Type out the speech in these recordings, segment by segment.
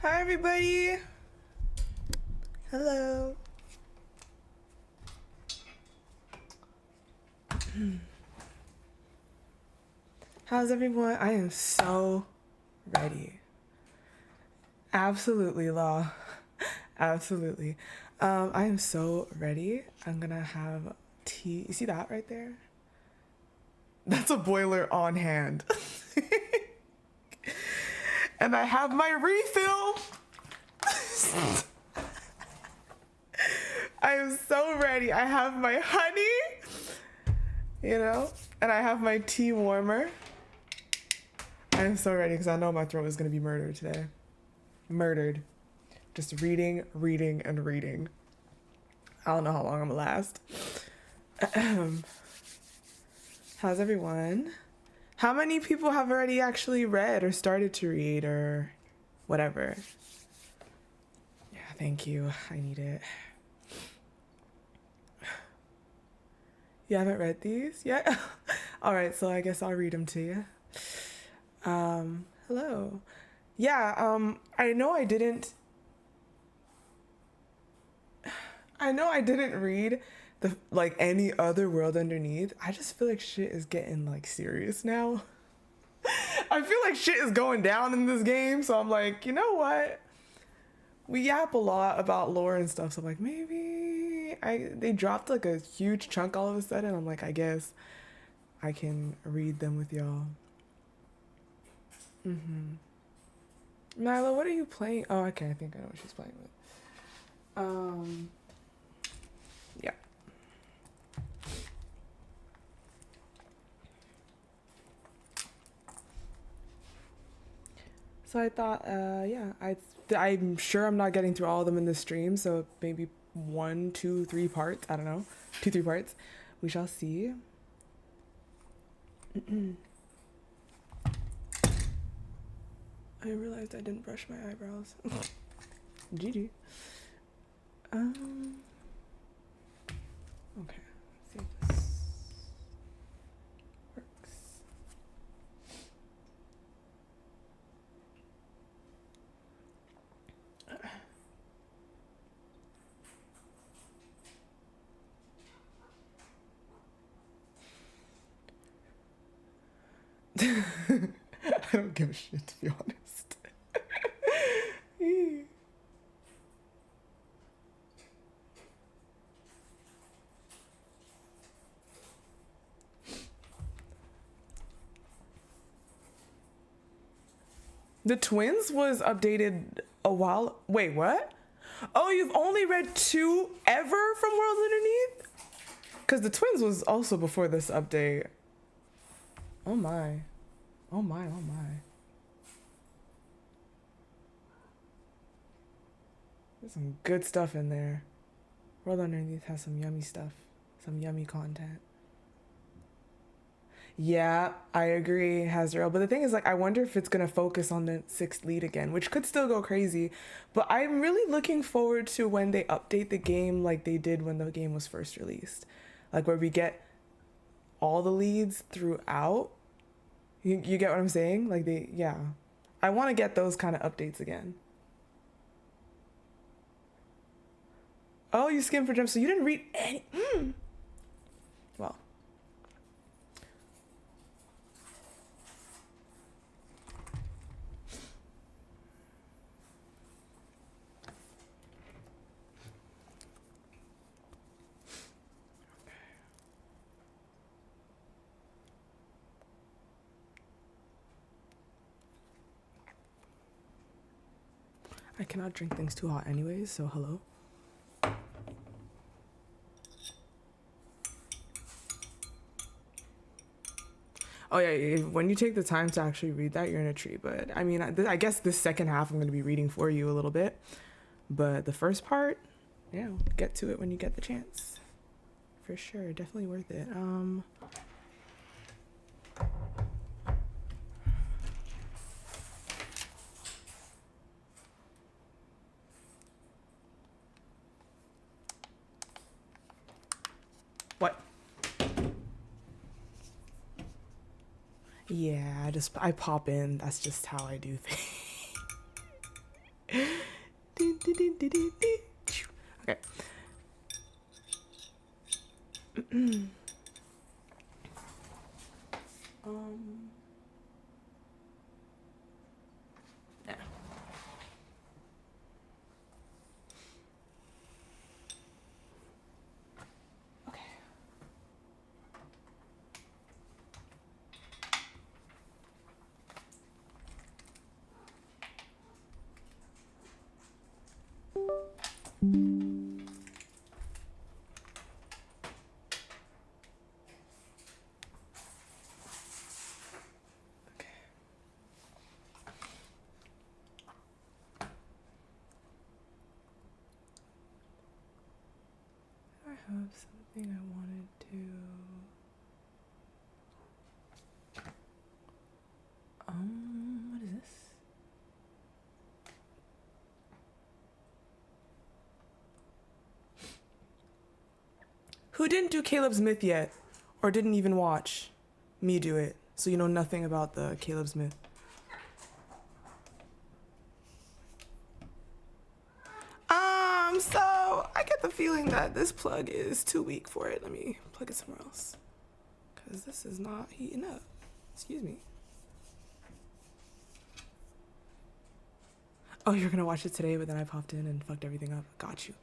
Hi everybody. Hello. How's everyone? I am so ready. Absolutely, Law. Absolutely. I am so ready. I'm gonna have tea. You see that right there? That's a boiler on hand. And I have my refill. I am so ready. I have my honey, you know, and I have my tea warmer. I am so ready because I know my throat is going to be murdered today. Murdered. Just reading, reading, and reading. I don't know how long I'm going to last. How's everyone? How many people have already actually read or started to read or whatever? Yeah, thank you. I need it. You haven't read these yet? All right, so I guess I'll read them to you. Hello. Yeah, I know I didn't read the like any other world underneath. I just feel like shit is getting like serious now. I feel like shit is going down in this game, so I'm like, you know what? We yap a lot about lore and stuff, so I'm like, maybe they dropped like a huge chunk all of a sudden. I'm like, I guess I can read them with y'all. Nyla, what are you playing? Oh, okay, I think I know what she's playing with. Yeah. So I thought, yeah, I'm sure I'm not getting through all of them in this stream, so maybe 1, 2, 3 parts. I don't know. 2, 3 parts. We shall see. I realized I didn't brush my eyebrows. GG. Okay. Let's see if this works. I don't give a shit, to be honest. The Twins was updated a while. Wait, what? Oh, you've only read 2 ever from Worlds Underneath? Because the Twins was also before this update. Oh my. Oh my, oh my. There's some good stuff in there. World Underneath has some yummy stuff. Some yummy content. Yeah, I agree, Hazrael. But the thing is, like, I wonder if it's going to focus on the 6th lead again, which could still go crazy. But I'm really looking forward to when they update the game like they did when the game was first released. Like, where we get all the leads throughout. You get what I'm saying? Like, yeah. I want to get those kind of updates again. Oh, you skimmed for gems, so you didn't read any... Well. I cannot drink things too hot anyways, so hello. Oh yeah, when you take the time to actually read that, you're in a tree. But I mean, I guess this second half I'm going to be reading for you a little bit. But the first part, yeah, get to it when you get the chance. For sure, definitely worth it. What? Yeah, I pop in. That's just how I do things. Okay. Yeah. Okay. I have something I wanted to what is this? Who didn't do Caleb's Myth yet? Or didn't even watch me do it? So you know nothing about the Caleb's Myth. So I get the feeling that this plug is too weak for it. Let me plug it somewhere else. Because this is not heating up. Excuse me. Oh, you're gonna watch it today, but then I popped in and fucked everything up. Got you.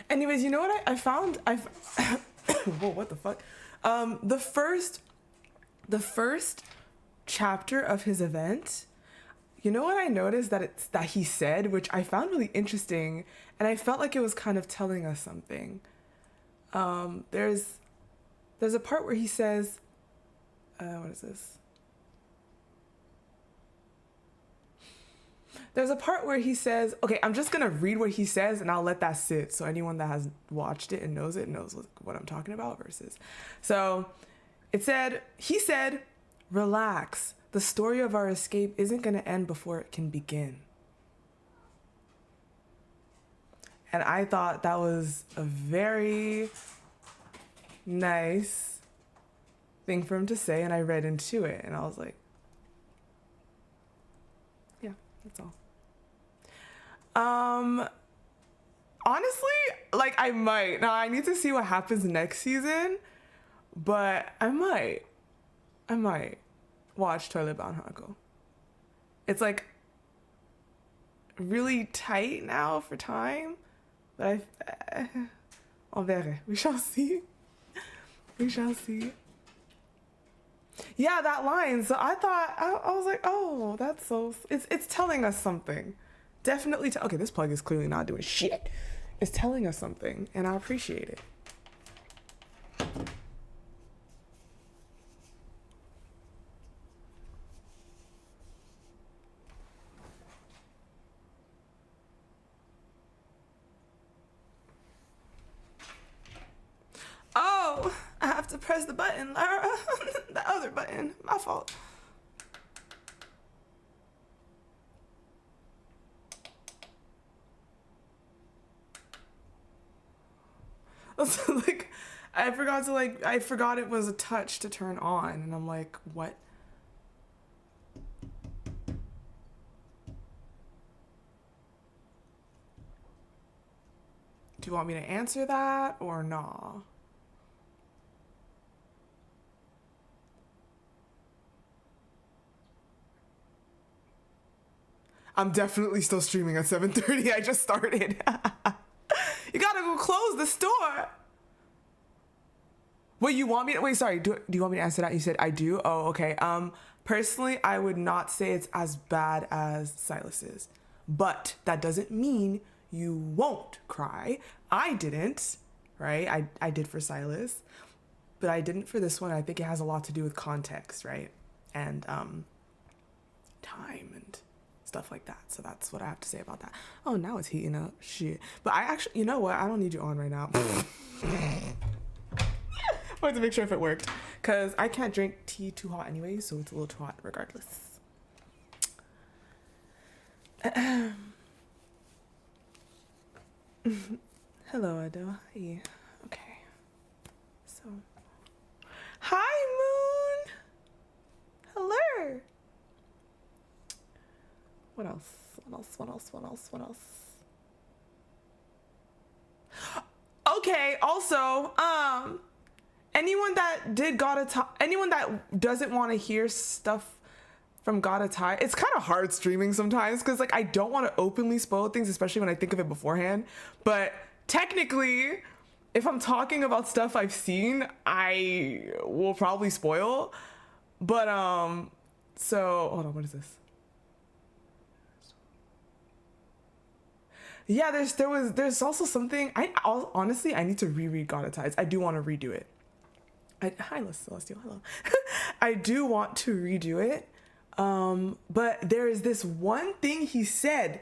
Anyways, you know what I found? Whoa, what the fuck? The first chapter of his event, you know what I noticed that he said, which I found really interesting, and I felt like it was kind of telling us something. There's a part where he says, what is this? There's a part where he says, okay, I'm just gonna read what he says and I'll let that sit. So anyone that has watched it and knows what I'm talking about versus. So he said, relax. The story of our escape isn't gonna end before it can begin. And I thought that was a very nice thing for him to say. And I read into it and I was like, yeah, that's all. Honestly, like I might. Now I need to see what happens next season, but I might watch Toilet Bound Hanako. It's like really tight now for time, but on verra. We shall see. We shall see. Yeah, that line. So I thought, I was like, oh, that's so, it's telling us something. Definitely, okay, this plug is clearly not doing shit. It's telling us something, and I appreciate it. Oh, I have to press the button, Lara. The other button. My fault. So, like, I forgot it was a touch to turn on, and I'm like, what? Do you want me to answer that or nah? I'm definitely still streaming at 7:30. I just started. You gotta go close the store. Wait, you want me to, wait, sorry, do you want me to answer that? You said I do? Oh, okay. Personally, I would not say it's as bad as Silas's, but that doesn't mean you won't cry. I didn't, right? I did for Silas, but I didn't for this one. I think it has a lot to do with context, right? And time and stuff like that. So that's what I have to say about that. Oh, now it's heating up. Shit. But I actually, you know what? I don't need you on right now. I wanted to make sure if it worked, because I can't drink tea too hot anyway, so it's a little too hot regardless. Hello, Ado. Hi. Okay. So, hi, Moon. Hello. What else? What else? What else? What else? What else? Okay, also, anyone that did anyone that doesn't want to hear stuff from God of Time, it's kind of hard streaming sometimes because like I don't want to openly spoil things, especially when I think of it beforehand. But technically, if I'm talking about stuff I've seen, I will probably spoil. But so hold on, what is this? Yeah, there's also something honestly I need to reread God of Tides. I do want to redo it. Hi, Celestial. Hello. I do want to redo it. But there is this one thing he said,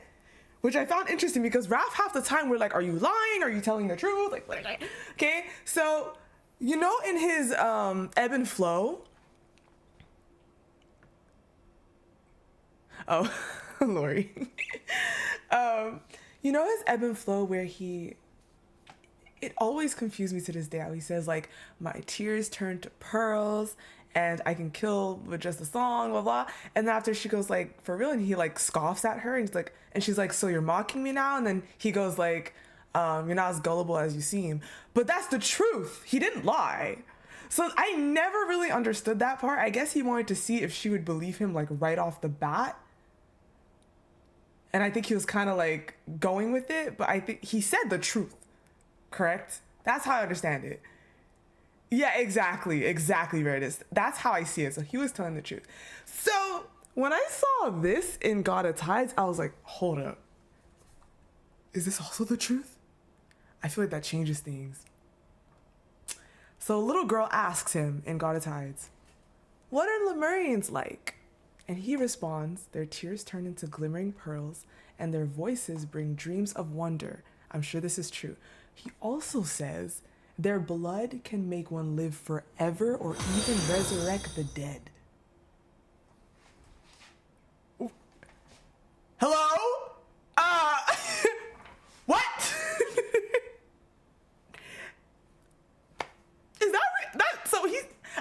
which I found interesting because Raph half the time we're like, are you lying? Are you telling the truth? Like, what? Okay. So, you know, in his ebb and flow. Oh, Lori. You know his ebb and flow where it always confused me to this day how he says like, my tears turn to pearls and I can kill with just a song, blah, blah. And then after she goes like, for real? And he like scoffs at her and he's like, and she's like, so you're mocking me now? And then he goes like, you're not as gullible as you seem. But that's the truth. He didn't lie. So I never really understood that part. I guess he wanted to see if she would believe him like right off the bat. And I think he was kind of like going with it, but I think he said the truth, correct? That's how I understand it. Yeah, exactly where it is. That's how I see it. So he was telling the truth. So when I saw this in God of Tides, I was like, hold up. Is this also the truth? I feel like that changes things. So a little girl asks him in God of Tides, what are Lemurians like? And he responds, their tears turn into glimmering pearls and their voices bring dreams of wonder. I'm sure this is true. He also says, their blood can make one live forever or even resurrect the dead. Hello? What? Is that so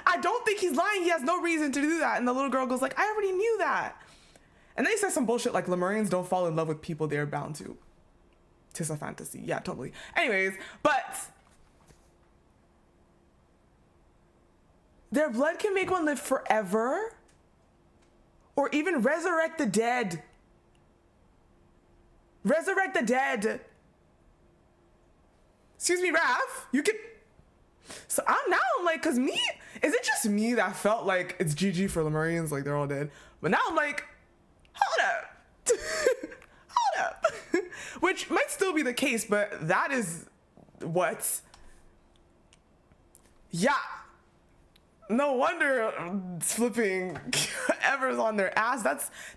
I don't think he's lying. He has no reason to do that. And the little girl goes like, I already knew that. And then he says some bullshit like Lemurians don't fall in love with people they're bound to. Tis a fantasy. Yeah, totally. Anyways, but their blood can make one live forever or even resurrect the dead. Resurrect the dead. Excuse me, Raph. You can... So I'm like, cause me, is it just me that felt like it's GG for Lemurians, like they're all dead? But now I'm like, hold up. Hold up. Which might still be the case, but that is what? Yeah. No wonder flipping ever's on their ass.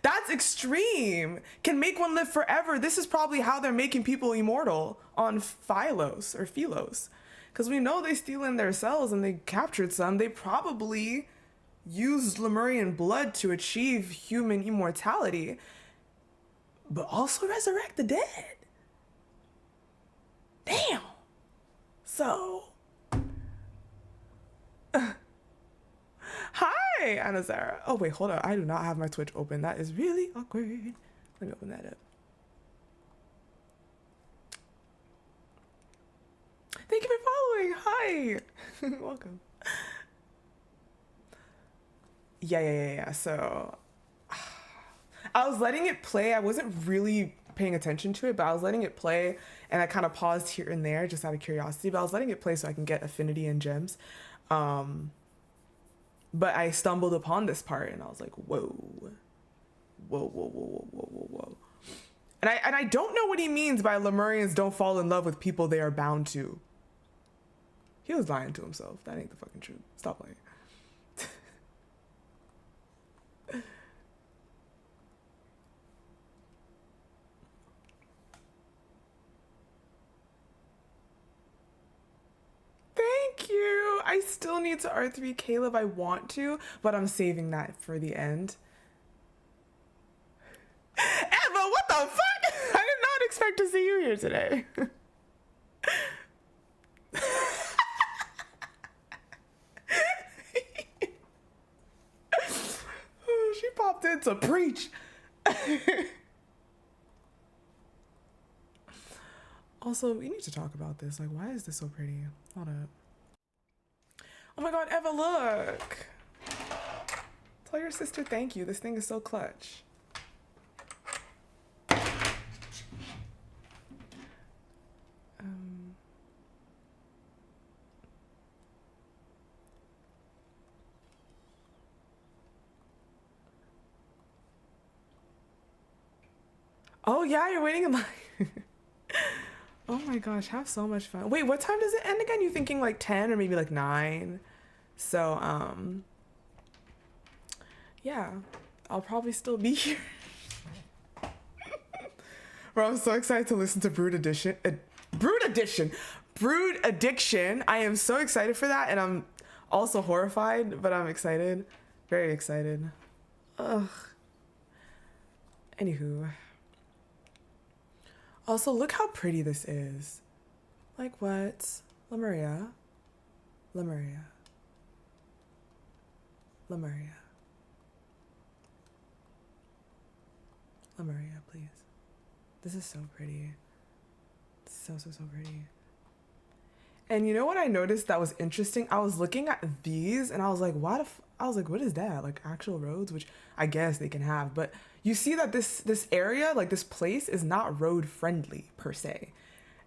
That's extreme. Can make one live forever. This is probably how they're making people immortal on Philos or Philos. Because we know they steal in their cells and they captured some. They probably used Lemurian blood to achieve human immortality, but also resurrect the dead. Damn. So, hi, Anazara. Oh wait, hold on. I do not have my Twitch open. That is really awkward. Let me open that up. Thank you for following. Hi. Welcome. Yeah. So I was letting it play. I wasn't really paying attention to it, but I was letting it play and I kind of paused here and there just out of curiosity, but I was letting it play so I can get affinity and gems. But I stumbled upon this part and I was like, whoa. And I don't know what he means by Lemurians don't fall in love with people they are bound to. He was lying to himself. That ain't the fucking truth. Stop lying. Thank you. I still need to R3 Caleb. I want to, but I'm saving that for the end. Emma, what the fuck? I did not expect to see you here today. She popped in to preach. Also, we need to talk about this. Like, why is this so pretty? Hold up. Oh my god, Eva, look! Tell your sister thank you. This thing is so clutch. Oh yeah, you're waiting in line. Oh my gosh, have so much fun. Wait, what time does it end again? You thinking like 10 or maybe like 9? So, yeah, I'll probably still be here. Bro, I'm so excited to listen to Brewed Edition. Brewed Addiction. I am so excited for that, and I'm also horrified, but I'm excited. Very excited. Ugh. Anywho. Also, look how pretty this is. Like what? Lemuria. Lemuria. Lemuria. Lemuria, please. This is so pretty. So pretty. And you know what I noticed that was interesting? I was looking at these and I was like, what is that? Like actual roads, which I guess they can have, but you see that this area, like this place is not road friendly per se.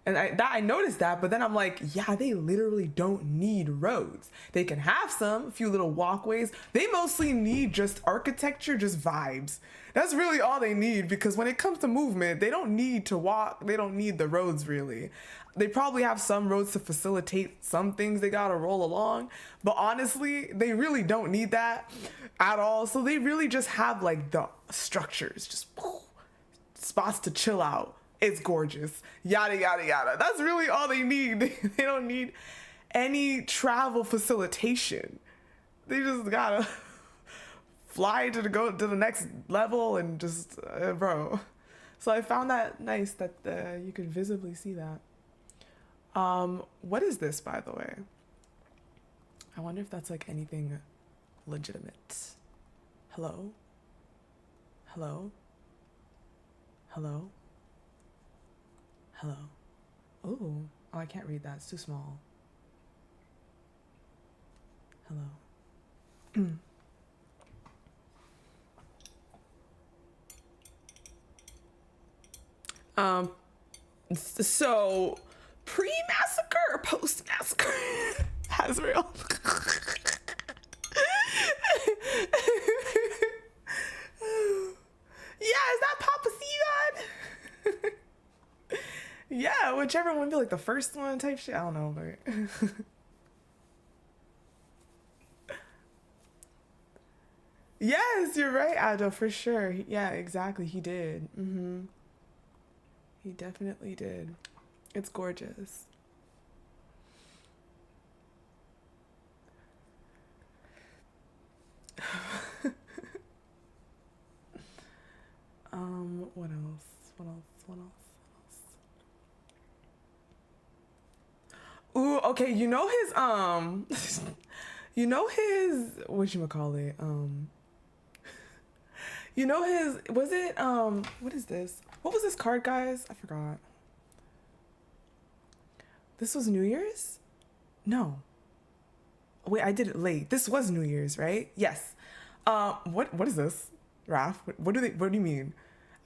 And I noticed that, but then I'm like, yeah, they literally don't need roads. They can have a few little walkways. They mostly need just architecture, just vibes. That's really all they need, because when it comes to movement, they don't need to walk. They don't need the roads really. They probably have some roads to facilitate some things they gotta roll along, but honestly, they really don't need that at all. So they really just have like the structures, just spots to chill out. It's gorgeous, yada yada yada. That's really all they need. They don't need any travel facilitation. They just gotta fly to the next level and just bro. So I found that nice that you could visibly see that. What is this, by the way? I wonder if that's like anything legitimate. Hello? Hello? Hello? Hello? Ooh. Oh, I can't read that. It's too small. Hello? So pre-massacre or post-massacre? Hasriel. Yeah, is that Papa Seagon? Yeah, whichever one be like the first one type shit. I don't know, but yes, you're right, Ado, for sure. Yeah, exactly. He did. He definitely did. It's gorgeous. What else? Ooh, okay, you know his you know his whatchamacallit, you know his, was it what is this? What was this card, guys? I forgot. This was New Year's? No. Wait, I did it late. This was New Year's, right? Yes. What is this, Raph? What do you mean?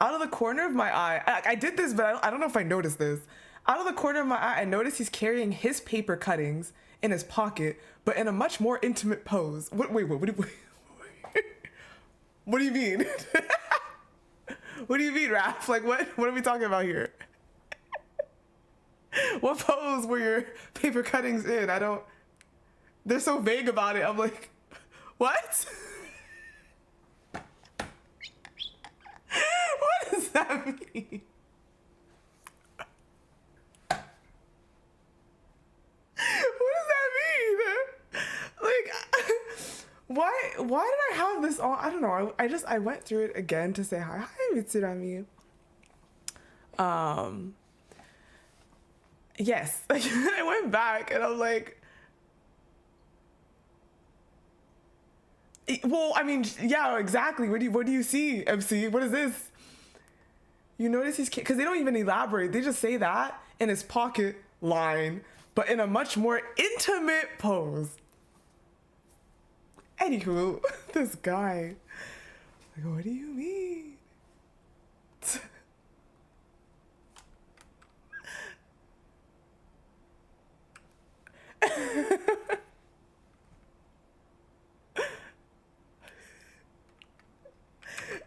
Out of the corner of my eye, I did this, but I don't know if I noticed this. Out of the corner of my eye, I noticed he's carrying his paper cuttings in his pocket, but in a much more intimate pose. What do you mean? What do you mean, Raph? Like, what are we talking about here? What pose were your paper cuttings in? They're so vague about it. I'm like, what? What does that mean? What does that mean? Like, why did I have this on? I don't know. I went through it again to say hi. Hi, Mitsurami. Yes. I went back and I'm like, well, I mean, yeah, exactly. What do you see, MC? What is this? You notice he's, because they don't even elaborate. They just say that in his pocket line, but in a much more intimate pose. Anywho, this guy, like, what do you mean?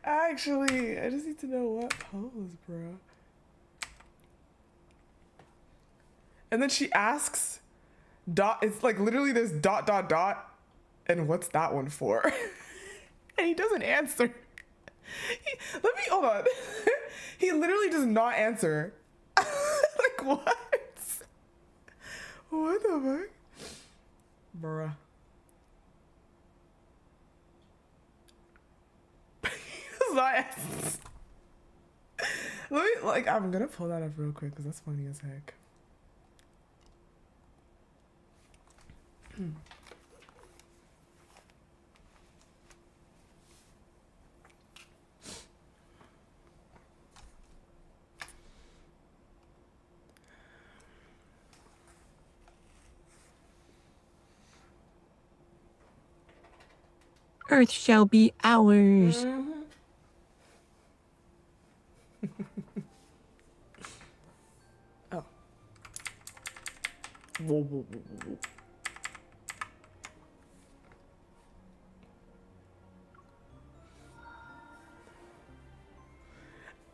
Actually, I just need to know what pose, bro. And then she asks, it's like literally this ... and what's that one for? And he doesn't answer. Hold on. He literally does not answer. Like, what? What the fuck? Bruh. Let me, like, I'm gonna pull that up real quick because that's funny as heck. Earth shall be ours. Mm-hmm. Oh. Whoa, whoa, whoa, whoa.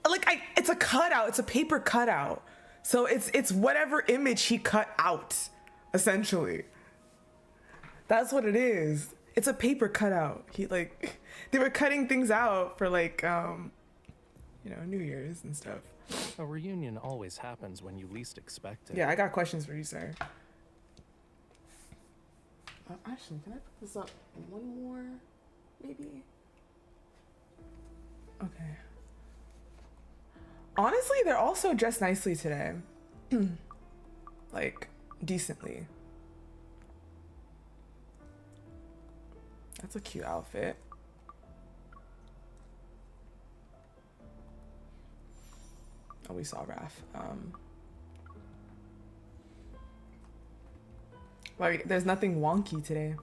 Like, it's a cutout. It's a paper cutout. So it's whatever image he cut out, essentially. That's what it is. It's a paper cutout. They were cutting things out for like, you know, New Year's and stuff. A reunion always happens when you least expect it. Yeah, I got questions for you, sir. Actually, can I put this up one more, maybe? Okay. Honestly, they're also dressed nicely today. Like, decently. That's a cute outfit. Oh, we saw Raph. Like, there's nothing wonky today.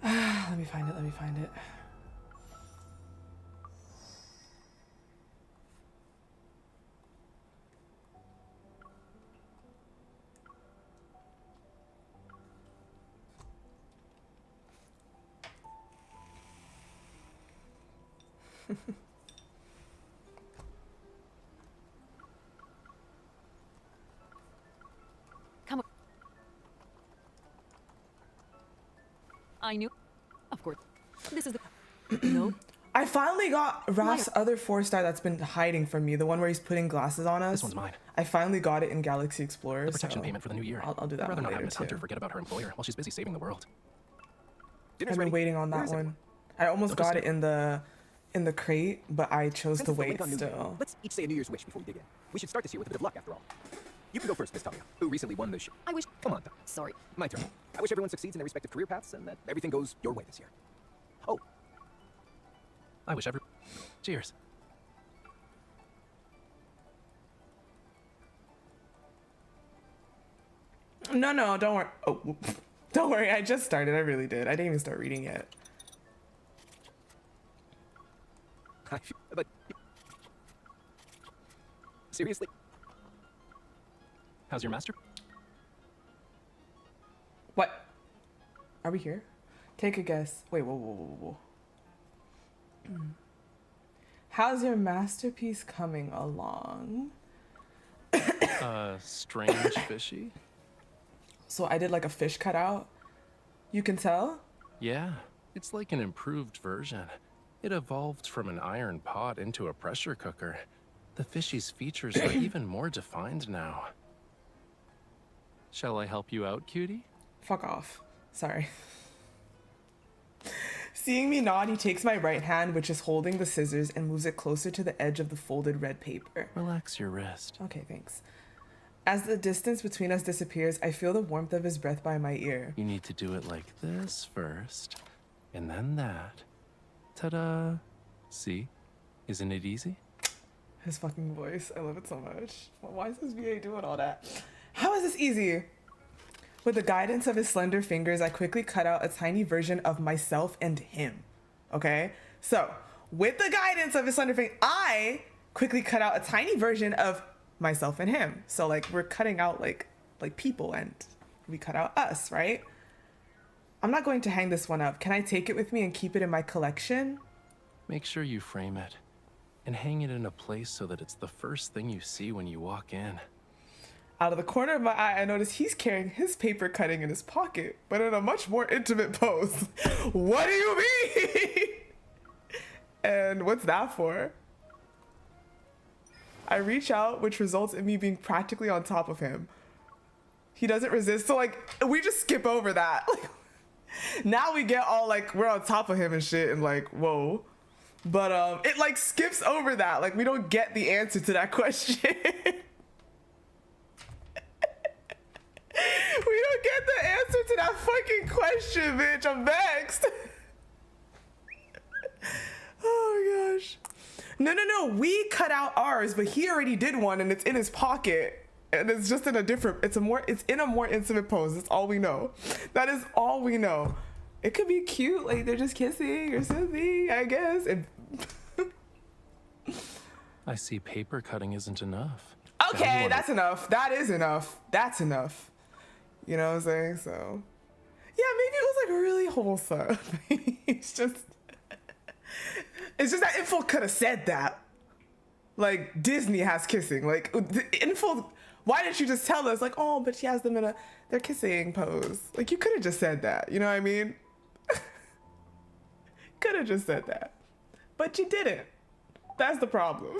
Let me find it. Let me find it. Come on. I knew. Of course. This is the... No. I finally got Raph's other 4-star that's been hiding from me. The one where he's putting glasses on us. This one's mine. I finally got it in Galaxy Explorer. The protection payment for the new year. I'll do that I'd rather one not have later Miss Hunter too. forget about her employer while she's busy saving the world. I've been waiting on that one. I almost got it in the crate, but I chose to wait still. Let's each say a New Year's wish before we dig in. We should start this year with a bit of luck, after all. You can go first, Miss Talia, who recently won the show. I wish... Come on, Talia. Sorry. My turn. I wish everyone succeeds in their respective career paths and that everything goes your way this year. Oh. I wish every... Cheers. No, don't worry. Oh, don't worry. I just started. I really did. I didn't even start reading yet. But... Seriously? How's your master? What? Are we here? Take a guess. Wait, whoa. How's your masterpiece coming along? Strange fishy? So I did like a fish cutout. You can tell? Yeah, it's like an improved version. It evolved from an iron pot into a pressure cooker. The fishy's features are even more defined now. Shall I help you out, cutie? Fuck off. Sorry. Seeing me nod, he takes my right hand, which is holding the scissors, and moves it closer to the edge of the folded red paper. Relax your wrist. Okay, thanks. As the distance between us disappears, I feel the warmth of his breath by my ear. You need to do it like this first, and then that. Ta-da! See? Isn't it easy? His fucking voice. I love it so much. Why is this VA doing all that? How is this easy? With the guidance of his slender fingers, I quickly cut out a tiny version of myself and him. Okay? So, with the guidance of his slender fingers, I quickly cut out a tiny version of myself and him. So, like, we're cutting out, like people, and we cut out us, right? I'm not going to hang this one up. Can I take it with me and keep it in my collection? Make sure you frame it and hang it in a place so that it's the first thing you see when you walk in. Out of the corner of my eye, I notice he's carrying his paper cutting in his pocket, but in a much more intimate pose. What do you mean? And what's that for? I reach out, which results in me being practically on top of him. He doesn't resist, so like, we just skip over that. Now we get all like, we're on top of him and shit, and like, whoa. But it like skips over that. Like, we don't get the answer to that question. We don't get the answer to that fucking question, bitch. I'm vexed. Oh my gosh. No. We cut out ours, but he already did one, and it's in his pocket, and it's just in a different. It's in a more intimate pose. That's all we know. That is all we know. It could be cute, like they're just kissing or something, I guess. I see paper cutting isn't enough. Okay, that's enough. That is enough. That's enough. You know what I'm saying? So, yeah, maybe it was like really wholesome. It's just that info could have said that. Like, Disney has kissing. Like, the info. Why didn't you just tell us? Like, oh, but she has them in their kissing pose. Like, you could have just said that. You know what I mean? Could have just said that, but you didn't. That's the problem.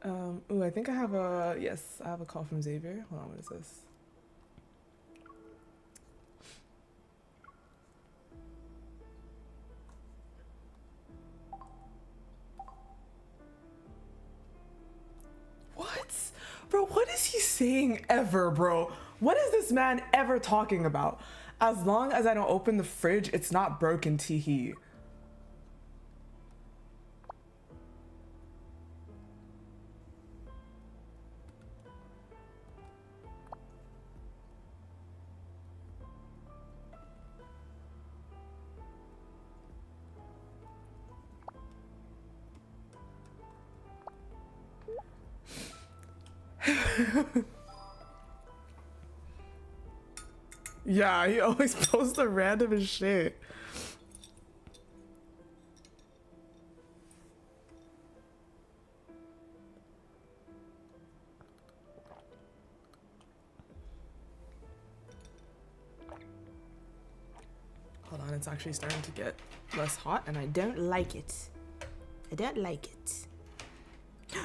Ooh, I think I have a call from Xavier. Hold on, what is this? What? Bro, what is he saying ever, bro? What is this man ever talking about? As long as I don't open the fridge, it's not broken, teehee. Yeah, he always posts the randomest shit. Hold on, it's actually starting to get less hot, and I don't like it. I don't like it.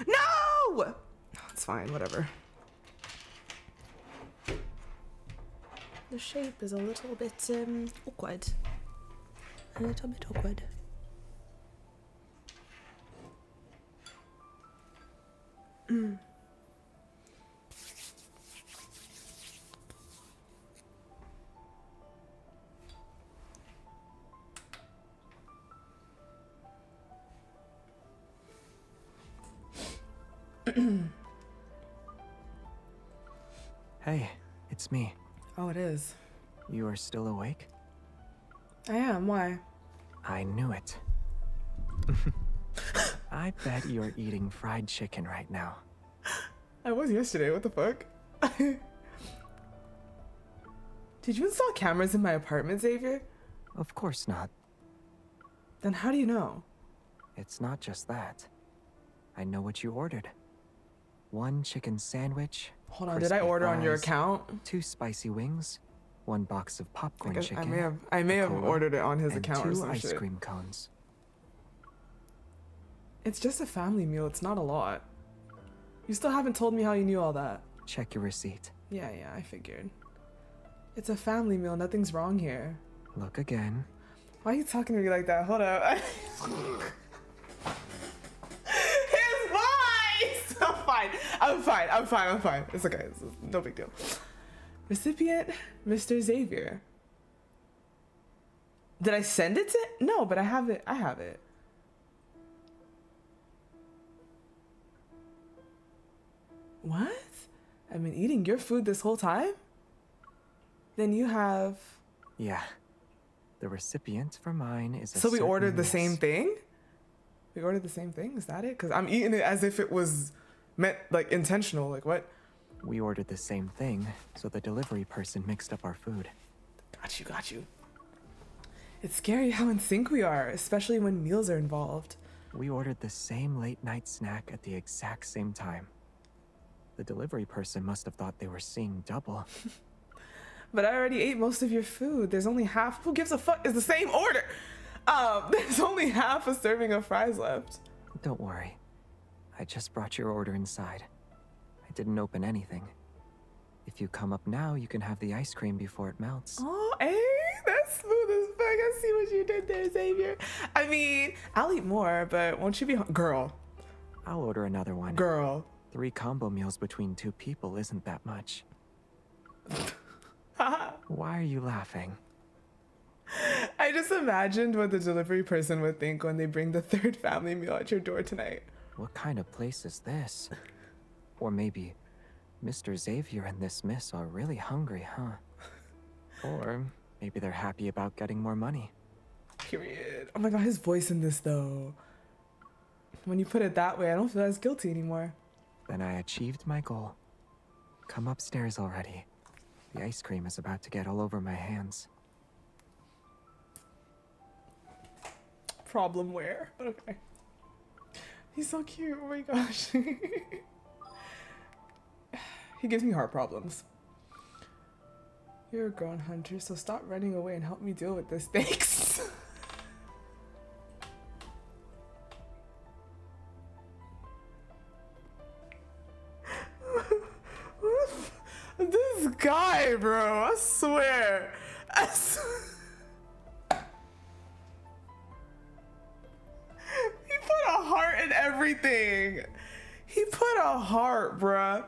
No! It's fine, whatever. The shape is a little bit awkward. A little bit awkward. Hey, it's me. Oh, it is. You are still awake? I am. Why? I knew it. I bet you're eating fried chicken right now. I was yesterday. What the fuck? Did you install cameras in my apartment, Xavier? Of course not. Then how do you know? It's not just that. I know what you ordered. 1 chicken sandwich. Hold on, did I order on your fries, account? 2 spicy wings, 1 box of popcorn chicken. I may have cola, ordered it on his and account or 2 some ice shit. cream cones. It's just a family meal. It's not a lot. You still haven't told me how you knew all that. Check your receipt. Yeah, I figured. It's a family meal. Nothing's wrong here. Look again. Why are you talking to me like that? Hold up. His voice! Fine. I'm fine. It's okay. It's no big deal. Recipient, Mr. Xavier. Did I send it to? No, but I have it. What? I've been eating your food this whole time? Then you have... Yeah. The recipient for mine is a So we certain ordered the miss. same thing? We ordered the same thing? Is that it? Because I'm eating it as if it was meant, like, intentional. Like, what? We ordered the same thing, so the delivery person mixed up our food. Got you. It's scary how in sync we are, especially when meals are involved. We ordered the same late-night snack at the exact same time. The delivery person must have thought they were seeing double. But I already ate most of your food. There's only half. Who gives a fuck? It's the same order. There's only half a serving of fries left. Don't worry. I just brought your order inside. I didn't open anything. If you come up now, you can have the ice cream before it melts. Oh, hey, that's smooth as fuck. I see what you did there, Xavier. I mean, I'll eat more, but won't you be girl? I'll order another one. Girl. 3 combo meals between 2 people isn't that much. Why are you laughing? I just imagined what the delivery person would think when they bring the 3rd family meal at your door tonight. What kind of place is this? Or maybe Mr. Xavier and this miss are really hungry, huh? Or maybe they're happy about getting more money. Period. Oh my god, his voice in this though. When you put it that way, I don't feel as guilty anymore. Then I achieved my goal. Come upstairs already. The ice cream is about to get all over my hands. Problem where? Okay. He's so cute. Oh my gosh. He gives me heart problems. You're a grown hunter, so stop running away and help me deal with this. Thanks. This guy, bro, I swear. He put a heart in everything. He put a heart, bruh.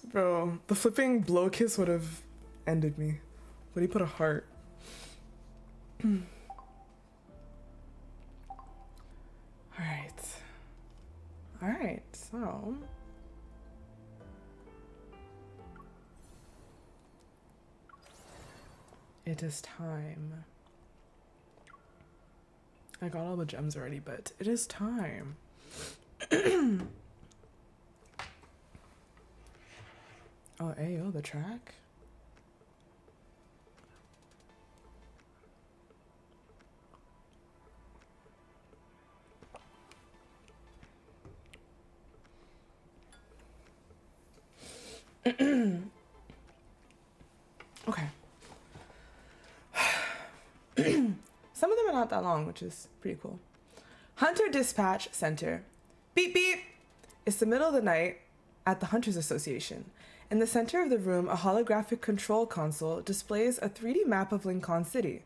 Bro, the flipping blow kiss would have ended me. But he put a heart. Alright, so it is time. I got all the gems already, but it is time. Oh, ayo, the track. Okay. Some of them are not that long, which is pretty cool. Hunter Dispatch Center. Beep beep! It's the middle of the night at the Hunters Association. In the center of the room, a holographic control console displays a 3D map of Linkon City.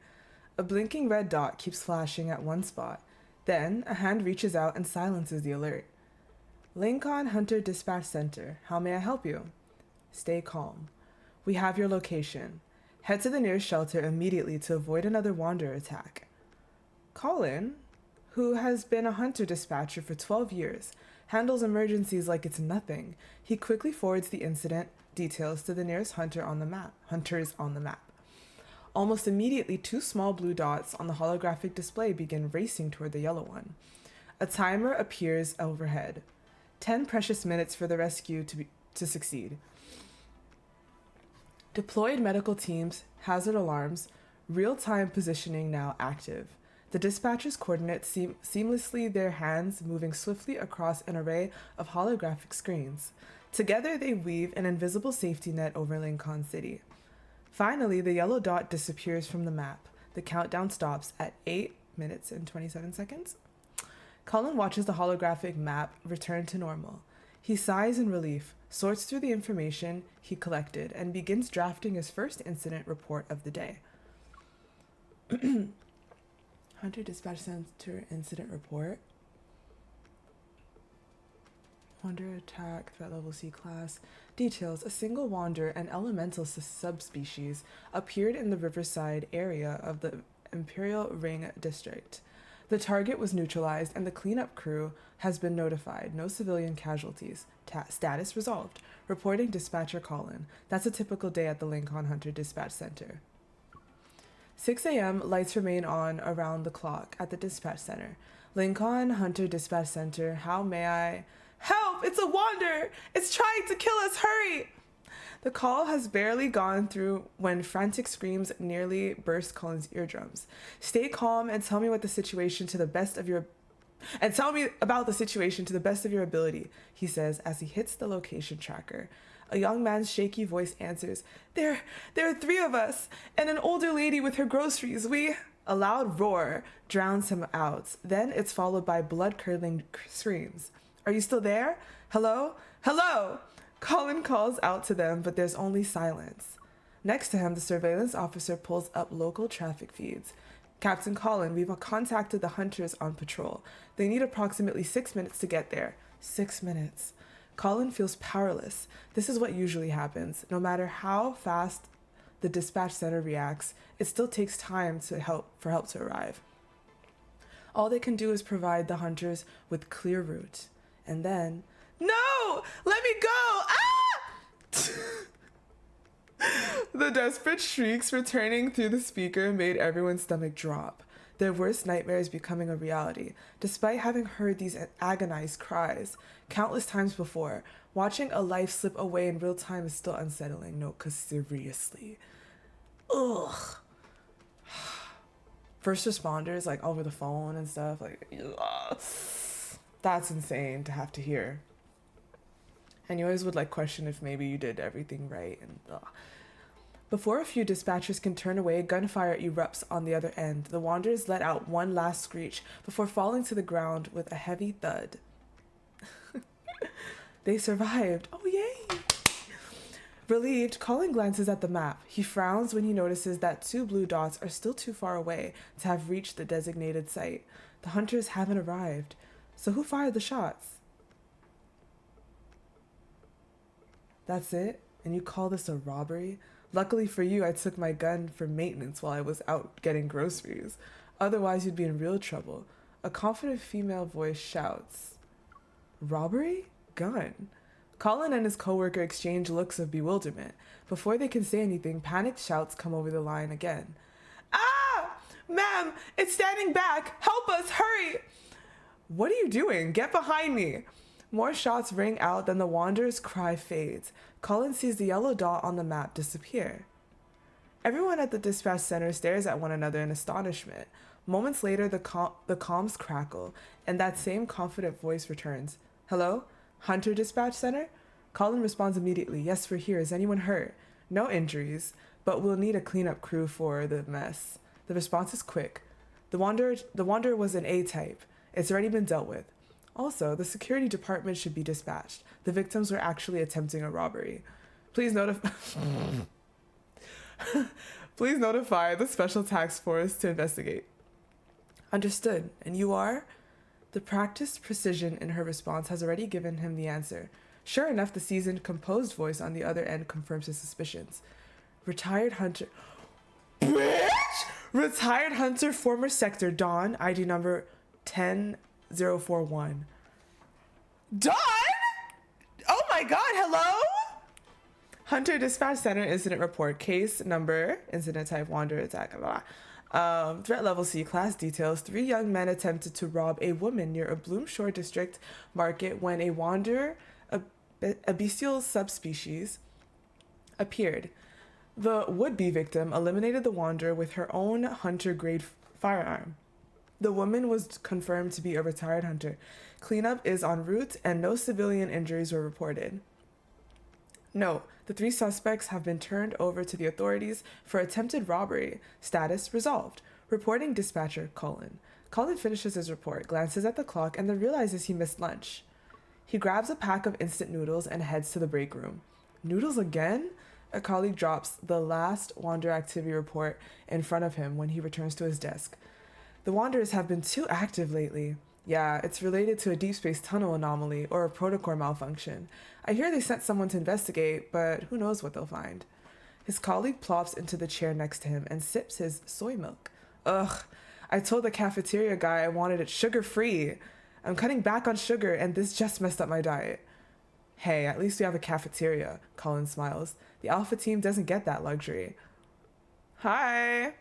A blinking red dot keeps flashing at one spot. Then, a hand reaches out and silences the alert. Linkon Hunter Dispatch Center. How may I help you? Stay calm. We have your location. Head to the nearest shelter immediately to avoid another wanderer attack. Colin, who has been a hunter dispatcher for 12 years, handles emergencies like it's nothing. He quickly forwards the incident details to the nearest hunters on the map. Almost immediately, 2 small blue dots on the holographic display begin racing toward the yellow one. A timer appears overhead. 10 precious minutes for the rescue to succeed. Deployed medical teams, hazard alarms, real-time positioning now active. The dispatchers coordinate seamlessly, their hands moving swiftly across an array of holographic screens. Together, they weave an invisible safety net over Linkon City. Finally, the yellow dot disappears from the map. The countdown stops at 8 minutes and 27 seconds. Colin watches the holographic map return to normal. He sighs in relief, sorts through the information he collected, and begins drafting his first incident report of the day. Hunter Dispatch Center incident report. Wander attack, threat level C class. Details: a single wander, an elemental subspecies, appeared in the riverside area of the Imperial Ring district. The target was neutralized and the cleanup crew has been notified. No civilian casualties. Status resolved. Reporting dispatcher call-in. That's a typical day at the Linkon Hunter Dispatch Center. 6 a.m. Lights remain on around the clock at the dispatch center. Linkon Hunter Dispatch Center. How may I... Help! It's a wander! It's trying to kill us! Hurry! The call has barely gone through when frantic screams nearly burst Colin's eardrums. Stay calm and tell me what the situation to the best of your... And tell me about the situation to the best of your ability, he says as he hits the location tracker. A young man's shaky voice answers, There are 3 of us, and an older lady with her groceries. A loud roar drowns him out. Then it's followed by blood-curdling screams. Are you still there? Hello? Hello! Colin calls out to them, but there's only silence. Next to him, the surveillance officer pulls up local traffic feeds. Captain Colin, we've contacted the hunters on patrol. They need approximately 6 minutes to get there. 6 minutes. Colin feels powerless. This is what usually happens. No matter how fast the dispatch center reacts, it still takes time for help to arrive. All they can do is provide the hunters with clear route. And then, no! Let me go! Ah! The desperate shrieks returning through the speaker made everyone's stomach drop. Their worst nightmares becoming a reality. Despite having heard these agonized cries countless times before, watching a life slip away in real time is still unsettling. No, because seriously. Ugh. First responders, like, over the phone and stuff, like, ugh. That's insane to have to hear. And you always would, like, question if maybe you did everything right. And ugh. Before a few dispatchers can turn away, gunfire erupts on the other end. The Wanderers let out one last screech before falling to the ground with a heavy thud. They survived. Oh, yay! Relieved, Colin glances at the map. He frowns when he notices that 2 blue dots are still too far away to have reached the designated site. The hunters haven't arrived. So who fired the shots? That's it? And you call this a robbery? Luckily for you, I took my gun for maintenance while I was out getting groceries. Otherwise, you'd be in real trouble. A confident female voice shouts. Robbery? Gun. Colin and his coworker exchange looks of bewilderment. Before they can say anything, panicked shouts come over the line again. Ah! Ma'am, it's standing back! Help us, hurry! What are you doing? Get behind me! More shots ring out, then the Wanderer's cry fades. Colin sees the yellow dot on the map disappear. Everyone at the dispatch center stares at one another in astonishment. Moments later, the comms crackle, and that same confident voice returns. Hello? Hunter Dispatch Center? Colin responds immediately. Yes, we're here. Is anyone hurt? No injuries, but we'll need a cleanup crew for the mess. The response is quick. The Wanderer was an A-type. It's already been dealt with. Also, the security department should be dispatched. The victims were actually attempting a robbery. Please notify the Special Task Force to investigate. Understood. And you are? The practiced precision in her response has already given him the answer. Sure enough, the seasoned, composed voice on the other end confirms his suspicions. Retired Hunter... Bitch! Retired Hunter, former sector, Dawn, ID number 10041. Dawn? Oh my god, hello? Hunter Dispatch Center incident report. Case number, incident type, Wanderer attack, blah, blah. Threat level C, class details. 3 young men attempted to rob a woman near a Bloomshore District market when a wanderer, a bestial subspecies, appeared. The would-be victim eliminated the wanderer with her own hunter-grade firearm. The woman was confirmed to be a retired hunter. Cleanup is en route and no civilian injuries were reported. No, the 3 suspects have been turned over to the authorities for attempted robbery. Status resolved. Reporting dispatcher, Colin. Colin finishes his report, glances at the clock, and then realizes he missed lunch. He grabs a pack of instant noodles and heads to the break room. Noodles again? A colleague drops the last Wander activity report in front of him when he returns to his desk. The Wanderers have been too active lately. Yeah, it's related to a Deepspace tunnel anomaly or a protocol malfunction. I hear they sent someone to investigate, but who knows what they'll find. His colleague plops into the chair next to him and sips his soy milk. Ugh, I told the cafeteria guy I wanted it sugar-free. I'm cutting back on sugar, and this just messed up my diet. Hey, at least we have a cafeteria, Colin smiles. The Alpha team doesn't get that luxury. Hi.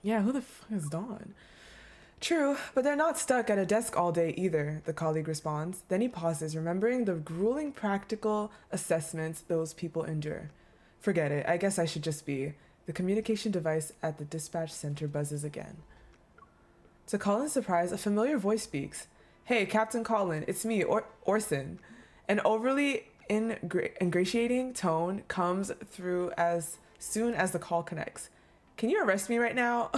Yeah, who the fuck is Dawn? True, but they're not stuck at a desk all day either, the colleague responds. Then he pauses, remembering the grueling practical assessments those people endure. Forget it, I guess I should just be. The communication device at the dispatch center buzzes again. To Colin's surprise, a familiar voice speaks. Hey, Captain Colin, it's me, Orson. An overly ingratiating tone comes through as soon as the call connects. Can you arrest me right now?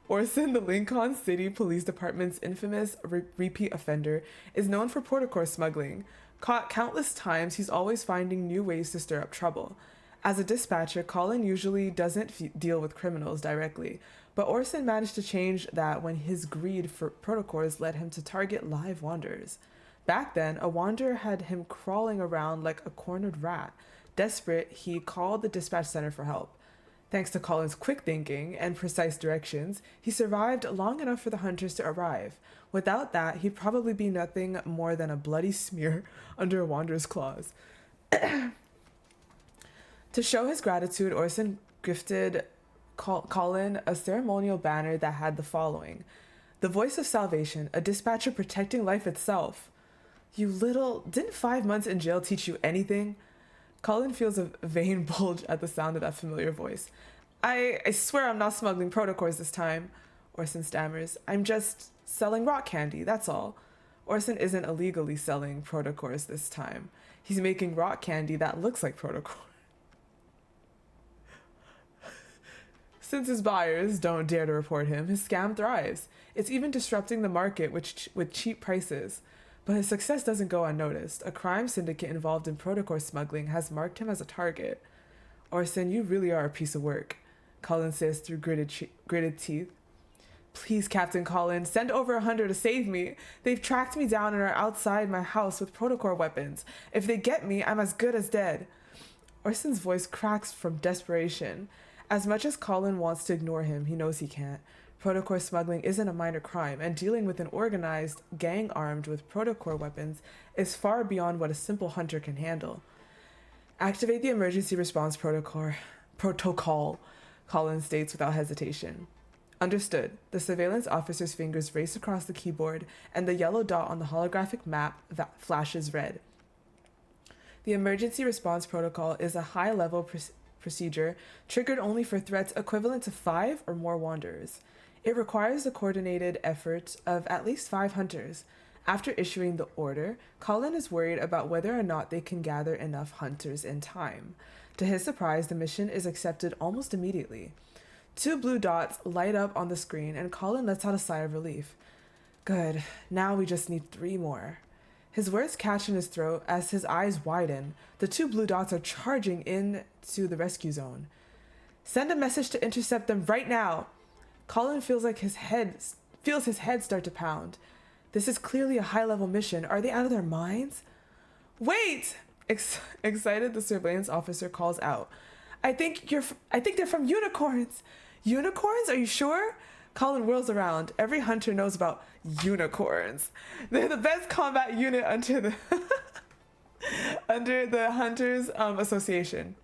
Orson, the Linkon City Police Department's infamous repeat offender, is known for porticore smuggling. Caught countless times, he's always finding new ways to stir up trouble. As a dispatcher, Colin usually doesn't deal with criminals directly, but Orson managed to change that when his greed for protocors led him to target live wanderers. Back then, a wanderer had him crawling around like a cornered rat. Desperate, he called the dispatch center for help. Thanks to Colin's quick thinking and precise directions, he survived long enough for the hunters to arrive. Without that, he'd probably be nothing more than a bloody smear under a wanderer's claws. To show his gratitude, Orson gifted Colin a ceremonial banner that had the following: "The voice of salvation, a dispatcher protecting life itself." Didn't 5 months in jail teach you anything? Colin feels a vein bulge at the sound of that familiar voice. I swear I'm not smuggling protocors this time, Orson stammers. I'm just selling rock candy, that's all. Orson isn't illegally selling protocors this time. He's making rock candy that looks like protocor. Since his buyers don't dare to report him, his scam thrives. It's even disrupting the market with cheap prices. But his success doesn't go unnoticed. A crime syndicate involved in protocor smuggling has marked him as a target. Orson, you really are a piece of work, Colin says through gritted teeth. Please, Captain Colin, send over a hunter to save me. They've tracked me down and are outside my house with protocor weapons. If they get me, I'm as good as dead. Orson's voice cracks from desperation. As much as Colin wants to ignore him, he knows he can't. Protocor smuggling isn't a minor crime, and dealing with an organized gang armed with protocor weapons is far beyond what a simple hunter can handle. Activate the emergency response protocol, Colin states without hesitation. Understood. The surveillance officer's fingers race across the keyboard, and the yellow dot on the holographic map flashes red. The emergency response protocol is a high-level procedure triggered only for threats equivalent to 5 or more wanderers. It requires the coordinated effort of at least 5 hunters. After issuing the order, Colin is worried about whether or not they can gather enough hunters in time. To his surprise, the mission is accepted almost immediately. 2 blue dots light up on the screen, and Colin lets out a sigh of relief. Good, now we just need 3 more. His words catch in his throat as his eyes widen. The 2 blue dots are charging into the rescue zone. Send a message to intercept them right now. Colin feels his head start to pound. This is clearly a high-level mission. Are they out of their minds? Wait! Excited, the surveillance officer calls out. I think they're from unicorns. Unicorns? Are you sure? Colin whirls around. Every hunter knows about unicorns. They're the best combat unit under the Hunters Association.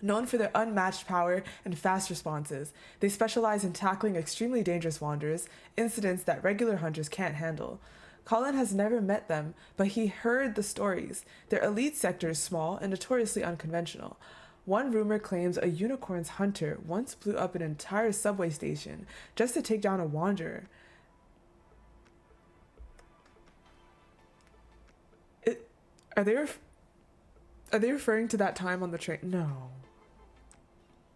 Known for their unmatched power and fast responses, they specialize in tackling extremely dangerous wanderers, incidents that regular hunters can't handle. Colin has never met them, but he heard the stories. Their elite sector is small and notoriously unconventional. One rumor claims a unicorn's hunter once blew up an entire subway station just to take down a wanderer. Are they referring to that time on the train? No.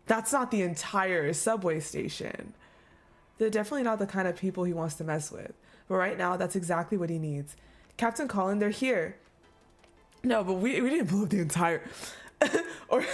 That's not the entire subway station. They're definitely not the kind of people he wants to mess with. But right now, that's exactly what he needs. Captain Colin, they're here. No, but we didn't blow up the entire... or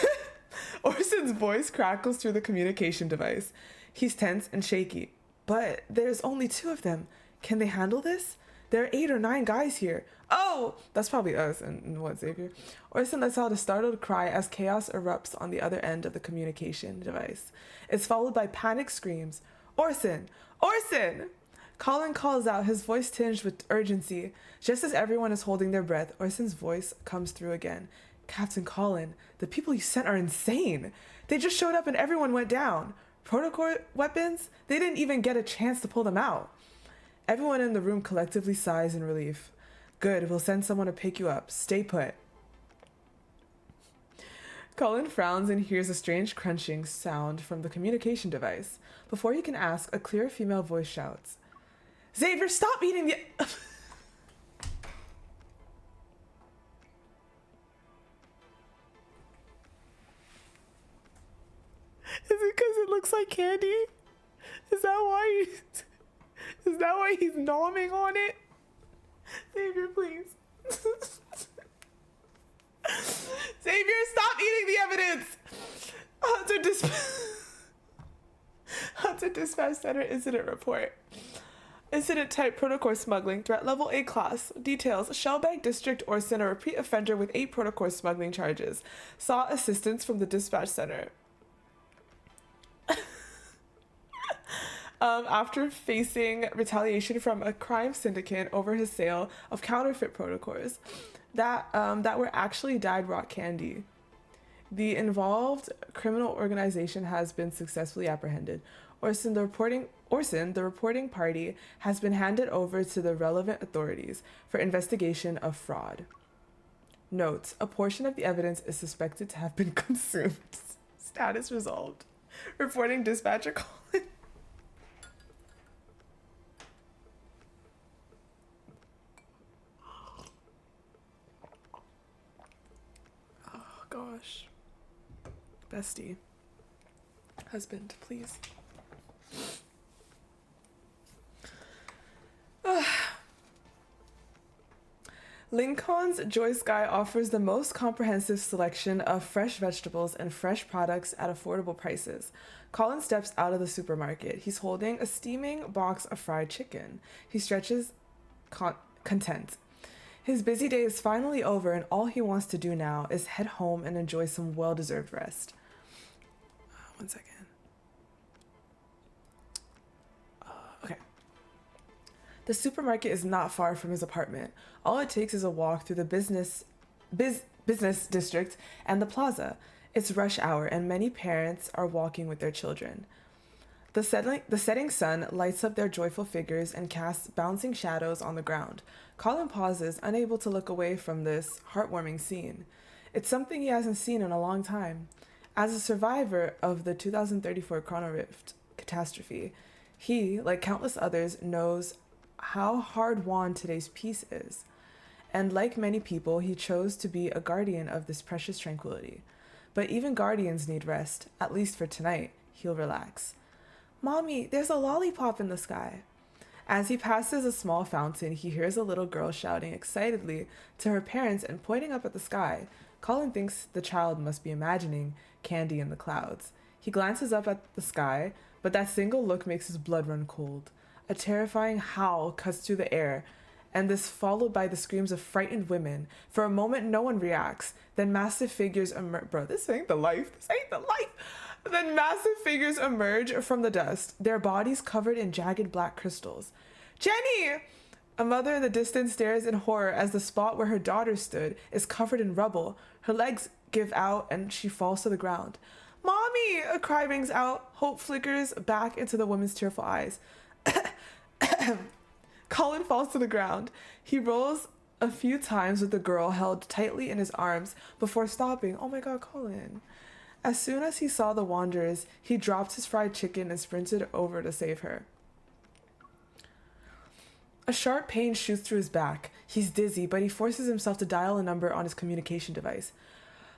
Orson's voice crackles through the communication device. He's tense and shaky. But there's only 2 of them. Can they handle this? There are 8 or 9 guys here. Oh! That's probably us and what, Xavier? Orson lets out a startled cry as chaos erupts on the other end of the communication device. It's followed by panic screams. Orson! Orson! Colin calls out, his voice tinged with urgency. Just as everyone is holding their breath, Orson's voice comes through again. Captain Colin, the people you sent are insane. They just showed up and everyone went down. Protocol weapons? They didn't even get a chance to pull them out. Everyone in the room collectively sighs in relief. Good, we'll send someone to pick you up. Stay put. Colin frowns and hears a strange crunching sound from the communication device. Before he can ask, a clear female voice shouts, Xavier, stop eating the... Is it because it looks like candy? Is that why he's nomming on it? Xavier, please. Xavier, stop eating the evidence! Hunter Dispatch Center incident report. Incident type protocol smuggling, threat level A class. Details, Shellbank District Orson, a repeat offender with 8 protocol smuggling charges. Sought assistance from the dispatch center. After facing retaliation from a crime syndicate over his sale of counterfeit protocols that were actually dyed rock candy. The involved criminal organization has been successfully apprehended. Orson, the reporting party, has been handed over to the relevant authorities for investigation of fraud. Note, a portion of the evidence is suspected to have been consumed. Status resolved. Reporting dispatcher Colin. Oh gosh. Bestie. Husband, please. Linkon's Joy Sky offers the most comprehensive selection of fresh vegetables and fresh products at affordable prices. Colin steps out of the supermarket. He's holding a steaming box of fried chicken. He stretches content. His busy day is finally over, and all he wants to do now is head home and enjoy some well-deserved rest. One second. Okay. The supermarket is not far from his apartment. All it takes is a walk through the business district and the plaza. It's rush hour, and many parents are walking with their children. The setting sun lights up their joyful figures and casts bouncing shadows on the ground. Colin pauses, unable to look away from this heartwarming scene. It's something he hasn't seen in a long time. As a survivor of the 2034 Chrono Rift catastrophe, he, like countless others, knows how hard-won today's peace is. And like many people, he chose to be a guardian of this precious tranquility. But even guardians need rest, at least for tonight. He'll relax. Mommy, there's a lollipop in the sky. As he passes a small fountain, he hears a little girl shouting excitedly to her parents and pointing up at the sky. Colin thinks the child must be imagining candy in the clouds. He glances up at the sky, but that single look makes his blood run cold. A terrifying howl cuts through the air, and this followed by the screams of frightened women. For a moment, no one reacts. Then massive figures emerge. Bro, this ain't the life. This ain't the life. Then massive figures emerge from the dust, their bodies covered in jagged black crystals. Jenny! A mother in the distance stares in horror as the spot where her daughter stood is covered in rubble. Her legs give out and she falls to the ground. Mommy! A cry rings out. Hope flickers back into the woman's tearful eyes. Colin falls to the ground. He rolls a few times with the girl held tightly in his arms before stopping. Oh my god, Colin. As soon as he saw the wanderers, he dropped his fried chicken and sprinted over to save her. A sharp pain shoots through his back. He's dizzy, but he forces himself to dial a number on his communication device.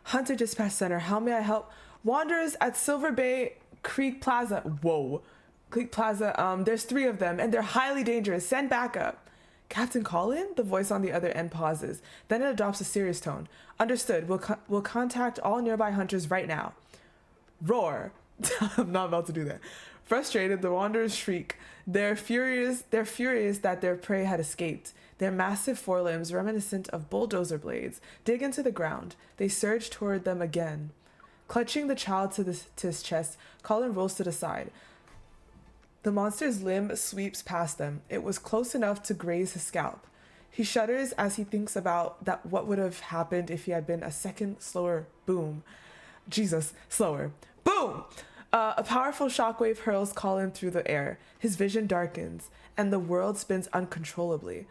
Hunter Dispatch Center, how may I help? Wanderers at Silver Bay Creek Plaza. Whoa. Creek Plaza, there's 3 of them, and they're highly dangerous. Send backup. Captain Colin? The voice on the other end pauses. Then it adopts a serious tone. Understood. We'll contact all nearby hunters right now. Roar. I'm not about to do that. Frustrated, the wanderers shriek. They're furious that their prey had escaped. Their massive forelimbs, reminiscent of bulldozer blades, dig into the ground. They surge toward them again. Clutching the child to his chest, Colin rolls to the side. The monster's limb sweeps past them. It was close enough to graze his scalp. He shudders as he thinks about what would have happened if he had been a second slower. Boom. Jesus, slower. Boom! A powerful shockwave hurls Colin through the air. His vision darkens, and the world spins uncontrollably.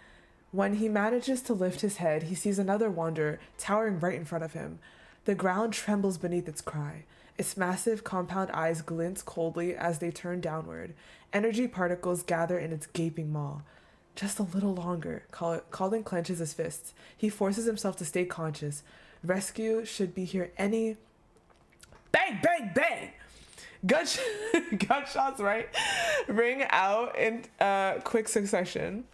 When he manages to lift his head, he sees another wanderer towering right in front of him. The ground trembles beneath its cry. Its massive compound eyes glint coldly as they turn downward. Energy particles gather in its gaping maw. Just a little longer. Colin clenches his fists. He forces himself to stay conscious. Rescue should be here any... Bang, bang, bang! Gunshots, right? Ring out in quick succession.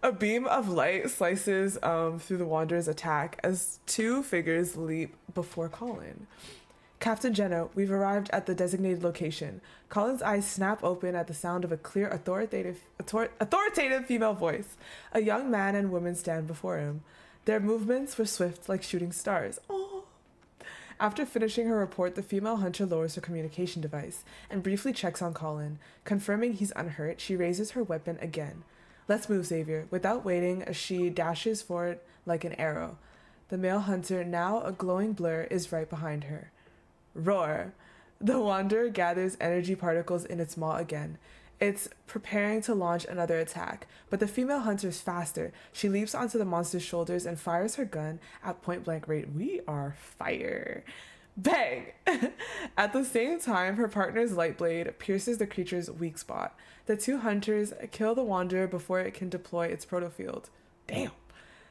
A beam of light slices through the Wanderer's attack as two figures leap before Colin. Captain Jenna, we've arrived at the designated location. Colin's eyes snap open at the sound of a clear, authoritative female voice. A young man and woman stand before him. Their movements were swift like shooting stars. Oh. After finishing her report, the female hunter lowers her communication device and briefly checks on Colin. Confirming he's unhurt, she raises her weapon again. Let's move, Xavier. Without waiting, she dashes forward like an arrow. The male hunter, now a glowing blur, is right behind her. Roar. The wanderer gathers energy particles in its maw again. It's preparing to launch another attack, but the female hunter is faster. She leaps onto the monster's shoulders and fires her gun at point-blank rate. We are fire. Bang! At the same time, her partner's light blade pierces the creature's weak spot. The two hunters kill the wanderer before it can deploy its protofield. Damn.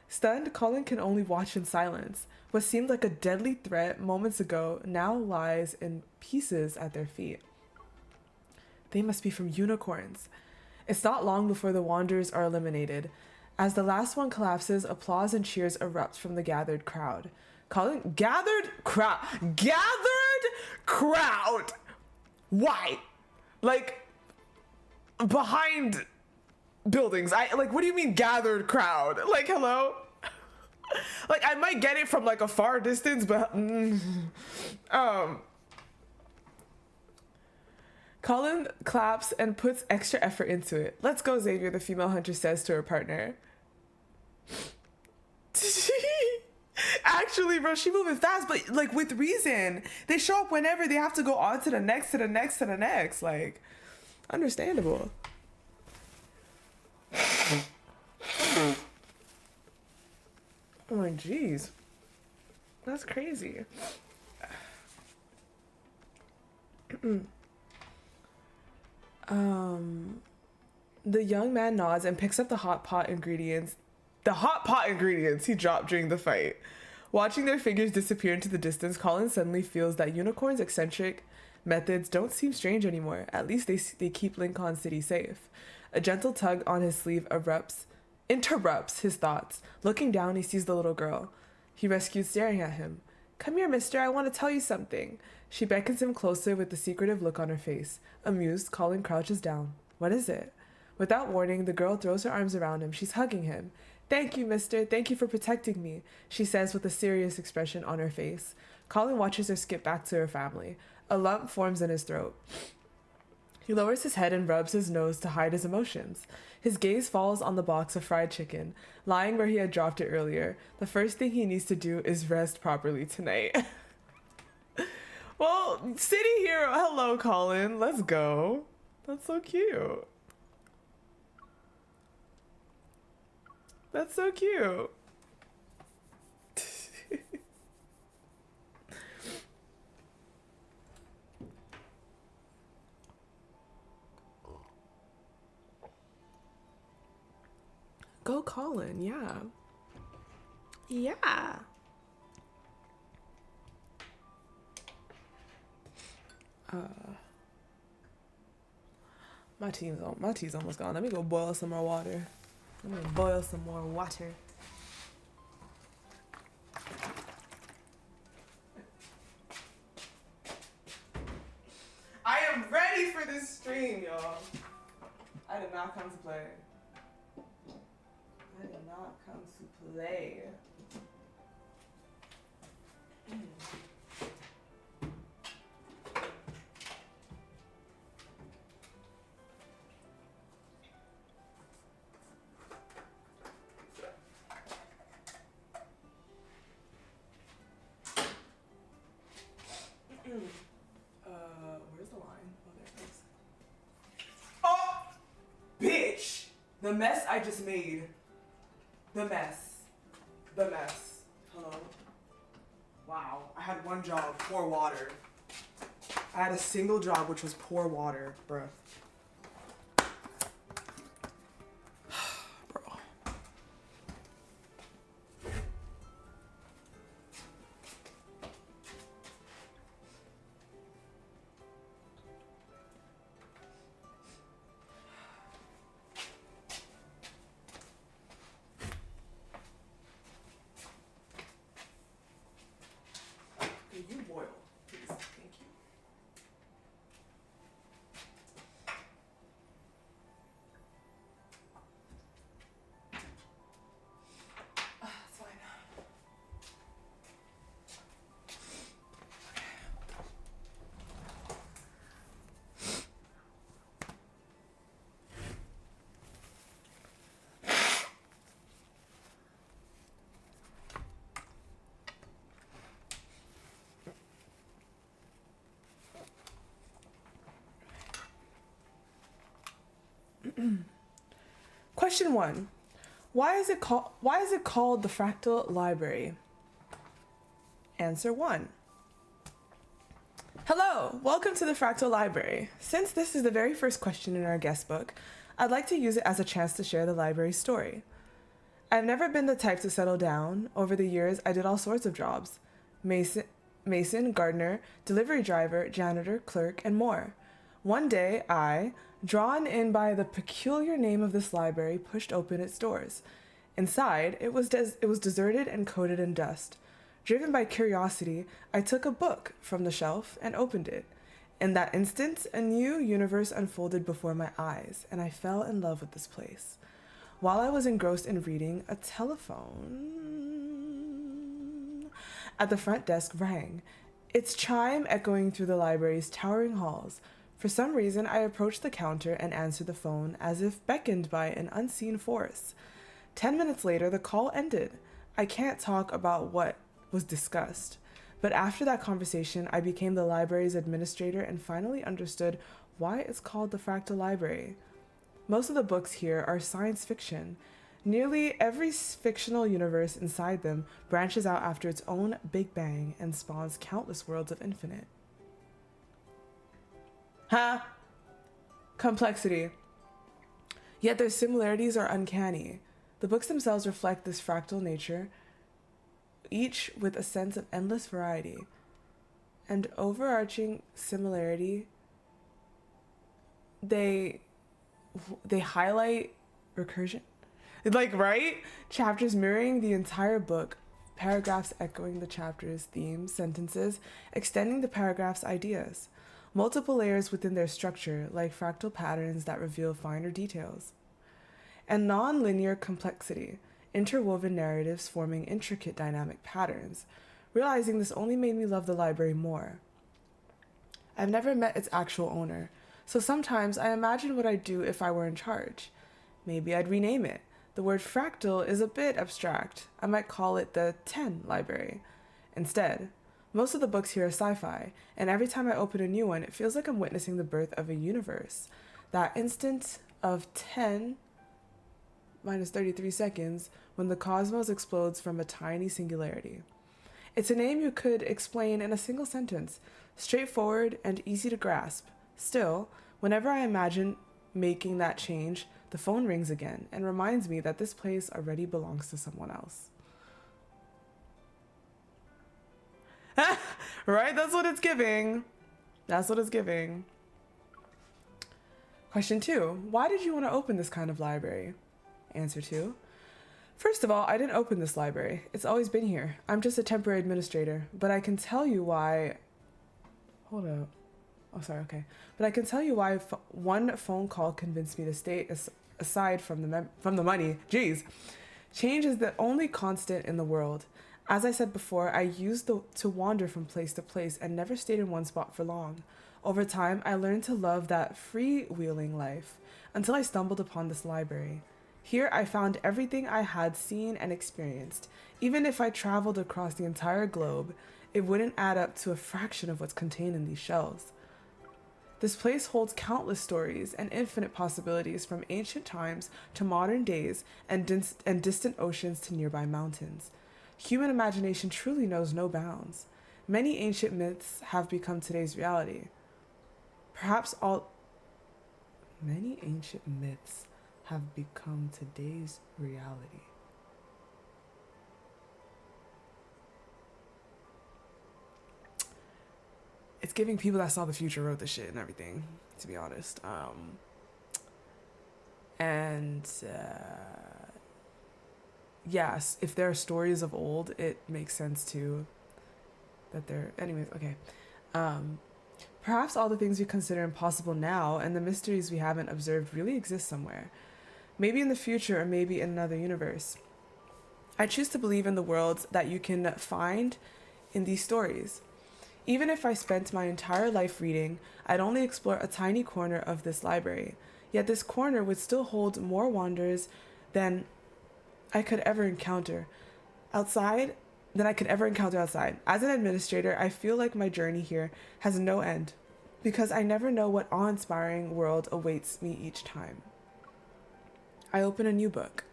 Stunned, Colin can only watch in silence. What seemed like a deadly threat moments ago now lies in pieces at their feet. They must be from unicorns. It's not long before the wanderers are eliminated. As the last one collapses, applause and cheers erupt from the gathered crowd. Colin, gathered crowd. Why? Like, behind buildings. What do you mean gathered crowd? Like, hello? Like, I might get it from like a far distance, but Colin claps and puts extra effort into it. Let's go, Xavier, the female hunter says to her partner. Actually, bro, she moving fast, but like with reason. They show up whenever they have to go on to the next, to the next, to the next. Like, understandable. Oh my jeez. That's crazy. The young man nods and picks up the hot pot ingredients. The hot pot ingredients he dropped during the fight. Watching their figures disappear into the distance, Colin suddenly feels that Unicorn's eccentric methods don't seem strange anymore. At least they keep Linkon City safe. A gentle tug on his sleeve interrupts his thoughts. Looking down, he sees the little girl he rescued staring at him. Come here, mister, I want to tell you something. She beckons him closer with a secretive look on her face. Amused, Colin crouches down. What is it? Without warning, the girl throws her arms around him. She's hugging him. Thank you, mister. Thank you for protecting me, she says with a serious expression on her face. Colin watches her skip back to her family. A lump forms in his throat. He lowers his head and rubs his nose to hide his emotions. His gaze falls on the box of fried chicken, lying where he had dropped it earlier. The first thing he needs to do is rest properly tonight. Well, city hero, hello, Colin. Let's go. That's so cute. That's so cute. Go Colin, yeah. Yeah. My tea's almost gone. Let me go boil some more water. Let me boil some more water. I am ready for this stream, y'all. I did not come to play. I did not come to play. Where's the line? Oh, there it is. Oh! Bitch! The mess I just made. The mess. The mess. Hello? Wow. I had one job, pour water. I had a single job, which was pour water, bruh. Bro. Can you boil, please? Thank you. It's fine. Question 1. Why is it called the Fractal Library? Answer 1. Hello, welcome to the Fractal Library. Since this is the very first question in our guest book, I'd like to use it as a chance to share the library's story. I've never been the type to settle down. Over the years, I did all sorts of jobs. Mason, gardener, delivery driver, janitor, clerk, and more. One day, I, drawn in by the peculiar name of this library, pushed open its doors. Inside, it was deserted and coated in dust. Driven by curiosity, I took a book from the shelf and opened it. In that instant, a new universe unfolded before my eyes, and I fell in love with this place. While I was engrossed in reading, a telephone at the front desk rang, its chime echoing through the library's towering halls. For some reason, I approached the counter and answered the phone as if beckoned by an unseen force. 10 minutes later, the call ended. I can't talk about what was discussed, but after that conversation, I became the library's administrator and finally understood why it's called the Fractal Library. Most of the books here are science fiction. Nearly every fictional universe inside them branches out after its own Big Bang and spawns countless worlds of infinite. Complexity. Yet their similarities are uncanny. The books themselves reflect this fractal nature, each with a sense of endless variety. And overarching similarity, they highlight recursion. Like, right? Chapters mirroring the entire book, paragraphs echoing the chapter's themes, sentences, extending the paragraph's ideas. Multiple layers within their structure, like fractal patterns that reveal finer details. And non-linear complexity, interwoven narratives forming intricate dynamic patterns. Realizing this only made me love the library more. I've never met its actual owner, so sometimes I imagine what I'd do if I were in charge. Maybe I'd rename it. The word fractal is a bit abstract. I might call it the 10 Library. Instead, most of the books here are sci-fi, and every time I open a new one, it feels like I'm witnessing the birth of a universe. That instant of 10 minus 33 seconds when the cosmos explodes from a tiny singularity. It's a name you could explain in a single sentence, straightforward and easy to grasp. Still, whenever I imagine making that change, the phone rings again and reminds me that this place already belongs to someone else. Right? That's what it's giving. That's what it's giving. Question 2. Why did you want to open this kind of library? Answer 2. First of all, I didn't open this library. It's always been here. I'm just a temporary administrator, but I can tell you why... Hold up. Oh, sorry, okay. But I can tell you why one phone call convinced me to stay aside from the money. Jeez. Change is the only constant in the world. As I said before, I used to wander from place to place and never stayed in one spot for long. Over time, I learned to love that freewheeling life until I stumbled upon this library. Here, I found everything I had seen and experienced. Even if I traveled across the entire globe, it wouldn't add up to a fraction of what's contained in these shelves. This place holds countless stories and infinite possibilities from ancient times to modern days and distant oceans to nearby mountains. Human imagination truly knows no bounds. Many ancient myths have become today's reality. Many ancient myths have become today's reality. It's giving people that saw the future wrote the shit and everything, to be honest. Yes, if there are stories of old, it makes sense too that they're... Anyways, okay. Perhaps all the things we consider impossible now and the mysteries we haven't observed really exist somewhere. Maybe in the future or maybe in another universe. I choose to believe in the worlds that you can find in these stories. Even if I spent my entire life reading, I'd only explore a tiny corner of this library. Yet this corner would still hold more wonders than I could ever encounter outside. As an administrator, I feel like my journey here has no end, because I never know what awe-inspiring world awaits me each time I open a new book.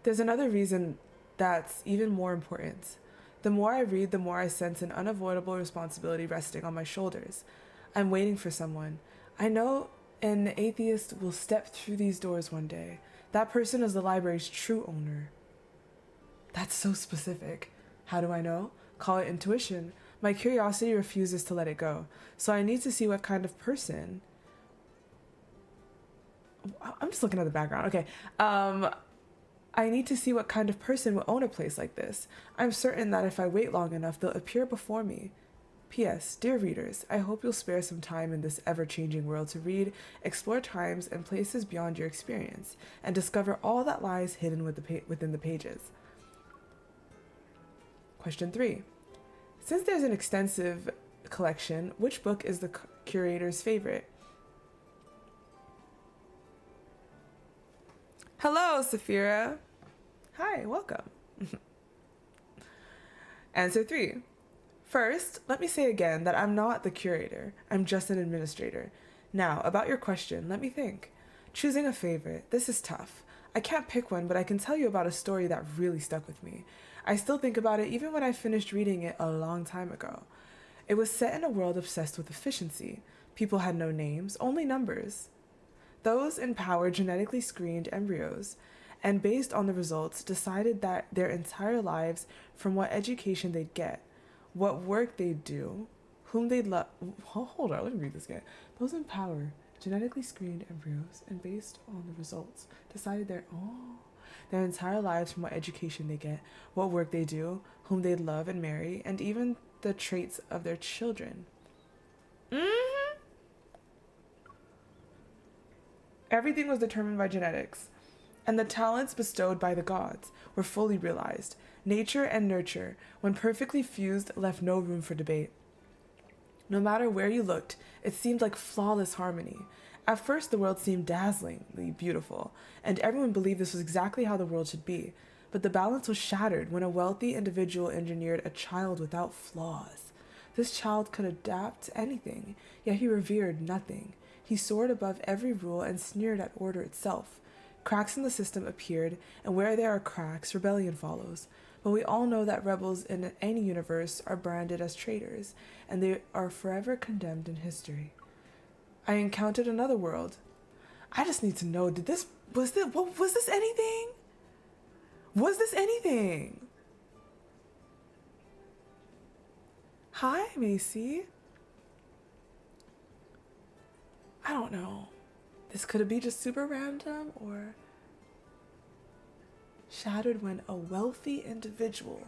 There's another reason that's even more important. The more I read, the more I sense an unavoidable responsibility resting on my shoulders. I'm waiting for someone. I know an atheist will step through these doors one day. That person is the library's true owner. That's so specific. How do I know? Call it intuition. My curiosity refuses to let it go. So I need to see what kind of person... I'm just looking at the background. Okay. I need to see what kind of person will own a place like this. I'm certain that if I wait long enough, they'll appear before me. P.S. Dear readers, I hope you'll spare some time in this ever-changing world to read, explore times and places beyond your experience, and discover all that lies hidden within the pages. Question 3. Since there's an extensive collection, which book is the curator's favorite? Hello, Saphira. Hi, welcome. Answer 3. First, let me say again that I'm not the curator. I'm just an administrator. Now, about your question, let me think. Choosing a favorite, this is tough. I can't pick one, but I can tell you about a story that really stuck with me. I still think about it even when I finished reading it a long time ago. It was set in a world obsessed with efficiency. People had no names, only numbers. Those in power genetically screened embryos, and based on the results, decided that their entire lives, from what education they'd get, what work they'd do, whom they'd love... Hold on, let me read this again. Those in power genetically screened embryos, and based on the results, decided their entire lives, from what education they get, what work they do, whom they'd love and marry, and even the traits of their children. Everything was determined by genetics, and the talents bestowed by the gods were fully realized. Nature and nurture, when perfectly fused, left no room for debate. No matter where you looked, it seemed like flawless harmony. At first, the world seemed dazzlingly beautiful, and everyone believed this was exactly how the world should be. But the balance was shattered when a wealthy individual engineered a child without flaws. This child could adapt to anything, yet he revered nothing. He soared above every rule and sneered at order itself. Cracks in the system appeared, and where there are cracks, rebellion follows. But we all know that rebels in any universe are branded as traitors, and they are forever condemned in history. I encountered another world. I just need to know, was this anything? Was this anything? Hi, Macy. I don't know. This could be just super random, or shattered when a wealthy individual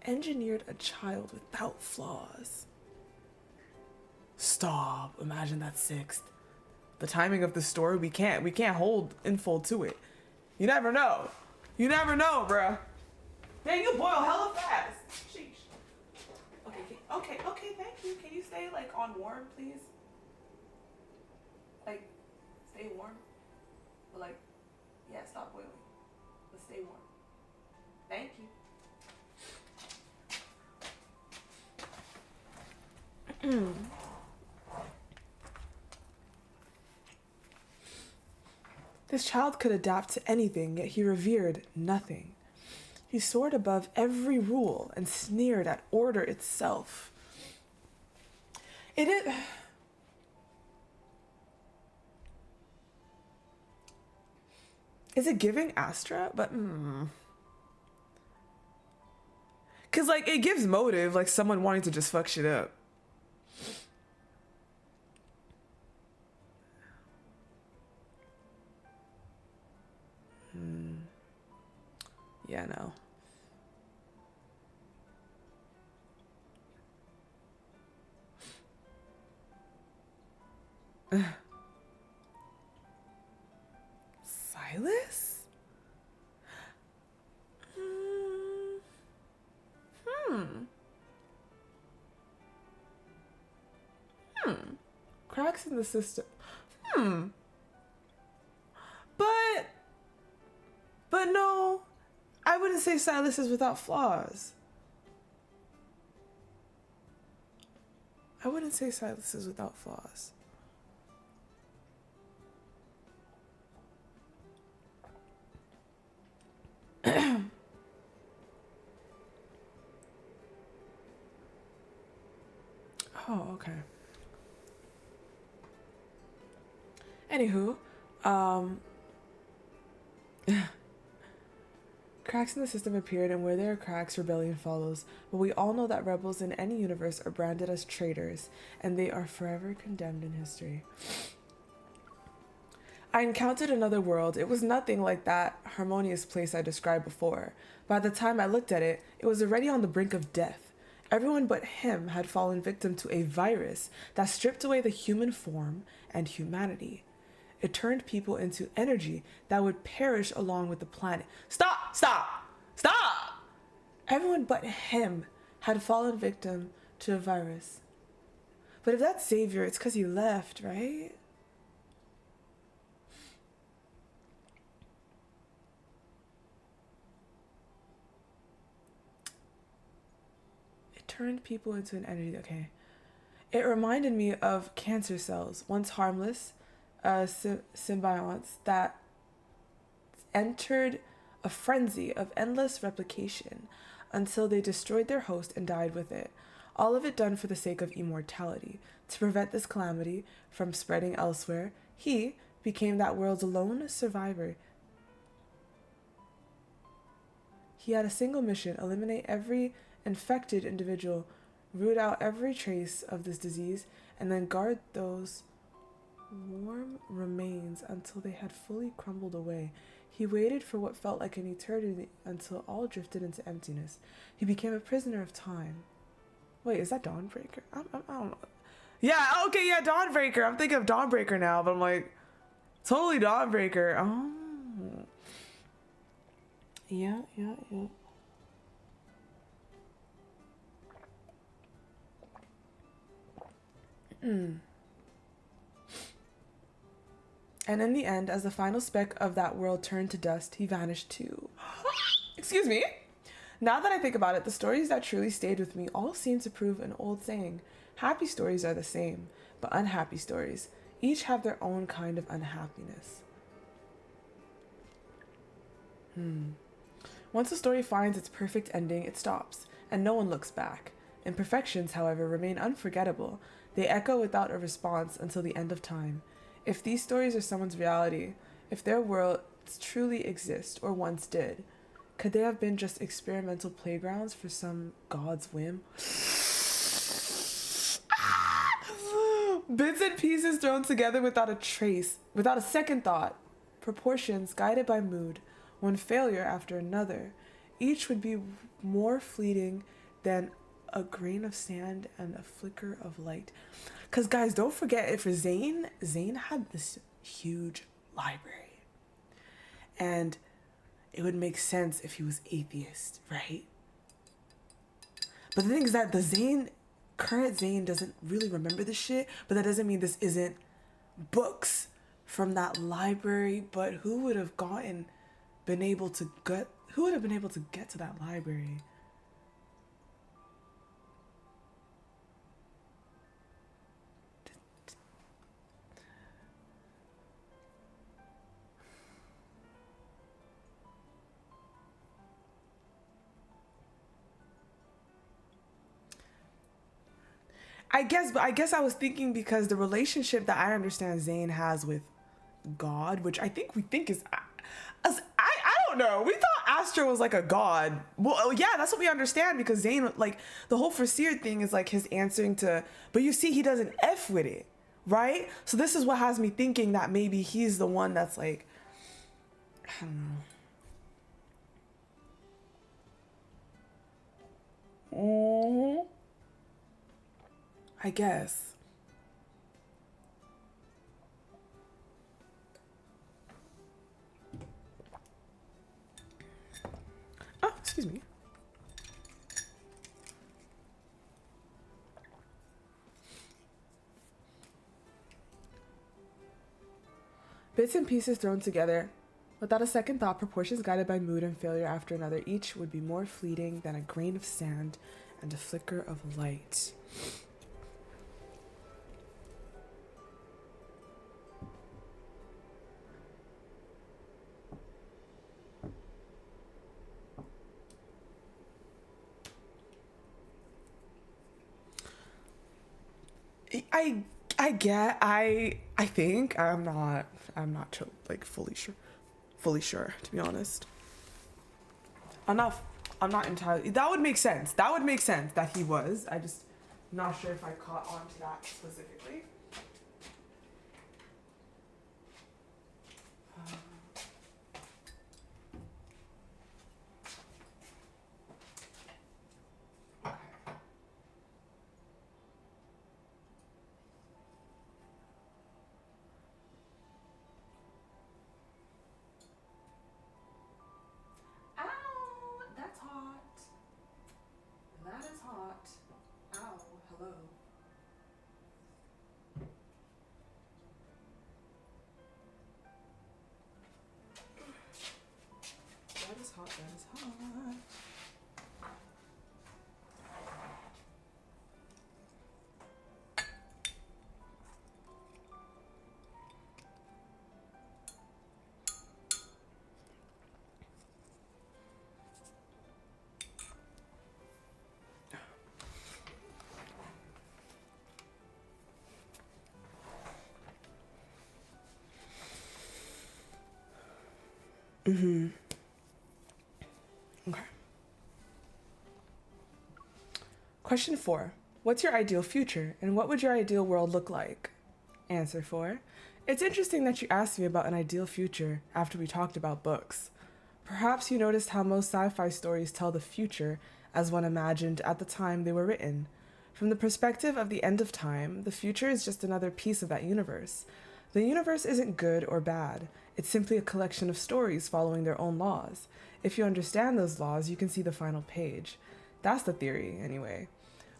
engineered a child without flaws. Stop. Imagine that sixth. The timing of the story, we can't hold info to it. You never know. You never know, bruh. Dang, you boil hella fast. Sheesh. Okay, thank you. Can you stay like on warm, please? Like, stay warm. But like, yeah, stop boiling. But stay warm. Thank you. This child could adapt to anything, yet he revered nothing. He soared above every rule and sneered at order itself. Is it giving Astra? But cause like it gives motive, like someone wanting to just fuck shit up. Yeah, no. Silas? Cracks in the system. But no, I wouldn't say Silas is without flaws. I wouldn't say Silas is without flaws. Oh, okay. Anywho, cracks in the system appeared, and where there are cracks, rebellion follows. But we all know that rebels in any universe are branded as traitors, and they are forever condemned in history. I encountered another world. It was nothing like that harmonious place I described before. By the time I looked at it, it was already on the brink of death. Everyone but him had fallen victim to a virus that stripped away the human form and humanity. It turned people into energy that would perish along with the planet. Stop! Everyone but him had fallen victim to a virus. But if that's Xavier, it's because he left, right? Turned people into an entity. Okay. It reminded me of cancer cells, once harmless symbionts that entered a frenzy of endless replication until they destroyed their host and died with it. All of it done for the sake of immortality. To prevent this calamity from spreading elsewhere, he became that world's lone survivor. He had a single mission: eliminate every infected individual, root out every trace of this disease, and then guard those warm remains until they had fully crumbled away. He waited for what felt like an eternity until all drifted into emptiness. He became a prisoner of time. Wait, is that Dawnbreaker? I don't know. Yeah, okay, yeah, Dawnbreaker. I'm thinking of Dawnbreaker now, but I'm like, totally Dawnbreaker. Oh. Yeah. And in the end, as the final speck of that world turned to dust, he vanished too. Excuse me. Now that I think about it, the stories that truly stayed with me all seem to prove an old saying. Happy stories are the same, but unhappy stories each have their own kind of unhappiness. Once a story finds its perfect ending, it stops, and no one looks back. Imperfections, however, remain unforgettable. They echo without a response until the end of time. If these stories are someone's reality, if their worlds truly exist, or once did, could they have been just experimental playgrounds for some god's whim? Bits and pieces thrown together without a trace, without a second thought. Proportions guided by mood. one failure after another. Each would be more fleeting than a grain of sand and a flicker of light. Because, guys, don't forget, for Zane had this huge library. And it would make sense if he was atheist, right? But the thing is that current Zane doesn't really remember this shit, but that doesn't mean this isn't books from that library. But who would have been able to get to that library? I guess I was thinking because the relationship that I understand Zane has with God, which we think is, I don't know. We thought Astra was like a god. Well, yeah, that's what we understand because Zane, like the whole Fasir thing is like his answering to, but you see, he doesn't F with it, right? So this is what has me thinking that maybe he's the one that's like, I don't know. I guess. Oh, excuse me. Bits and pieces thrown together, without a second thought, proportions guided by mood and failure after another, each would be more fleeting than a grain of sand and a flicker of light. I think I'm not like fully sure to be honest. I'm not entirely. That would make sense that he was. I just not sure if I caught on to that specifically. Mm-hmm. Okay. Question 4. What's your ideal future, and what would your ideal world look like? Answer 4. It's interesting that you asked me about an ideal future after we talked about books. Perhaps you noticed how most sci-fi stories tell the future as one imagined at the time they were written. From the perspective of the end of time, the future is just another piece of that universe. The universe isn't good or bad. It's simply a collection of stories following their own laws. If you understand those laws, you can see the final page. That's the theory, anyway.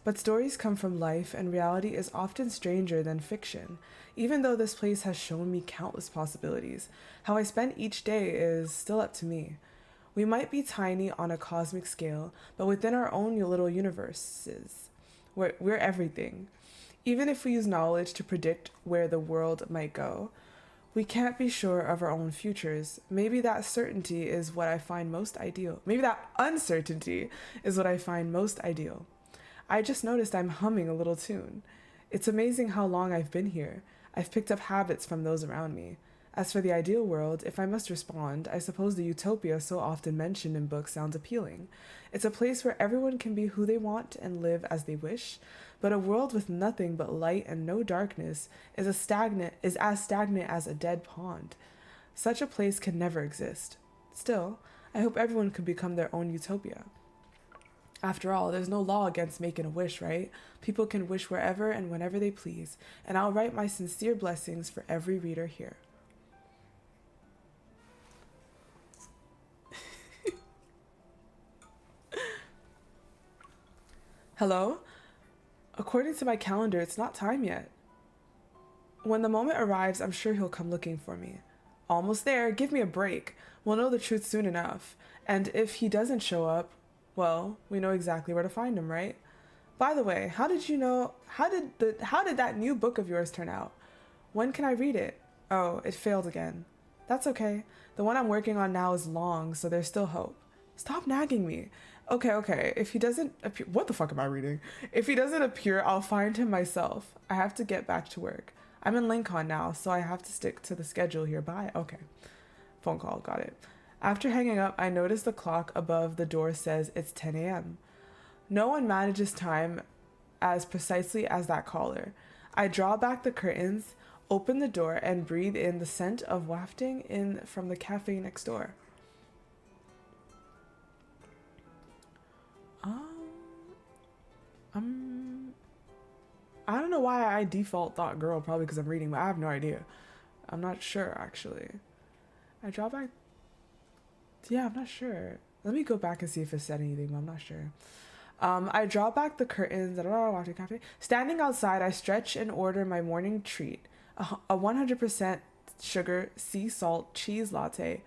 But stories come from life, and reality is often stranger than fiction. Even though this place has shown me countless possibilities, how I spend each day is still up to me. We might be tiny on a cosmic scale, but within our own little universes, we're everything. Even if we use knowledge to predict where the world might go, we can't be sure of our own futures. Maybe that certainty is what I find most ideal. Maybe that uncertainty is what I find most ideal. I just noticed I'm humming a little tune. It's amazing how long I've been here. I've picked up habits from those around me. As for the ideal world, if I must respond, I suppose the utopia so often mentioned in books sounds appealing. It's a place where everyone can be who they want and live as they wish, but a world with nothing but light and no darkness is as stagnant as a dead pond. Such a place can never exist. Still, I hope everyone could become their own utopia. After all, there's no law against making a wish, right? People can wish wherever and whenever they please, and I'll write my sincere blessings for every reader here. Hello? According to my calendar, it's not time yet. When the moment arrives, I'm sure he'll come looking for me. Almost there, give me a break. We'll know the truth soon enough. And if he doesn't show up, well, we know exactly where to find him, right? By the way, how did that new book of yours turn out? When can I read it? Oh, it failed again. That's okay. The one I'm working on now is long, so there's still hope. Stop nagging me. Okay. If he doesn't appear, what the fuck am I reading? If he doesn't appear, I'll find him myself. I have to get back to work. I'm in Linkon now, so I have to stick to the schedule here. Bye. Okay. Phone call. Got it. After hanging up, I notice the clock above the door says it's 10 a.m. No one manages time as precisely as that caller. I draw back the curtains, open the door, and breathe in the scent of wafting in from the cafe next door. I don't know why I default thought girl, probably because I'm reading, but I have no idea. I'm not sure, actually. I draw back... Yeah, I'm not sure. Let me go back and see if it said anything, but I'm not sure. I draw back the curtains. Standing outside, I stretch and order my morning treat. A 100% sugar, sea salt, cheese latte.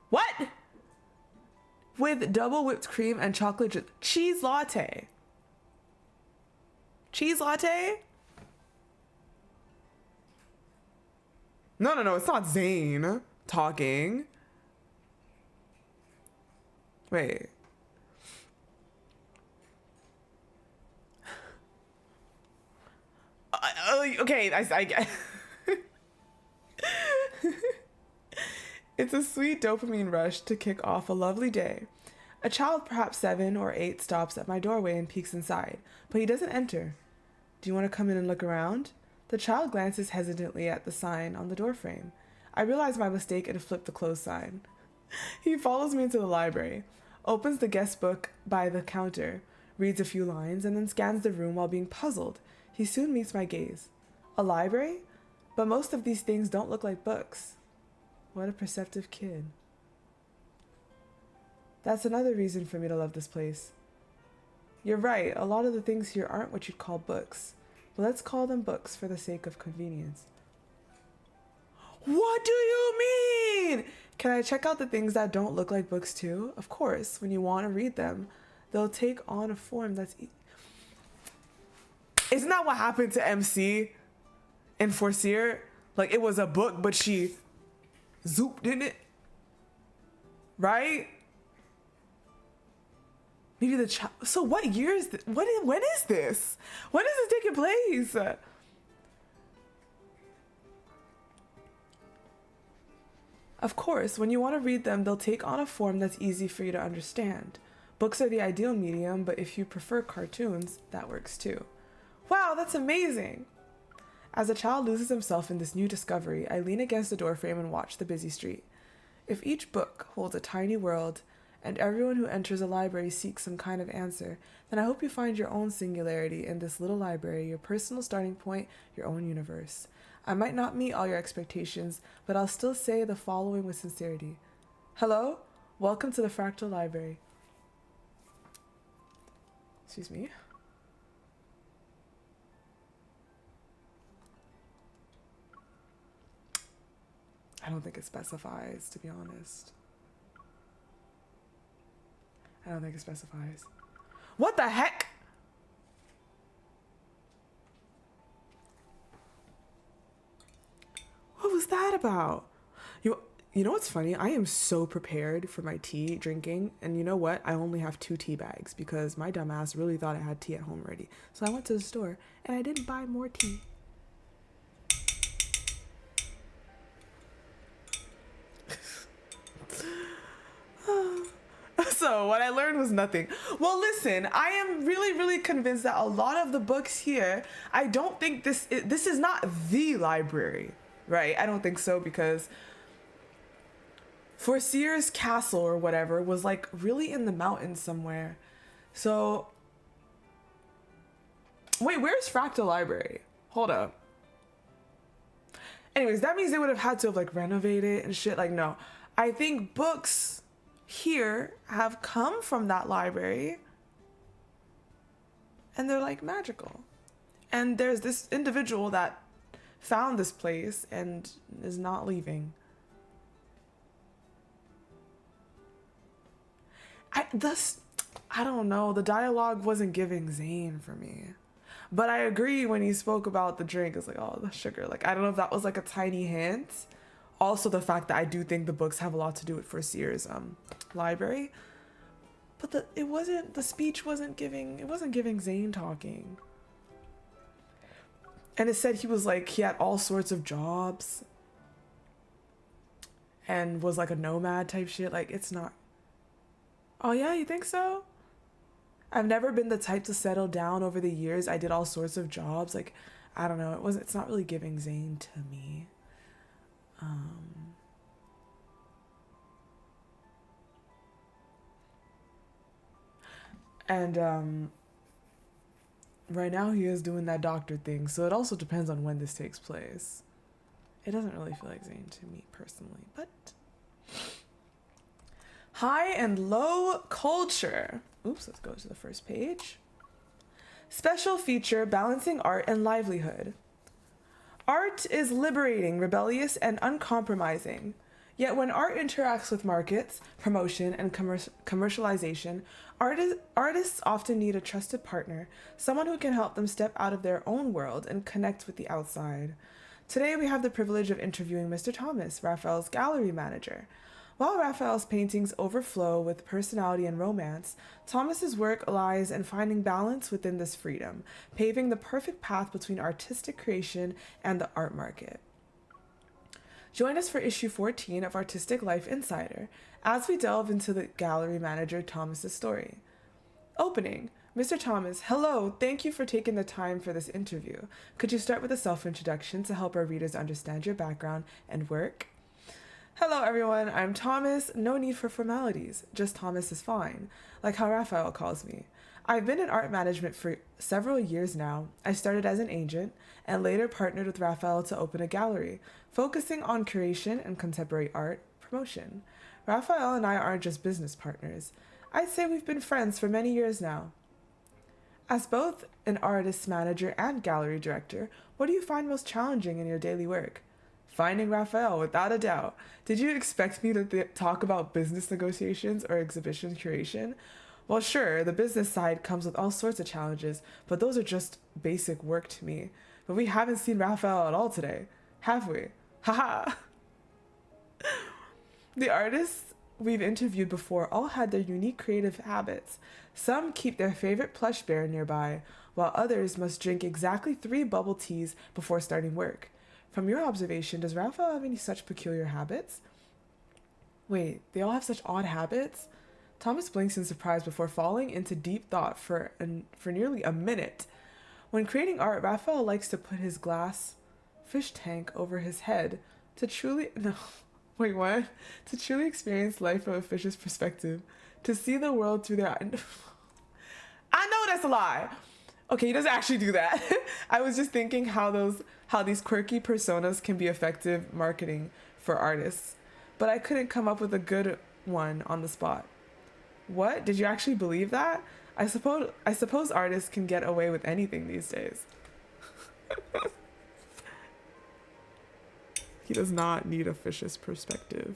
What? With double whipped cream and chocolate cheese latte. Cheese latte? No, it's not Zane talking. Wait. Okay, I It's a sweet dopamine rush to kick off a lovely day. A child, perhaps 7 or 8, stops at my doorway and peeks inside, but he doesn't enter. Do you want to come in and look around? The child glances hesitantly at the sign on the doorframe. I realize my mistake and flip the closed sign. He follows me into the library, opens the guest book by the counter, reads a few lines, and then scans the room while being puzzled. He soon meets my gaze. A library? But most of these things don't look like books. What a perceptive kid. That's another reason for me to love this place. You're right, a lot of the things here aren't what you'd call books. But let's call them books for the sake of convenience. What do you mean? Can I check out the things that don't look like books too? Of course, when you want to read them, they'll take on a form that's... Isn't that what happened to MC in Forcier? Like, it was a book, but she zooped in it. Right? Maybe the child... So what year is this? When is this? When is this taking place? Of course, when you want to read them, they'll take on a form that's easy for you to understand. Books are the ideal medium, but if you prefer cartoons, that works too. Wow, that's amazing! As a child loses himself in this new discovery, I lean against the doorframe and watch the busy street. If each book holds a tiny world, and everyone who enters a library seeks some kind of answer, then I hope you find your own singularity in this little library, your personal starting point, your own universe. I might not meet all your expectations, but I'll still say the following with sincerity. Hello? Welcome to the Fractal Library. Excuse me. I don't think it specifies, to be honest. I don't think it specifies. What the heck? What was that about? You know what's funny? I am so prepared for my tea drinking, and you know what? I only have 2 tea bags because my dumbass really thought I had tea at home already. So I went to the store and I didn't buy more tea. So what I learned was nothing. Well, listen, I am really convinced that a lot of the books here, I don't think this is not the library, right? I don't think so, because Forcier's castle or whatever was like really in the mountains somewhere. So wait, where's Fractal Library? Hold up. Anyways, that means they would have had to have like renovated and shit. Like, no, I think books here have come from that library and they're like magical. And there's this individual that found this place and is not leaving. I don't know, the dialogue wasn't giving Zane for me. But I agree when he spoke about the drink, it's like, oh, the sugar. Like, I don't know if that was like a tiny hint. Also the fact that I do think the books have a lot to do with Forcier's library. But the speech wasn't giving Zane talking. And it said he was like, he had all sorts of jobs and was like a nomad type shit. Like, it's not. Oh yeah, you think so? I've never been the type to settle down over the years. I did all sorts of jobs. Like, I don't know. It's not really giving Zane to me. And right now he is doing that doctor thing. So it also depends on when this takes place. It doesn't really feel like Zane to me personally, but high and low culture. Oops, let's go to the first page. Special feature, balancing art and livelihood. Art is liberating, rebellious, and uncompromising. Yet when art interacts with markets, promotion, and commercialization, artists often need a trusted partner, someone who can help them step out of their own world and connect with the outside. Today we have the privilege of interviewing Mr. Thomas, Rafayel's gallery manager. While Rafayel's paintings overflow with personality and romance, Thomas's work lies in finding balance within this freedom, paving the perfect path between artistic creation and the art market. Join us for issue 14 of Artistic Life Insider as we delve into the gallery manager Thomas's story. Opening. Mr. Thomas, hello, thank you for taking the time for this interview. Could you start with a self-introduction to help our readers understand your background and work? Hello everyone, I'm Thomas. No need for formalities, just Thomas is fine, like how Rafayel calls me. I've been in art management for several years now. I started as an agent and later partnered with Rafayel to open a gallery, focusing on curation and contemporary art promotion. Rafayel and I aren't just business partners. I'd say we've been friends for many years now. As both an artist manager and gallery director, what do you find most challenging in your daily work? Finding Rafayel, without a doubt. Did you expect me to talk about business negotiations or exhibition curation? Well, sure, the business side comes with all sorts of challenges, but those are just basic work to me. But we haven't seen Rafayel at all today, have we? Haha! The artists we've interviewed before all had their unique creative habits. Some keep their favorite plush bear nearby, while others must drink exactly 3 bubble teas before starting work. From your observation, does Rafayel have any such peculiar habits? Wait, they all have such odd habits? Thomas blinks in surprise before falling into deep thought for nearly a minute. When creating art, Rafayel likes to put his glass fish tank over his head to truly experience life from a fish's perspective, to see the world through their eyes. I know that's a lie. Okay, he doesn't actually do that. I was just thinking how these quirky personas can be effective marketing for artists, but I couldn't come up with a good one on the spot. What? Did you actually believe that? I suppose artists can get away with anything these days. He does not need a fish's perspective.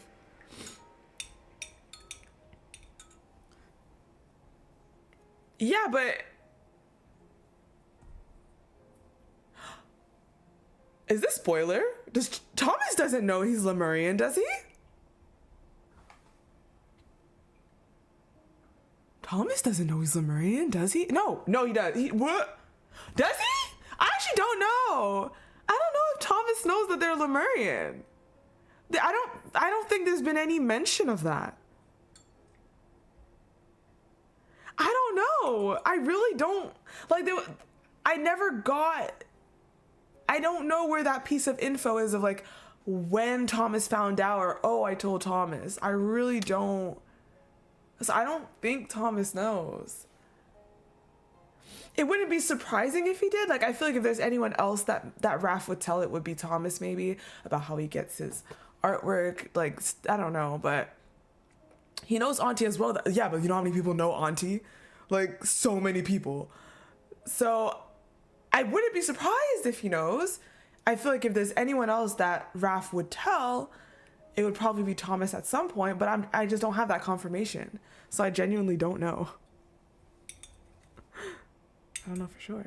Yeah, but is this spoiler? Thomas doesn't know he's Lemurian, does he? Thomas doesn't know he's Lemurian, does he? No, he does. What? Does he? I actually don't know. I don't know if Thomas knows that they're Lemurian. I don't think there's been any mention of that. I don't know. I really don't. Like, I don't know where that piece of info is of like, when Thomas found out, or, oh, I told Thomas. I really don't. So I don't think Thomas knows. It wouldn't be surprising if he did. Like, I feel like if there's anyone else that Raph would tell, it would be Thomas, maybe, about how he gets his artwork. Like, I don't know, but he knows Auntie as well. Yeah, but you know how many people know Auntie? Like, so many people. So I wouldn't be surprised if he knows. I feel like if there's anyone else that Raph would tell, it would probably be Thomas at some point, but I just don't have that confirmation. So I genuinely don't know. I don't know for sure.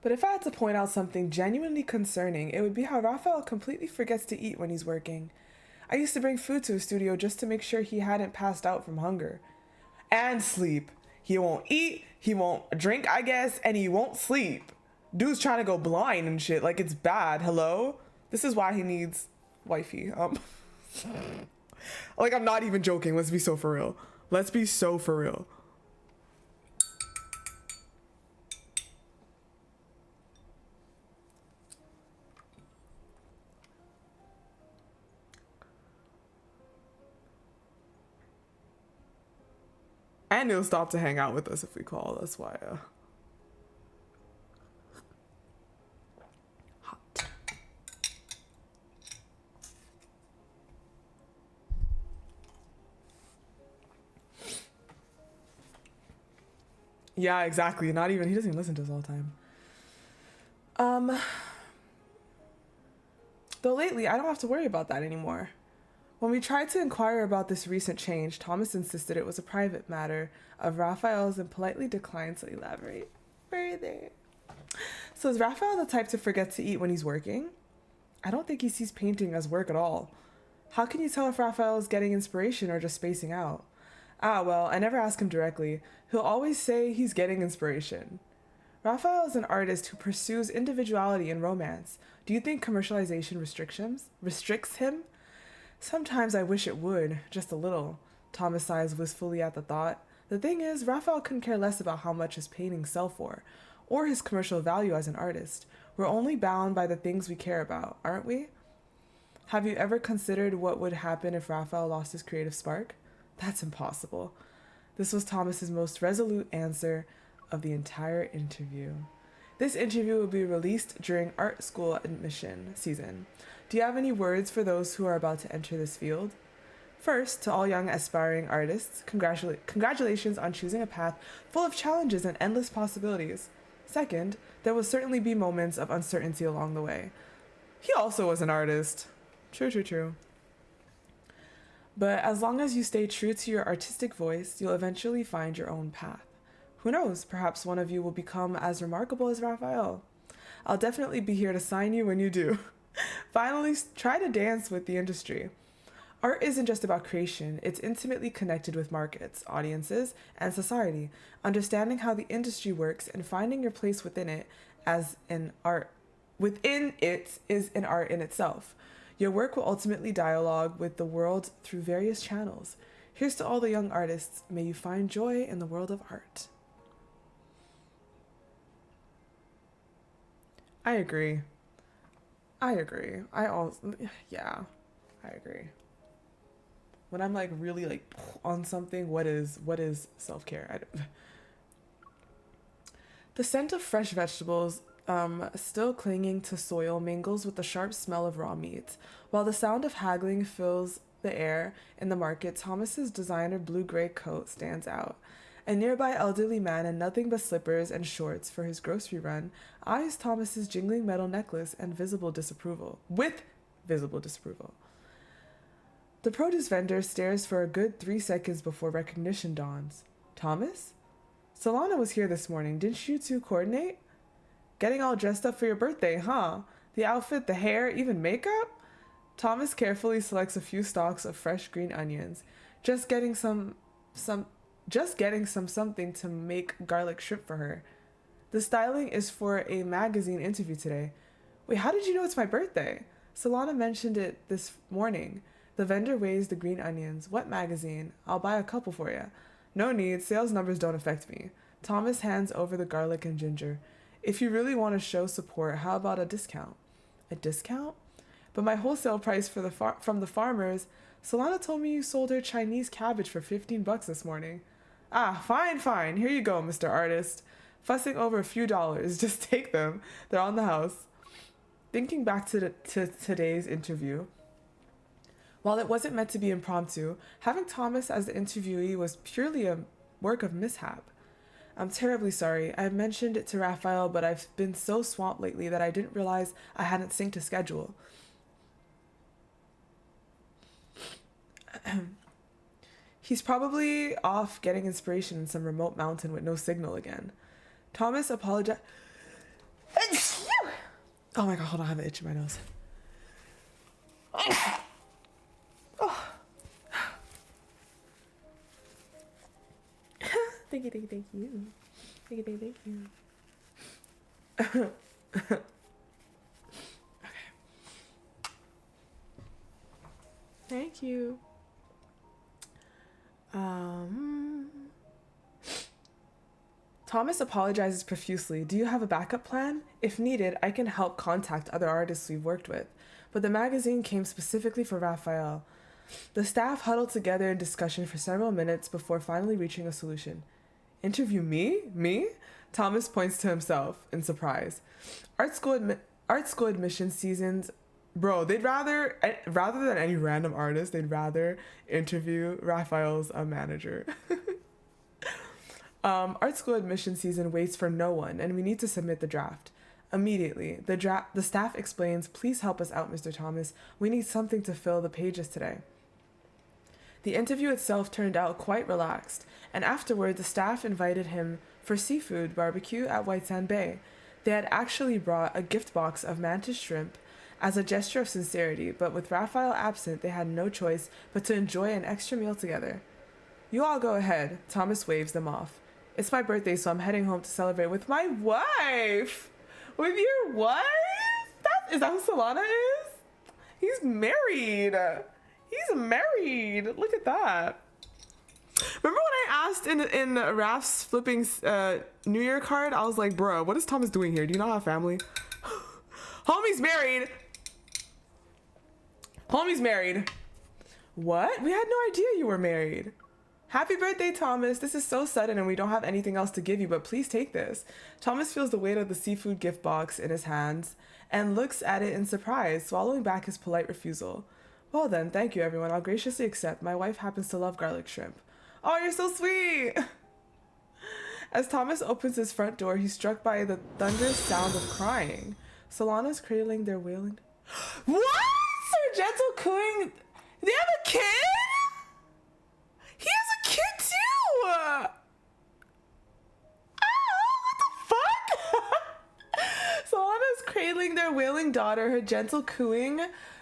But if I had to point out something genuinely concerning, it would be how Rafayel completely forgets to eat when he's working. I used to bring food to his studio just to make sure he hadn't passed out from hunger. And sleep. He won't eat, he won't drink, I guess, and he won't sleep. Dude's trying to go blind and shit. Like, it's bad. Hello? This is why he needs wifey. Like, I'm not even joking. Let's be so for real. Let's be so for real. And he'll stop to hang out with us if we call. That's why. Hot. Yeah, exactly. Not even, he doesn't even listen to us all the time. Though lately, I don't have to worry about that anymore. When we tried to inquire about this recent change, Thomas insisted it was a private matter of Raphael's and politely declined to elaborate further. So is Raphael the type to forget to eat when he's working? I don't think he sees painting as work at all. How can you tell if Raphael is getting inspiration or just spacing out? Ah, well, I never ask him directly. He'll always say he's getting inspiration. Raphael is an artist who pursues individuality and romance. Do you think commercialization restricts him? Sometimes I wish it would, just a little. Thomas sighs wistfully at the thought. The thing is, Raphael couldn't care less about how much his paintings sell for, or his commercial value as an artist. We're only bound by the things we care about, aren't we? Have you ever considered what would happen if Raphael lost his creative spark? That's impossible. This was Thomas's most resolute answer of the entire interview. This interview will be released during art school admission season. Do you have any words for those who are about to enter this field? First, to all young aspiring artists, congratulations on choosing a path full of challenges and endless possibilities. Second, there will certainly be moments of uncertainty along the way. He also was an artist. True. But as long as you stay true to your artistic voice, you'll eventually find your own path. Who knows, perhaps one of you will become as remarkable as Raphael. I'll definitely be here to sign you when you do. Finally, try to dance with the industry. Art isn't just about creation, it's intimately connected with markets, audiences, and society. Understanding how the industry works and finding your place within it is an art in itself. Your work will ultimately dialogue with the world through various channels. Here's to all the young artists. May you find joy in the world of art. I agree. I agree. I agree. When I'm like really like on something, what is self-care? The scent of fresh vegetables still clinging to soil mingles with the sharp smell of raw meat. While the sound of haggling fills the air in the market, Thomas's designer blue-gray coat stands out. A nearby elderly man in nothing but slippers and shorts for his grocery run eyes Thomas's jingling metal necklace with visible disapproval. The produce vendor stares for a good 3 seconds before recognition dawns. Thomas? Solana was here this morning. Didn't you two coordinate? Getting all dressed up for your birthday, huh? The outfit, the hair, even makeup? Thomas carefully selects a few stalks of fresh green onions. Just getting something to make garlic shrimp for her. The styling is for a magazine interview today. Wait, how did you know it's my birthday? Solana mentioned it this morning. The vendor weighs the green onions. What magazine? I'll buy a couple for you. No need, sales numbers don't affect me. Thomas hands over the garlic and ginger. If you really want to show support, how about a discount? A discount? But my wholesale price for from the farmers, Solana told me you sold her Chinese cabbage for $15 this morning. Ah, fine. Here you go, Mr. Artist. Fussing over a few dollars. Just take them. They're on the house. Thinking back to today's interview, while it wasn't meant to be impromptu, having Thomas as the interviewee was purely a work of mishap. I'm terribly sorry. I've mentioned it to Rafayel, but I've been so swamped lately that I didn't realize I hadn't synced a schedule. He's probably off getting inspiration in some remote mountain with no signal again. Thomas apologized. Oh my god, hold on, I have an itch in my nose. Oh. Thank you. Thank you. Okay. Thank you. Thomas apologizes profusely. Do you have a backup plan? If needed, I can help contact other artists we've worked with. But the magazine came specifically for Rafayel. The staff huddled together in discussion for several minutes before finally reaching a solution. Interview me? Me? Thomas points to himself in surprise. Art school admission seasons, bro, they'd rather than any random artist, they'd rather interview Rafayel's manager. Art school admission season waits for no one, and we need to submit the draft. Immediately, the staff explains, please help us out, Mr. Thomas. We need something to fill the pages today. The interview itself turned out quite relaxed, and afterward the staff invited him for seafood barbecue at White Sand Bay. They had actually brought a gift box of mantis shrimp as a gesture of sincerity, but with Rafayel absent, they had no choice but to enjoy an extra meal together. You all go ahead, Thomas waves them off. It's my birthday, so I'm heading home to celebrate with my wife. With your wife? Is that who Solana is? He's married. He's married. Look at that. Remember when I asked in Raf's flipping New Year card? I was like, bro, what is Thomas doing here? Do you not have family? Homie's married. Homie's married. What? We had no idea you were married. Happy birthday, Thomas. This is so sudden and we don't have anything else to give you, but please take this. Thomas feels the weight of the seafood gift box in his hands and looks at it in surprise, swallowing back his polite refusal. Well then, thank you everyone. I'll graciously accept. My wife happens to love garlic shrimp. Oh, you're so sweet. As Thomas opens his front door, he's struck by the thunderous sound of crying. Solana's cradling their wailing. What? Sir Gentle cooing? They have a kid? He has a kid too! What the fuck? Solana's cradling their wailing daughter, her gentle cooing,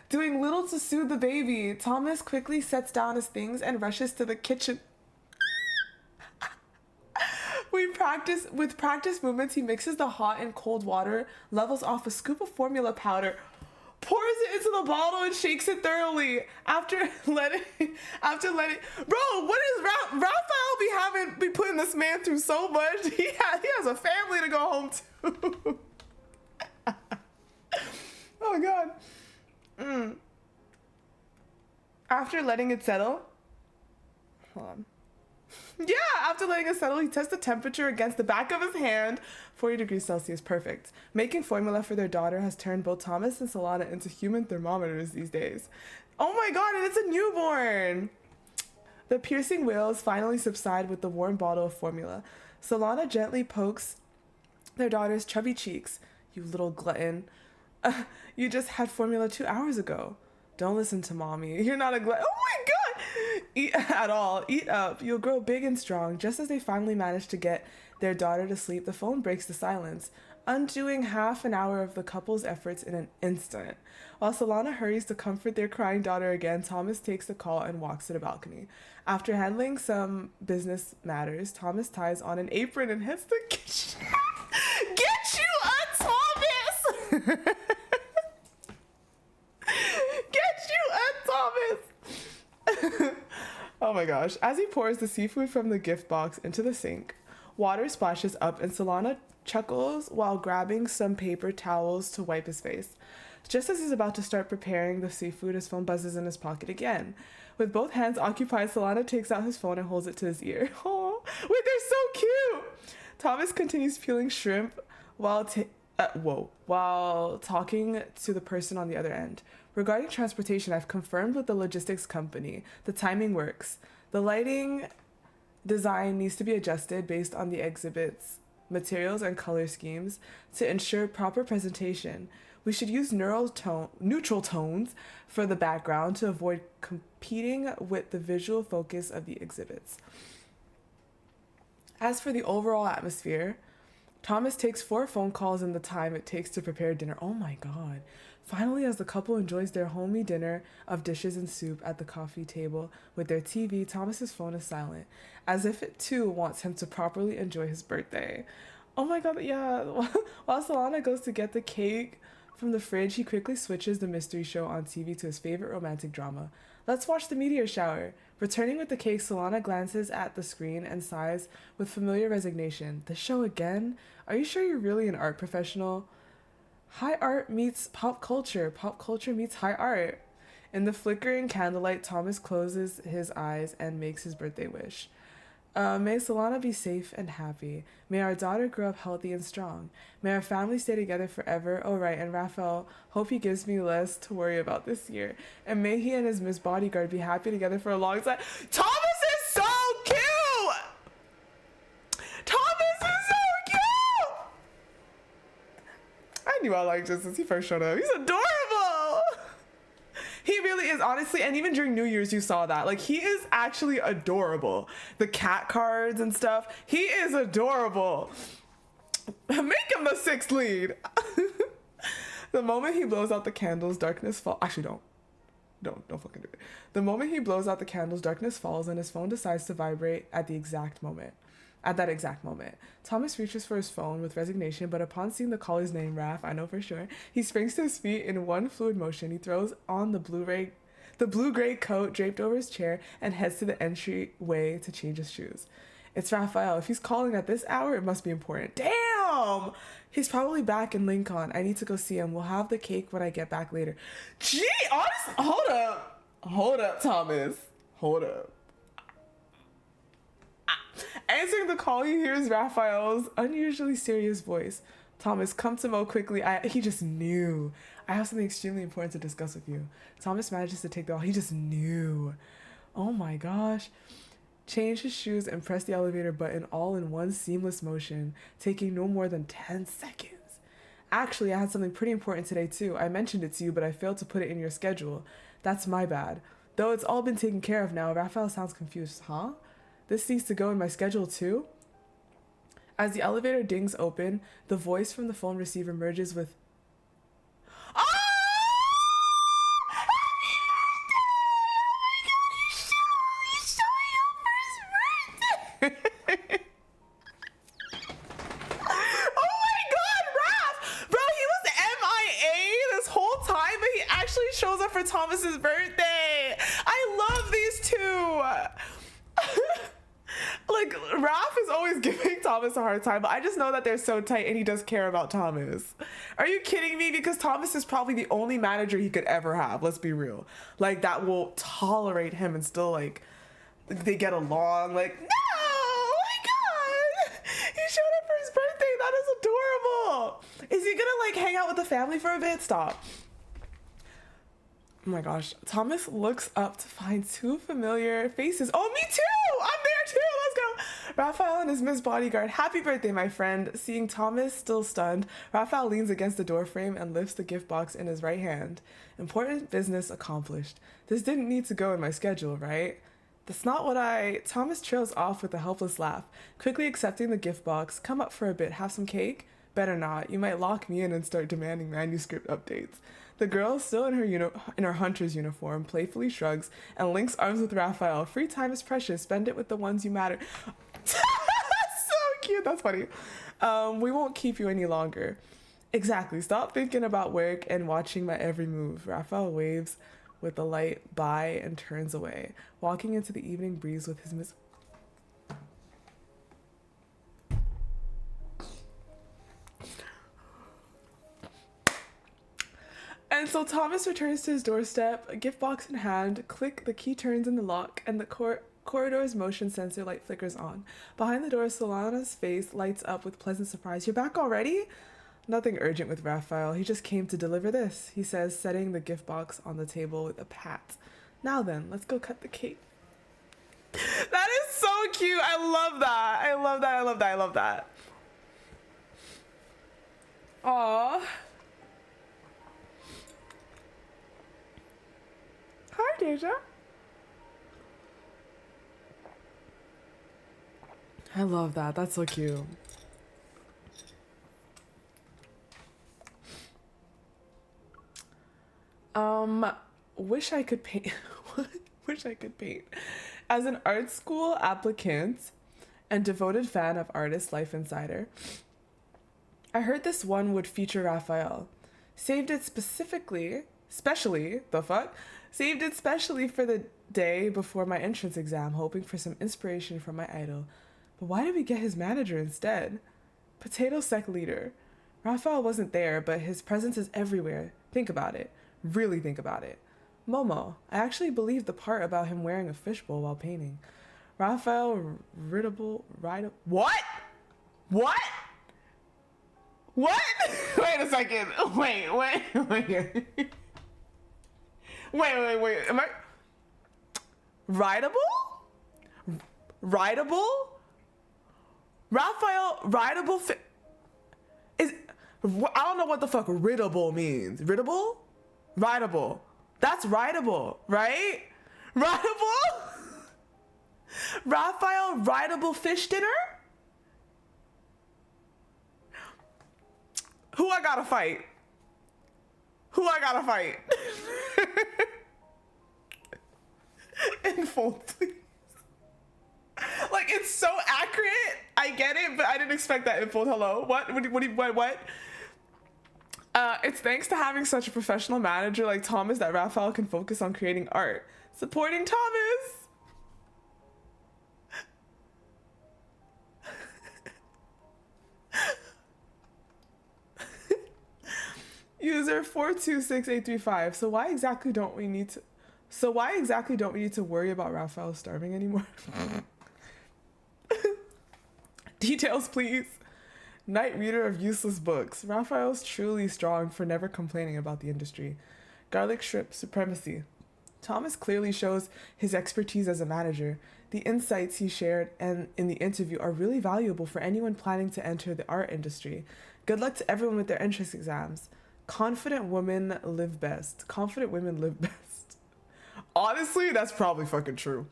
doing little to soothe the baby. Thomas quickly sets down his things and rushes to the kitchen. With practice movements, he mixes the hot and cold water, levels off a scoop of formula powder, pours it into the bottle and shakes it thoroughly. After letting, bro, what is Rafayel be putting this man through so much? He has a family to go home to. Oh god. After letting it settle, hold on. Yeah, after letting it settle, he tests the temperature against the back of his hand. 40 degrees Celsius, perfect. Making formula for their daughter has turned both Thomas and Solana into human thermometers these days. Oh my god, and it's a newborn! The piercing wails finally subside with the warm bottle of formula. Solana gently pokes their daughter's chubby cheeks. You little glutton. You just had formula 2 hours ago. Don't listen to mommy. You're not a glutton. Oh my god! Eat at all. Eat up. You'll grow big and strong. Just as they finally manage to get their daughter to sleep, the phone breaks the silence, undoing half an hour of the couple's efforts in an instant. While Solana hurries to comfort their crying daughter again, Thomas takes the call and walks to the balcony. After handling some business matters, Thomas ties on an apron and heads to the kitchen. Get you a Thomas! Get you a Thomas! Oh my gosh. As he pours the seafood from the gift box into the sink, water splashes up and Solana chuckles while grabbing some paper towels to wipe his face. Just as he's about to start preparing the seafood, his phone buzzes in his pocket again. With both hands occupied, Solana takes out his phone and holds it to his ear. Oh, wait, they're so cute! Thomas continues peeling shrimp while talking to the person on the other end. Regarding transportation, I've confirmed with the logistics company. The timing works. The lighting design needs to be adjusted based on the exhibit's materials and color schemes to ensure proper presentation. We should use neutral tones for the background to avoid competing with the visual focus of the exhibits. As for the overall atmosphere, Thomas takes 4 phone calls in the time it takes to prepare dinner. Oh my god. Finally, as the couple enjoys their homey dinner of dishes and soup at the coffee table with their TV, Thomas's phone is silent, as if it too wants him to properly enjoy his birthday. Oh my god, yeah. While Solana goes to get the cake from the fridge, he quickly switches the mystery show on TV to his favorite romantic drama. Let's watch the meteor shower. Returning with the cake, Solana glances at the screen and sighs with familiar resignation. The show again? Are you sure you're really an art professional? High art meets pop culture. Pop culture meets high art. In the flickering candlelight, Thomas closes his eyes and makes his birthday wish. May Solana be safe and happy. May our daughter grow up healthy and strong. May our family stay together forever. Oh, right, and Rafayel, hope he gives me less to worry about this year. And may he and his Miss Bodyguard be happy together for a long time. Thomas is so cute! Thomas is so cute! I knew I liked him since he first showed up. He's adorable! He really is, honestly, and even during New Year's you saw that. Like, he is actually adorable. The cat cards and stuff, he is adorable. Make him the 6th lead. The moment he blows out the candles, darkness falls. Actually, don't fucking do it. The moment he blows out the candles, darkness falls and his phone decides to vibrate at that exact moment. Thomas reaches for his phone with resignation, but upon seeing the caller's name, Raph, I know for sure, he springs to his feet in one fluid motion. He throws on the blue-gray coat draped over his chair and heads to the entryway to change his shoes. It's Rafayel. If he's calling at this hour, it must be important. Damn! He's probably back in Linkon. I need to go see him. We'll have the cake when I get back later. Gee, honestly, hold up, Thomas. Hold up. Answering the call, he hears Rafayel's unusually serious voice. Thomas, come to Mo quickly. He just knew. I have something extremely important to discuss with you. Thomas manages to take the call. He just knew. Oh my gosh. Change his shoes and press the elevator button all in one seamless motion, taking no more than 10 seconds. Actually, I had something pretty important today too. I mentioned it to you, but I failed to put it in your schedule. That's my bad. Though it's all been taken care of now, Rafayel sounds confused. Huh? This needs to go in my schedule too? As the elevator dings open, the voice from the phone receiver merges with, "Oh! He's showing up for his birthday!" Oh my god, Raph! Bro, he was MIA this whole time, but he actually shows up for Thomas's birthday. I love these two. Like, Raph is always giving Thomas a hard time, but I just know that they're so tight and he does care about Thomas. Are you kidding me? Because Thomas is probably the only manager he could ever have, let's be real. Like, that will tolerate him and still, like, they get along. Like, no! Oh my god! He showed up for his birthday! That is adorable! Is he gonna, like, hang out with the family for a bit? Stop. Oh my gosh. Thomas looks up to find 2 familiar faces. Oh, me too! I'm there too! Let's go! Rafayel and his Miss Bodyguard. Happy birthday, my friend. Seeing Thomas still stunned, Rafayel leans against the doorframe and lifts the gift box in his right hand. Important business accomplished. This didn't need to go in my schedule, right? That's not what Thomas trails off with a helpless laugh, quickly accepting the gift box. Come up for a bit. Have some cake? Better not. You might lock me in and start demanding manuscript updates. The girl, still in her hunter's uniform, playfully shrugs and links arms with Rafayel. Free time is precious. Spend it with the ones you matter. So cute. That's funny. We won't keep you any longer. Exactly. Stop thinking about work and watching my every move. Rafayel waves with the light by and turns away, walking into the evening breeze with his And so Thomas returns to his doorstep, a gift box in hand. Click, the key turns in the lock, and the corridor's motion sensor light flickers on. Behind the door, Solana's face lights up with pleasant surprise. You're back already? Nothing urgent with Rafayel. He just came to deliver this, he says, setting the gift box on the table with a pat. Now then, let's go cut the cake. That is so cute. I love that. I love that. I love that. I love that. Aww. Hi, Deja. I love that. That's so cute. Wish I could paint. Wish I could paint. As an art school applicant and devoted fan of artist Life Insider, I heard this one would feature Rafayel. Saved it specially for the day before my entrance exam, hoping for some inspiration from my idol. But why did we get his manager instead? Potato Sec leader. Rafayel wasn't there, but his presence is everywhere. Think about it. Really think about it. Momo. I actually believed the part about him wearing a fishbowl while painting. Rafayel Rideable. What? What? What? Wait a second. Wait. Wait. Am I rideable? Rafayel rideable is I don't know what the fuck riddable means. Riddable? Rideable. That's rideable, right? Rideable? Rafayel rideable fish dinner? Who I gotta fight? In full, please. Like, it's so accurate. I get it, but I didn't expect that in full. Hello? What? It's thanks to having such a professional manager like Thomas that Rafayel can focus on creating art. Supporting Thomas! User 4268835. So why exactly don't we need to worry about Rafayel starving anymore? Details, please. Night reader of useless books. Rafayel's truly strong for never complaining about the industry. Garlic shrimp supremacy. Thomas clearly shows his expertise as a manager. The insights he shared and in the interview are really valuable for anyone planning to enter the art industry. Good luck to everyone with their entrance exams. Confident women live best. Honestly, that's probably fucking true.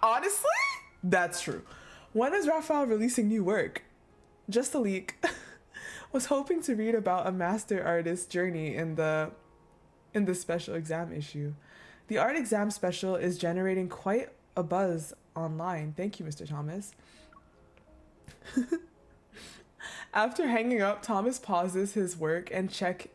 Honestly, that's true. When is Rafayel releasing new work? Just a leak. Was hoping to read about a master artist's journey in the special exam issue. The art exam special is generating quite a buzz online. Thank you, Mr. Thomas. After hanging up, Thomas pauses his work and checks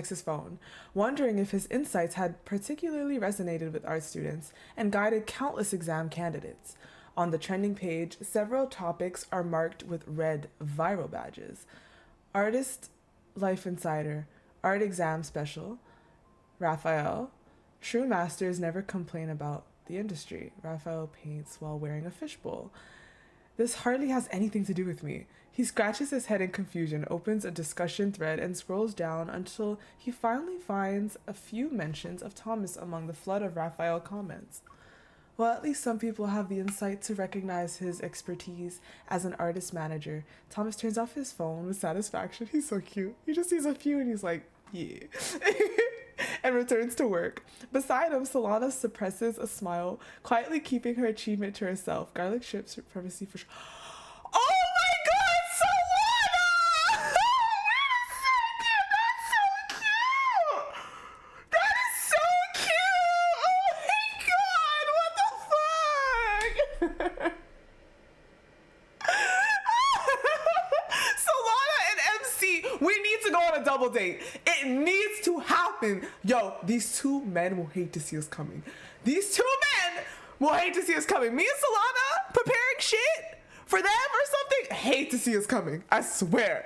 his phone, wondering if his insights had particularly resonated with art students and guided countless exam candidates. On the trending page, several topics are marked with red viral badges. Artist Life Insider, Art Exam Special, Rafayel, True Masters never complain about the industry. Rafayel paints while wearing a fishbowl. This hardly has anything to do with me. He scratches his head in confusion, opens a discussion thread, and scrolls down until he finally finds a few mentions of Thomas among the flood of Rafayel comments. Well, at least some people have the insight to recognize his expertise as an artist manager. Thomas turns off his phone with satisfaction. He's so cute. He just sees a few and he's like, yeah. And returns to work. Beside him, Solana suppresses a smile, quietly keeping her achievement to herself. Garlic shrimp supremacy for sure. Oh my god, Solana! Wait a second, that's so cute! That is so cute! Oh my god, what the fuck? Solana and MC, we need to go on a double date. It needs to happen. Yo, these two men will hate to see us coming. These two men will hate to see us coming. Me and Solana preparing shit for them or something. Hate to see us coming. I swear.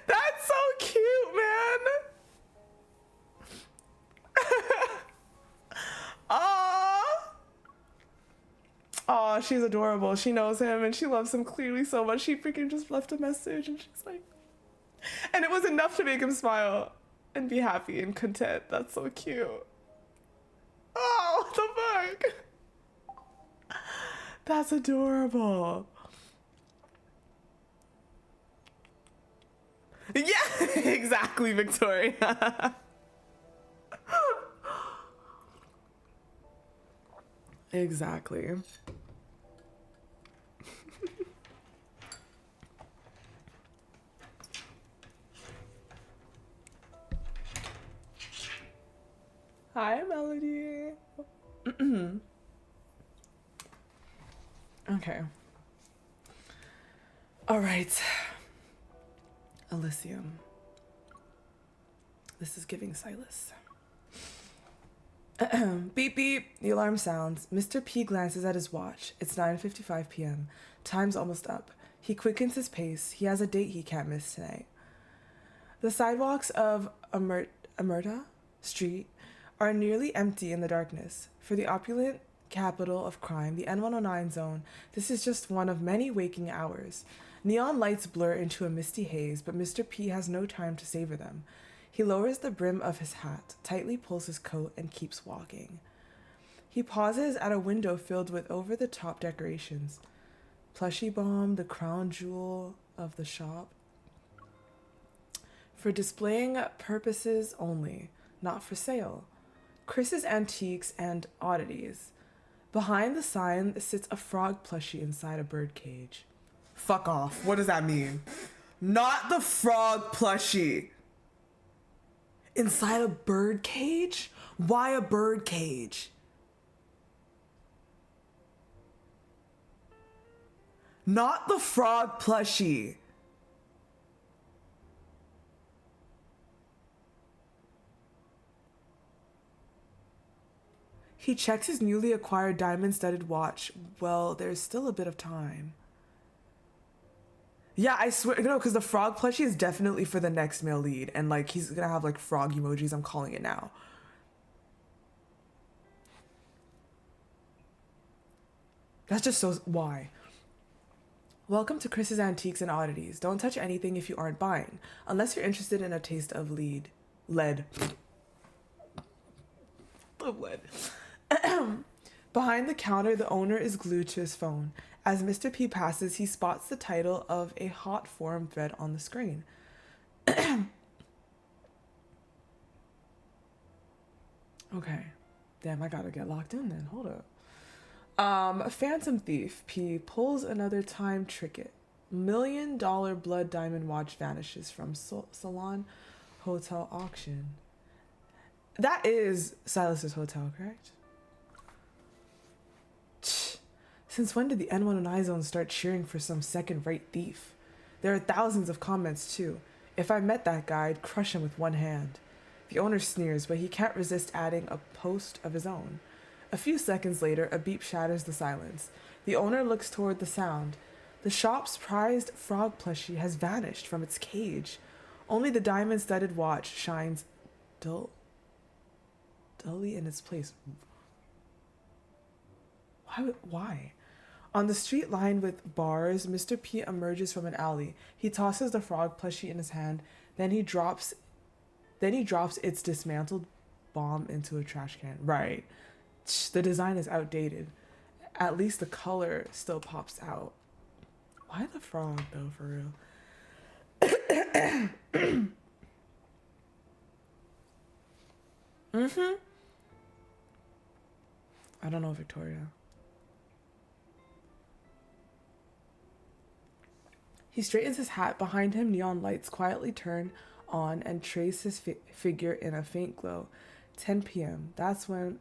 That's so cute, man. Oh, she's adorable. She knows him and she loves him clearly so much. She freaking just left a message and she's like, and it was enough to make him smile and be happy and content. That's so cute. Oh, what the fuck? That's adorable. Yeah, exactly, Victoria. Exactly. Hi, Melody. Okay. All right. Elysium. This is giving Silas. Beep beep. The alarm sounds. Mr. P glances at his watch. It's 9:55 p.m. Time's almost up. He quickens his pace. He has a date he can't miss tonight. The sidewalks of Amerta Street are nearly empty in the darkness. For the opulent capital of crime, the N109 zone, this is just one of many waking hours. Neon lights blur into a misty haze, but Mr. P has no time to savor them. He lowers the brim of his hat, tightly pulls his coat, and keeps walking. He pauses at a window filled with over-the-top decorations. Plushy bomb, the crown jewel of the shop. For displaying purposes only, not for sale. Chris's Antiques and Oddities. Behind the sign sits a frog plushie inside a bird cage. Fuck off. What does that mean? Not the frog plushie. Inside a bird cage? Why a bird cage? Not the frog plushie. He checks his newly acquired diamond-studded watch. Well, there's still a bit of time. Yeah, I swear, no, because the frog plushie is definitely for the next male lead. And, like, he's gonna have, like, frog emojis. I'm calling it now. That's just so... Why? Welcome to Chris's Antiques and Oddities. Don't touch anything if you aren't buying. Unless you're interested in a taste of lead. Lead. Of lead. Behind the counter, the owner is glued to his phone. As Mr. P passes, he spots the title of a hot forum thread on the screen. Okay. Damn, I gotta get locked in then. Hold up. Phantom Thief. P pulls another time trinket. $1 million blood diamond watch vanishes from Salon Hotel auction. That is Silas's hotel, correct? Since when did the N109 zone start cheering for some second-rate thief? There are thousands of comments, too. If I met that guy, I'd crush him with one hand. The owner sneers, but he can't resist adding a post of his own. A few seconds later, a beep shatters the silence. The owner looks toward the sound. The shop's prized frog plushie has vanished from its cage. Only the diamond-studded watch shines dully in its place. Why? On the street lined with bars, Mr. P emerges from an alley. He tosses the frog plushie in his hand, then he drops its dismantled bomb into a trash can. Right. The design is outdated. At least the color still pops out. Why the frog though, for real? I don't know, Victoria. He straightens his hat. Behind him, neon lights quietly turn on and trace his figure in a faint glow. 10 p.m. That's when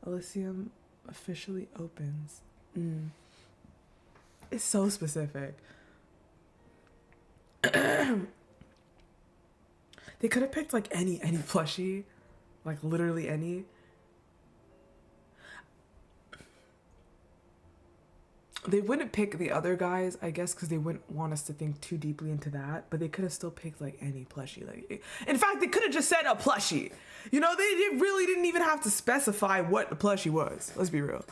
Elysium officially opens. It's so specific. They could have picked like any plushie, like literally any. They wouldn't pick the other guys, I guess, because they wouldn't want us to think too deeply into that. But they could have still picked like any plushie. Like, in fact, they could have just said a plushie. You know, they really didn't even have to specify what the plushie was. Let's be real.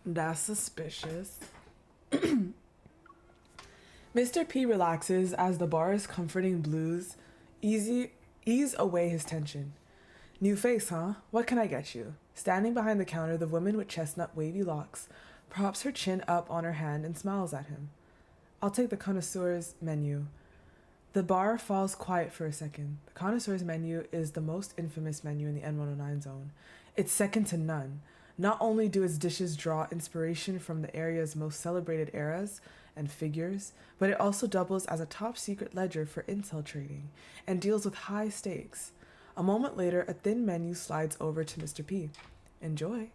That's suspicious. Mr. P relaxes as the bar's comforting blues ease away his tension. New face, huh? What can I get you? Standing behind the counter, the woman with chestnut wavy locks props her chin up on her hand and smiles at him. I'll take the connoisseur's menu. The bar falls quiet for a second. The connoisseur's menu is the most infamous menu in the N109 zone. It's second to none. Not only do its dishes draw inspiration from the area's most celebrated eras and figures, but it also doubles as a top secret ledger for intel trading and deals with high stakes. A moment later, a thin menu slides over to Mr. P. Enjoy.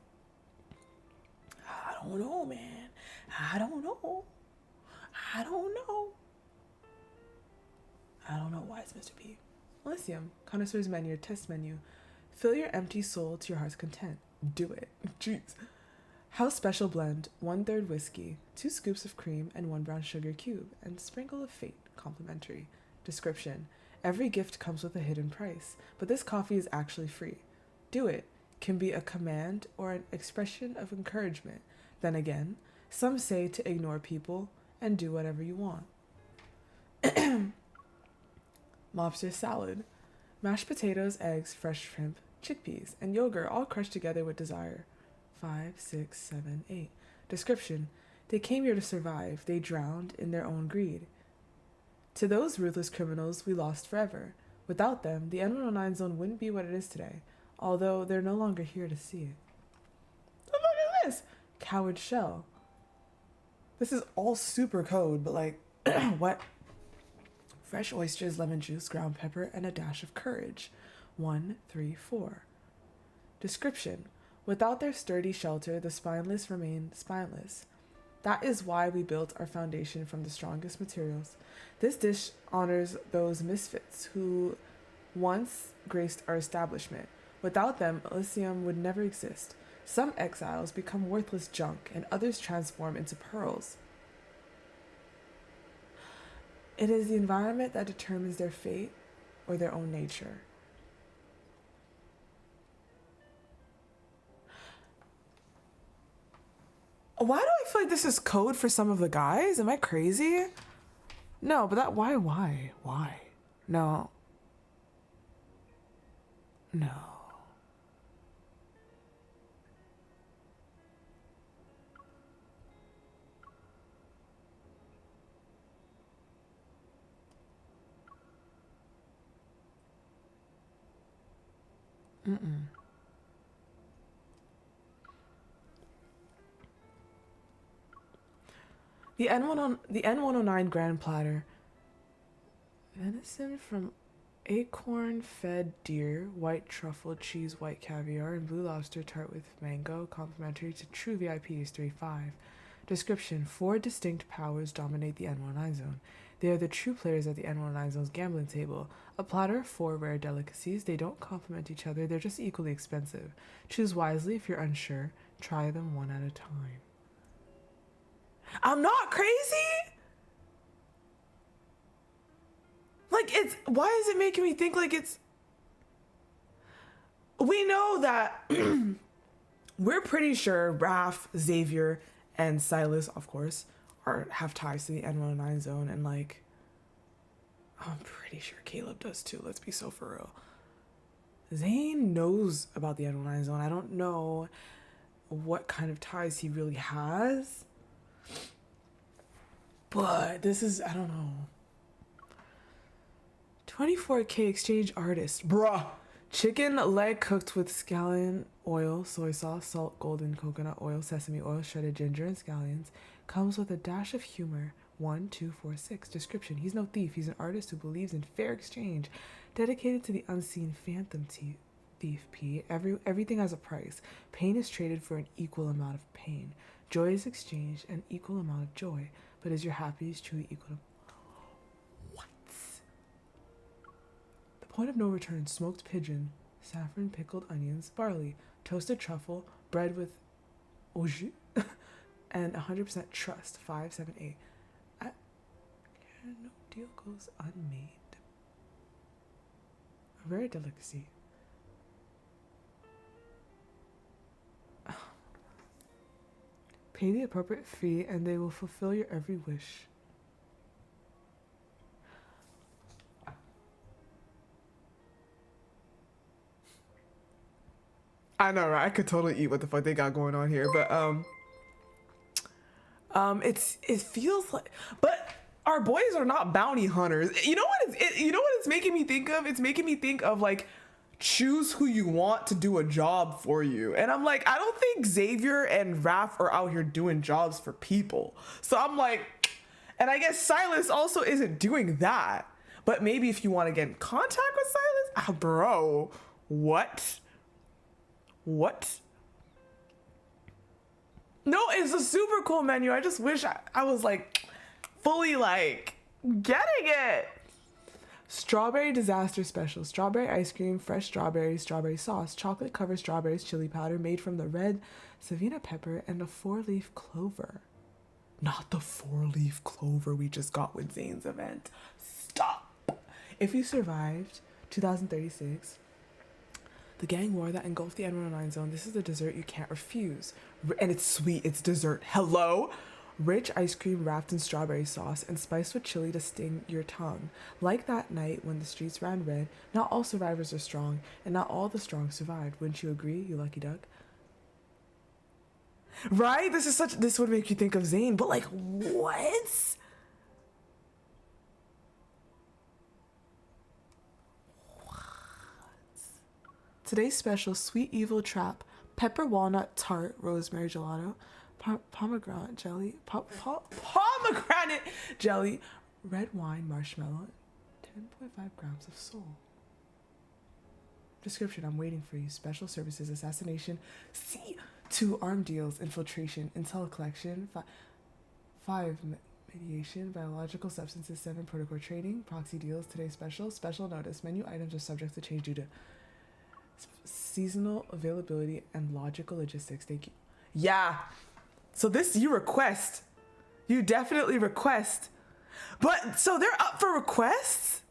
I don't know, man. I don't know. I don't know. I don't know why it's Mr. P. Elysium, connoisseur's menu, test menu. Fill your empty soul to your heart's content. Do it. Jeez. House special blend, 1/3 whiskey, 2 scoops of cream, and 1 brown sugar cube, and sprinkle of fate, complimentary. Description. Every gift comes with a hidden price, but this coffee is actually free. Do it. Can be a command or an expression of encouragement. Then again, some say to ignore people and do whatever you want. Lobster salad. Mashed potatoes, eggs, fresh shrimp, chickpeas, and yogurt all crushed together with desire. 5, 6, 7, 8. Description. They came here to survive. They drowned in their own greed. To those ruthless criminals, we lost forever. Without them, the N109 zone wouldn't be what it is today, although they're no longer here to see it. What the fuck is this? Coward shell. This is all super code, but like, what? Fresh oysters, lemon juice, ground pepper, and a dash of courage. 1, 3, 4. Description. Without their sturdy shelter, the spineless remain spineless. That is why we built our foundation from the strongest materials. This dish honors those misfits who once graced our establishment. Without them, Elysium would never exist. Some exiles become worthless junk, and others transform into pearls. It is the environment that determines their fate or their own nature. Why do I feel like this is code for some of the guys? Am I crazy? No, but that, why? No. No. The N109 Grand Platter. Venison from acorn-fed deer, white truffle, cheese, white caviar, and blue lobster tart with mango, complimentary to true VIPs 3-5. Description. 4 distinct powers dominate the N109 zone. They are the true players at the N109 zone's gambling table. A platter of 4 rare delicacies. They don't complement each other. They're just equally expensive. Choose wisely if you're unsure. Try them one at a time. I'm not crazy? Like, it's... Why is it making me think like it's... We know that... We're pretty sure Raph, Xavier, and Silas, of course, have ties to the N109 zone, and like... I'm pretty sure Caleb does too, let's be so for real. Zane knows about the N109 zone. I don't know what kind of ties he really has. But this is, I don't know. 24K exchange artist. Bruh. Chicken leg cooked with scallion oil, soy sauce, salt, golden coconut oil, sesame oil, shredded ginger, and scallions. Comes with a dash of humor. 1, 2, 4, 6. Description: he's no thief. He's an artist who believes in fair exchange. Dedicated to the unseen phantom thief P. Everything has a price. Pain is traded for an equal amount of pain. Joy is exchanged an equal amount of joy. But is your happiness truly equal to... What? The point of no return. Smoked pigeon, saffron, pickled onions, barley, toasted truffle, bread with au jus, and 100% trust. 5, 7, 8. No deal goes unmade. A rare delicacy. Pay the appropriate fee and they will fulfill your every wish. I know, right? I could totally eat what the fuck they got going on here, but it feels like, but our boys are not bounty hunters. You know what it's making me think of? It's making me think of like, choose who you want to do a job for you. And I'm like, I don't think Xavier and Raph are out here doing jobs for people. So I'm like, and I guess Silas also isn't doing that. But maybe if you want to get in contact with Silas, bro, what? No, it's a super cool menu. I just wish I was like fully like getting it. Strawberry disaster special. Strawberry ice cream, fresh strawberries, strawberry sauce, chocolate covered strawberries, chili powder made from the red Savina pepper and a 4-leaf clover. Not the 4-leaf clover we just got with Zane's event. Stop. If you survived 2036, the gang war that engulfed the N109 zone, this is the dessert you can't refuse. And it's sweet, it's dessert. Hello? Rich ice cream wrapped in strawberry sauce and spiced with chili to sting your tongue. Like that night when the streets ran red, not all survivors are strong, and not all the strong survived. Wouldn't you agree, you lucky duck? Right? This would make you think of Zane, but like, what? Today's special, sweet evil trap, pepper walnut tart, rosemary gelato, pomegranate jelly, pomegranate jelly, red wine marshmallow, 10.5 grams of soul. Description: I'm waiting for you. Special services, assassination, C2 arm deals, infiltration, intel collection, 5 mediation, biological substances, 7 protocol trading, proxy deals. Today's special notice. Menu items are subject to change due to seasonal availability and logical logistics. Thank you. Yeah. So this you request. You definitely request. But so they're up for requests?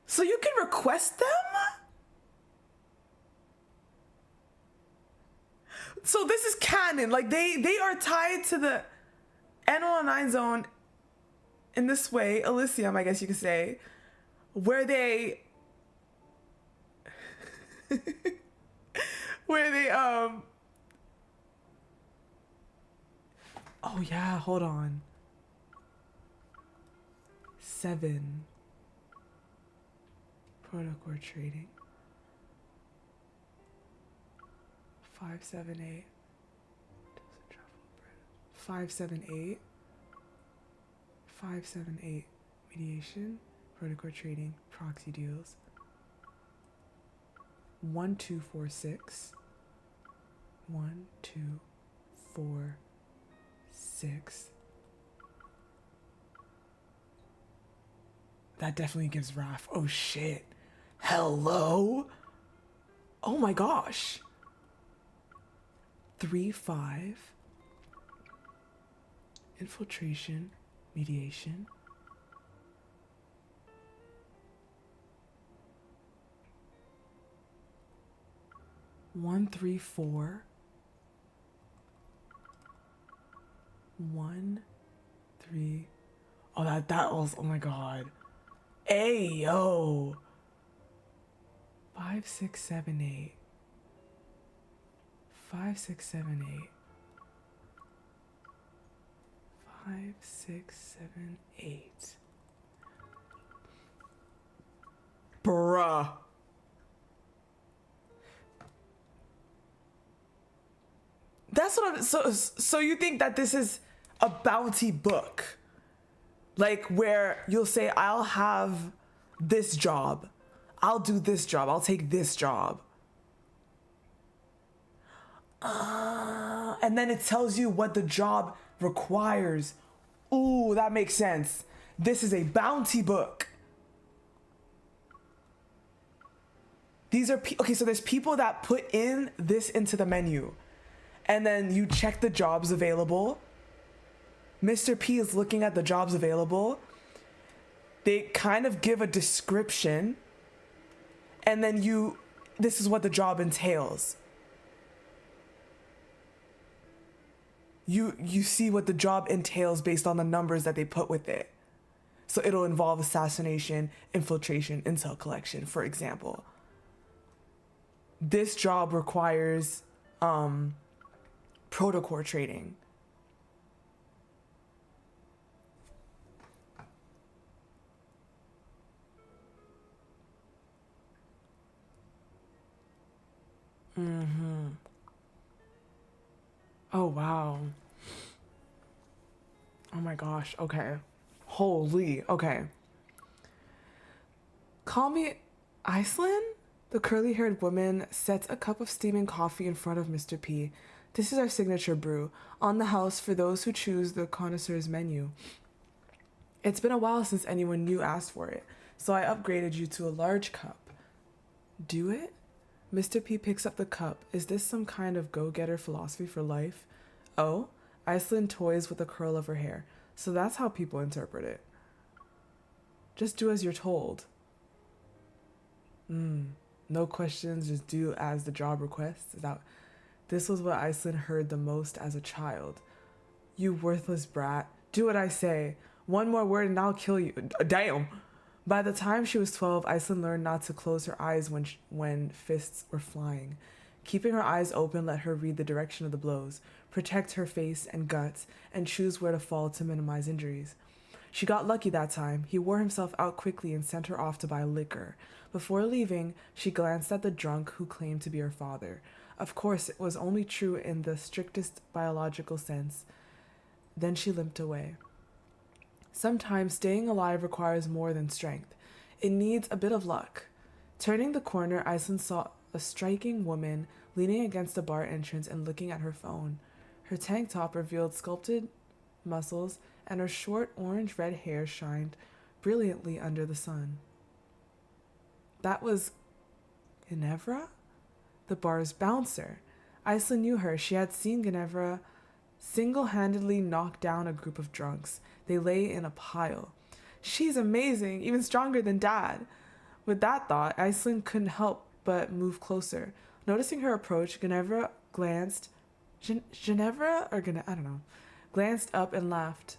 So you can request them? So this is canon. Like they are tied to the N109 zone in this way, Elysium, I guess you could say, where they oh yeah, hold on. 7 protocol trading. 578. 578. 578. Mediation. Protocol trading. Proxy deals. 1246. 1246. That definitely gives Raph. Oh shit. Hello? Oh my gosh. 3-5. Infiltration. Mediation. One, 3, 4. 1, 3. Oh, that was, oh my God. Hey, yo. 5, 6, 7, 8. 5, 6, 7, 8. 5, 6, 7, 8. Bruh. That's what I'm, so you think that this is a bounty book? Like where you'll say, I'll have this job. I'll do this job. I'll take this job. And then it tells you what the job requires. Ooh, that makes sense. This is a bounty book. These are, okay, so there's people that put in this into the menu. And then you check the jobs available. Mr. P is looking at the jobs available. They kind of give a description. And then this is what the job entails. You see what the job entails based on the numbers that they put with it. So it'll involve assassination, infiltration, intel collection, for example. This job requires protocore trading. Oh, wow. Oh my gosh. Okay. Holy. Okay. Call me Iceland? The curly-haired woman sets a cup of steaming coffee in front of Mr. P. This is our signature brew, on the house for those who choose the connoisseur's menu. It's been a while since anyone new asked for it, so I upgraded you to a large cup. Do it? Mr. P picks up the cup. Is this some kind of go-getter philosophy for life? Oh, Iceland toys with a curl of her hair. So that's how people interpret it. Just do as you're told. No questions, just do as the job requests. This was what Iceland heard the most as a child. You worthless brat. Do what I say. One more word and I'll kill you. Damn. By the time she was 12, Iceland learned not to close her eyes when fists were flying. Keeping her eyes open let her read the direction of the blows, protect her face and guts, and choose where to fall to minimize injuries. She got lucky that time. He wore himself out quickly and sent her off to buy liquor. Before leaving, she glanced at the drunk who claimed to be her father. Of course, it was only true in the strictest biological sense. Then she limped away. Sometimes staying alive requires more than strength. It needs a bit of luck. Turning the corner, Iceland saw a striking woman leaning against the bar entrance and looking at her phone. Her tank top revealed sculpted muscles, and her short orange-red hair shined brilliantly under the sun. That was Ginevra, the bar's bouncer. Iceland knew her. She had seen Ginevra single-handedly knock down a group of drunks. They lay in a pile. She's amazing, even stronger than Dad. With that thought, Iceland couldn't help but move closer. Noticing her approach, Ginevra glanced up and laughed.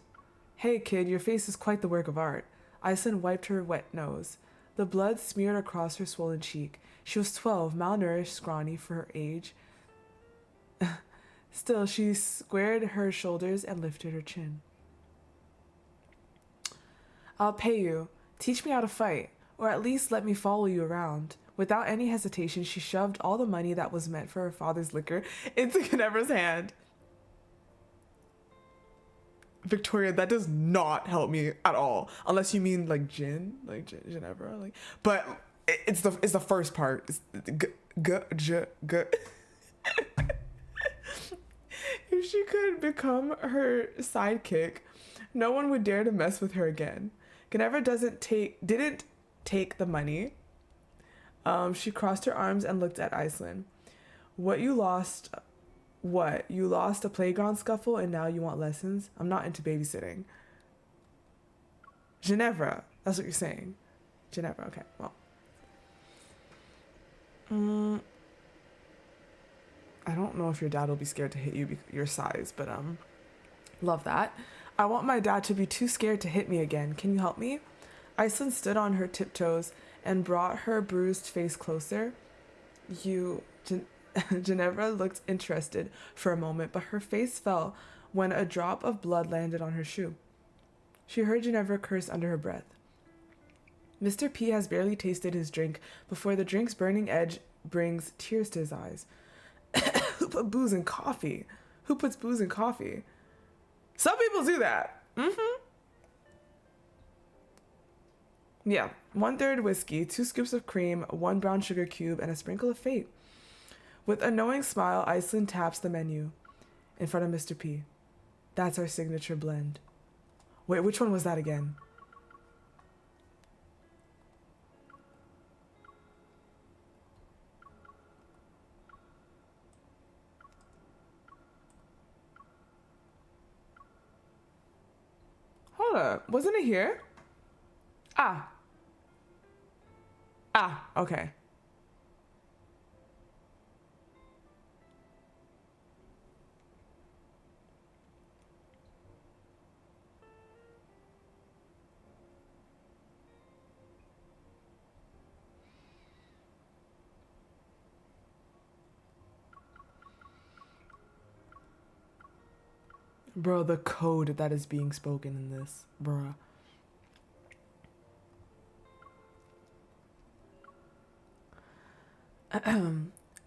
Hey kid, your face is quite the work of art. Iceland wiped her wet nose. The blood smeared across her swollen cheek. She was 12, malnourished, scrawny for her age. Still, she squared her shoulders and lifted her chin. I'll pay you. Teach me how to fight, or at least let me follow you around. Without any hesitation, she shoved all the money that was meant for her father's liquor into Ginevra's hand. Victoria, that does not help me at all. Unless you mean like gin, like Ginevra, like. But it's the first part. It's If she could become her sidekick, no one would dare to mess with her again. Ginevra didn't take the money. She crossed her arms and looked at Iceland. You lost a playground scuffle and now you want lessons? I'm not into babysitting. Ginevra, that's what you're saying. Ginevra, okay, well. I don't know if your dad will be scared to hit you your size, but Love that. I want my dad to be too scared to hit me again. Can you help me? Iceland stood on her tiptoes and brought her bruised face closer. Ginevra looked interested for a moment, but her face fell when a drop of blood landed on her shoe. She heard Ginevra curse under her breath. Mr. P has barely tasted his drink before the drink's burning edge brings tears to his eyes. Who put booze in coffee? Who puts booze in coffee? Some people do that. Yeah, 1/3 whiskey, 2 scoops of cream, 1 brown sugar cube, and a sprinkle of fate. With a knowing smile, Iceland taps the menu in front of Mr. P. That's our signature blend. Wait, which one was that again? Hold up, wasn't it here? Okay. Bro, the code that is being spoken in this, bruh.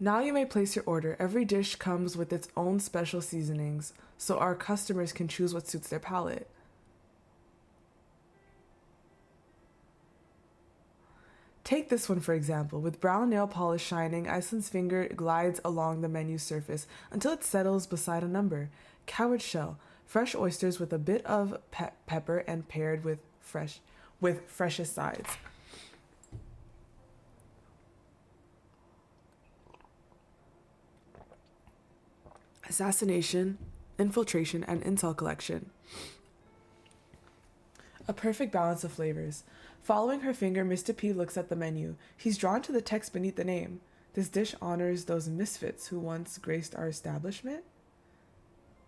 Now you may place your order. Every dish comes with its own special seasonings, so our customers can choose what suits their palate. Take this one, for example. With brown nail polish shining, Iceland's finger glides along the menu surface until it settles beside a number. Coward shell, fresh oysters with a bit of pepper and paired with freshest sides. Assassination, infiltration, and intel collection. A perfect balance of flavors. Following her finger, Mr. P looks at the menu. He's drawn to the text beneath the name. This dish honors those misfits who once graced our establishment.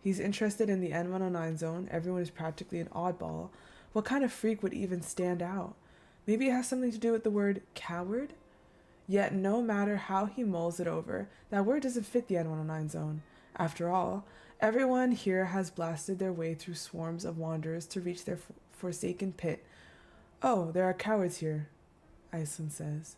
He's interested in the N109 zone. Everyone is practically an oddball. What kind of freak would even stand out? Maybe it has something to do with the word coward? Yet no matter how he mulls it over, that word doesn't fit the N109 zone. After all, everyone here has blasted their way through swarms of wanderers to reach their forsaken pit. Oh, there are cowards here, Iceland says.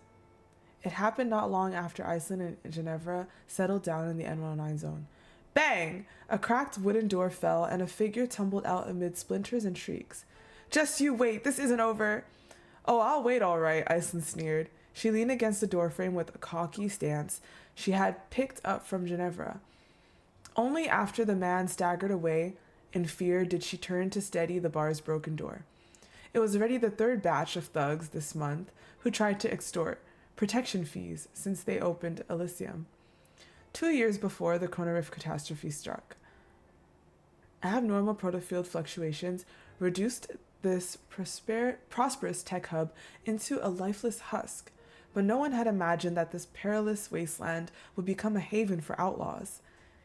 It happened not long after Iceland and Ginevra settled down in the N109 zone. Bang! A cracked wooden door fell and a figure tumbled out amid splinters and shrieks. Just you wait, this isn't over. Oh, I'll wait all right, Iceland sneered. She leaned against the doorframe with a cocky stance she had picked up from Ginevra. Only after the man staggered away in fear did she turn to steady the bar's broken door. It was already the 3rd batch of thugs this month who tried to extort protection fees since they opened Elysium. 2 years before the Chronoriff catastrophe struck. Abnormal protofield fluctuations reduced this prosperous tech hub into a lifeless husk, but no one had imagined that this perilous wasteland would become a haven for outlaws.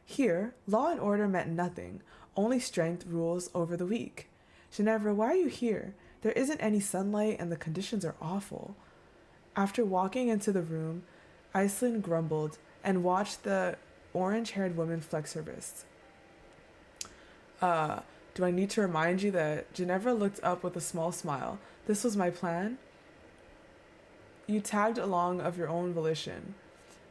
Here, law and order meant nothing, only strength rules over the weak. Ginevra, why are you here? There isn't any sunlight and the conditions are awful. After walking into the room, Iceland grumbled and watched the orange-haired woman flex her wrists. Do I need to remind you that Ginevra looked up with a small smile? This was my plan? You tagged along of your own volition.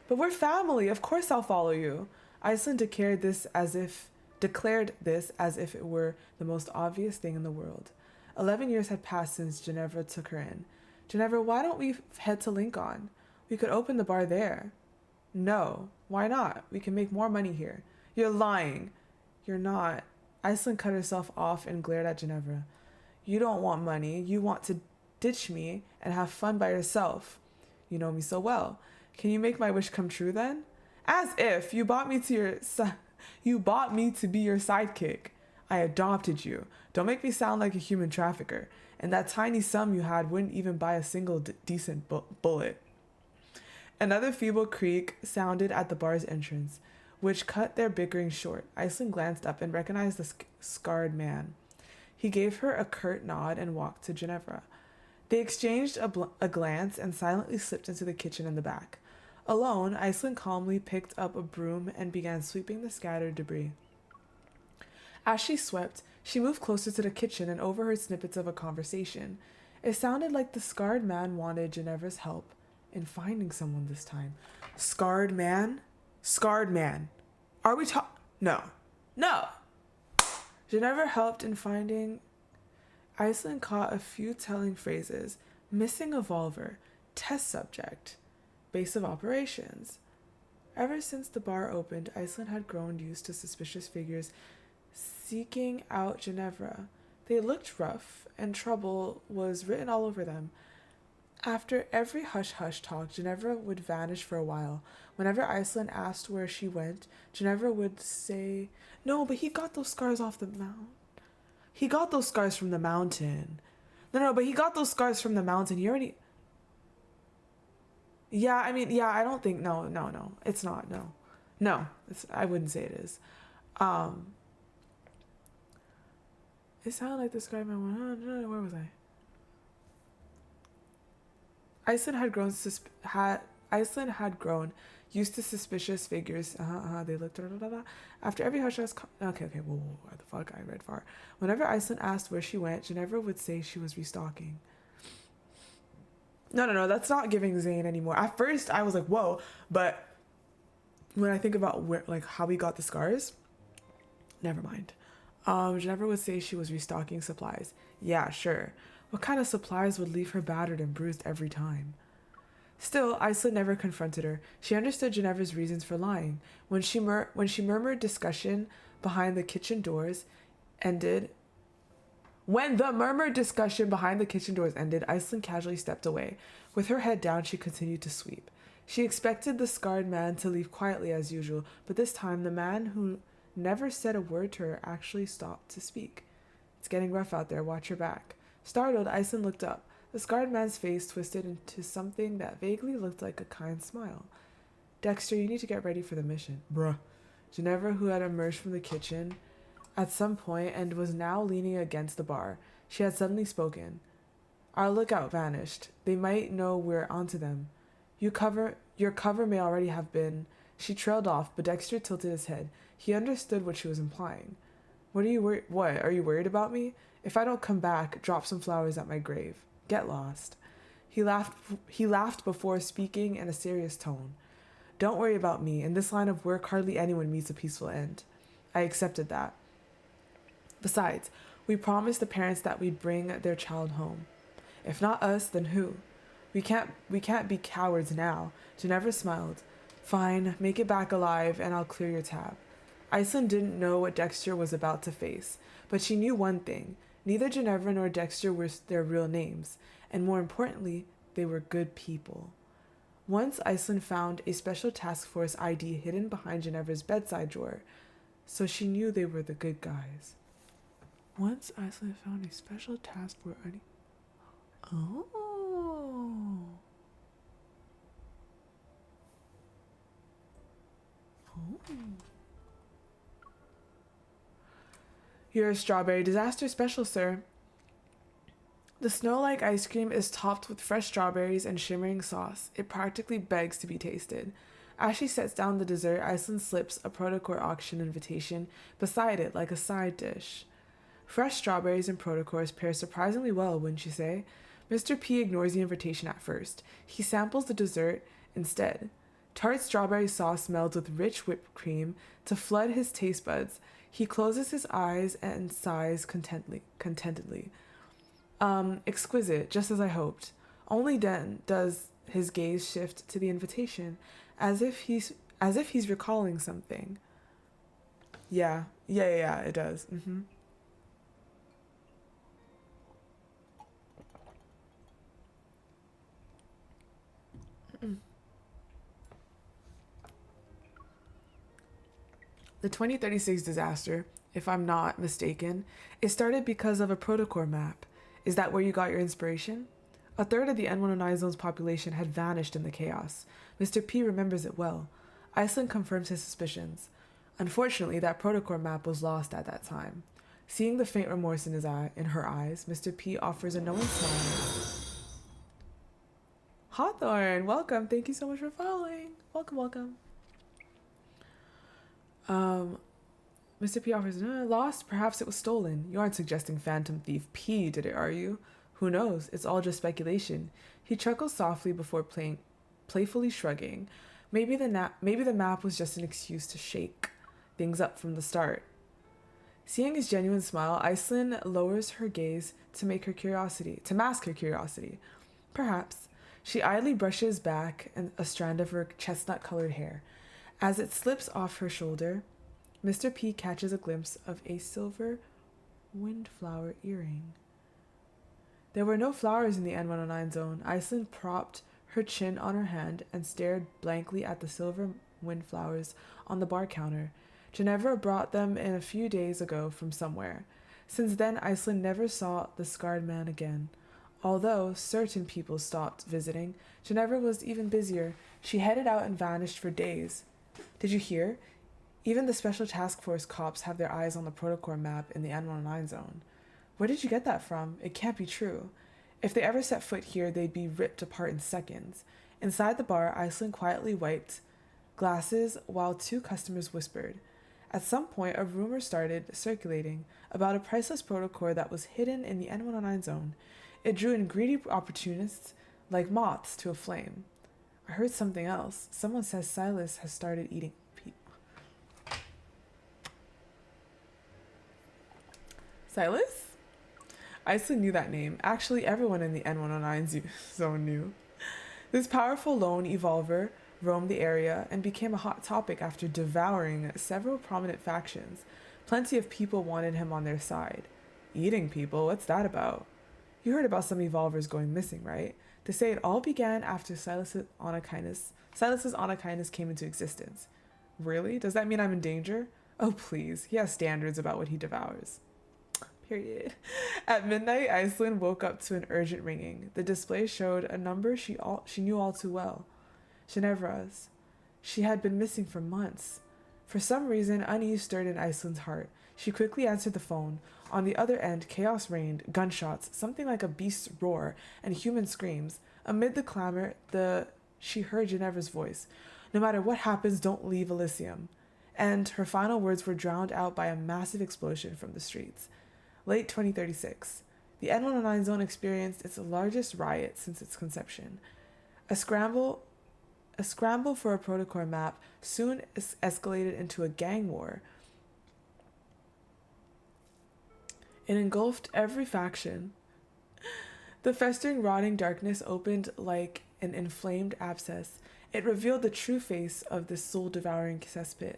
But we're family, of course I'll follow you. Iceland declared this as if it were the most obvious thing in the world. 11 years had passed since Ginevra took her in. Ginevra, why don't we head to Linkon? We could open the bar there. No, why not? We can make more money here. You're lying. You're not. Iceland cut herself off and glared at Ginevra. You don't want money. You want to ditch me and have fun by yourself. You know me so well. Can you make my wish come true then? As if you bought me to be your sidekick. I adopted you. Don't make me sound like a human trafficker. And that tiny sum you had wouldn't even buy a single decent bullet. Another feeble creak sounded at the bar's entrance. which cut their bickering short. Iceland glanced up and recognized the scarred man. He gave her a curt nod and walked to Ginevra. They exchanged a glance and silently slipped into the kitchen in the back. Alone, Iceland calmly picked up a broom and began sweeping the scattered debris. As she swept, she moved closer to the kitchen and overheard snippets of a conversation. It sounded like the scarred man wanted Ginevra's help in finding someone this time. Scarred man? Scarred man. Are we No. No! Ginevra helped in finding... Iceland caught a few telling phrases. Missing evolver. Test subject. Base of operations. Ever since the bar opened, Iceland had grown used to suspicious figures seeking out Ginevra. They looked rough, and trouble was written all over them. After every hush-hush talk, Ginevra would vanish for a while. Whenever Iceland asked where she went, Ginevra would say, "No, but he got those scars off the mountain. He got those scars from the mountain. No, but he got those scars from the mountain. He already..." Yeah, I don't think... No. It's not, no. No, I wouldn't say it is. It sounded like the scar man went... Where was I? Iceland had grown used to suspicious figures. They looked. After every hush hush. Okay. Whoa. What the fuck? I read far. Whenever Iceland asked where she went, Ginevra would say she was restocking. No. That's not giving Zane anymore. At first, I was like, whoa. But when I think about where, like, how we got the scars, never mind. Ginevra would say she was restocking supplies. Yeah, sure. What kind of supplies would leave her battered and bruised every time? Still, Iceland never confronted her. She understood Ginevra's reasons for lying. When she murmured discussion behind the kitchen doors ended... When the murmured discussion behind the kitchen doors ended, Iceland casually stepped away. With her head down, she continued to sweep. She expected the scarred man to leave quietly as usual, but this time the man who never said a word to her actually stopped to speak. It's getting rough out there. Watch your back. Startled, Iceland looked up. The scarred man's face twisted into something that vaguely looked like a kind smile. "Dexter, you need to get ready for the mission." Bruh. Ginevra, who had emerged from the kitchen at some point and was now leaning against the bar. She had suddenly spoken. Our lookout vanished. They might know we're onto them. Your cover may already have been... She trailed off, but Dexter tilted his head. He understood what she was implying. What? Are you worried about me? If I don't come back, drop some flowers at my grave. Get lost. He laughed before speaking in a serious tone. Don't worry about me. In this line of work, hardly anyone meets a peaceful end. I accepted that. Besides, we promised the parents that we'd bring their child home. If not us, then who? We can't be cowards now. Ginevra smiled. Fine, make it back alive and I'll clear your tab. Iceland didn't know what Dexter was about to face, but she knew one thing. Neither Ginevra nor Dexter were their real names, and more importantly, they were good people. Once Iceland found a special task force ID hidden behind Ginevra's bedside drawer, so she knew they were the good guys. Once Iceland found a special task force ID... Oh... You're a strawberry disaster special, sir. The snow-like ice cream is topped with fresh strawberries and shimmering sauce. It practically begs to be tasted. As she sets down the dessert, Iceland slips a Protocor auction invitation beside it like a side dish. Fresh strawberries and Protocors pair surprisingly well, wouldn't you say? Mr. P ignores the invitation at first. He samples the dessert instead. Tart strawberry sauce melds with rich whipped cream to flood his taste buds. He closes his eyes and sighs contentedly. Exquisite, just as I hoped. Only then does his gaze shift to the invitation, as if he's recalling something. Yeah, it does. The 2036 disaster, if I'm not mistaken, it started because of a Protocor map. Is that where you got your inspiration? A third of the N109 zone's population had vanished in the chaos. Mr. P remembers it well. Iceland confirms his suspicions. Unfortunately, that protocol map was lost at that time. Seeing the faint remorse in her eyes, Mr. P offers a knowing smile. Hawthorne, welcome. Thank you so much for following. Welcome, welcome. Mr. P offers, lost? Perhaps it was stolen. You aren't suggesting Phantom Thief P did it, are you? Who knows? It's all just speculation. He chuckles softly before playfully shrugging. Maybe the map was just an excuse to shake things up from the start. Seeing his genuine smile, Iceland lowers her gaze to mask her curiosity. Perhaps. She idly brushes back a strand of her chestnut-colored hair. As it slips off her shoulder, Mr. P catches a glimpse of a silver windflower earring. There were no flowers in the N109 zone. Iceland propped her chin on her hand and stared blankly at the silver windflowers on the bar counter. Ginevra brought them in a few days ago from somewhere. Since then, Iceland never saw the scarred man again. Although certain people stopped visiting, Ginevra was even busier. She headed out and vanished for days. Did you hear? Even the Special Task Force cops have their eyes on the protocol map in the N109 zone. Where did you get that from? It can't be true. If they ever set foot here, they'd be ripped apart in seconds. Inside the bar, Iceland quietly wiped glasses while two customers whispered. At some point, a rumor started circulating about a priceless protocore that was hidden in the N109 zone. It drew in greedy opportunists like moths to a flame. I heard something else. Someone says Silas has started eating people. Silas? Iceland knew that name. Actually, everyone in the N109 zone knew. This powerful lone evolver roamed the area and became a hot topic after devouring several prominent factions. Plenty of people wanted him on their side. Eating people? What's that about? You heard about some evolvers going missing, right? They say it all began after Silas's Onakindness came into existence. Really? Does that mean I'm in danger? Oh, please. He has standards about what he devours. Period. At midnight, Iceland woke up to an urgent ringing. The display showed a number she knew all too well. Ginevra's. She had been missing for months. For some reason, unease stirred in Iceland's heart. She quickly answered the phone. On the other end, chaos reigned, gunshots, something like a beast's roar, and human screams. Amid the clamor, she heard Ginevra's voice. No matter what happens, don't leave Elysium. And her final words were drowned out by a massive explosion from the streets. Late 2036. The N109 zone experienced its largest riot since its conception. A scramble for a protocore map soon escalated into a gang war. It engulfed every faction. The festering, rotting darkness opened like an inflamed abscess. It revealed the true face of this soul-devouring cesspit.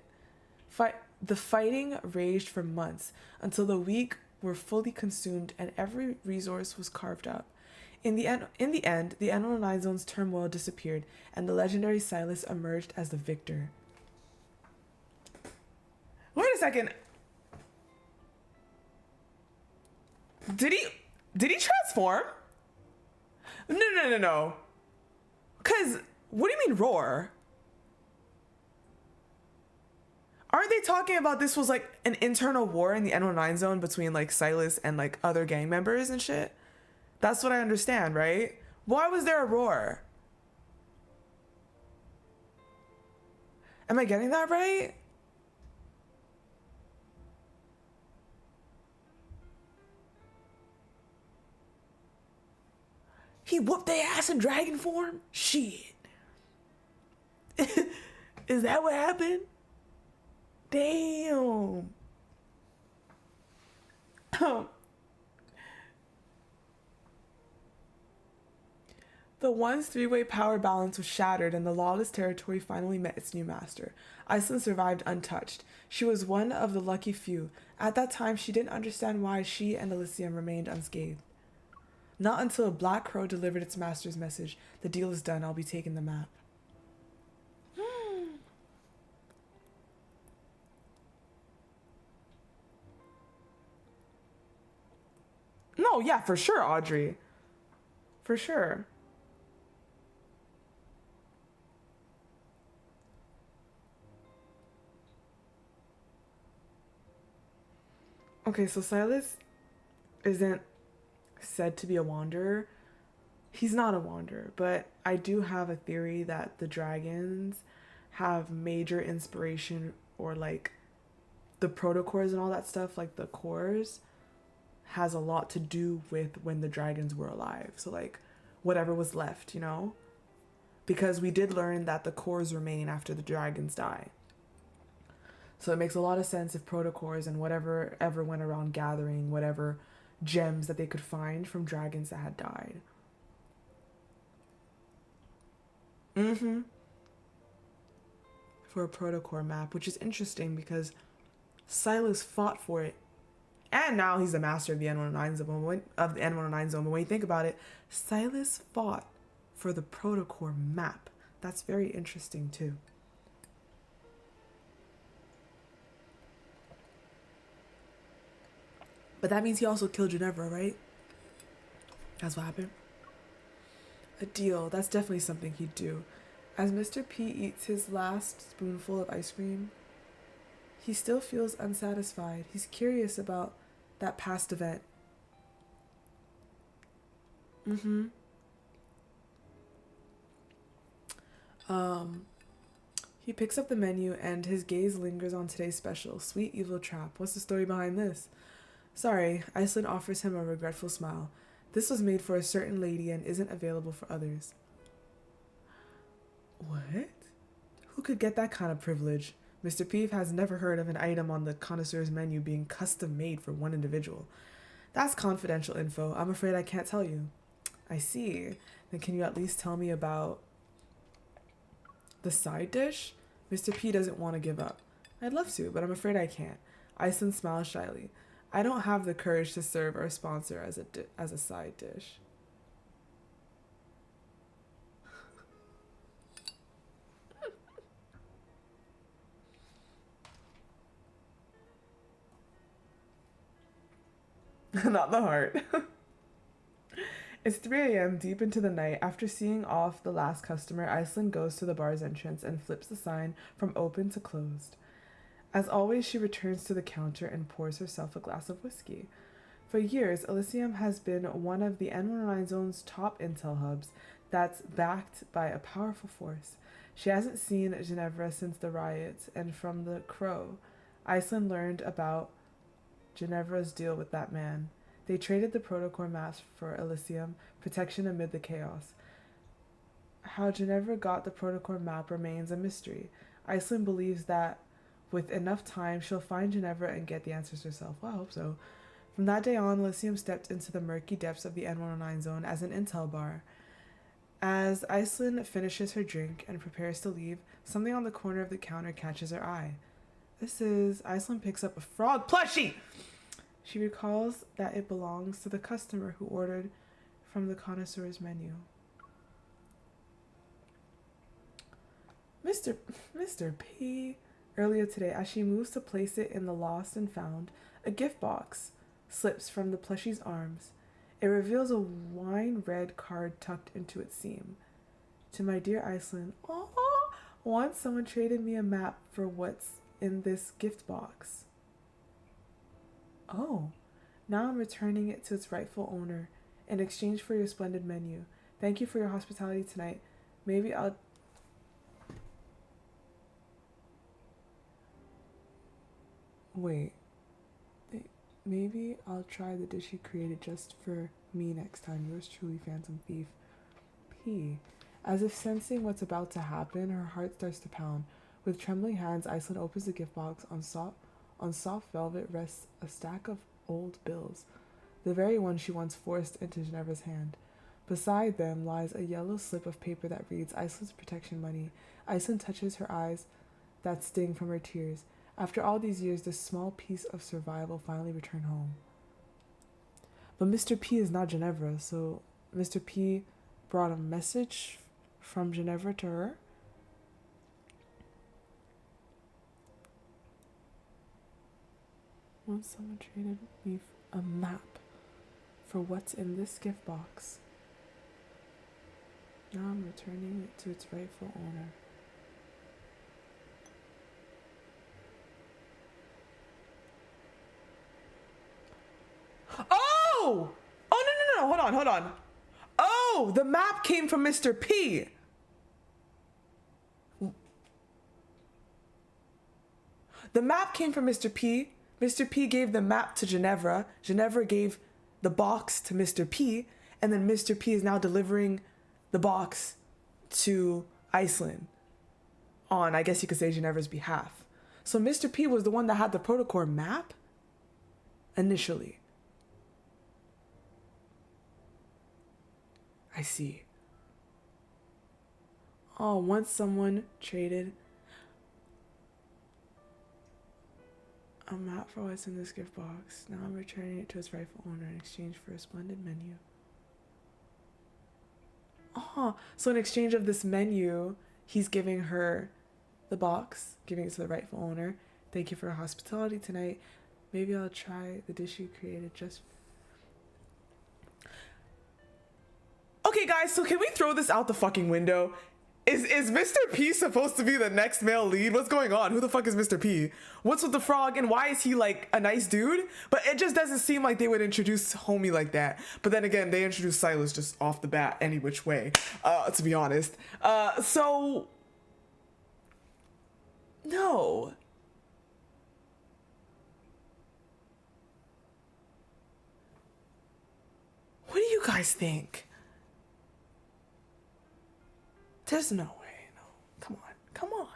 The fighting raged for months until the weak were fully consumed and every resource was carved up. In the end, the N109 zone's turmoil disappeared, and the legendary Silas emerged as the victor. Wait a second. Did he transform? No. Cause what do you mean roar? Aren't they talking about this was like an internal war in the N19 zone between like Silas and like other gang members and shit? That's what I understand, right? Why was there a roar? Am I getting that right? He whooped their ass in dragon form? Shit. Is that what happened? Damn. The One's three-way power balance was shattered and the lawless territory finally met its new master. Iceland survived untouched. She was one of the lucky few. At that time, she didn't understand why she and Elysium remained unscathed. Not until a black crow delivered its master's message. The deal is done. I'll be taking the map. No, yeah, for sure, Audrey. For sure. Okay, so Silas isn't said to be a wanderer. He's not a wanderer, but I do have a theory that the dragons have major inspiration, or like the protocores and all that stuff, like the cores, has a lot to do with when the dragons were alive. So like whatever was left, you know? Because we did learn that the cores remain after the dragons die. So it makes a lot of sense if protocores and whatever ever went around gathering whatever gems that they could find from dragons that had died. For a protocore map, which is interesting because Silas fought for it. And now he's the master of the N109 zone. Of the N109 zone. But when you think about it, Silas fought for the protocore map. That's very interesting too. But that means he also killed Ginevra, right? That's what happened. A deal. That's definitely something he'd do. As Mr. P eats his last spoonful of ice cream, he still feels unsatisfied. He's curious about that past event. He picks up the menu and his gaze lingers on today's special, Sweet Evil Trap. What's the story behind this? Sorry, Iceland offers him a regretful smile. This was made for a certain lady and isn't available for others. What? Who could get that kind of privilege? Mr. Peeve has never heard of an item on the connoisseur's menu being custom made for one individual. That's confidential info. I'm afraid I can't tell you. I see. Then can you at least tell me about the side dish? Mr. P doesn't want to give up. I'd love to, but I'm afraid I can't. Iceland smiles shyly. I don't have the courage to serve our sponsor as a side dish. Not the heart. It's 3 a.m. deep into the night. After seeing off the last customer, Iceland goes to the bar's entrance and flips the sign from open to closed. As always, she returns to the counter and pours herself a glass of whiskey. For years, Elysium has been one of the N109 zone's top intel hubs that's backed by a powerful force. She hasn't seen Ginevra since the riots, and from the Crow, Iceland learned about Ginevra's deal with that man. They traded the protocore maps for Elysium, protection amid the chaos. How Ginevra got the protocore map remains a mystery. Iceland believes that with enough time, she'll find Ginevra and get the answers herself. Well, I hope so. From that day on, Elysium stepped into the murky depths of the N109 zone as an intel bar. As Iceland finishes her drink and prepares to leave, something on the corner of the counter catches her eye. Iceland picks up a frog plushie! She recalls that it belongs to the customer who ordered from the connoisseur's menu. Mr. P. Earlier today, as she moves to place it in the lost and found, a gift box slips from the plushie's arms. It reveals a wine-red card tucked into its seam. To my dear Iceland, once someone traded me a map for what's in this gift box. Oh, now I'm returning it to its rightful owner in exchange for your splendid menu. Thank you for your hospitality tonight. Maybe I'll try the dish you created just for me next time. Yours truly, Phantom Thief. P. As if sensing what's about to happen, her heart starts to pound. With trembling hands, Iceland opens the gift box. On soft velvet rests a stack of old bills, the very one she once forced into Ginevra's hand. Beside them lies a yellow slip of paper that reads Iceland's protection money. Iceland touches her eyes that sting from her tears. After all these years, this small piece of survival finally returned home. But Mr. P is not Ginevra, so Mr. P brought a message from Ginevra to her? Once someone traded me a map for what's in this gift box. Now I'm returning it to its rightful owner. Oh! Oh, no. Hold on. Oh, the map came from Mr. P. The map came from Mr. P. Mr. P gave the map to Ginevra. Ginevra gave the box to Mr. P. And then Mr. P is now delivering the box to Iceland on, I guess you could say, Ginevra's behalf. So Mr. P was the one that had the protocol map initially. I see. Oh, once someone traded a map for what's in this gift box. Now I'm returning it to its rightful owner in exchange for a splendid menu. Oh, so in exchange of this menu, he's giving her the box, giving it to the rightful owner. Thank you for your hospitality tonight. Maybe I'll try the dish you created just... Okay, guys, so can we throw this out the fucking window? Is Mr. P supposed to be the next male lead? What's going on? Who the fuck is Mr. P? What's with the frog and why is he like a nice dude? But it just doesn't seem like they would introduce homie like that. But then again, they introduced Silas just off the bat any which way, to be honest. So... No. What do you guys think? There's no way. No. Come on.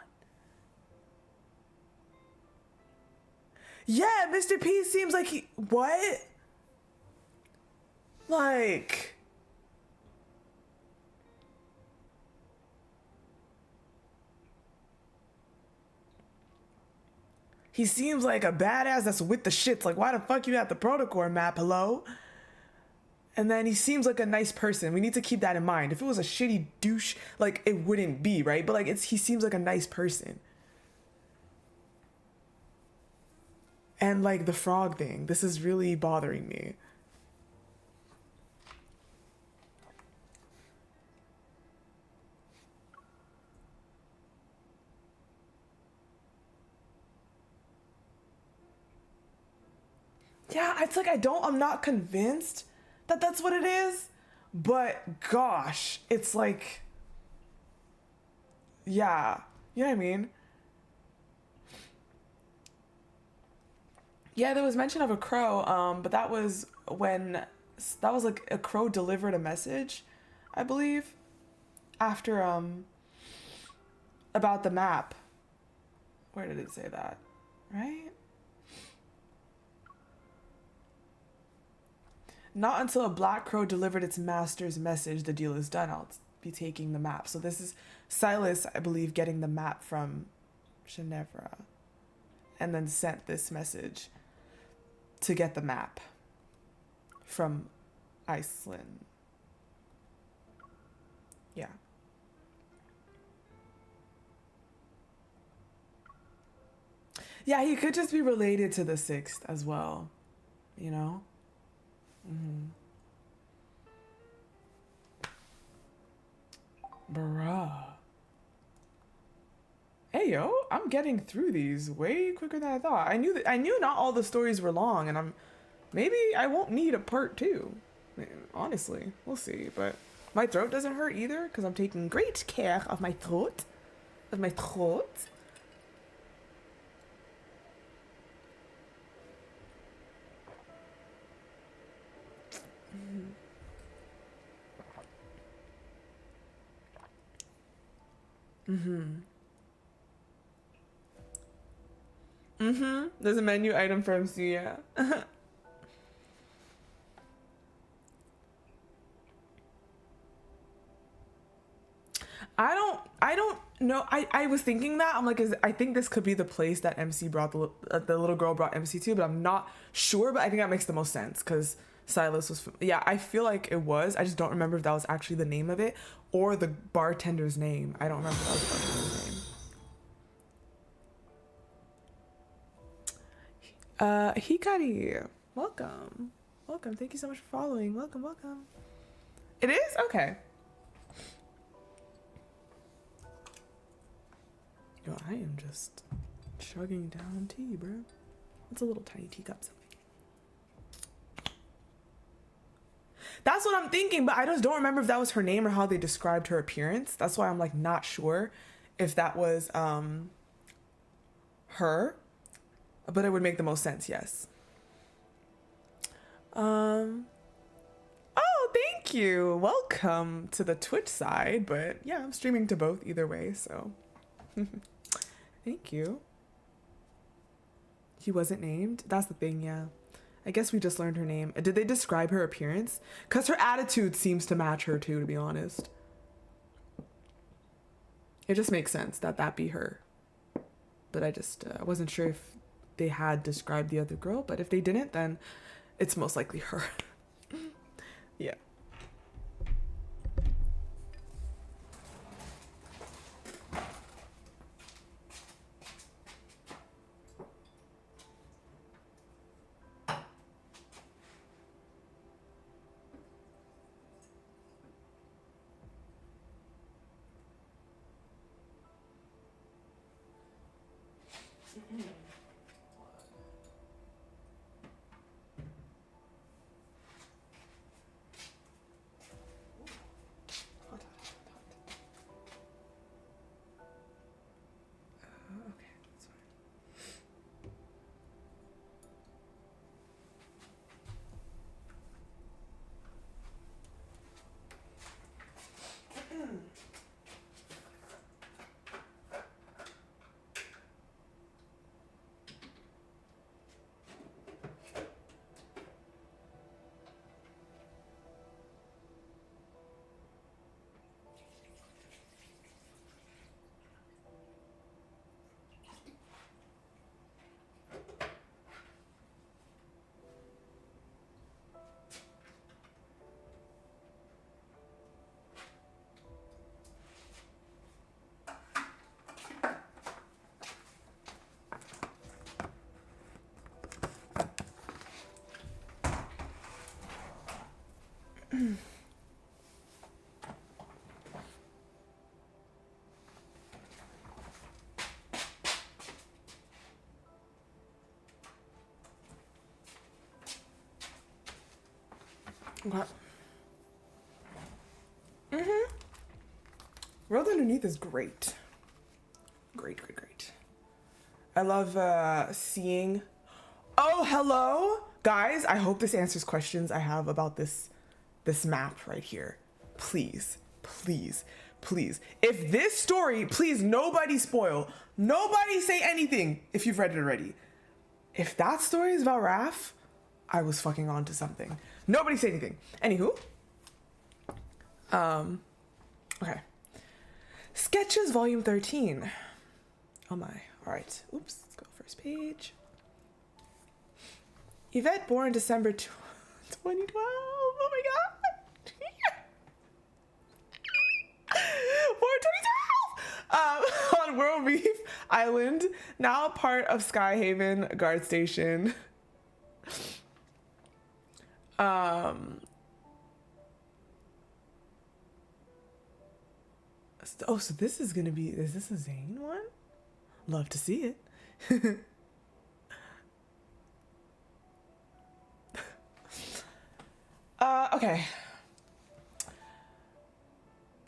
Yeah, Mr. P seems like he... What? Like... He seems like a badass that's with the shits. Like, why the fuck you got the protocol map? Hello? And then he seems like a nice person. We need to keep that in mind. If it was a shitty douche, like, it wouldn't be, right? But, like, he seems like a nice person. And, like, the frog thing. This is really bothering me. Yeah, it's like I'm not convinced that that's what it is, but gosh, it's like, yeah, you know what I mean? Yeah, there was mention of a crow, but that was like a crow delivered a message, I believe, after, about the map. Where did it say that? Right? Not until a black crow delivered its master's message, the deal is done. I'll be taking the map. So this is Silas, I believe, getting the map from Ginevra. And then sent this message to get the map from Iceland. Yeah. Yeah, he could just be related to the sixth as well, you know? Bruh. Hey yo, I'm getting through these way quicker than I thought. I knew not all the stories were long, and maybe I won't need a part 2. Honestly, we'll see. But my throat doesn't hurt either because I'm taking great care of my throat. There's a menu item for MC, yeah. I don't know. I was thinking that. I'm like, I think this could be the place that MC brought the little girl brought MC to, but I'm not sure. But I think that makes the most sense because Silas was, yeah, I feel like it was. I just don't remember if that was actually the name of it or the bartender's name. I don't remember if that was the bartender's name. Hikari, welcome. Thank you so much for following. Welcome. It is? Okay. Yo, I am just chugging down tea, bro. It's a little tiny teacup. That's what I'm thinking, but I just don't remember if that was her name or how they described her appearance. That's why I'm like not sure if that was her, but it would make the most sense, yes. Oh, thank you. Welcome to the Twitch side, but yeah, I'm streaming to both either way, so thank you. He wasn't named? That's the thing, yeah. I guess we just learned her name. Did they describe her appearance? Because her attitude seems to match her too, to be honest. It just makes sense that that be her. But I just wasn't sure if they had described the other girl, but if they didn't, then it's most likely her. Yeah. Okay. World Underneath is great. Great. I love seeing... Oh, hello? Guys, I hope this answers questions I have about this map right here. Please. If this story, please, nobody spoil. Nobody say anything if you've read it already. If that story is about Raph, I was fucking on to something. Nobody say anything. Anywho. Okay. Sketches Volume 13. Oh my. All right. Oops. Let's go first page. Yvette, born December 2012. Oh my god. Born 2012. On World Reef Island, now part of Skyhaven Guard Station. Oh, so this is gonna be, is this a Zane one? Love to see it. Okay.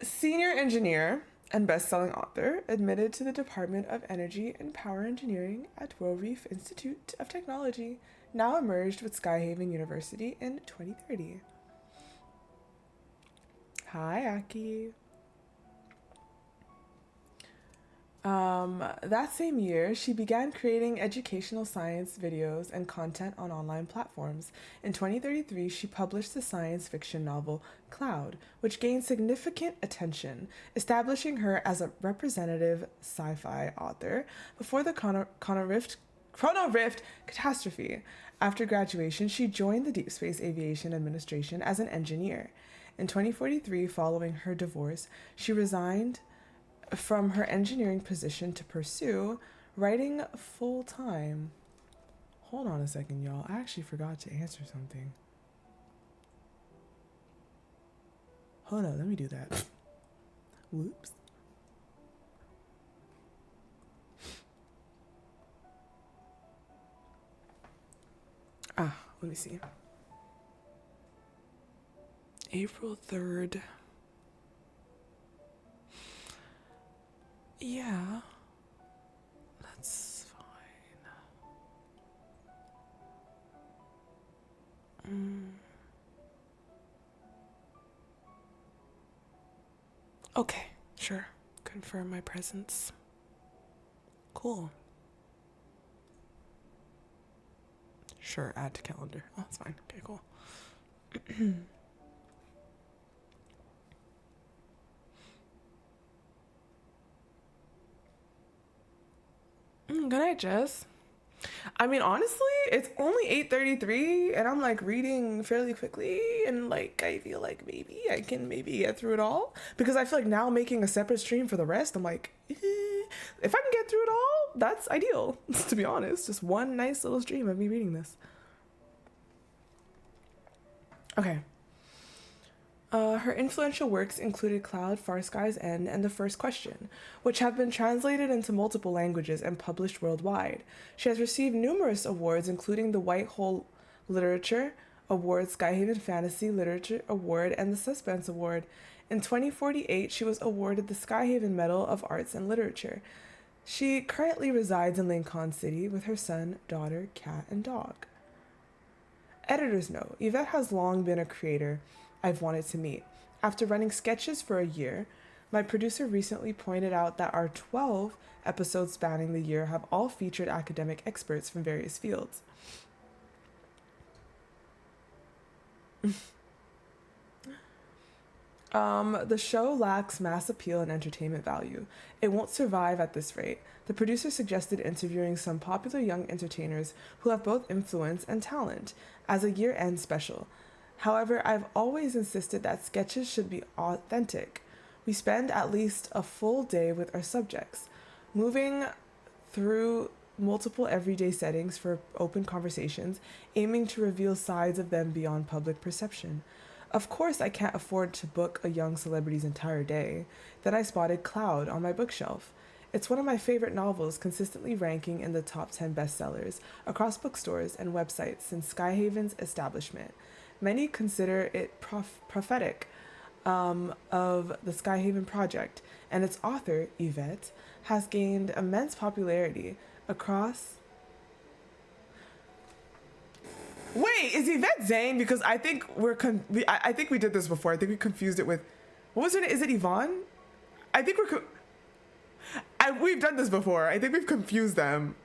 Senior engineer and best-selling author admitted to the Department of Energy and Power Engineering at World Reef Institute of Technology, now merged with Skyhaven University in 2030. Hi, Aki. That same year, she began creating educational science videos and content on online platforms. In 2033, she published the science fiction novel Cloud, which gained significant attention, establishing her as a representative sci-fi author before the Chrono Rift catastrophe. After graduation, she joined the Deepspace Aviation Administration as an engineer. In 2043, following her divorce, she resigned from her engineering position to pursue writing full-time. Hold on a second, y'all. I actually forgot to answer something. Hold on, let me do that. Whoops. Let me see. April 3rd. Yeah. That's fine. Okay, sure. Confirm my presence. Cool. Sure, add to calendar. Oh, that's fine. Okay, cool. Good night, Jess. I mean, honestly, it's only 8:33 and I'm like reading fairly quickly and like I feel like maybe I can get through it all because I feel like now making a separate stream for the rest, I'm like, if I can get through it all, that's ideal, to be honest. Just one nice little stream of me reading this. Okay. Her influential works included Cloud, Far Sky's End, and The First Question, which have been translated into multiple languages and published worldwide. She has received numerous awards, including the White Hole Literature Award, Skyhaven Fantasy Literature Award, and the Suspense Award. In 2048, she was awarded the Skyhaven Medal of Arts and Literature. She currently resides in Linkon City with her son, daughter, cat, and dog. Editor's note: Yvette has long been a creator I've wanted to meet. After running sketches for a year, my producer recently pointed out that our 12 episodes spanning the year have all featured academic experts from various fields. The show lacks mass appeal and entertainment value. It won't survive at this rate. The producer suggested interviewing some popular young entertainers who have both influence and talent as a year-end special. However, I've always insisted that sketches should be authentic. We spend at least a full day with our subjects, moving through multiple everyday settings for open conversations, aiming to reveal sides of them beyond public perception. Of course, I can't afford to book a young celebrity's entire day. Then I spotted Cloud on my bookshelf. It's one of my favorite novels, consistently ranking in the top 10 bestsellers across bookstores and websites since Skyhaven's establishment. Many consider it prophetic of the Skyhaven project, and its author, Yvette, has gained immense popularity across... Wait, is Yvette Zane? Because I think I think we did this before. I think we confused it with... What was her name? Is it Yvonne? I think we've done this before. I think we've confused them.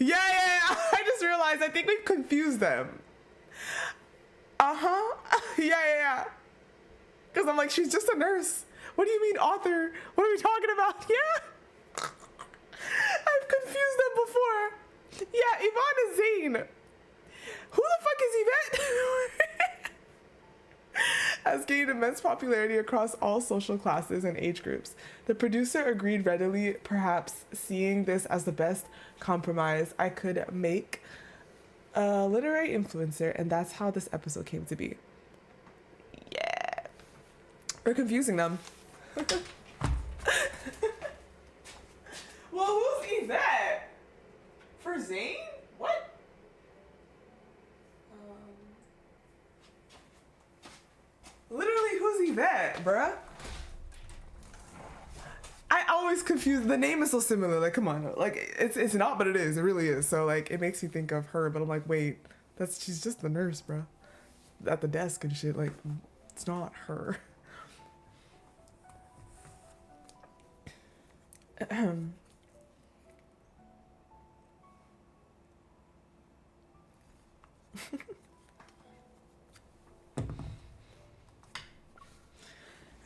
Yeah. I just realized I think we've confused them. Yeah. Because I'm like, she's just a nurse. What do you mean author? What are we talking about? Yeah. I've confused them before. Yeah, Yvonne is Zane. Who the fuck is Yvette? Has gained immense popularity across all social classes and age groups. The producer agreed readily, perhaps seeing this as the best compromise I could make a literary influencer, and that's how this episode came to be. Yeah. We're confusing them. Well, who's Yvette? For Zane? What? Literally, who's Yvette, bruh? I always confuse, the name is so similar, like, come on, like, it's not, but it is, it really is, so, like, it makes me think of her, but I'm like, wait, she's just the nurse, bruh, at the desk and shit, like, it's not her.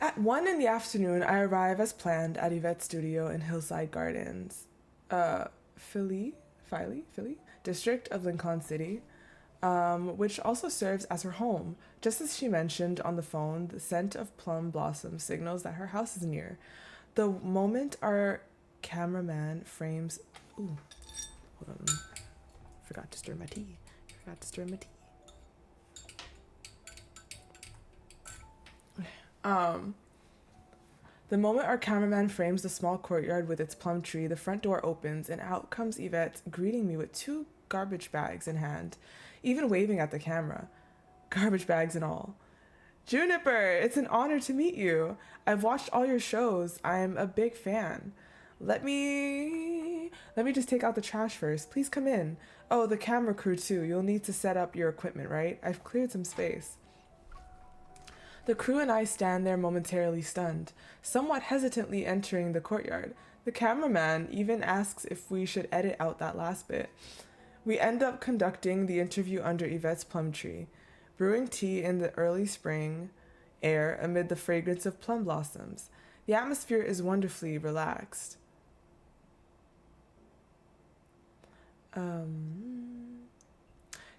At 1 in the afternoon, I arrive as planned at Yvette's studio in Hillside Gardens, Philly district of Linkon City, which also serves as her home. Just as she mentioned on the phone, the scent of plum blossom signals that her house is near. The moment our cameraman frames... Ooh, hold on. Forgot to stir my tea. The moment our cameraman frames the small courtyard with its plum tree, the front door opens and out comes Yvette, greeting me with 2 garbage bags in hand, even waving at the camera. Garbage bags and all. Juniper, it's an honor to meet you. I've watched all your shows. I'm a big fan. Let me just take out the trash first. Please come in. Oh, the camera crew too. You'll need to set up your equipment, right? I've cleared some space. The crew and I stand there momentarily stunned, somewhat hesitantly entering the courtyard. The cameraman even asks if we should edit out that last bit. We end up conducting the interview under Yvette's plum tree, brewing tea in the early spring air amid the fragrance of plum blossoms. The atmosphere is wonderfully relaxed.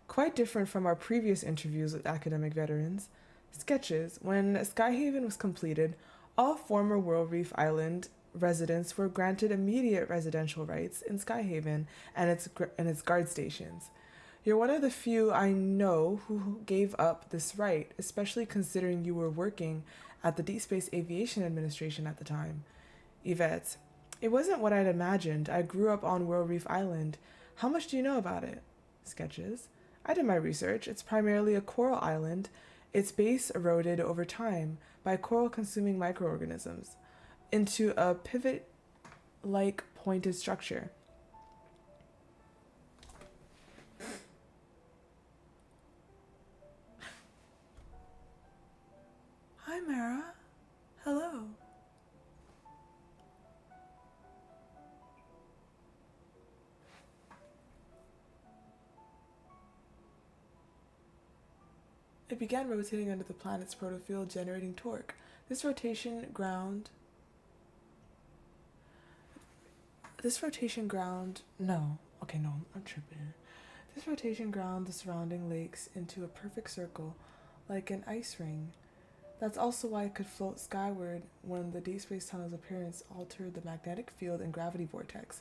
Quite different from our previous interviews with academic veterans. Sketches. When Skyhaven was completed, all former World Reef Island residents were granted immediate residential rights in Skyhaven and its guard stations. You're one of the few I know who gave up this right, especially considering you were working at the Deepspace Aviation Administration at the time. Yvette. It wasn't what I'd imagined. I grew up on World Reef Island. How much do you know about it? Sketches. I did my research. It's primarily a coral island. Its base eroded over time by coral-consuming microorganisms into a pivot-like pointed structure. Hi, Mara. Hello. It began rotating under the planet's protofield, generating torque. This rotation ground, no, I'm tripping. This rotation ground the surrounding lakes into a perfect circle, like an ice ring. That's also why it could float skyward when the Deep Space Tunnel's appearance altered the magnetic field and gravity vortex.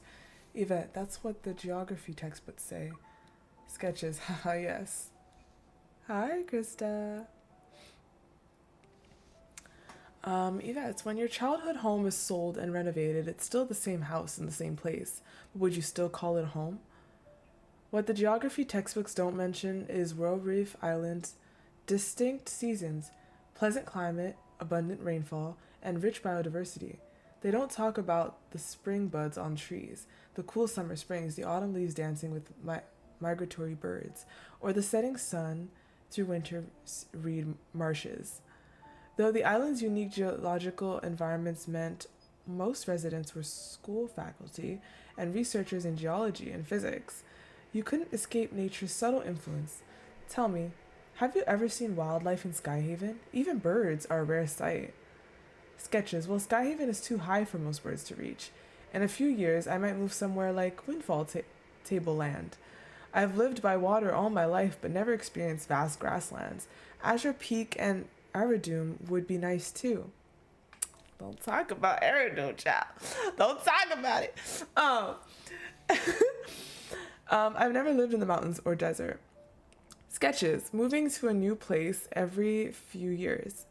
Yvette, that's what the geography textbooks say. Sketches, haha, yes. Hi, Krista. Yvette, when your childhood home is sold and renovated, it's still the same house in the same place. But would you still call it home? What the geography textbooks don't mention is World Reef Island's distinct seasons, pleasant climate, abundant rainfall, and rich biodiversity. They don't talk about the spring buds on trees, the cool summer springs, the autumn leaves dancing with migratory birds, or the setting sun through winter reed marshes. Though the island's unique geological environments meant most residents were school faculty and researchers in geology and physics, you couldn't escape nature's subtle influence. Tell me, have you ever seen wildlife in Skyhaven? Even birds are a rare sight. Sketches. Well, Skyhaven is too high for most birds to reach. In a few years, I might move somewhere like Windfall Tableland. I've lived by water all my life, but never experienced vast grasslands. Azure Peak and Aridum would be nice too. Don't talk about Aridum, child. Don't talk about it. I've never lived in the mountains or desert. Sketches. Moving to a new place every few years.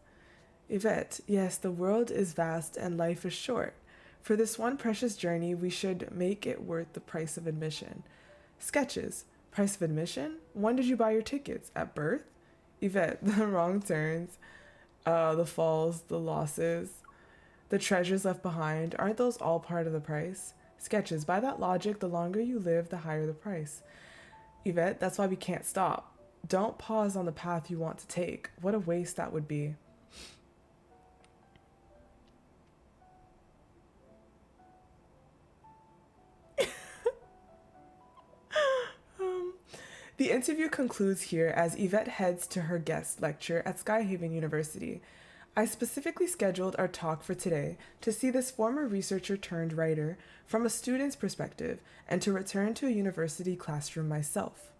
Yvette. Yes, the world is vast and life is short. For this one precious journey, we should make it worth the price of admission. Sketches. Price of admission? When did you buy your tickets? At birth? Yvette. The wrong turns, the falls, the losses, the treasures left behind. Aren't those all part of the price? Sketches. By that logic, the longer you live, the higher the price. Yvette. That's why we can't stop. Don't pause on the path you want to take. What a waste that would be. The interview concludes here as Yvette heads to her guest lecture at Skyhaven University. I specifically scheduled our talk for today to see this former researcher turned writer from a student's perspective and to return to a university classroom myself.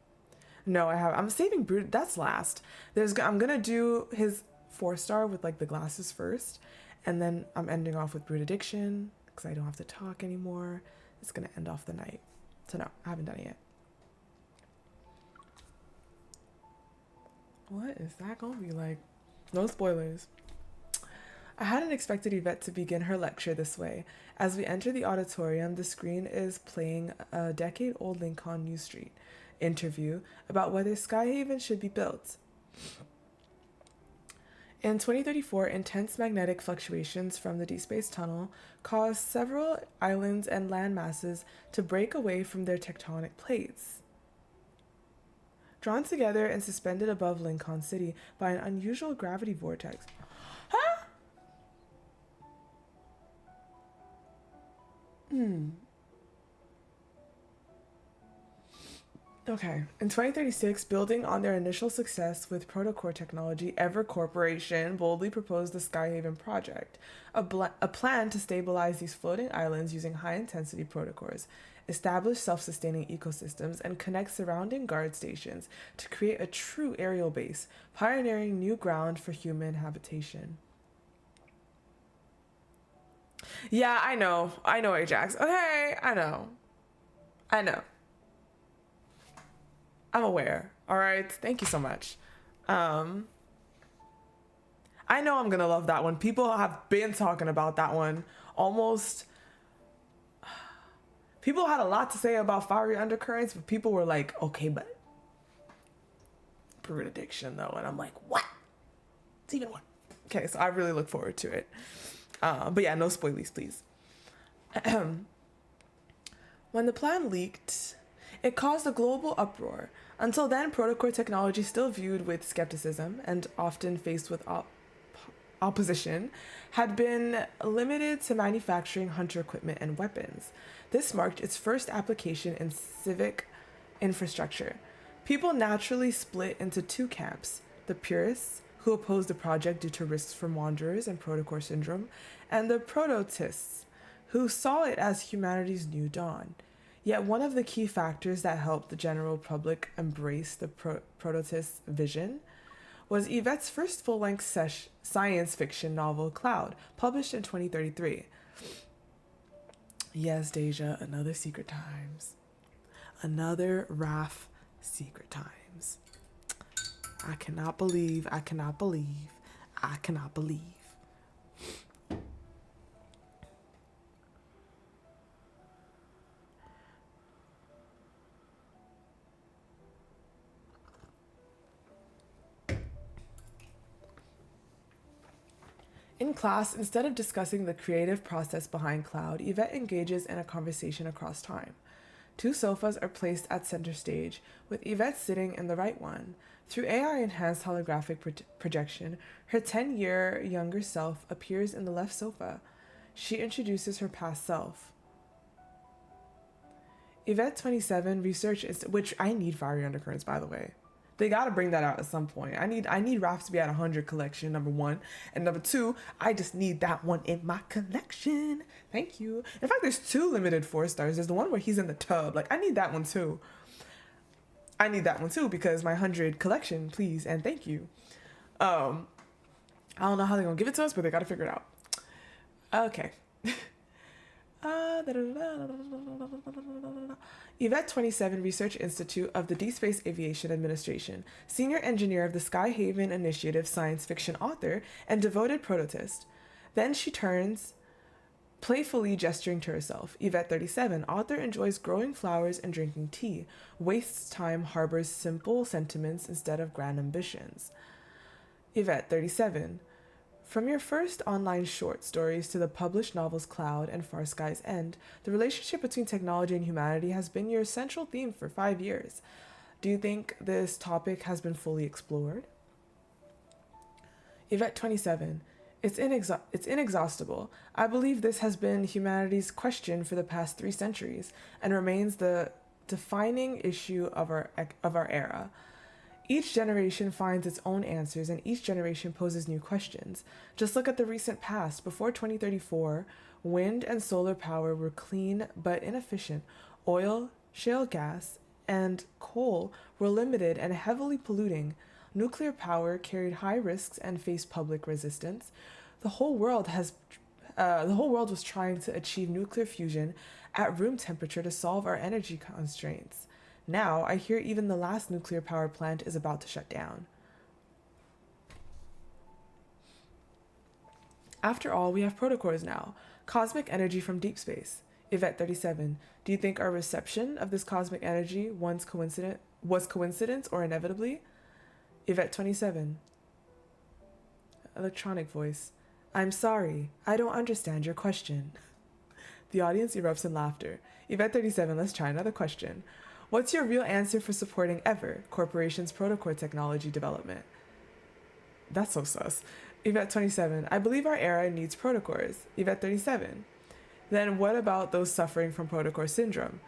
No, I'm saving Brewed. That's last. I'm gonna do his 4-star with like the glasses first, and then I'm ending off with Brewed Addiction because I don't have to talk anymore. It's gonna end off the night. So no, I haven't done it yet. What is that gonna be like? No spoilers. I hadn't expected Yvette to begin her lecture this way. As we enter the auditorium, the screen is playing a decade-old Linkon News Street interview about whether Skyhaven should be built. In 2034, intense magnetic fluctuations from the Deepspace tunnel caused several islands and land masses to break away from their tectonic plates. Drawn together and suspended above Linkon City by an unusual gravity vortex. Huh? Okay. In 2036, building on their initial success with protocore technology, Ever Corporation boldly proposed the Skyhaven project, a plan to stabilize these floating islands using high-intensity protocores, establish self-sustaining ecosystems, and connect surrounding guard stations to create a true aerial base, pioneering new ground for human habitation. Yeah, I know, Ajax. Okay, I know. I'm aware. All right. Thank you so much. I know I'm going to love that one. People have been talking about that one almost. People had a lot to say about Fiery Undercurrents, but people were like, okay, but Brewed Addiction though. And I'm like, what? It's even what? Okay. So I really look forward to it. But yeah, no spoilies, please. When the plan leaked, it caused a global uproar. Until then, protocore technology, still viewed with skepticism and often faced with opposition, had been limited to manufacturing hunter equipment and weapons. This marked its first application in civic infrastructure. People naturally split into two camps: the purists, who opposed the project due to risks from wanderers and protocore syndrome, and the prototists, who saw it as humanity's new dawn. Yet one of the key factors that helped the general public embrace the prototist's vision was Yvette's first full-length science fiction novel, Cloud, published in 2033. Yes, Deja, another Secret Times. Another Raf Secret Times. I cannot believe. In class, instead of discussing the creative process behind Cloud, Yvette engages in a conversation across time. Two sofas are placed at center stage, with Yvette sitting in the right one. Through AI-enhanced holographic projection, her 10-year younger self appears in the left sofa. She introduces her past self. Yvette 27 research is, which I need Fiery Undercurrents, by the way. They gotta bring that out at some point. I need Raph to be at 100 collection, number one. And number two, I just need that one in my collection. Thank you. In fact, there's 2 limited 4-stars. There's the one where he's in the tub. Like, I need that one too. Because my 100 collection, please, and thank you. I don't know how they're gonna give it to us, but they gotta figure it out. Okay. Yvette 27 Research Institute of the Deepspace Aviation Administration, senior engineer of the Skyhaven Initiative, science fiction author, and devoted prototist. Then she turns, playfully gesturing to herself. Yvette 37, author, enjoys growing flowers and drinking tea, wastes time, harbors simple sentiments instead of grand ambitions. Yvette 37, from your first online short stories to the published novels Cloud and Far Sky's End, the relationship between technology and humanity has been your central theme for 5 years. Do you think this topic has been fully explored? Yvette 27. It's inexhaustible. I believe this has been humanity's question for the past 3 centuries and remains the defining issue of our era. Each generation finds its own answers, and each generation poses new questions. Just look at the recent past. Before 2034, wind and solar power were clean but inefficient. Oil, shale gas, and coal were limited and heavily polluting. Nuclear power carried high risks and faced public resistance. The whole world was trying to achieve nuclear fusion at room temperature to solve our energy constraints. Now, I hear even the last nuclear power plant is about to shut down. After all, we have protocores now. Cosmic energy from deep space. Yvette 37. Do you think our reception of this cosmic energy was coincidence or inevitably? Yvette 27. Electronic voice. I'm sorry. I don't understand your question. The audience erupts in laughter. Yvette 37, let's try another question. What's your real answer for supporting Ever, Corporation's protocore technology development? That's so sus. Yvette 27, I believe our era needs protocores. Yvette 37, then what about those suffering from protocore syndrome?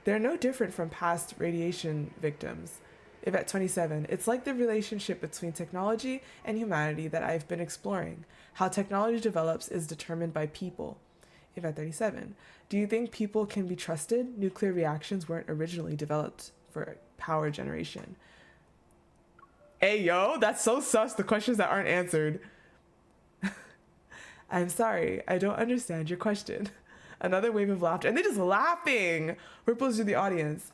They're no different from past radiation victims. Yvette 27, it's like the relationship between technology and humanity that I've been exploring. How technology develops is determined by people. Yvette 37, do you think people can be trusted? Nuclear reactions weren't originally developed for power generation. Hey, yo, that's so sus, the questions that aren't answered. I'm sorry, I don't understand your question. Another wave of laughter, and they're just laughing. Ripples through the audience.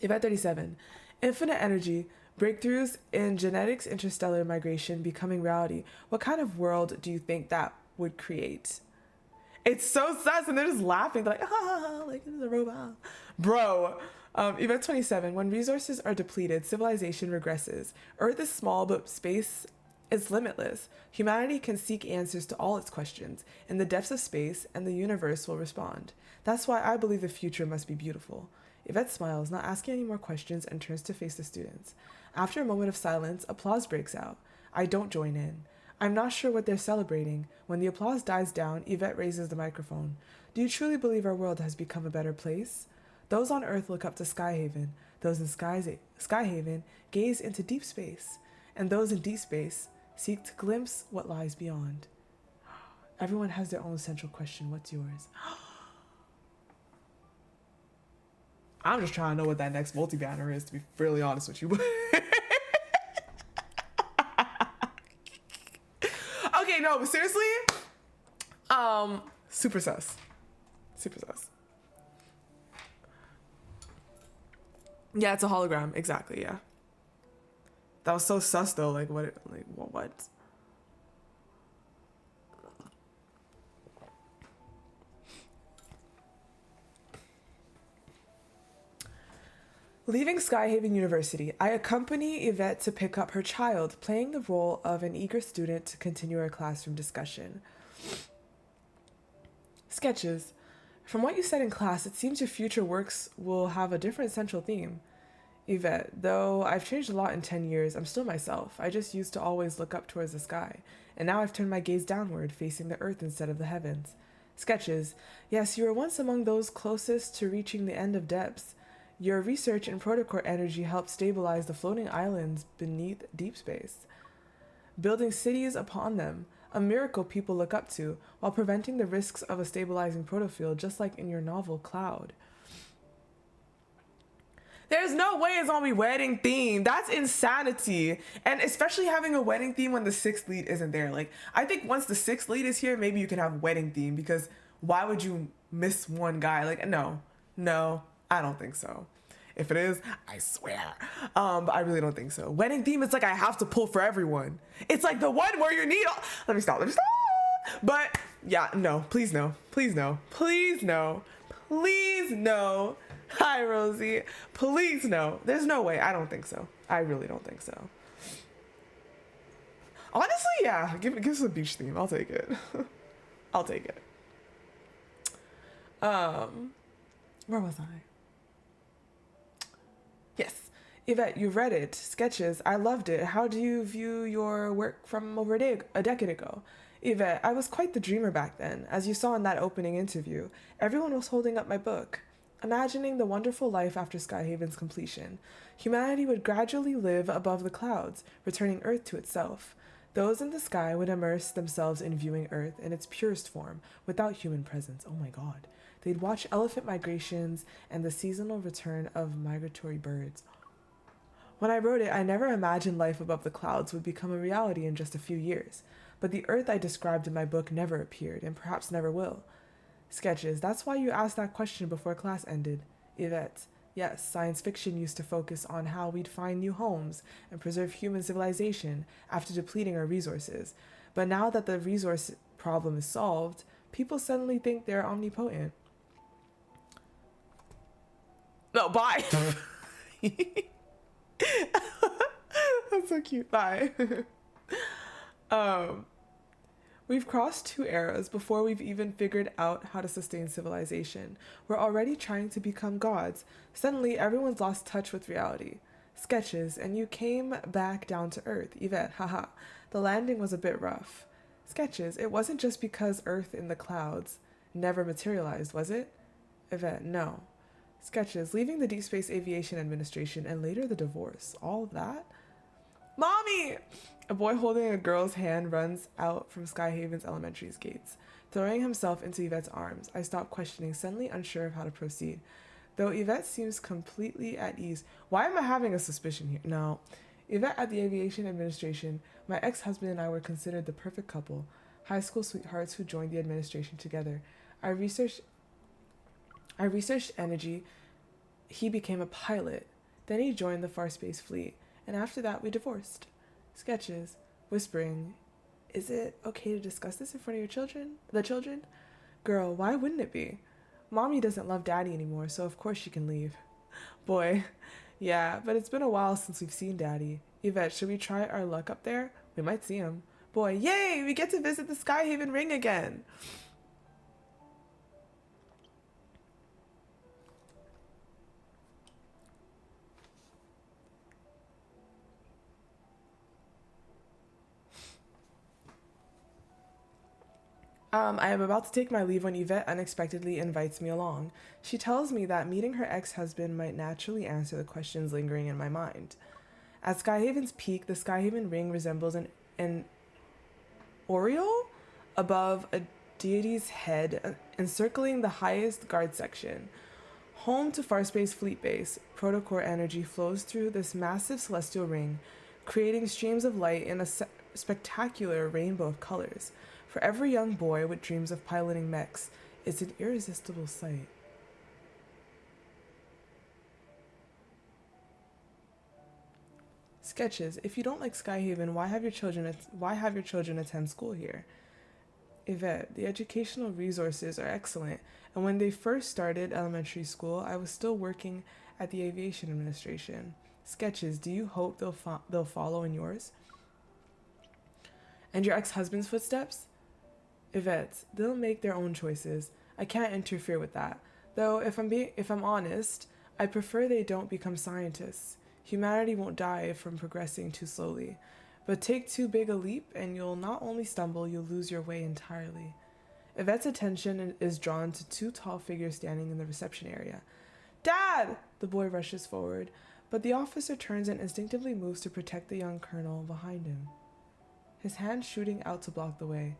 Yvette 37, infinite energy, breakthroughs in genetics, interstellar migration becoming reality. What kind of world do you think that would create? It's so sus, and they're just laughing. They're like, ah, like this is a robot. Bro, Yvette 27, when resources are depleted, civilization regresses. Earth is small, but space is limitless. Humanity can seek answers to all its questions in the depths of space, and the universe will respond. That's why I believe the future must be beautiful. Yvette smiles, not asking any more questions, and turns to face the students. After a moment of silence, applause breaks out. I don't join in. I'm not sure what they're celebrating. When the applause dies down, Yvette raises the microphone. Do you truly believe our world has become a better place? Those on Earth look up to Skyhaven. Those in Skyhaven gaze into deep space. And those in deep space seek to glimpse what lies beyond. Everyone has their own central question. What's yours? I'm just trying to know what that next multi-banner is, to be really honest with you. Okay, no, but seriously, super sus. Super sus. Yeah, it's a hologram. Exactly, yeah. That was so sus though, like what? Leaving Skyhaven University, I accompany Yvette to pick up her child, playing the role of an eager student to continue our classroom discussion. Sketches. From what you said in class, it seems your future works will have a different central theme. Yvette, though I've changed a lot in 10 years, I'm still myself. I just used to always look up towards the sky, and now I've turned my gaze downward, facing the earth instead of the heavens. Sketches. Yes, you were once among those closest to reaching the end of depths. Your research in protocore energy helped stabilize the floating islands beneath Deepspace, building cities upon them, a miracle people look up to, while preventing the risks of a stabilizing protofield, just like in your novel Cloud. There's no way it's gonna be wedding theme. That's insanity. And especially having a wedding theme when the sixth lead isn't there. Like, I think once the sixth lead is here, maybe you can have wedding theme, because why would you miss one guy? Like, no, I don't think so. If it is, I swear. But I really don't think so. Wedding theme, it's like I have to pull for everyone. It's like the one where you need all... Let me stop. But yeah, no, please no. Please no. Please no. Please no. Hi, Rosie. Please no. There's no way. I don't think so. I really don't think so. Honestly, yeah. Give us a beach theme. I'll take it. I'll take it. Where was I? Yes. Yvette, you read it. Sketches. I loved it. How do you view your work from over a decade ago? Yvette, I was quite the dreamer back then. As you saw in that opening interview, everyone was holding up my book, imagining the wonderful life after Skyhaven's completion. Humanity would gradually live above the clouds, returning Earth to itself. Those in the sky would immerse themselves in viewing Earth in its purest form, without human presence. Oh my god. They'd watch elephant migrations and the seasonal return of migratory birds. When I wrote it, I never imagined life above the clouds would become a reality in just a few years. But the Earth I described in my book never appeared, and perhaps never will. Sketches. That's why you asked that question before class ended. Yvette. Yes, science fiction used to focus on how we'd find new homes and preserve human civilization after depleting our resources. But now that the resource problem is solved, people suddenly think they're omnipotent. No, bye. That's so cute. Bye. Um, we've crossed 2 eras before we've even figured out how to sustain civilization. We're already trying to become gods. Suddenly, everyone's lost touch with reality. Sketches, and you came back down to Earth. Yvette, haha. The landing was a bit rough. Sketches, it wasn't just because Earth in the clouds never materialized, was it? Yvette, no. Sketches, leaving the Deep Space Aviation Administration and later the divorce. All of that? Mommy! A boy holding a girl's hand runs out from Skyhaven's elementary's gates, throwing himself into Yvette's arms. I stop questioning, suddenly unsure of how to proceed. Though Yvette seems completely at ease. Why am I having a suspicion here? No. Yvette at the Aviation Administration, my ex-husband and I were considered the perfect couple, high school sweethearts who joined the administration together. I researched energy. He became a pilot. Then he joined the Far Space Fleet. And after that, we divorced. Sketches, whispering, is it okay to discuss this in front of your children? The children? Girl, why wouldn't it be? Mommy doesn't love Daddy anymore, so of course she can leave. Boy, yeah, but it's been a while since we've seen Daddy. Yvette, should we try our luck up there? We might see him. Boy, yay, we get to visit the Skyhaven Ring again. I am about to take my leave when Yvette unexpectedly invites me along. She tells me that meeting her ex-husband might naturally answer the questions lingering in my mind. At Skyhaven's peak, the Skyhaven Ring resembles an aureole above a deity's head, encircling the highest guard section. Home to Farspace Fleet Base, protocore energy flows through this massive celestial ring, creating streams of light in a spectacular rainbow of colors. For every young boy with dreams of piloting mechs, it's an irresistible sight. Sketches. If you don't like Skyhaven, why have your children attend school here? Yvette. The educational resources are excellent, and when they first started elementary school, I was still working at the Aviation Administration. Sketches. Do you hope they'll follow in yours? And your ex-husband's footsteps? Yvette, they'll make their own choices. I can't interfere with that. Though, if I'm honest, I prefer they don't become scientists. Humanity won't die from progressing too slowly. But take too big a leap, and you'll not only stumble, you'll lose your way entirely. Yvette's attention is drawn to 2 tall figures standing in the reception area. Dad! The boy rushes forward, but the officer turns and instinctively moves to protect the young colonel behind him, his hand shooting out to block the way.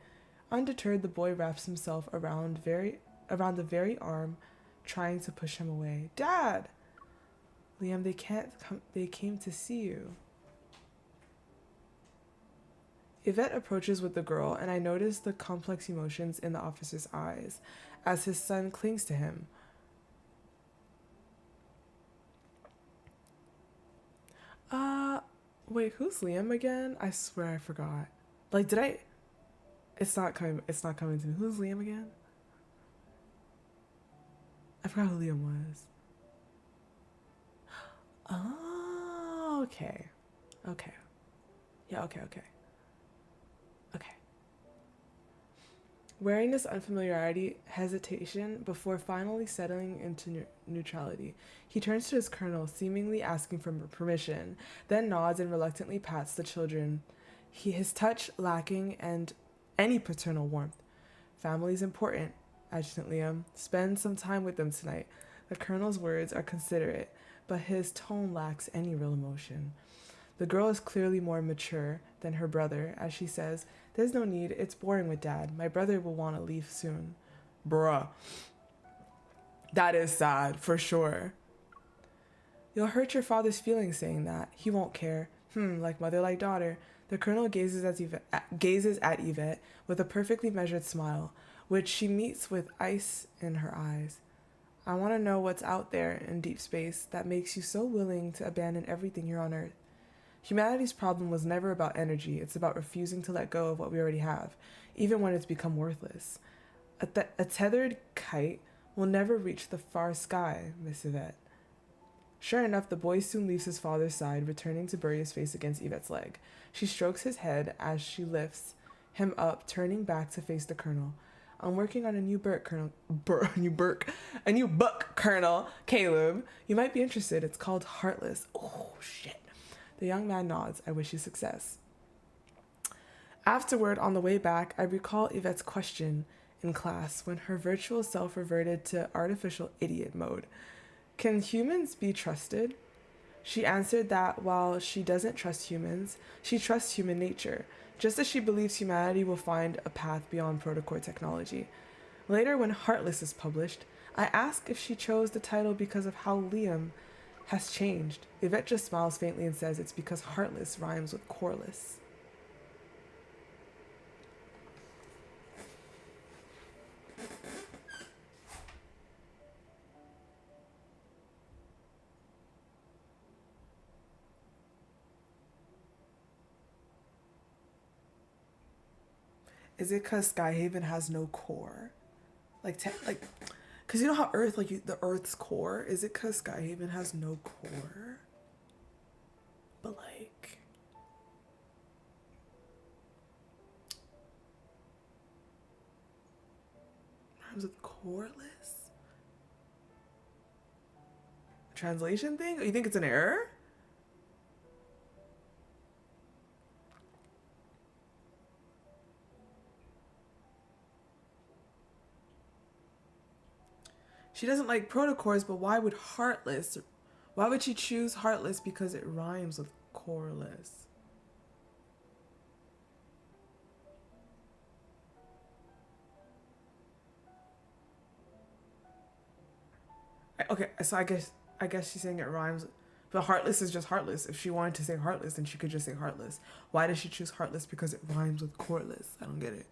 Undeterred, the boy wraps himself around the very arm, trying to push him away. Dad! Liam, they came to see you. Yvette approaches with the girl, and I notice the complex emotions in the officer's eyes as his son clings to him. Wait, who's Liam again? I swear I forgot. Like, did I... It's not coming to me. Who's Liam again? I forgot who Liam was. Oh, okay. Okay. Yeah, okay. Wearing this unfamiliarity, hesitation, before finally settling into neutrality, he turns to his colonel, seemingly asking for permission, then nods and reluctantly pats the children, his touch lacking and any paternal warmth. Family's important, Adjutant Liam. Spend some time with them tonight. The colonel's words are considerate, but his tone lacks any real emotion. The girl is clearly more mature than her brother, as she says, "There's no need, it's boring with Dad. My brother will want to leave soon." Bruh. That is sad, for sure. You'll hurt your father's feelings saying that. He won't care. Like mother, like daughter. The colonel gazes at Yvette with a perfectly measured smile, which she meets with ice in her eyes. I want to know what's out there in deep space that makes you so willing to abandon everything here on Earth. Humanity's problem was never about energy. It's about refusing to let go of what we already have, even when it's become worthless. A tethered kite will never reach the far sky, Miss Yvette. Sure enough, the boy soon leaves his father's side, returning to bury his face against Yvette's leg. She strokes his head as she lifts him up, turning back to face the colonel. I'm working on a new book, Colonel Caleb. You might be interested. It's called Heartless. Oh, shit. The young man nods. I wish you success. Afterward, on the way back, I recall Yvette's question in class when her virtual self reverted to artificial idiot mode. Can humans be trusted? She answered that while she doesn't trust humans, she trusts human nature, just as she believes humanity will find a path beyond protocore technology. Later, when Heartless is published, I ask if she chose the title because of how Liam has changed. Yvette just smiles faintly and says it's because Heartless rhymes with coreless. Is it because Skyhaven has no core? Because you know how Earth, the Earth's core? Is it because Skyhaven has no core? But rhymes with coreless? Translation thing? You think it's an error? She doesn't like protocores, but why would she choose Heartless because it rhymes with coreless? Okay, so I guess she's saying it rhymes, but Heartless is just Heartless. If she wanted to say Heartless, then she could just say Heartless. Why does she choose Heartless because it rhymes with coreless? I don't get it.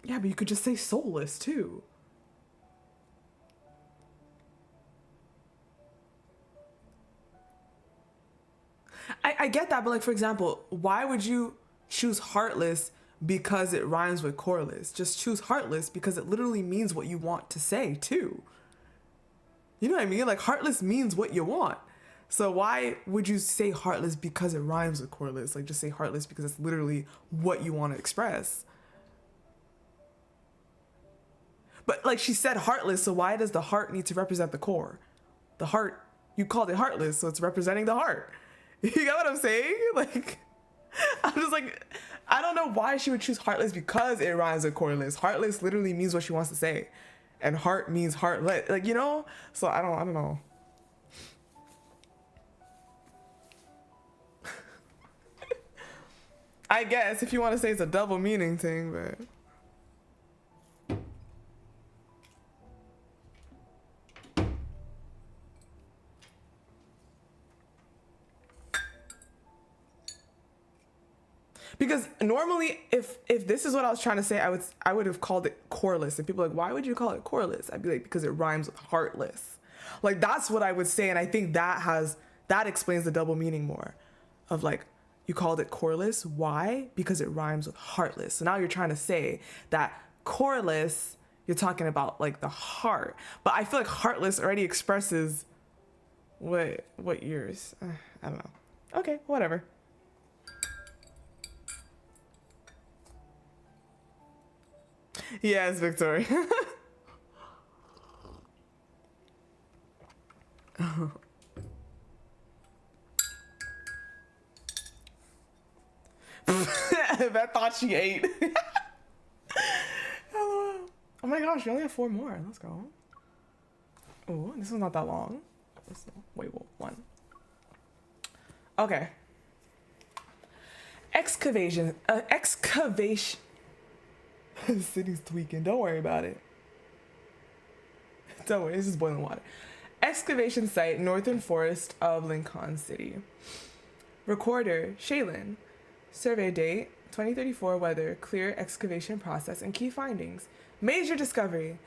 Yeah, but you could just say soulless too. I get that, but for example, why would you choose Heartless because it rhymes with coreless? Just choose Heartless because it literally means what you want to say too. You know what I mean? Heartless means what you want. So why would you say Heartless because it rhymes with coreless? Just say Heartless because it's literally what you want to express. But she said Heartless, so why does the heart need to represent the core? The heart, you called it Heartless, so it's representing the heart. You get what I'm saying? I'm just I don't know why she would choose Heartless because it rhymes with coreless. Heartless literally means what she wants to say. And heart means heartless, So I don't know. I guess if you want to say it's a double meaning thing, but... Because normally, if this is what I was trying to say, I would have called it coreless. And people are like, why would you call it coreless? I'd be like, because it rhymes with heartless. That's what I would say, and I think that explains the double meaning more. Of you called it coreless. Why? Because it rhymes with heartless. So now you're trying to say that coreless, you're talking about the heart. But I feel like heartless already expresses what yours. I don't know. Okay, whatever. Yes, Victoria. That thought she ate. Hello. Oh my gosh, we only have 4 more. Let's go. Oh, this one's not that long. Wait, one. Okay. Excavation. The city's tweaking. Don't worry about it. Don't worry, this is boiling water. Excavation site, northern forest of Linkon City. Recorder, Shaylin. Survey date, 2034 weather, clear excavation process, and key findings. Major discovery.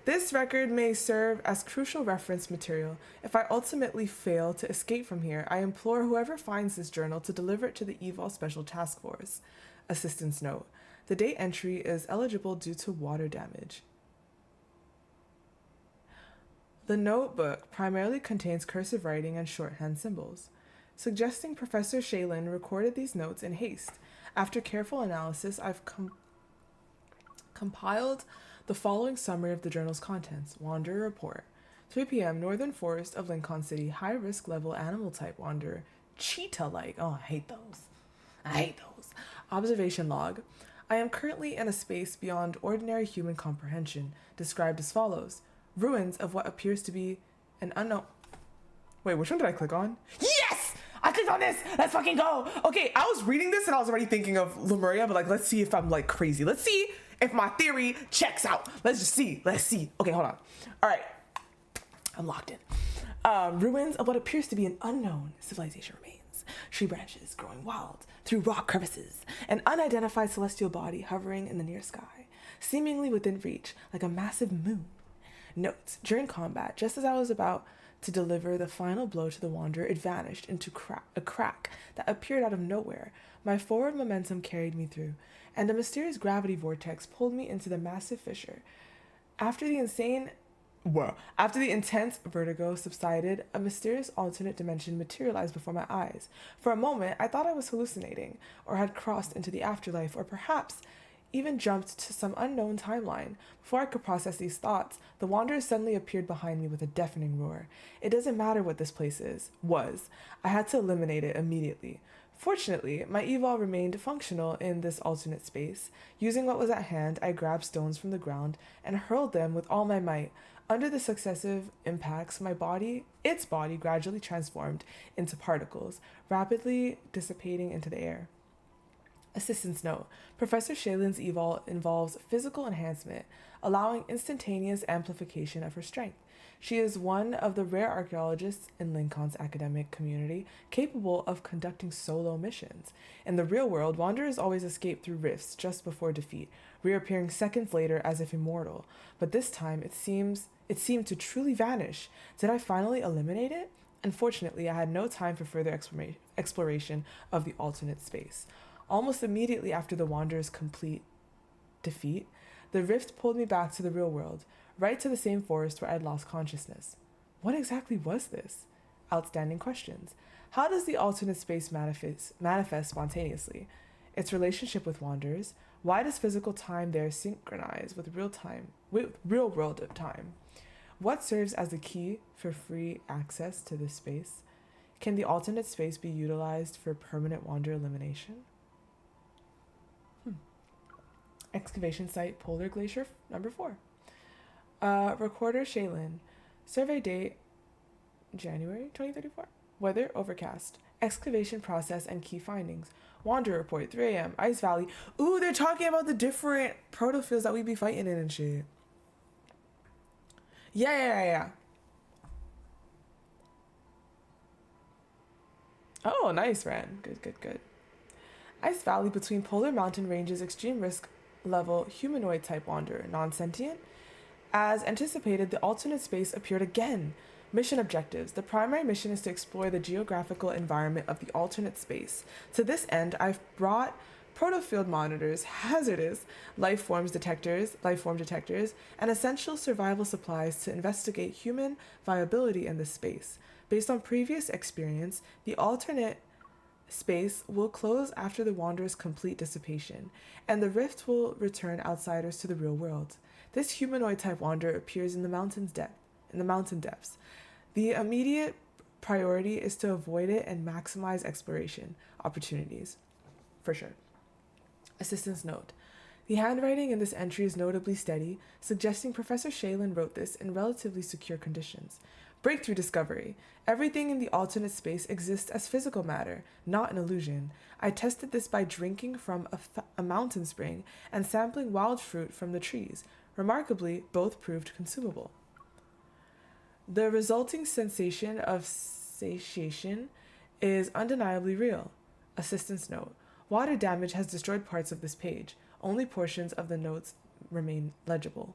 This record may serve as crucial reference material. If I ultimately fail to escape from here, I implore whoever finds this journal to deliver it to the EVOL Special Task Force. Assistance note. The date entry is eligible due to water damage. The notebook primarily contains cursive writing and shorthand symbols, suggesting Professor Shaylin recorded these notes in haste. After careful analysis, I've compiled the following summary of the journal's contents. Wanderer report. 3 p.m. Northern Forest of Linkon City. High risk level animal type wanderer. Cheetah-like. Oh, I hate those. Observation log. I am currently in a space beyond ordinary human comprehension, described as follows. Ruins of what appears to be an unknown... Wait, which one did I click on? Yes! I clicked on this! Let's fucking go! Okay, I was reading this and I was already thinking of Lemuria, but like, let's see if I'm like crazy. Let's see if my theory checks out. Let's just see. Let's see. Okay, hold on. All right. I'm locked in. Ruins of what appears to be an unknown civilization remains. Tree branches growing wild through rock crevices. An unidentified celestial body hovering in the near sky, seemingly within reach, like a massive moon. Notes. During combat, just as I was about to deliver the final blow to the Wanderer, it vanished into a crack that appeared out of nowhere. My forward momentum carried me through, and a mysterious gravity vortex pulled me into the massive fissure. After the intense vertigo subsided, a mysterious alternate dimension materialized before my eyes. For a moment, I thought I was hallucinating, or had crossed into the afterlife, or perhaps even jumped to some unknown timeline. Before I could process these thoughts, the Wanderer suddenly appeared behind me with a deafening roar. It doesn't matter what this place was. I had to eliminate it immediately. Fortunately, my evol remained functional in this alternate space. Using what was at hand, I grabbed stones from the ground and hurled them with all my might. Under the successive impacts, its body gradually transformed into particles, rapidly dissipating into the air. Assistance note. Professor Shaylin's evol involves physical enhancement, allowing instantaneous amplification of her strength. She is one of the rare archaeologists in Linkon's academic community capable of conducting solo missions. In the real world, wanderers always escape through rifts just before defeat, reappearing seconds later as if immortal. But this time, it seemed to truly vanish. Did I finally eliminate it? Unfortunately, I had no time for further exploration of the alternate space. Almost immediately after the Wanderer's complete defeat, the rift pulled me back to the real world, right to the same forest where I'd lost consciousness. What exactly was this? Outstanding questions. How does the alternate space manifest spontaneously? Its relationship with Wanderers? Why does physical time there synchronize with real world time? What serves as the key for free access to this space? Can the alternate space be utilized for permanent Wanderer elimination? Excavation site, Polar Glacier number 4. Recorder Shaylin. Survey date, January 2034. Weather, overcast. Excavation process and key findings. Wanderer report, 3 a.m. Ice Valley. Ooh, they're talking about the different protofields that we be fighting in and shit. Yeah. Oh, nice, Ren. Good. Ice Valley between polar mountain ranges, extreme risk level, humanoid type wanderer, non-sentient. As anticipated, the alternate space appeared again. Mission objectives. The primary mission is to explore the geographical environment of the alternate space. To this end, I've brought protofield monitors, hazardous life form detectors, and essential survival supplies to investigate human viability in this space. Based on previous experience, the alternate space will close after the Wanderer's complete dissipation, and the rift will return outsiders to the real world. This humanoid-type Wanderer appears in the mountain depths. The immediate priority is to avoid it and maximize exploration opportunities, for sure. Assistance note. The handwriting in this entry is notably steady, suggesting Professor Shaylin wrote this in relatively secure conditions. Breakthrough discovery. Everything in the alternate space exists as physical matter, not an illusion. I tested this by drinking from a mountain spring and sampling wild fruit from the trees. Remarkably, both proved consumable. The resulting sensation of satiation is undeniably real. Assistance note. Water damage has destroyed parts of this page. Only portions of the notes remain legible.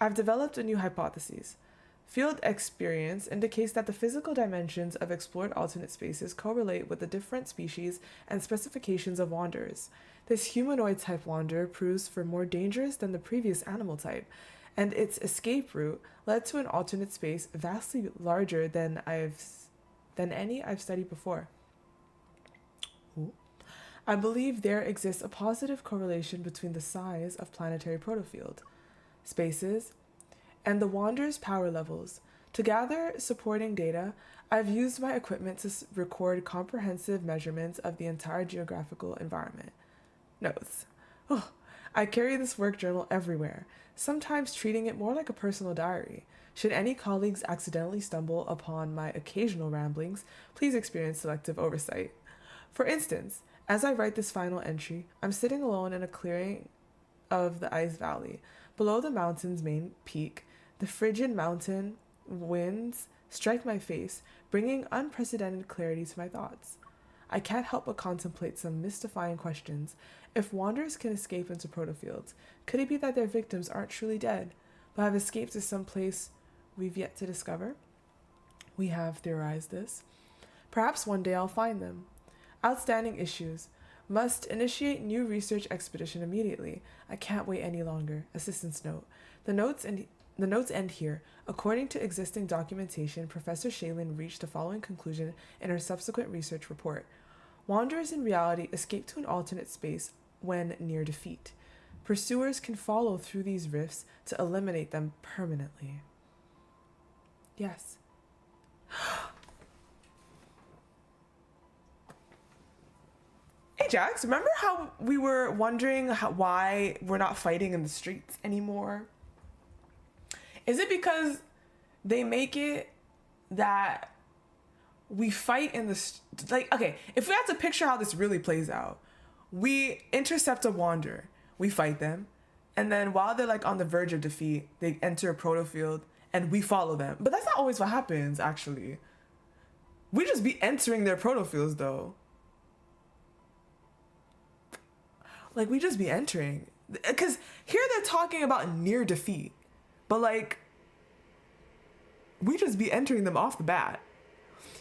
I've developed a new hypothesis. Field experience indicates that the physical dimensions of explored alternate spaces correlate with the different species and specifications of wanderers. This humanoid type wanderer proves for more dangerous than the previous animal type, and its escape route led to an alternate space vastly larger than any I've studied before. Ooh. I believe there exists a positive correlation between the size of planetary protofield spaces and the wanderer's power levels. To gather supporting data, I've used my equipment to record comprehensive measurements of the entire geographical environment. Notes. Oh, I carry this work journal everywhere, sometimes treating it more like a personal diary. Should any colleagues accidentally stumble upon my occasional ramblings, please experience selective oversight. For instance, as I write this final entry, I'm sitting alone in a clearing of the Ice Valley. Below the mountain's main peak, the frigid mountain winds strike my face, bringing unprecedented clarity to my thoughts. I can't help but contemplate some mystifying questions. If wanderers can escape into protofields, could it be that their victims aren't truly dead, but have escaped to some place we've yet to discover? We have theorized this. Perhaps one day I'll find them. Outstanding issues. Must initiate new research expedition immediately. I can't wait any longer. Assistant's note. The notes end here. According to existing documentation, Professor Shaylin reached the following conclusion in her subsequent research report. Wanderers in reality escape to an alternate space when near defeat. Pursuers can follow through these rifts to eliminate them permanently. Yes. Hey Jax, remember how we were wondering why we're not fighting in the streets anymore? Is it because they make it that we fight in the... Like, okay, if we have to picture how this really plays out, we intercept a wanderer, we fight them, and then while they're like on the verge of defeat, they enter a protofield and we follow them. But that's not always what happens, actually. We just be entering their protofields, though. Like, we just be entering. Because here they're talking about near defeat. But, like, we just be entering them off the bat.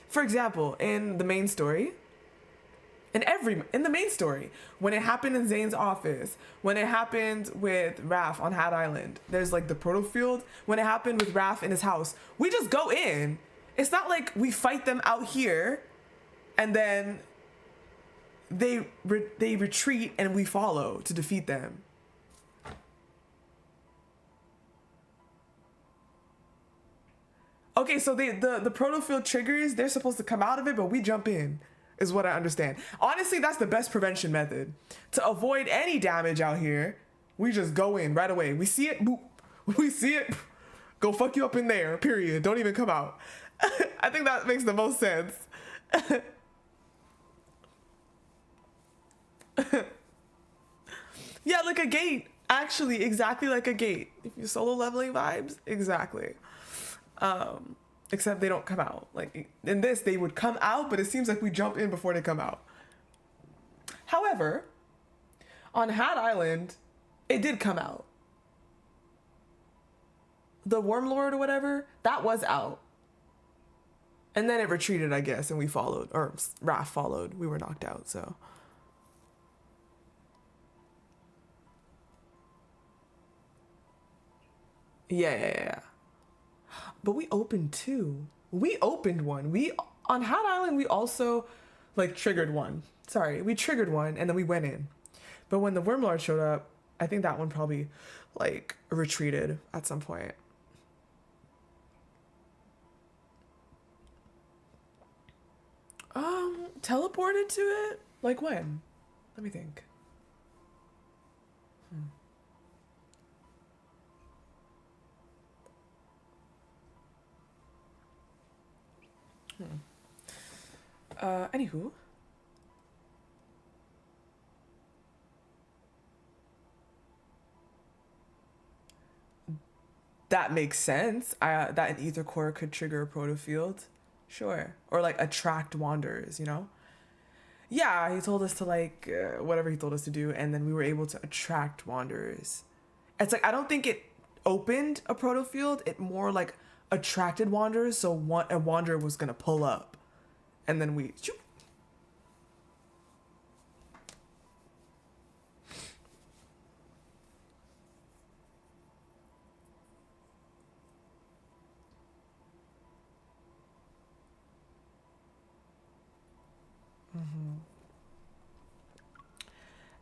For example, in the main story, in the main story, when it happened in Zane's office, when it happened with Raph on Hat Island, there's, like, the protofield. When it happened with Raph in his house, we just go in. It's not like we fight them out here, and then they retreat and we follow to defeat them. Okay, so the protofield triggers, they're supposed to come out of it, but we jump in, is what I understand. Honestly, that's the best prevention method. To avoid any damage out here, we just go in right away. We see it, boop. We see it, go fuck you up in there, period. Don't even come out. I think that makes the most sense. Yeah, like a gate. Actually, exactly like a gate. If you solo leveling vibes, exactly. Except they don't come out. Like in this, they would come out, but it seems like we jump in before they come out. However, on Hat Island, it did come out. The Wormlord or whatever, that was out. And then it retreated, I guess, and we followed, or Raph followed. We were knocked out, so. Yeah. But we opened two. We opened one. On Hat Island, we also, like, triggered one. Sorry, we triggered one, and then we went in. But when the Wormlord showed up, I think that one probably, like, retreated at some point. Teleported to it? Like when? Let me think. Anywho. That makes sense. That an ether core could trigger a protofield. Sure. Or like attract wanderers, you know? Yeah, he told us to like, whatever he told us to do, and then we were able to attract wanderers. It's like, I don't think it opened a protofield, it more like attracted wanderers, so a wanderer was gonna pull up. And then we...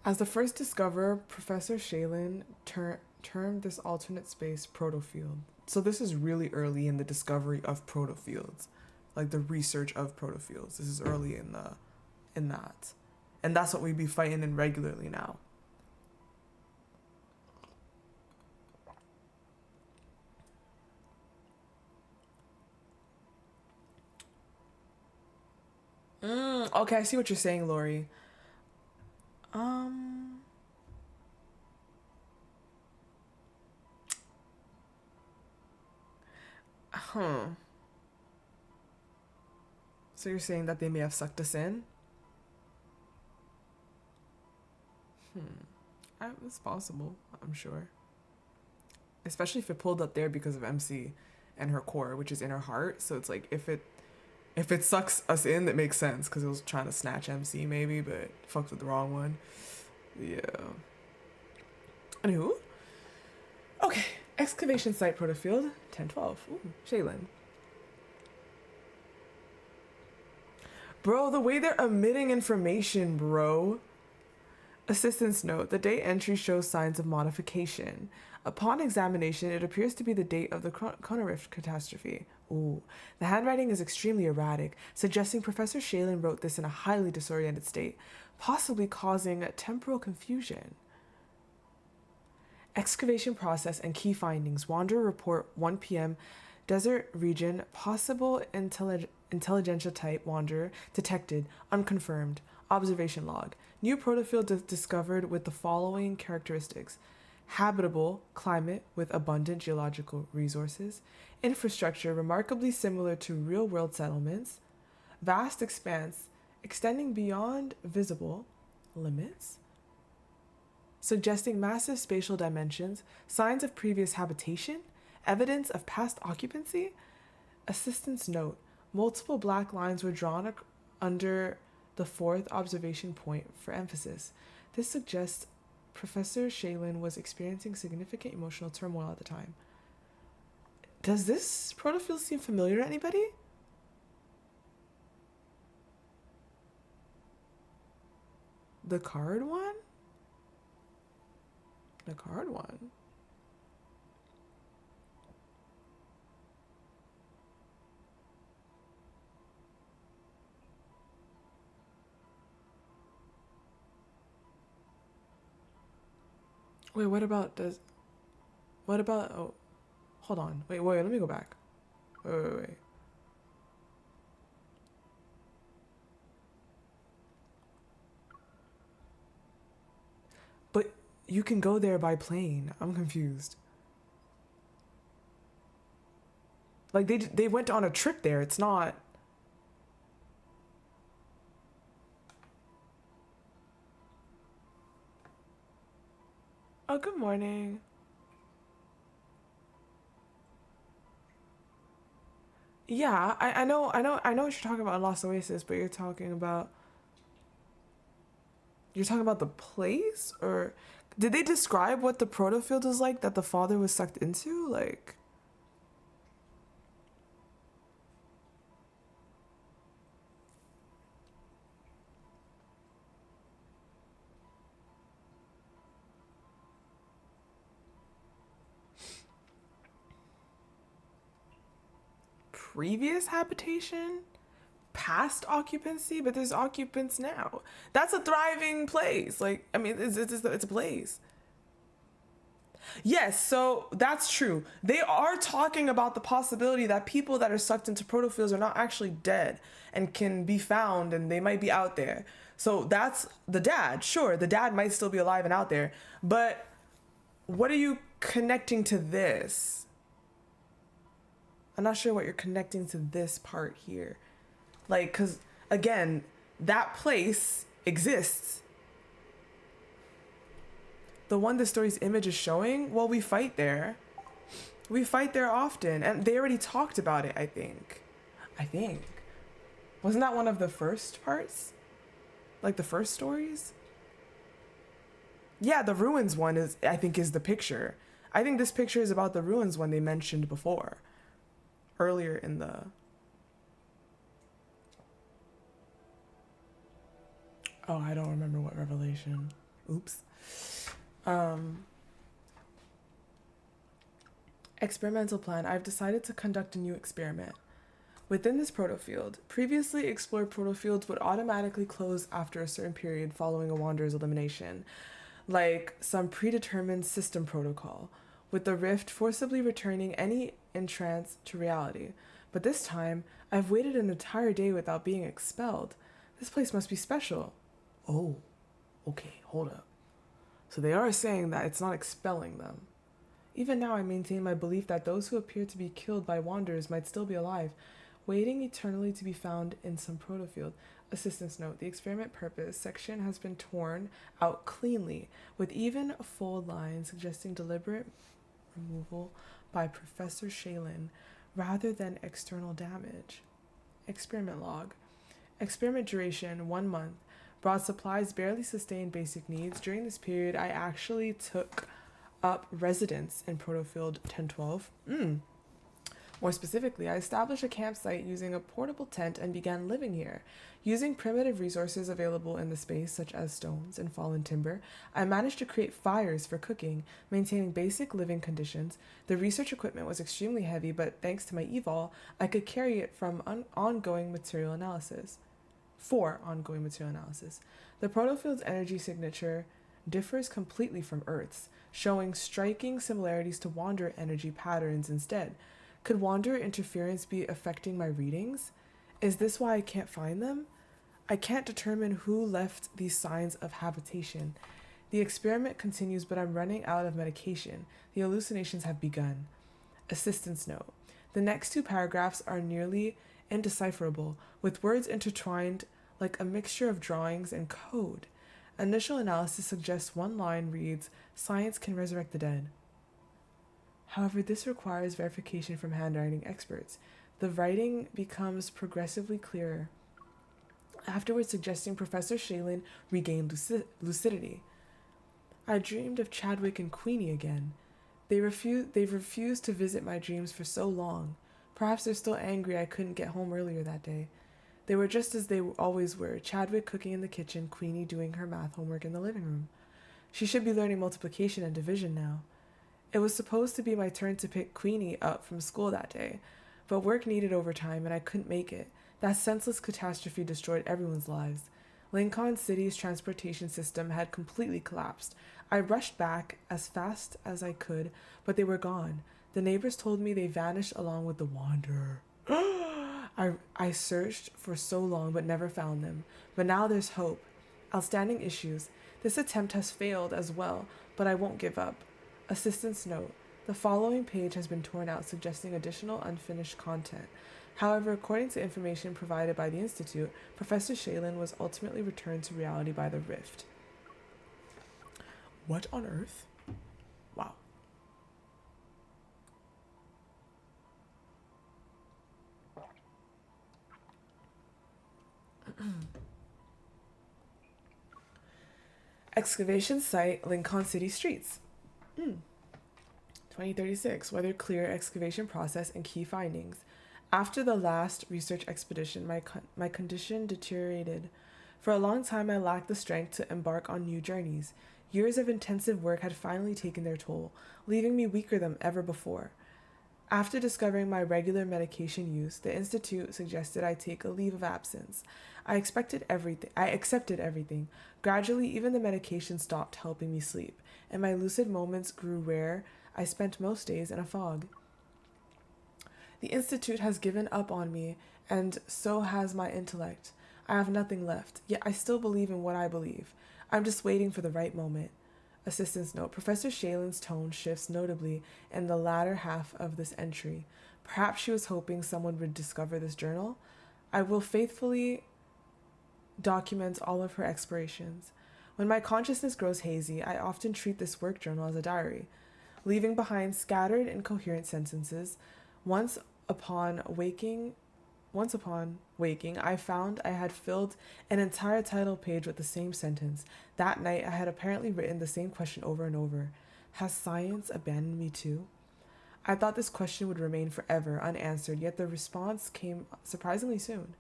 As the first discoverer, Professor Shaylin termed this alternate space protofield. So this is really early in the discovery of protofields, like the research of protofields. This is early in that, and that's what we'd be fighting in regularly now. Okay, I see what you're saying, Lori. So you're saying that they may have sucked us in? It's possible, I'm sure. Especially if it pulled up there because of MC and her core, which is in her heart. So it's like, if it sucks us in, that makes sense, because it was trying to snatch MC maybe, but fucked with the wrong one. Yeah. Anywho. Okay. Excavation site protofield, 1012. Ooh, Shaylin. Bro, the way they're omitting information, bro. Assistance note, the date entry shows signs of modification. Upon examination, it appears to be the date of the Conorift catastrophe. Ooh, the handwriting is extremely erratic, suggesting Professor Shaylin wrote this in a highly disoriented state, possibly causing temporal confusion. Excavation process and key findings. Wanderer report 1 p.m. Desert region. Possible intelligentsia type wanderer detected. Unconfirmed. Observation log. New protofield discovered with the following characteristics. Habitable climate with abundant geological resources. Infrastructure remarkably similar to real-world settlements. Vast expanse extending beyond visible limits, suggesting massive spatial dimensions, signs of previous habitation, evidence of past occupancy. Assistance note, multiple black lines were drawn under the fourth observation point for emphasis. This suggests Professor Shaylin was experiencing significant emotional turmoil at the time. Does this protofield seem familiar to anybody? The card one? The card one. Wait, what about, oh, hold on. Wait, let me go back. Wait. But you can go there by plane. I'm confused. Like, they went on a trip there. It's not... Oh, good morning. Yeah, I know what you're talking about in Lost Oasis, but you're talking about the place? Or did they describe what the protofield is like that the father was sucked into? Like, previous habitation, past occupancy, but there's occupants now. That's a thriving place. Like, I mean, it's a place. Yes, so that's true. They are talking about the possibility that people that are sucked into protofields are not actually dead and can be found, and they might be out there. So that's the dad. Sure, the dad might still be alive and out there, but what are you connecting to this? I'm not sure what you're connecting to this part here. Like, because, again, that place exists. The one the story's image is showing, well, we fight there. We fight there often. And they already talked about it, I think. Wasn't that one of the first parts? Like, the first stories? Yeah, the ruins one is the picture. I think this picture is about the ruins one they mentioned before. Earlier in the... Oh, I don't remember what revelation. Oops. Experimental plan. I've decided to conduct a new experiment. Within this protofield, previously explored protofields would automatically close after a certain period following a wanderer's elimination, like some predetermined system protocol, with the rift forcibly returning any entrance to reality. But this time, I've waited an entire day without being expelled. This place must be special. Oh, okay, hold up. So they are saying that it's not expelling them. Even now, I maintain my belief that those who appear to be killed by wanderers might still be alive, waiting eternally to be found in some protofield. Assistance note: the experiment purpose section has been torn out cleanly, with even a fold line suggesting deliberate removal by Professor Shaylin rather than external damage. Experiment log. Experiment duration 1 month. Brought supplies, barely sustained basic needs. During this period, I actually took up residence in Protofield 1012. More specifically, I established a campsite using a portable tent and began living here. Using primitive resources available in the space, such as stones and fallen timber, I managed to create fires for cooking, maintaining basic living conditions. The research equipment was extremely heavy, but thanks to my evol, I could carry it from ongoing material analysis. For ongoing material analysis. The protofield's energy signature differs completely from Earth's, showing striking similarities to Wanderer energy patterns instead. Could Wanderer interference be affecting my readings? Is this why I can't find them? I can't determine who left these signs of habitation. The experiment continues, but I'm running out of medication. The hallucinations have begun. Assistance note. The next 2 paragraphs are nearly indecipherable, with words intertwined like a mixture of drawings and code. Initial analysis suggests one line reads, "Science can resurrect the dead." However, this requires verification from handwriting experts. The writing becomes progressively clearer, afterwards suggesting Professor Shaylin regained lucidity. I dreamed of Chadwick and Queenie again. They've refused to visit my dreams for so long. Perhaps they're still angry I couldn't get home earlier that day. They were just as they always were, Chadwick cooking in the kitchen, Queenie doing her math homework in the living room. She should be learning multiplication and division now. It was supposed to be my turn to pick Queenie up from school that day, but work needed overtime and I couldn't make it. That senseless catastrophe destroyed everyone's lives. Linkon City's transportation system had completely collapsed. I rushed back as fast as I could, but they were gone. The neighbors told me they vanished along with the Wanderer. I searched for so long but never found them. But now there's hope. Outstanding issues. This attempt has failed as well, but I won't give up. Assistance note. The following page has been torn out, suggesting additional unfinished content. However, according to information provided by the Institute, Professor Shaylin was ultimately returned to reality by the rift. What on earth? Wow. Excavation site, Linkon City streets. 2036, weather clear excavation process and key findings. After the last research expedition, my condition deteriorated. For a long time, I lacked the strength to embark on new journeys. Years of intensive work had finally taken their toll, leaving me weaker than ever before. After discovering my regular medication use, the Institute suggested I take a leave of absence. I accepted everything. Gradually, even the medication stopped helping me sleep, and my lucid moments grew rare. I spent most days in a fog. The Institute has given up on me, and so has my intellect. I have nothing left, yet I still believe in what I believe. I'm just waiting for the right moment. Assistance note. Professor Shaylin's tone shifts notably in the latter half of this entry. Perhaps she was hoping someone would discover this journal. I will faithfully document all of her explorations. When my consciousness grows hazy, I often treat this work journal as a diary, leaving behind scattered incoherent sentences. Once upon waking, I found I had filled an entire title page with the same sentence. That night, I had apparently written the same question over and over. Has science abandoned me too? I thought this question would remain forever unanswered, yet the response came surprisingly soon.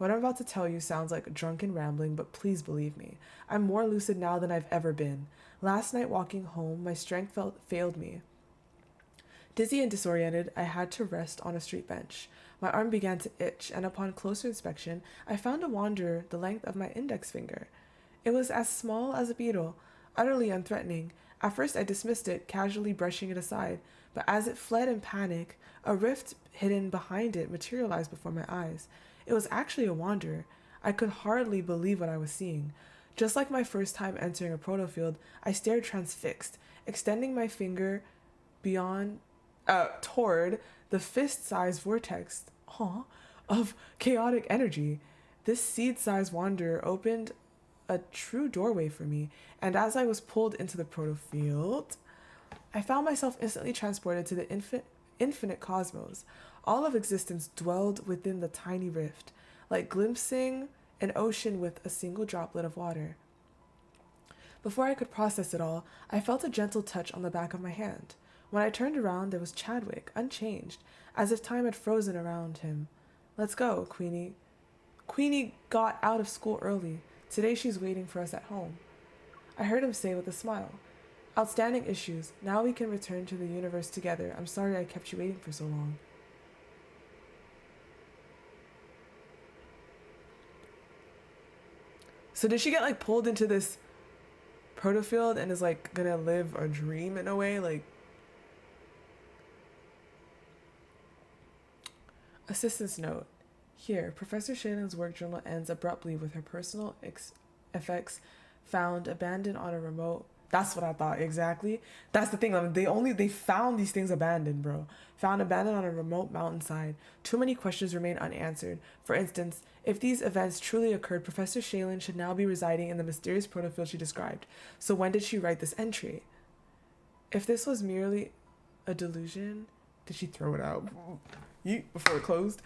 What I'm about to tell you sounds like drunken rambling, but please believe me. I'm more lucid now than I've ever been. Last night walking home, my strength failed me. Dizzy and disoriented, I had to rest on a street bench. My arm began to itch, and upon closer inspection, I found a wanderer the length of my index finger. It was as small as a beetle, utterly unthreatening. At first I dismissed it, casually brushing it aside, but as it fled in panic, a rift hidden behind it materialized before my eyes. It was actually a wanderer. I could hardly believe what I was seeing. Just like my first time entering a protofield, I stared transfixed, extending my finger toward the fist-sized vortex of chaotic energy. This seed-sized wanderer opened a true doorway for me, and as I was pulled into the protofield, I found myself instantly transported to the infinite cosmos. All of existence dwelled within the tiny rift, like glimpsing an ocean with a single droplet of water. Before I could process it all, I felt a gentle touch on the back of my hand. When I turned around, there was Chadwick, unchanged, as if time had frozen around him. "Let's go, Queenie." Queenie got out of school early. Today she's waiting for us at home. I heard him say with a smile. "Outstanding issues. Now we can return to the universe together. I'm sorry I kept you waiting for so long." So did she get like pulled into this protofield and is like gonna live a dream in a way? Like, assistance note. Here, Professor Shannon's work journal ends abruptly with her personal effects found abandoned on a remote. That's what I thought, exactly. That's the thing. I mean, they found these things abandoned, bro. Found abandoned on a remote mountainside. Too many questions remain unanswered. For instance, if these events truly occurred, Professor Shaylin should now be residing in the mysterious protofield she described. So when did she write this entry? If this was merely a delusion, did she throw it out before it closed?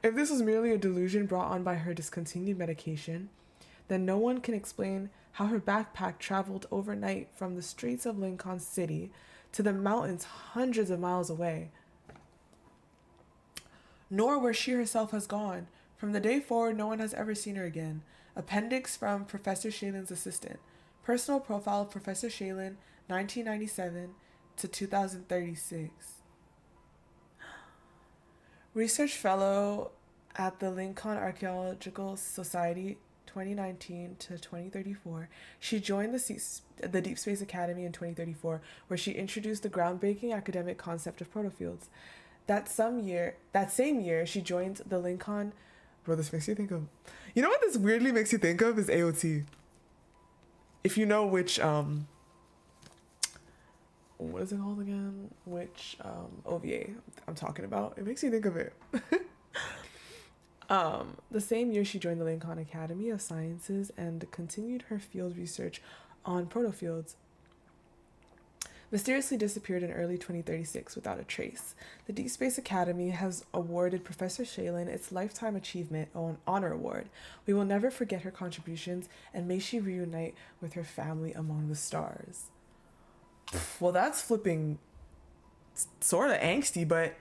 If this was merely a delusion brought on by her discontinued medication, then no one can explain how her backpack traveled overnight from the streets of Lincoln City to the mountains hundreds of miles away, nor where she herself has gone. From the day forward, no one has ever seen her again. Appendix from Professor Shaylin's assistant. Personal profile of Professor Shaylin, 1997 to 2036. Research fellow at the Lincoln Archaeological Society, 2019 to 2034. She joined the Deepspace Academy in 2034, where she introduced the groundbreaking academic concept of protofields. That same year, she joined the Lincoln. Bro, this makes you think of. You know what this weirdly makes you think of is AOT. If you know which what is it called again? Which OVA I'm talking about? It makes you think of it. The same year, she joined the Lincoln Academy of Sciences and continued her field research on protofields. Mysteriously disappeared in early 2036 without a trace. The Deepspace Academy has awarded Professor Shaylin its Lifetime Achievement Honor Award. We will never forget her contributions, and may she reunite with her family among the stars. Well, that's flipping sort of angsty, but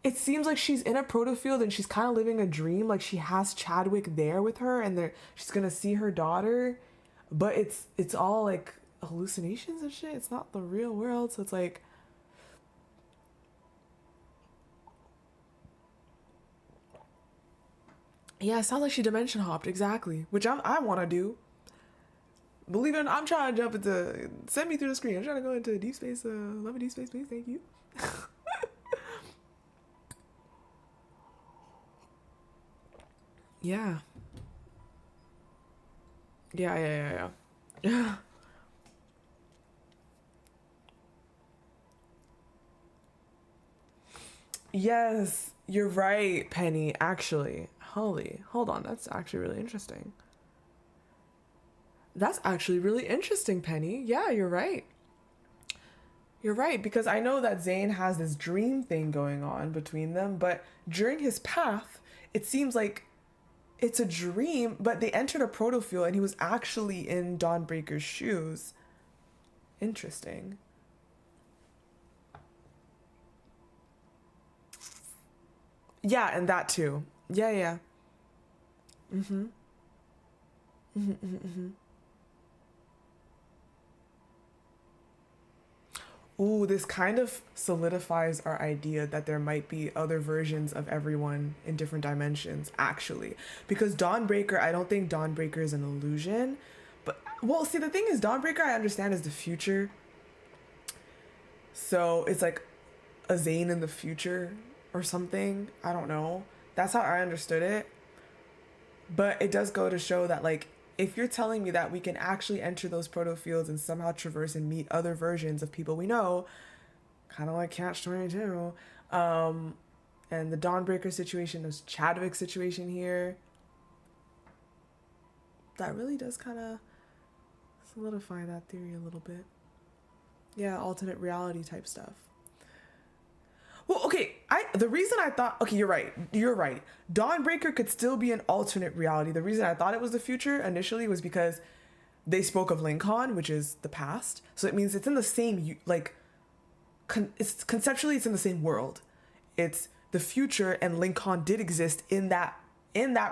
it seems like she's in a protofield and she's kind of living a dream. Like, she has Chadwick there with her, and she's gonna see her daughter, but it's all like hallucinations and shit. It's not the real world. So it's like, yeah, it sounds like she dimension hopped, exactly, which I want to do. Believe it or not, I'm trying to jump into, send me through the screen. I'm trying to go into Deep Space. Love a Deep Space, please. Thank you. Yeah. Yeah. Yes, you're right, Penny, actually. Hold on, that's actually really interesting. That's actually really interesting, Penny. Yeah, you're right. You're right, because I know that Zane has this dream thing going on between them, but during his path, it seems like it's a dream, but they entered a protofield and he was actually in Dawnbreaker's shoes. Interesting. Yeah, and that too. Yeah, yeah. Ooh, this kind of solidifies our idea that there might be other versions of everyone in different dimensions, actually. Because Dawnbreaker, I don't think Dawnbreaker is an illusion. But, well, see, the thing is, Dawnbreaker, I understand, is the future. So it's like a Zane in the future or something. I don't know. That's how I understood it. But it does go to show that, like, if you're telling me that we can actually enter those proto fields and somehow traverse and meet other versions of people we know, kind of like Catch-22, and the Dawnbreaker situation is Chadwick's situation here, that really does kind of solidify that theory a little bit. Yeah, alternate reality type stuff. Well, okay, the reason I thought, okay, you're right. Dawnbreaker could still be an alternate reality. The reason I thought it was the future initially was because they spoke of Linkon, which is the past. So it means it's in the same, like, conceptually it's in the same world. It's the future, and Linkon did exist in that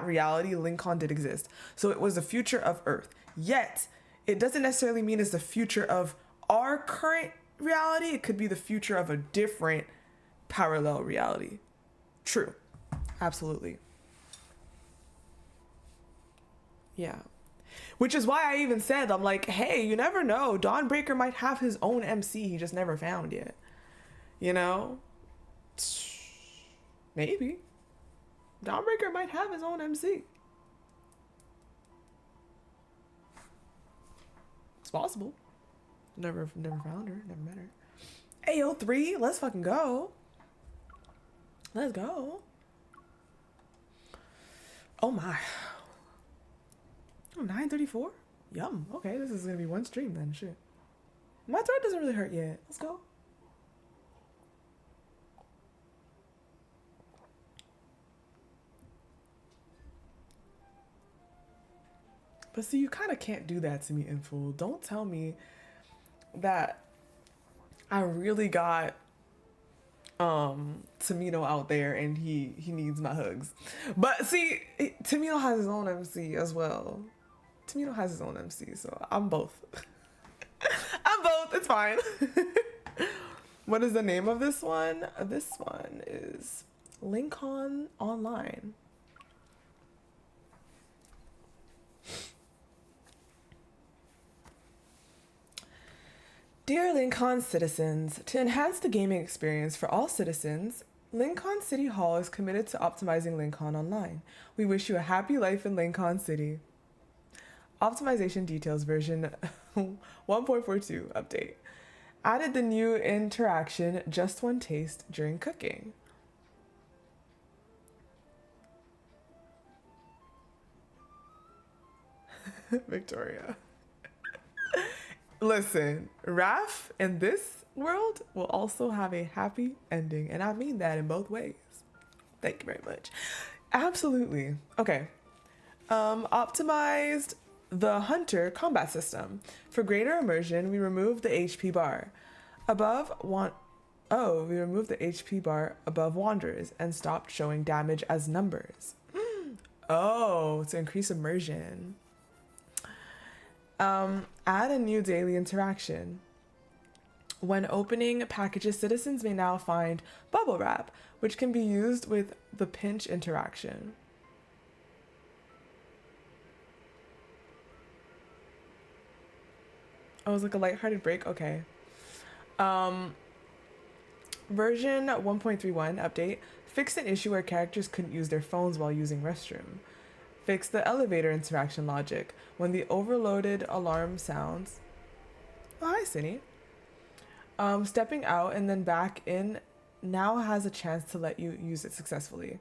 reality. Linkon did exist. So it was the future of Earth. Yet, it doesn't necessarily mean it's the future of our current reality. It could be the future of a different parallel reality. True. Absolutely. Yeah. Which is why I even said, I'm like, hey, you never know. Dawnbreaker might have his own MC he just never found yet. You know? Maybe. Dawnbreaker might have his own MC. It's possible. Never found her. Never met her. AO3, let's fucking go. Let's go. Oh my. Oh, 9:34? Yum. Okay, this is gonna be one stream then. Shit. My throat doesn't really hurt yet. Let's go. But see, you kind of can't do that to me, Info. Don't tell me that I really got Tamino out there and he needs my hugs. But see, Tamino has his own MC as well. Tamino has his own MC, so I'm both. I'm both. It's fine. What is the name of this one? This one is Linkon Online. Dear Linkon citizens, to enhance the gaming experience for all citizens, Linkon City Hall is committed to optimizing Linkon Online. We wish you a happy life in Linkon City. Optimization details version 1.42 update. Added the new interaction, just one taste, during cooking. Victoria. Listen, Raph in this world will also have a happy ending, and I mean that in both ways. Thank you very much. Absolutely. Okay. Optimized the Hunter combat system. For greater immersion, we removed the HP bar. We removed the HP bar above Wanderers and stopped showing damage as numbers. Oh, to increase immersion. Add a new daily interaction. When opening packages, citizens may now find bubble wrap, which can be used with the pinch interaction. Oh, it's like a lighthearted break? Okay. Version 1.31 update. Fixed an issue where characters couldn't use their phones while using restroom. Fix the elevator interaction logic. When the overloaded alarm sounds... Oh, hi, Cindy. Stepping out and then back in now has a chance to let you use it successfully.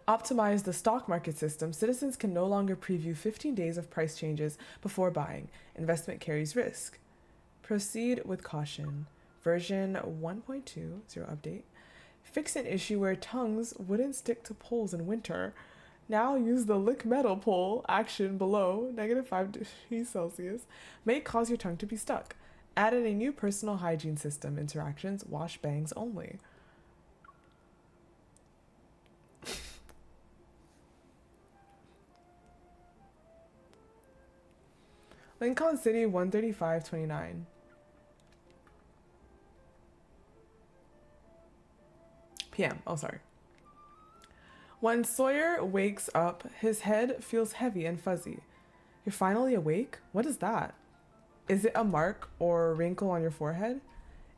Optimize the stock market system. Citizens can no longer preview 15 days of price changes before buying. Investment carries risk. Proceed with caution. Version 1.20 update. Fix an issue where tongues wouldn't stick to poles in winter. Now use the lick metal pole action below -5 degrees Celsius may cause your tongue to be stuck. Added a new personal hygiene system. Interactions, wash bangs only. Linkon City 13529. PM. Oh, sorry. When Sawyer wakes up, his head feels heavy and fuzzy. You're finally awake? What is that? Is it a mark or wrinkle on your forehead?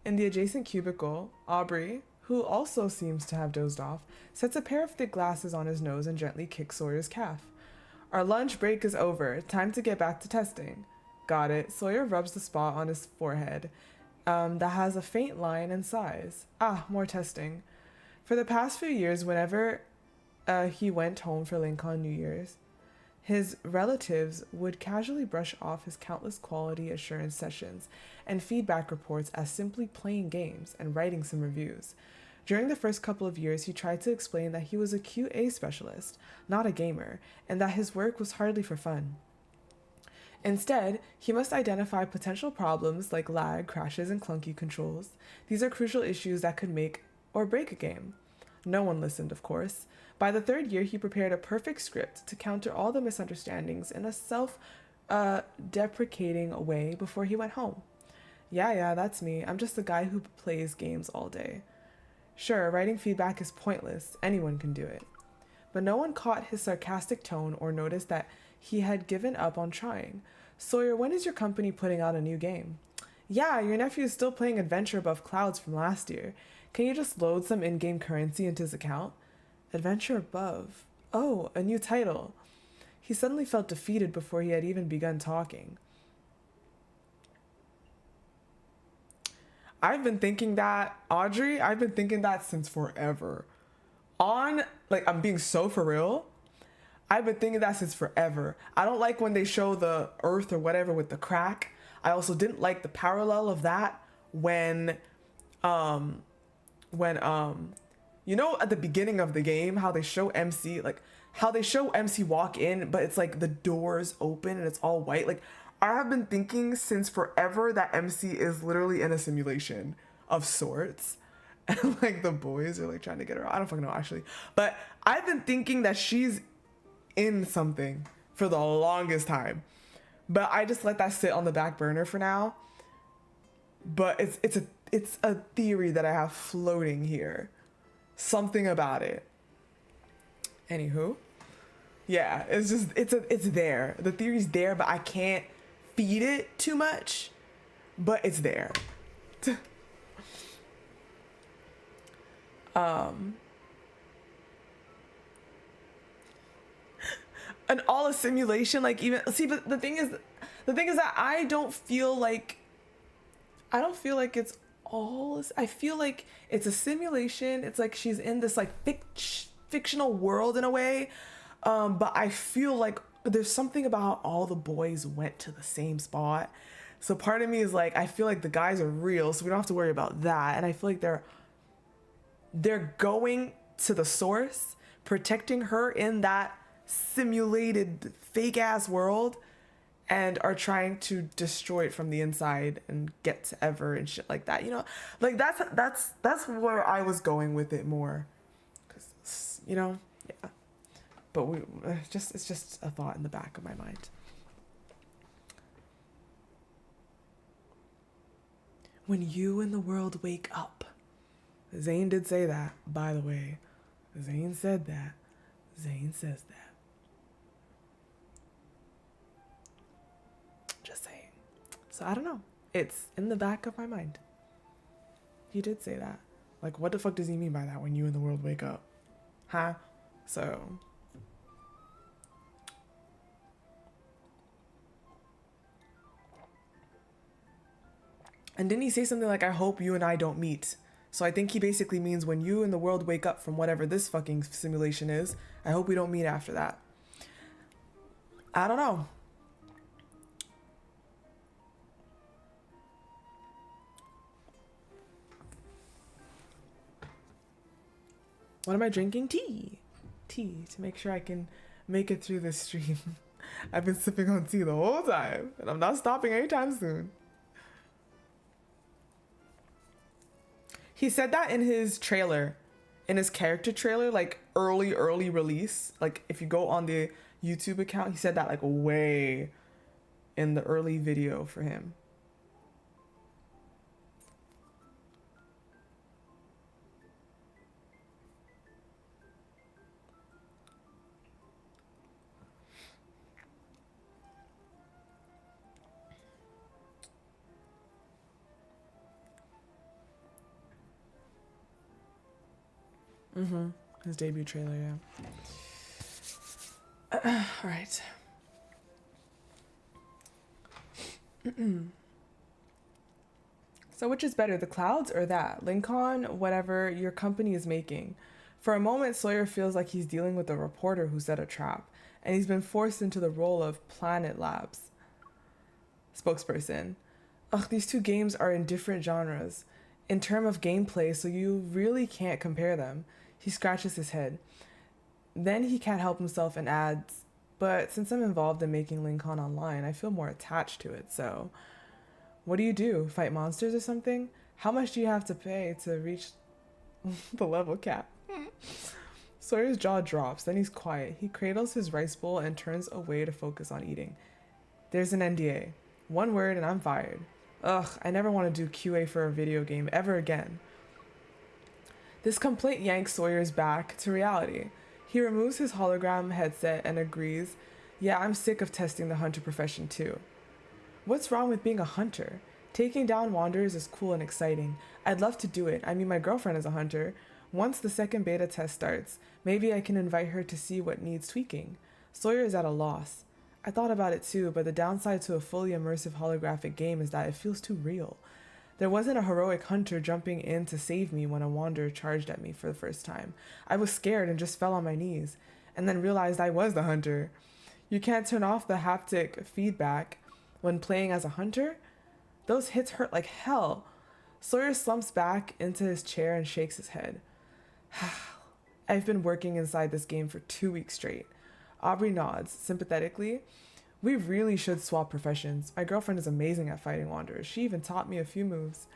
In the adjacent cubicle, Aubrey, who also seems to have dozed off, sets a pair of thick glasses on his nose and gently kicks Sawyer's calf. Our lunch break is over. Time to get back to testing. Got it. Sawyer rubs the spot on his forehead that has a faint line and size. Ah, more testing. For the past few years, whenever he went home for Linkon New Year's, his relatives would casually brush off his countless quality assurance sessions and feedback reports as simply playing games and writing some reviews. During the first couple of years, he tried to explain that he was a QA specialist, not a gamer, and that his work was hardly for fun. Instead, he must identify potential problems like lag, crashes, and clunky controls. These are crucial issues that could make or break a game. No one listened, of course. By the third year, he prepared a perfect script to counter all the misunderstandings in a self-deprecating way before he went home. Yeah, that's me. I'm just a guy who plays games all day. Sure, writing feedback is pointless. Anyone can do it. But no one caught his sarcastic tone or noticed that he had given up on trying. Sawyer, when is your company putting out a new game? Yeah, your nephew is still playing Adventure Above Clouds from last year. Can you just load some in-game currency into his account? Adventure Above. Oh, a new title. He suddenly felt defeated before he had even begun talking. I've been thinking that, Audrey, I've been thinking that since forever. I'm being so for real. I've been thinking that since forever. I don't like when they show the Earth or whatever with the crack. I also didn't like the parallel of that when you know, at the beginning of the game, how they show MC walk in, but it's like the doors open and it's all white. Like, I have been thinking since forever that MC is literally in a simulation of sorts. And like the boys are like trying to get her. I don't fucking know actually. But I've been thinking that she's in something for the longest time. But I just let that sit on the back burner for now. But it's a theory that I have floating here. Something about it. Anywho, yeah, it's there. The theory's there, but I can't feed it too much. But it's there. And all a simulation, like even see, but the thing is that I don't feel like it's all. I feel like it's a simulation. It's like she's in this like fictional world in a way, but I feel like there's something about all the boys went to the same spot. So part of me is like, I feel like the guys are real, so we don't have to worry about that. And I feel like they're going to the source, protecting her in that simulated fake ass world, and are trying to destroy it from the inside and get to Ever and shit like that. You know, like that's where I was going with it more, because you know, yeah. But it's just a thought in the back of my mind. When you and the world wake up. Zane did say that, by the way. Zane said that. Zane says that. Just saying. So I don't know. It's in the back of my mind. He did say that. Like, what the fuck does he mean by that? When you and the world wake up? Huh? So... And didn't he say something like, I hope you and I don't meet? So I think he basically means when you and the world wake up from whatever this fucking simulation is, I hope we don't meet after that. I don't know. What am I drinking? Tea. Tea, to make sure I can make it through this stream. I've been sipping on tea the whole time, and I'm not stopping anytime soon. He said that in his trailer, in his character trailer, like early release. Like if you go on the YouTube account, he said that like way in the early video for him. His debut trailer, yeah. All right. So which is better, the clouds or that? Linkon, whatever your company is making. For a moment, Sawyer feels like he's dealing with a reporter who set a trap, and he's been forced into the role of Planet Labs spokesperson. Ugh, these two games are in different genres in terms of gameplay, so you really can't compare them. He scratches his head. Then he can't help himself and adds, but since I'm involved in making Linkon Online, I feel more attached to it, so... What do you do? Fight monsters or something? How much do you have to pay to reach the level cap? Sawyer's jaw drops, then he's quiet. He cradles his rice bowl and turns away to focus on eating. There's an NDA. One word and I'm fired. Ugh, I never want to do QA for a video game ever again. This complaint yanks Sawyer's back to reality. He removes his hologram headset and agrees, yeah, I'm sick of testing the hunter profession too. What's wrong with being a hunter? Taking down wanderers is cool and exciting. I'd love to do it. I mean, my girlfriend is a hunter. Once the second beta test starts, maybe I can invite her to see what needs tweaking. Sawyer is at a loss. I thought about it too, but the downside to a fully immersive holographic game is that it feels too real. There wasn't a heroic hunter jumping in to save me when a wanderer charged at me for the first time. I was scared and just fell on my knees, and then realized I was the hunter. You can't turn off the haptic feedback when playing as a hunter? Those hits hurt like hell. Sawyer slumps back into his chair and shakes his head. I've been working inside this game for 2 weeks straight. Aubrey nods, sympathetically. We really should swap professions. My girlfriend is amazing at fighting wanderers. She even taught me a few moves.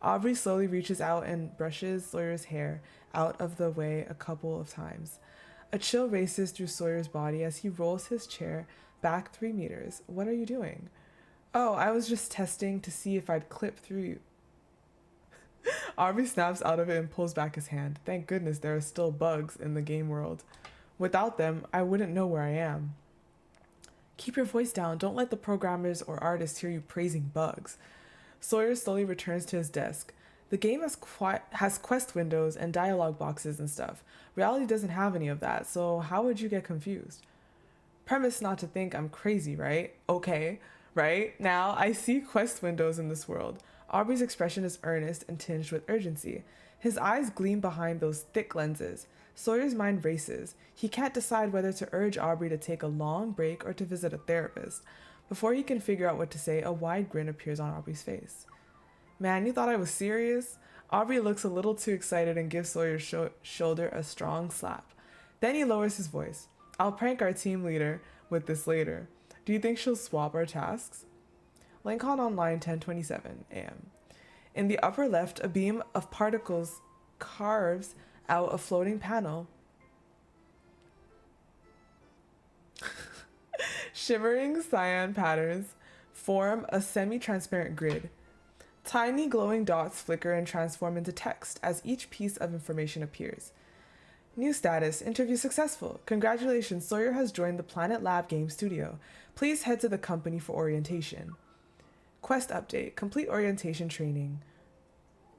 Aubrey slowly reaches out and brushes Sawyer's hair out of the way a couple of times. A chill races through Sawyer's body as he rolls his chair back 3 meters. What are you doing? Oh, I was just testing to see if I'd clip through you. Aubrey snaps out of it and pulls back his hand. Thank goodness there are still bugs in the game world. Without them, I wouldn't know where I am. Keep your voice down. Don't let the programmers or artists hear you praising bugs. Sawyer slowly returns to his desk. The game has quest windows and dialogue boxes and stuff. Reality doesn't have any of that, so how would you get confused? Premise not to think I'm crazy, right? Okay. Right now, I see quest windows in this world. Aubrey's expression is earnest and tinged with urgency. His eyes gleam behind those thick lenses. Sawyer's mind races. He can't decide whether to urge Aubrey to take a long break or to visit a therapist. Before he can figure out what to say, a wide grin appears on Aubrey's face. Man, you thought I was serious? Aubrey looks a little too excited and gives Sawyer's shoulder a strong slap. Then he lowers his voice. I'll prank our team leader with this later. Do you think she'll swap our tasks? Linkon Online, 10:27 a.m. In the upper left, a beam of particles carves out a floating panel. Shimmering cyan patterns form a semi-transparent grid. Tiny glowing dots flicker and transform into text as each piece of information appears. New status, interview successful. Congratulations, Sawyer has joined the Planet Lab game studio. Please head to the company for orientation. Quest update, complete orientation training.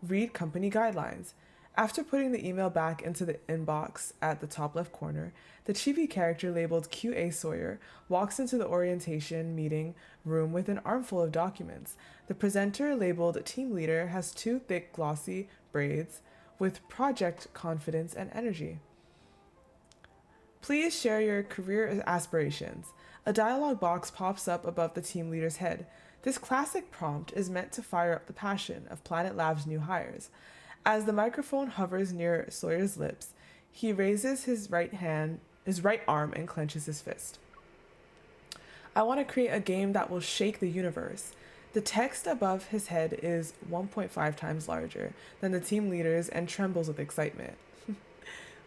Read company guidelines. After putting the email back into the inbox at the top left corner, the chibi character labeled QA Sawyer walks into the orientation meeting room with an armful of documents. The presenter, labeled Team Leader, has 2 thick glossy braids with project confidence and energy. Please share your career aspirations. A dialogue box pops up above the team leader's head. This classic prompt is meant to fire up the passion of Planet Lab's new hires. As the microphone hovers near Sawyer's lips, he raises his right arm and clenches his fist. I want to create a game that will shake the universe. The text above his head is 1.5 times larger than the team leaders and trembles with excitement.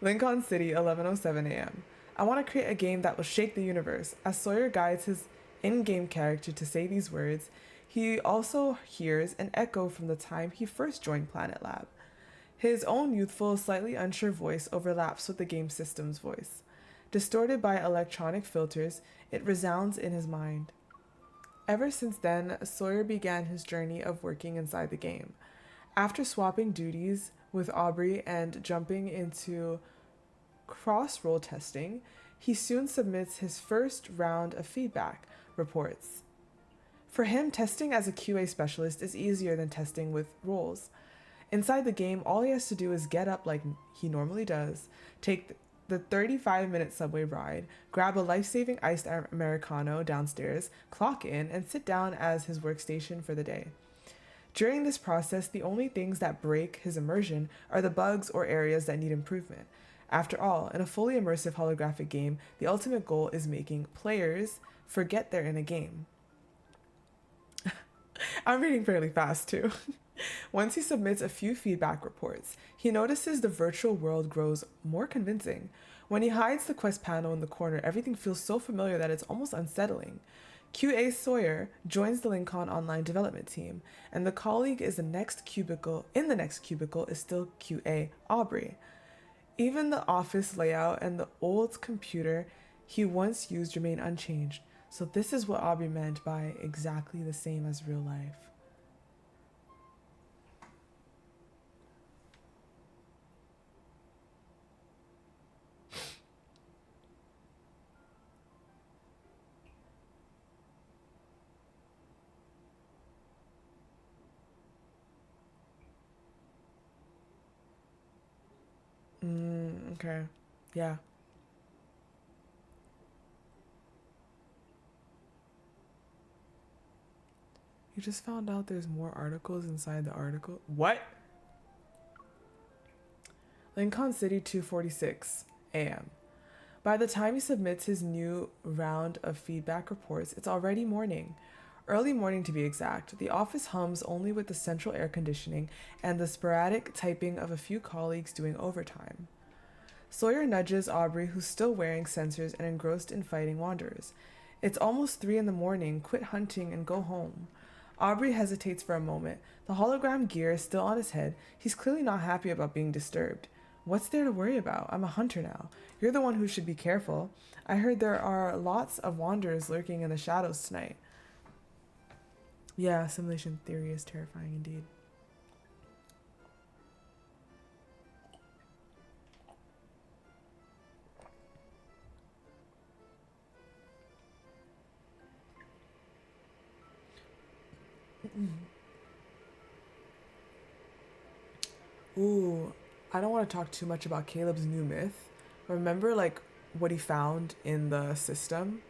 Linkon City, 11:07 a.m. I want to create a game that will shake the universe. As Sawyer guides his in-game character to say these words, he also hears an echo from the time he first joined Planet Lab. His own youthful, slightly unsure voice overlaps with the game system's voice. Distorted by electronic filters, it resounds in his mind. Ever since then, Sawyer began his journey of working inside the game. After swapping duties with Aubrey and jumping into cross-role testing, he soon submits his first round of feedback reports. For him, testing as a QA specialist is easier than testing with roles. Inside the game, all he has to do is get up like he normally does, take the 35-minute subway ride, grab a life-saving iced Americano downstairs, clock in, and sit down as his workstation for the day. During this process, the only things that break his immersion are the bugs or areas that need improvement. After all, in a fully immersive holographic game, the ultimate goal is making players forget they're in a game. I'm reading fairly fast too. Once he submits a few feedback reports, he notices the virtual world grows more convincing. When he hides the quest panel in the corner, everything feels so familiar that it's almost unsettling. QA Sawyer joins the Linkon Online development team, and the colleague is in the next cubicle is still QA Aubrey. Even the office layout and the old computer he once used remain unchanged. So this is what Aubrey meant by exactly the same as real life. Okay. Yeah. You just found out there's more articles inside the article? What? Linkon City, 2:46 a.m. By the time he submits his new round of feedback reports, it's already morning. Early morning to be exact. The office hums only with the central air conditioning and the sporadic typing of a few colleagues doing overtime. Sawyer nudges Aubrey, who's still wearing sensors and engrossed in fighting wanderers. It's almost 3 in the morning. Quit hunting and go home. Aubrey hesitates for a moment. The hologram gear is still on his head. He's clearly not happy about being disturbed. What's there to worry about? I'm a hunter now. You're the one who should be careful. I heard there are lots of wanderers lurking in the shadows tonight. Yeah, simulation theory is terrifying indeed. Ooh, I don't want to talk too much about Caleb's new myth. Remember, like, what he found in the system?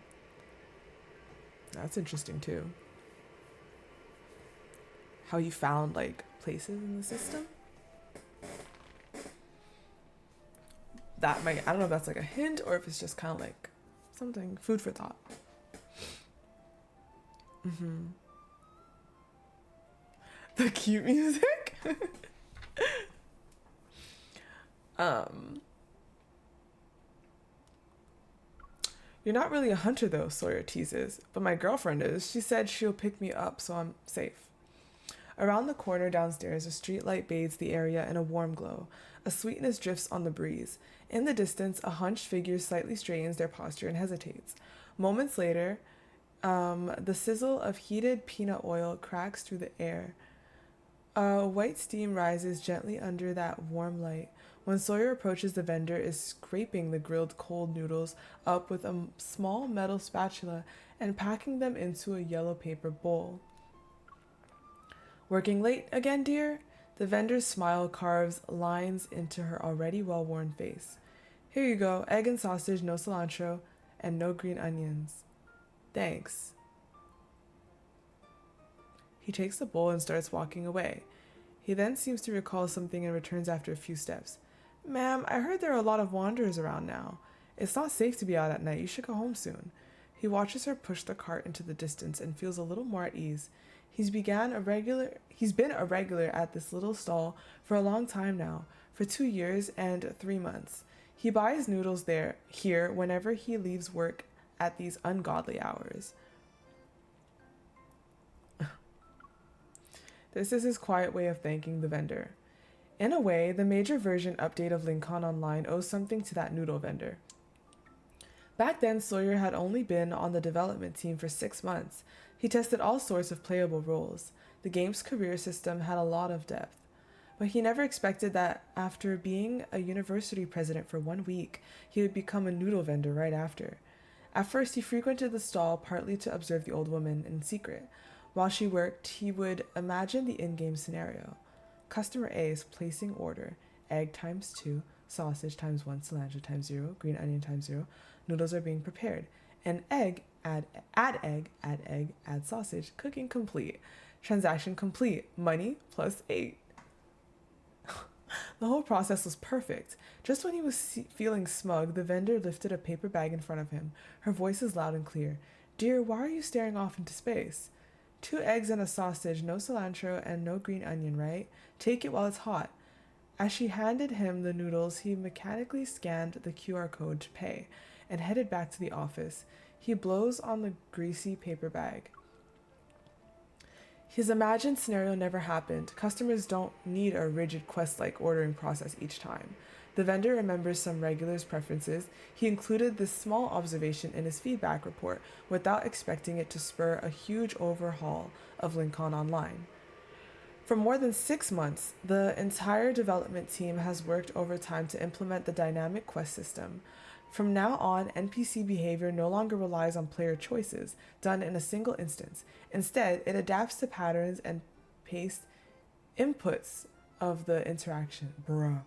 That's interesting, too. How he found, like, places in the system? That might, I don't know if that's, like, a hint or if it's just kind of, like, something, food for thought. The cute music? You're not really a hunter though, Sawyer teases, but my girlfriend is. She said she'll pick me up so I'm safe. Around the corner downstairs, a streetlight bathes the area in a warm glow. A sweetness drifts on the breeze. In the distance, a hunched figure slightly straightens their posture and hesitates. Moments later, the sizzle of heated peanut oil cracks through the air. White steam rises gently under that warm light. When Sawyer approaches, the vendor is scraping the grilled cold noodles up with a small metal spatula and packing them into a yellow paper bowl. Working late again, dear? The vendor's smile carves lines into her already well-worn face. Here you go, egg and sausage, no cilantro, and no green onions. Thanks. He takes the bowl and starts walking away. He then seems to recall something and returns after a few steps. Ma'am, I heard there are a lot of wanderers around now. It's not safe to be out at night. You should go home soon. He watches her push the cart into the distance and feels a little more at ease. He's been a regular at this little stall for a long time now, for 2 years and 3 months. He buys noodles here whenever he leaves work at these ungodly hours. This is his quiet way of thanking the vendor. In a way, the major version update of Linkon Online owes something to that noodle vendor. Back then, Sawyer had only been on the development team for 6 months. He tested all sorts of playable roles. The game's career system had a lot of depth. But he never expected that after being a university president for 1 week, he would become a noodle vendor right after. At first, he frequented the stall partly to observe the old woman in secret. While she worked, he would imagine the in-game scenario. Customer A is placing order, egg times 2, sausage times 1, cilantro times 0, green onion times 0, noodles are being prepared. An egg, add egg, add sausage, cooking complete. Transaction complete, money plus 8. The whole process was perfect. Just when he was feeling smug, the vendor lifted a paper bag in front of him. Her voice is loud and clear. Dear, why are you staring off into space? 2 eggs and a sausage, no cilantro and no green onion, right? Take it while it's hot. As she handed him the noodles, he mechanically scanned the QR code to pay and headed back to the office. He blows on the greasy paper bag. His imagined scenario never happened. Customers don't need a rigid quest-like ordering process each time. The vendor remembers some regulars' preferences. He included this small observation in his feedback report without expecting it to spur a huge overhaul of Linkon Online. For more than 6 months, the entire development team has worked overtime to implement the dynamic quest system. From now on, NPC behavior no longer relies on player choices, done in a single instance. Instead, it adapts to patterns and paste inputs of the interaction. Bruh.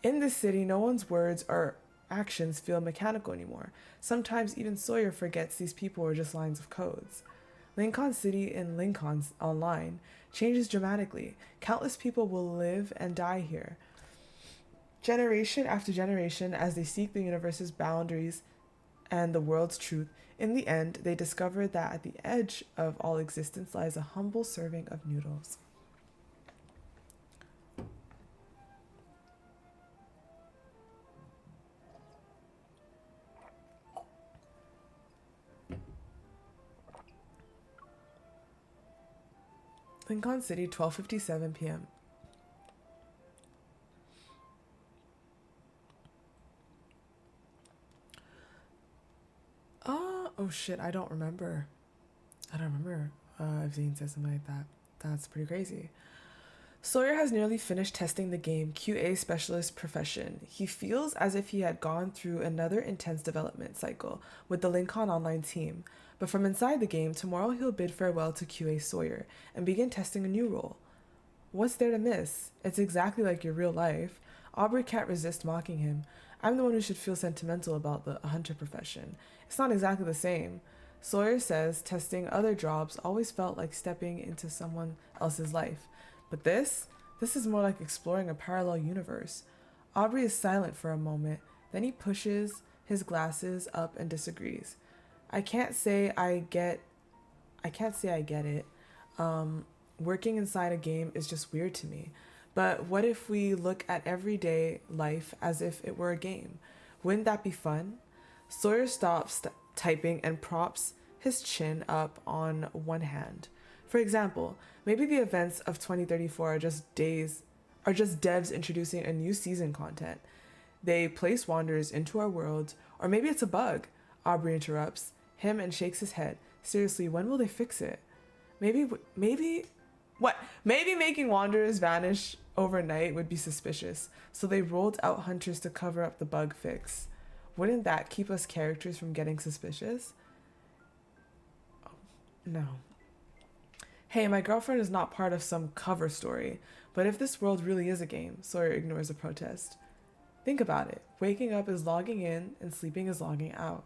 In this city, no one's words or actions feel mechanical anymore. Sometimes even Sawyer forgets these people are just lines of codes. Linkon City in Linkon Online changes dramatically. Countless people will live and die here. Generation after generation, as they seek the universe's boundaries and the world's truth, in the end, they discover that at the edge of all existence lies a humble serving of noodles. Linkon City, 12:57 p.m. Oh shit, I don't remember if Zane said something like that. That's pretty crazy. Sawyer has nearly finished testing the game, QA specialist profession. He feels as if he had gone through another intense development cycle with the Linkon Online team. But from inside the game, tomorrow he'll bid farewell to QA Sawyer and begin testing a new role. What's there to miss? It's exactly like your real life. Aubrey can't resist mocking him. I'm the one who should feel sentimental about the hunter profession. It's not exactly the same. Sawyer says testing other jobs always felt like stepping into someone else's life. But this is more like exploring a parallel universe. Aubrey is silent for a moment, then he pushes his glasses up and disagrees. I can't say I get it. Working inside a game is just weird to me. But what if we look at everyday life as if it were a game? Wouldn't that be fun? Sawyer stops typing and props his chin up on one hand. For example, maybe the events of 2034 are just devs introducing a new season content. They place wanderers into our world, or maybe it's a bug. Aubrey interrupts him and shakes his head. Seriously, when will they fix it? Maybe making wanderers vanish overnight would be suspicious, so they rolled out hunters to cover up the bug fix. Wouldn't that keep us characters from getting suspicious? Oh, no. Hey, my girlfriend is not part of some cover story, but if this world really is a game, Sawyer ignores a protest. Think about it. Waking up is logging in and sleeping is logging out.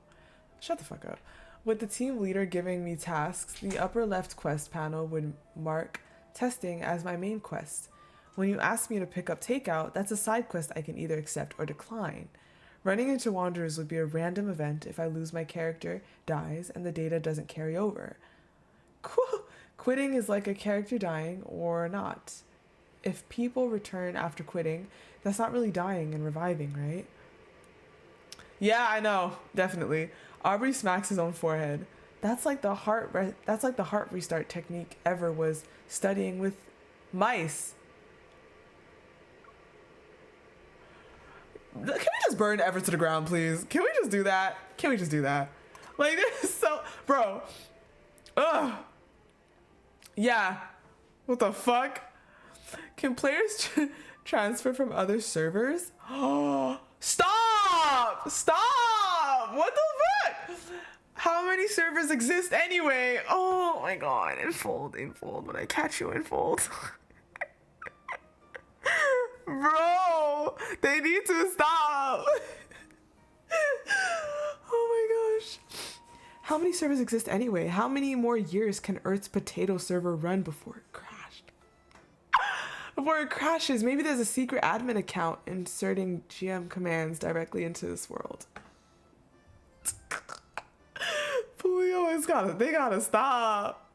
Shut the fuck up. With the team leader giving me tasks, the upper left quest panel would mark testing as my main quest. When you ask me to pick up takeout, that's a side quest I can either accept or decline. Running into wanderers would be a random event if I lose my character, dies, and the data doesn't carry over. Quitting is like a character dying or not. If people return after quitting, that's not really dying and reviving, right? Yeah, I know, definitely. Aubrey smacks his own forehead. That's like the heart restart technique Ever was studying with mice. Can we just burn Ever to the ground, please? Can we just do that? Can we just do that? Like, this is so, bro. Ugh. Yeah. What the fuck? Can players transfer from other servers? Oh, stop! Stop! What the fuck? How many servers exist anyway? Oh my god. Enfold. When I catch you, Enfold. Bro, they need to stop. Oh my gosh. How many servers exist anyway? How many more years can Earth's potato server run before it crashed? Before it crashes, maybe there's a secret admin account inserting GM commands directly into this world. Julio, they gotta stop.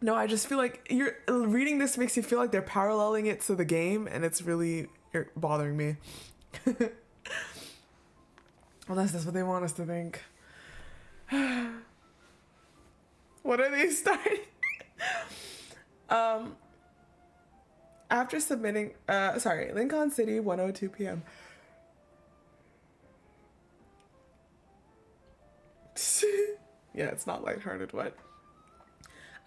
No, I just feel like you're reading this makes you feel like they're paralleling it to the game, and it's really bothering me. Unless that's what they want us to think. What are they starting? After submitting, Linkon City, 1:02 p.m. Yeah, it's not lighthearted. What?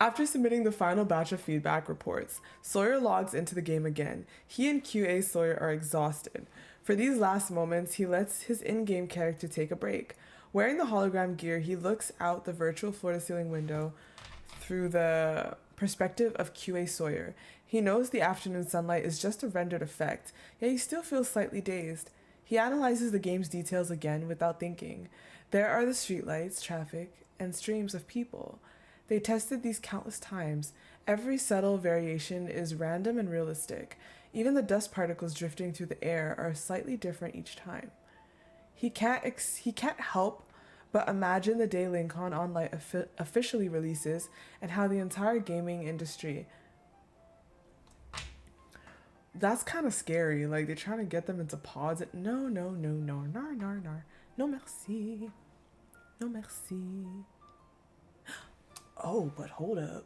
After submitting the final batch of feedback reports, Sawyer logs into the game again. He and QA Sawyer are exhausted. For these last moments, he lets his in-game character take a break. Wearing the hologram gear, he looks out the virtual floor-to-ceiling window through the perspective of QA Sawyer. He knows the afternoon sunlight is just a rendered effect, yet he still feels slightly dazed. He analyzes the game's details again without thinking. There are the streetlights, traffic, and streams of people. They tested these countless times. Every subtle variation is random and realistic. Even the dust particles drifting through the air are slightly different each time. He can't help but imagine the day Linkon Online officially releases and how the entire gaming industry... That's kind of scary. Like, they're trying to get them into pods. No, merci. No, merci. Oh, but hold up.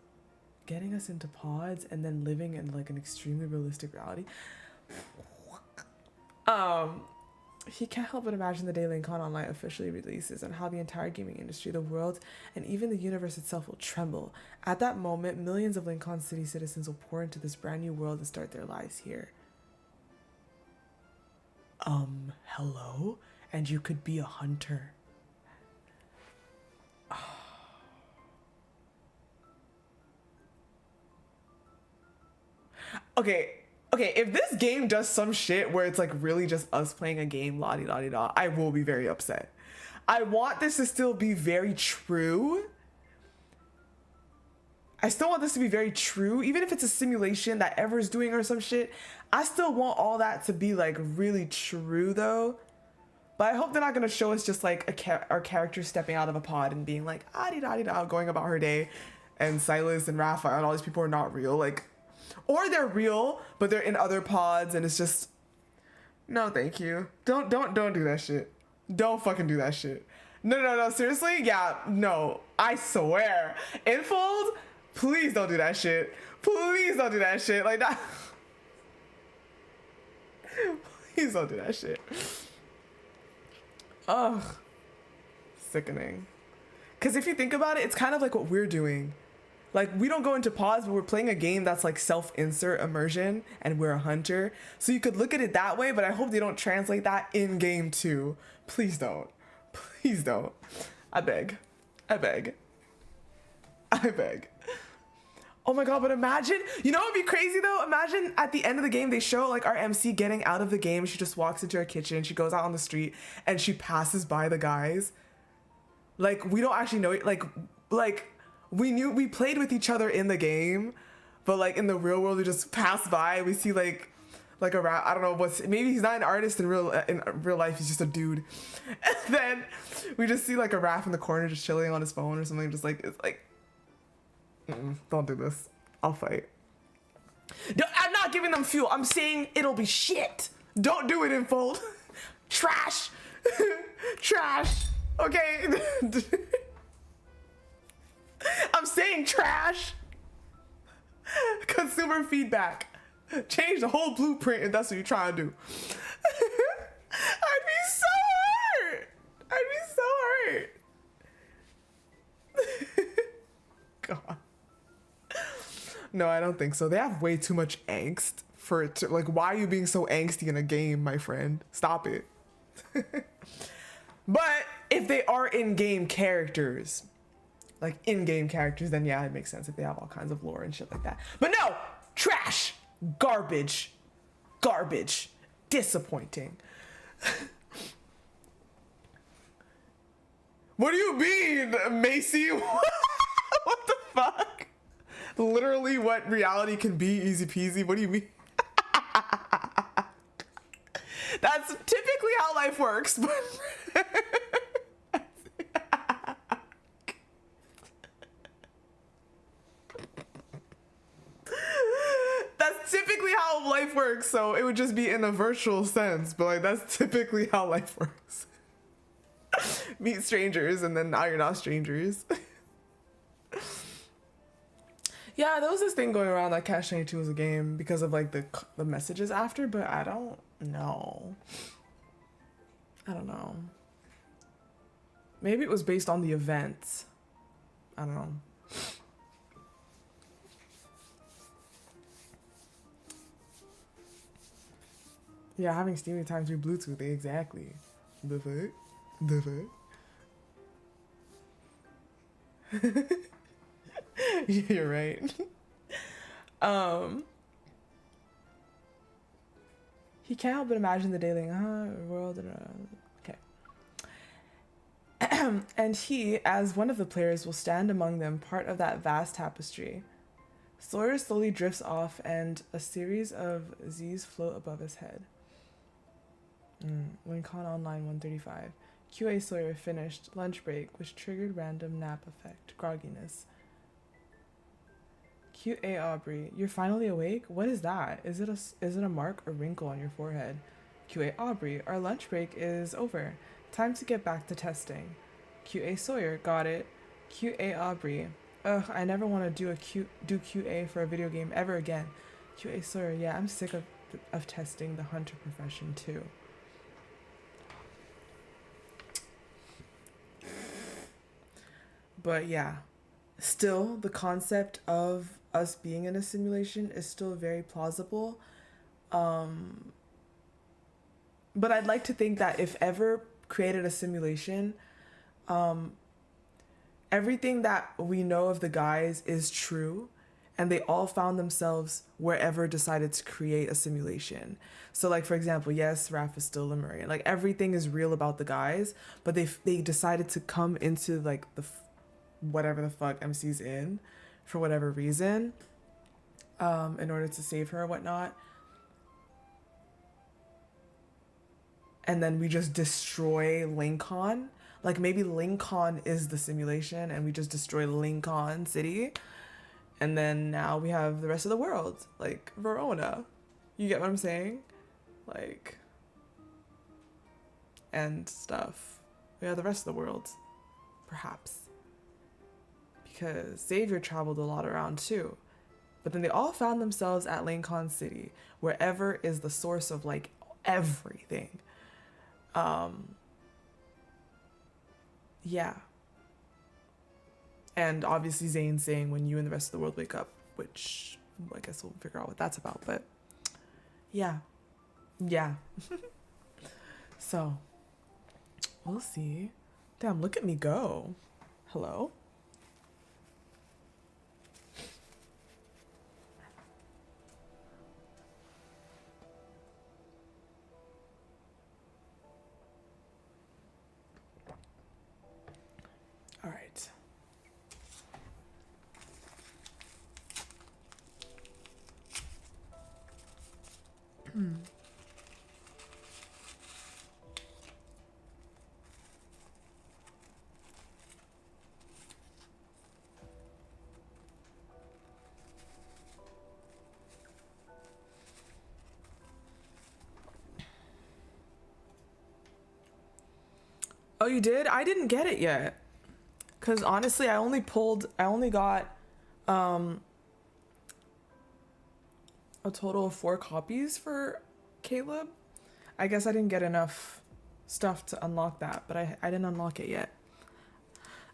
Getting us into pods and then living in like an extremely realistic reality. He can't help but imagine the day Linkon Online officially releases and how the entire gaming industry, the world, and even the universe itself will tremble. At that moment, millions of Linkon City citizens will pour into this brand new world and start their lives here. Hello? And you could be a hunter. Okay, if this game does some shit where it's like really just us playing a game, la-di-da-di-da, I will be very upset. I want this to still be very true. I still want this to be very true, even if it's a simulation that Ever's doing or some shit. I still want all that to be like really true though. But I hope they're not gonna show us just like our character stepping out of a pod and being like, ah-di-da-di-da, going about her day, and Silas and Rafayel and all these people are not real. Like, or they're real, but they're in other pods, and it's just, no, thank you. Don't do that shit. Don't fucking do that shit. No, seriously? Yeah, no, I swear. Infold, please don't do that shit. Please don't do that shit. Like that. Please don't do that shit. Ugh. Sickening. Because if you think about it, it's kind of like what we're doing. Like, we don't go into pods, but we're playing a game that's like self-insert immersion, and we're a hunter. So you could look at it that way, but I hope they don't translate that in-game too. Please don't. Please don't. I beg. Oh my god, but imagine, you know what would be crazy though? Imagine at the end of the game, they show like our MC getting out of the game. She just walks into her kitchen, she goes out on the street, and she passes by the guys. Like, we don't actually know it. Like, we played with each other in the game, but like in the real world, we just pass by. We see like a rat. I don't know what's. Maybe he's not an artist in real life. He's just a dude. And then we just see like a rat in the corner, just chilling on his phone or something. Just like it's like, don't do this. I'll fight. No, I'm not giving them fuel. I'm saying it'll be shit. Don't do it, Infold. Trash. Trash. Okay. I'm saying trash. Consumer feedback. Change the whole blueprint if that's what you're trying to do. I'd be so hurt. God. No, I don't think so. They have way too much angst for it to, like, why are you being so angsty in a game, my friend? Stop it. But if they are in-game characters, like in-game characters, then yeah, it makes sense if they have all kinds of lore and shit like that. But no, trash, garbage, disappointing. What do you mean, Macy? What the fuck? Literally what reality can be, easy peasy. What do you mean? That's typically how life works, but that's typically how life works, so it would just be in a virtual sense, but like that's typically how life works. Meet strangers and then now you're not strangers. Yeah, there was this thing going around that Cash 92 was a game because of like the messages after, but I don't know. I don't know. Maybe it was based on the events. I don't know. Yeah, having Steamy time through Bluetooth, exactly. The fuck? The fuck? You're right. He can't help but imagine the daily world. Okay. And he, as one of the players, will stand among them, part of that vast tapestry. Sawyer slowly drifts off, and a series of Z's float above his head. Linkon Online 135. QA Sawyer finished. Lunch break, which triggered random nap effect. Grogginess. QA Aubrey, you're finally awake? What is that? Is it a mark or wrinkle on your forehead? QA Aubrey, our lunch break is over. Time to get back to testing. QA Sawyer, got it. QA Aubrey, ugh, I never want to do QA for a video game ever again. QA Sawyer, yeah, I'm sick of testing the hunter profession too. But yeah, still the concept of us being in a simulation is still very plausible. But I'd like to think that if ever created a simulation, everything that we know of the guys is true, and they all found themselves wherever decided to create a simulation. So like, for example, yes, Raph is still Lemurian. Like everything is real about the guys, but they decided to come into like the whatever the fuck MC's in for whatever reason, in order to save her or whatnot. And then we just destroy Linkon. Like maybe Linkon is the simulation and we just destroy Linkon City. And then now we have the rest of the world, like Verona. You get what I'm saying? Like, and stuff. We have the rest of the world, perhaps. Because Xavier traveled a lot around too. But then they all found themselves at Linkon City, wherever is the source of like everything. Yeah. And obviously Zane's saying when you and the rest of the world wake up, which I guess we'll figure out what that's about, but yeah. Yeah. So, we'll see. Damn, look at me go. Hello? All right. Oh, you did? I didn't get it yet. Cause honestly, I only got a total of 4 copies for Caleb. I guess I didn't get enough stuff to unlock that, but I didn't unlock it yet.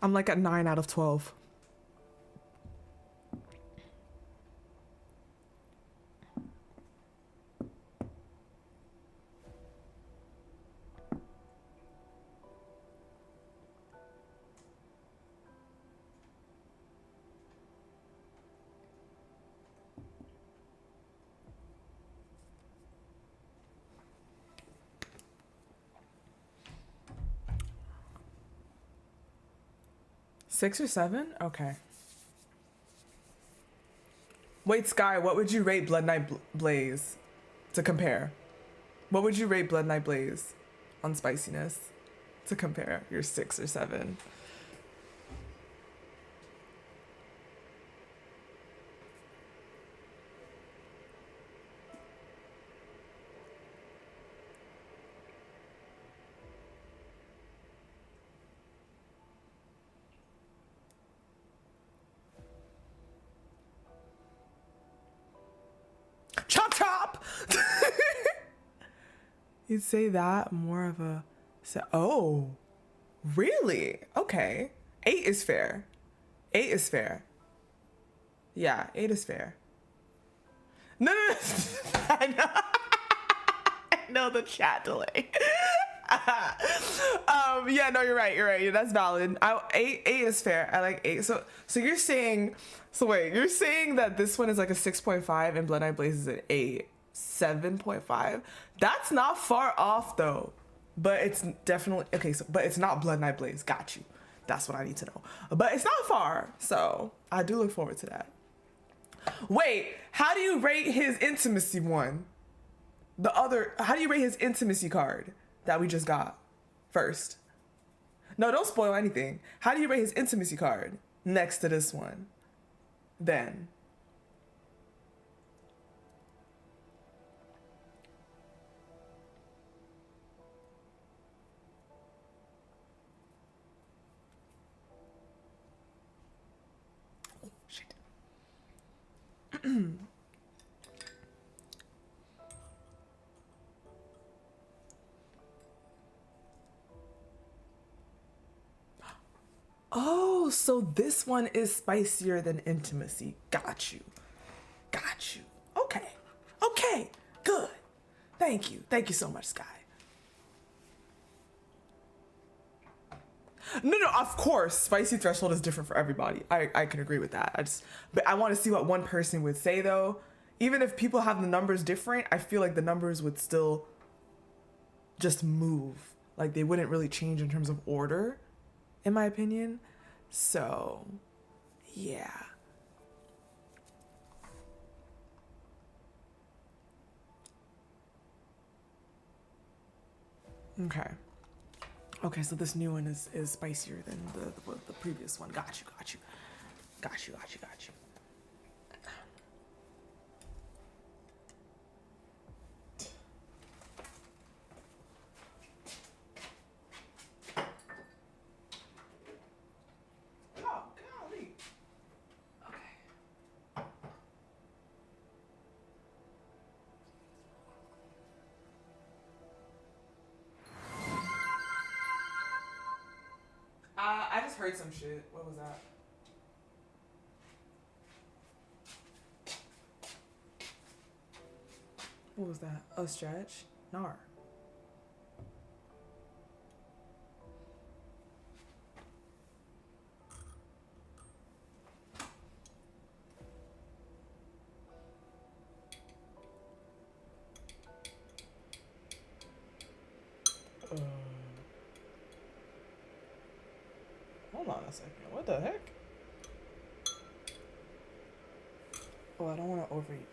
I'm like at 9 out of 12. Six or 7? Okay. Wait, Sky, what would you rate Blood Knight Blaze to compare? What would you rate Blood Knight Blaze on spiciness to compare your 6 or 7? Chop chop. You'd say that more of a. Oh, really? Okay. 8 is fair. 8 is fair. Yeah, 8 is fair. No. I know. I know the chat delay. Yeah, no, you're right. Yeah, that's valid. 8 is fair. I like 8. So you're saying. So wait, you're saying that this one is like a 6.5 and Blood Knight Blaze is an 8, 7.5. That's not far off though, but it's definitely okay. So, but it's not Blood Knight Blaze. Got you. That's what I need to know. But it's not far, so I do look forward to that. Wait, how do you rate his intimacy one? How do you rate his intimacy card that we just got first? No, don't spoil anything. How do you rate his intimacy card next to this one? Then. Oh, shit. Oh, so this one is spicier than intimacy. Got you. Okay, good. Thank you so much, Sky. No, of course, spicy threshold is different for everybody. I can agree with that. But I want to see what one person would say though. Even if people have the numbers different, I feel like the numbers would still just move. Like they wouldn't really change in terms of order, in my opinion. So, yeah. Okay, so this new one is spicier than the previous one. Got you. Oh, golly. Okay. I just heard some shit. What was that? What was that? A stretch? Nar. Hold on a second. What the heck? Oh, I don't want to overeat.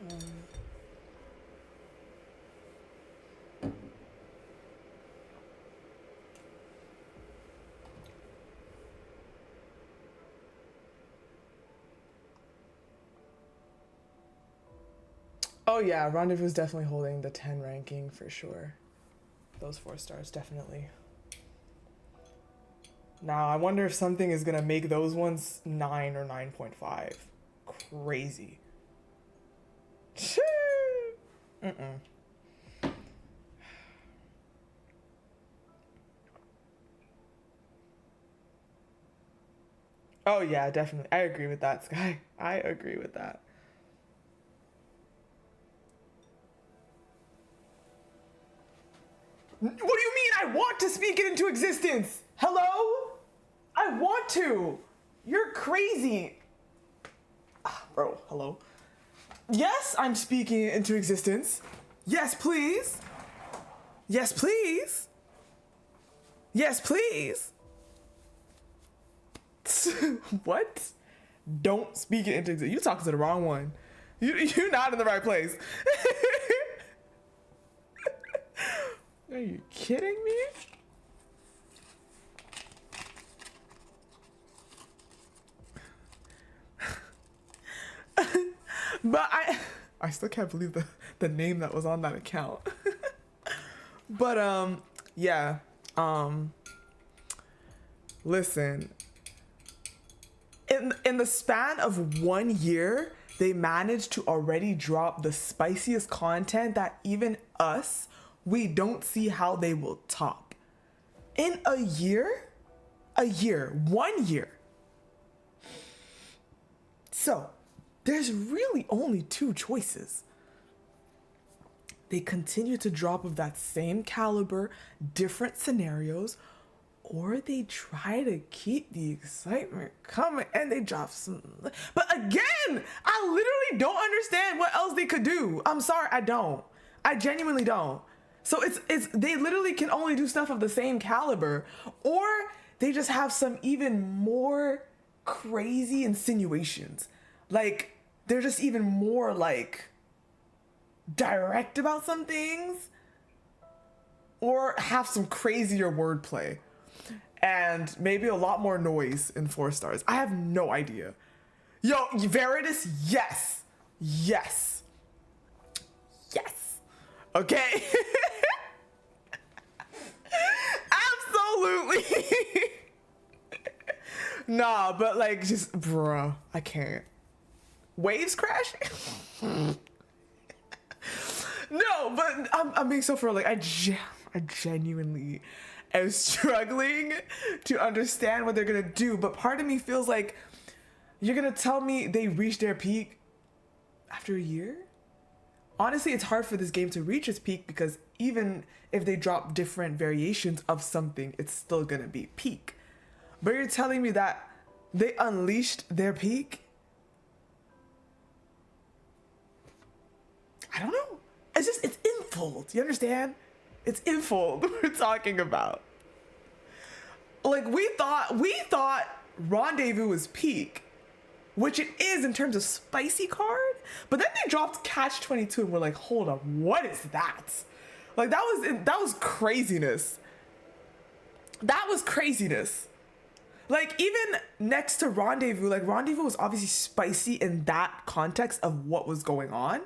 Oh yeah, Rendezvous is definitely holding the 10 ranking for sure. Those 4 stars, definitely. Now, I wonder if something is gonna make those ones 9 or 9.5. Crazy. Mm-mm. Oh yeah, definitely. I agree with that, Sky. I agree with that. What do you mean I want to speak it into existence? Hello? I want to. You're crazy. Bro, hello. Yes, I'm speaking it into existence. Yes, please. Yes, please. Yes, please. What? Don't speak it into existence. You talking to the wrong one. You're not in the right place. Are you kidding me? But I still can't believe the name that was on that account. But yeah. Listen. In the span of 1 year, they managed to already drop the spiciest content that even us, we don't see how they will top. In a year? 1 year. So, there's really only two choices. They continue to drop of that same caliber, different scenarios, or they try to keep the excitement coming and they drop some. But again, I literally don't understand what else they could do. I'm sorry, I don't. I genuinely don't. So it's they literally can only do stuff of the same caliber, or they just have some even more crazy insinuations. Like, they're just even more like direct about some things, or have some crazier wordplay and maybe a lot more noise in 4 stars. I have no idea. Yo, Veritas, yes. Yes. Yes. Okay. Absolutely. Nah, but like, just, bruh, I can't. Waves crashing? No, but I'm being so for like, I genuinely am struggling to understand what they're gonna do. But part of me feels like you're gonna tell me they reached their peak after a year? Honestly, it's hard for this game to reach its peak because even if they drop different variations of something, it's still gonna be peak. But you're telling me that they unleashed their peak? I don't know. It's infold. You understand? It's infold we're talking about. Like, we thought Rendezvous was peak, which it is in terms of spicy card, but then they dropped Catch 22 and we're like, hold up, what is that? Like, that was craziness. That was craziness. Like, even next to Rendezvous, like, Rendezvous was obviously spicy in that context of what was going on,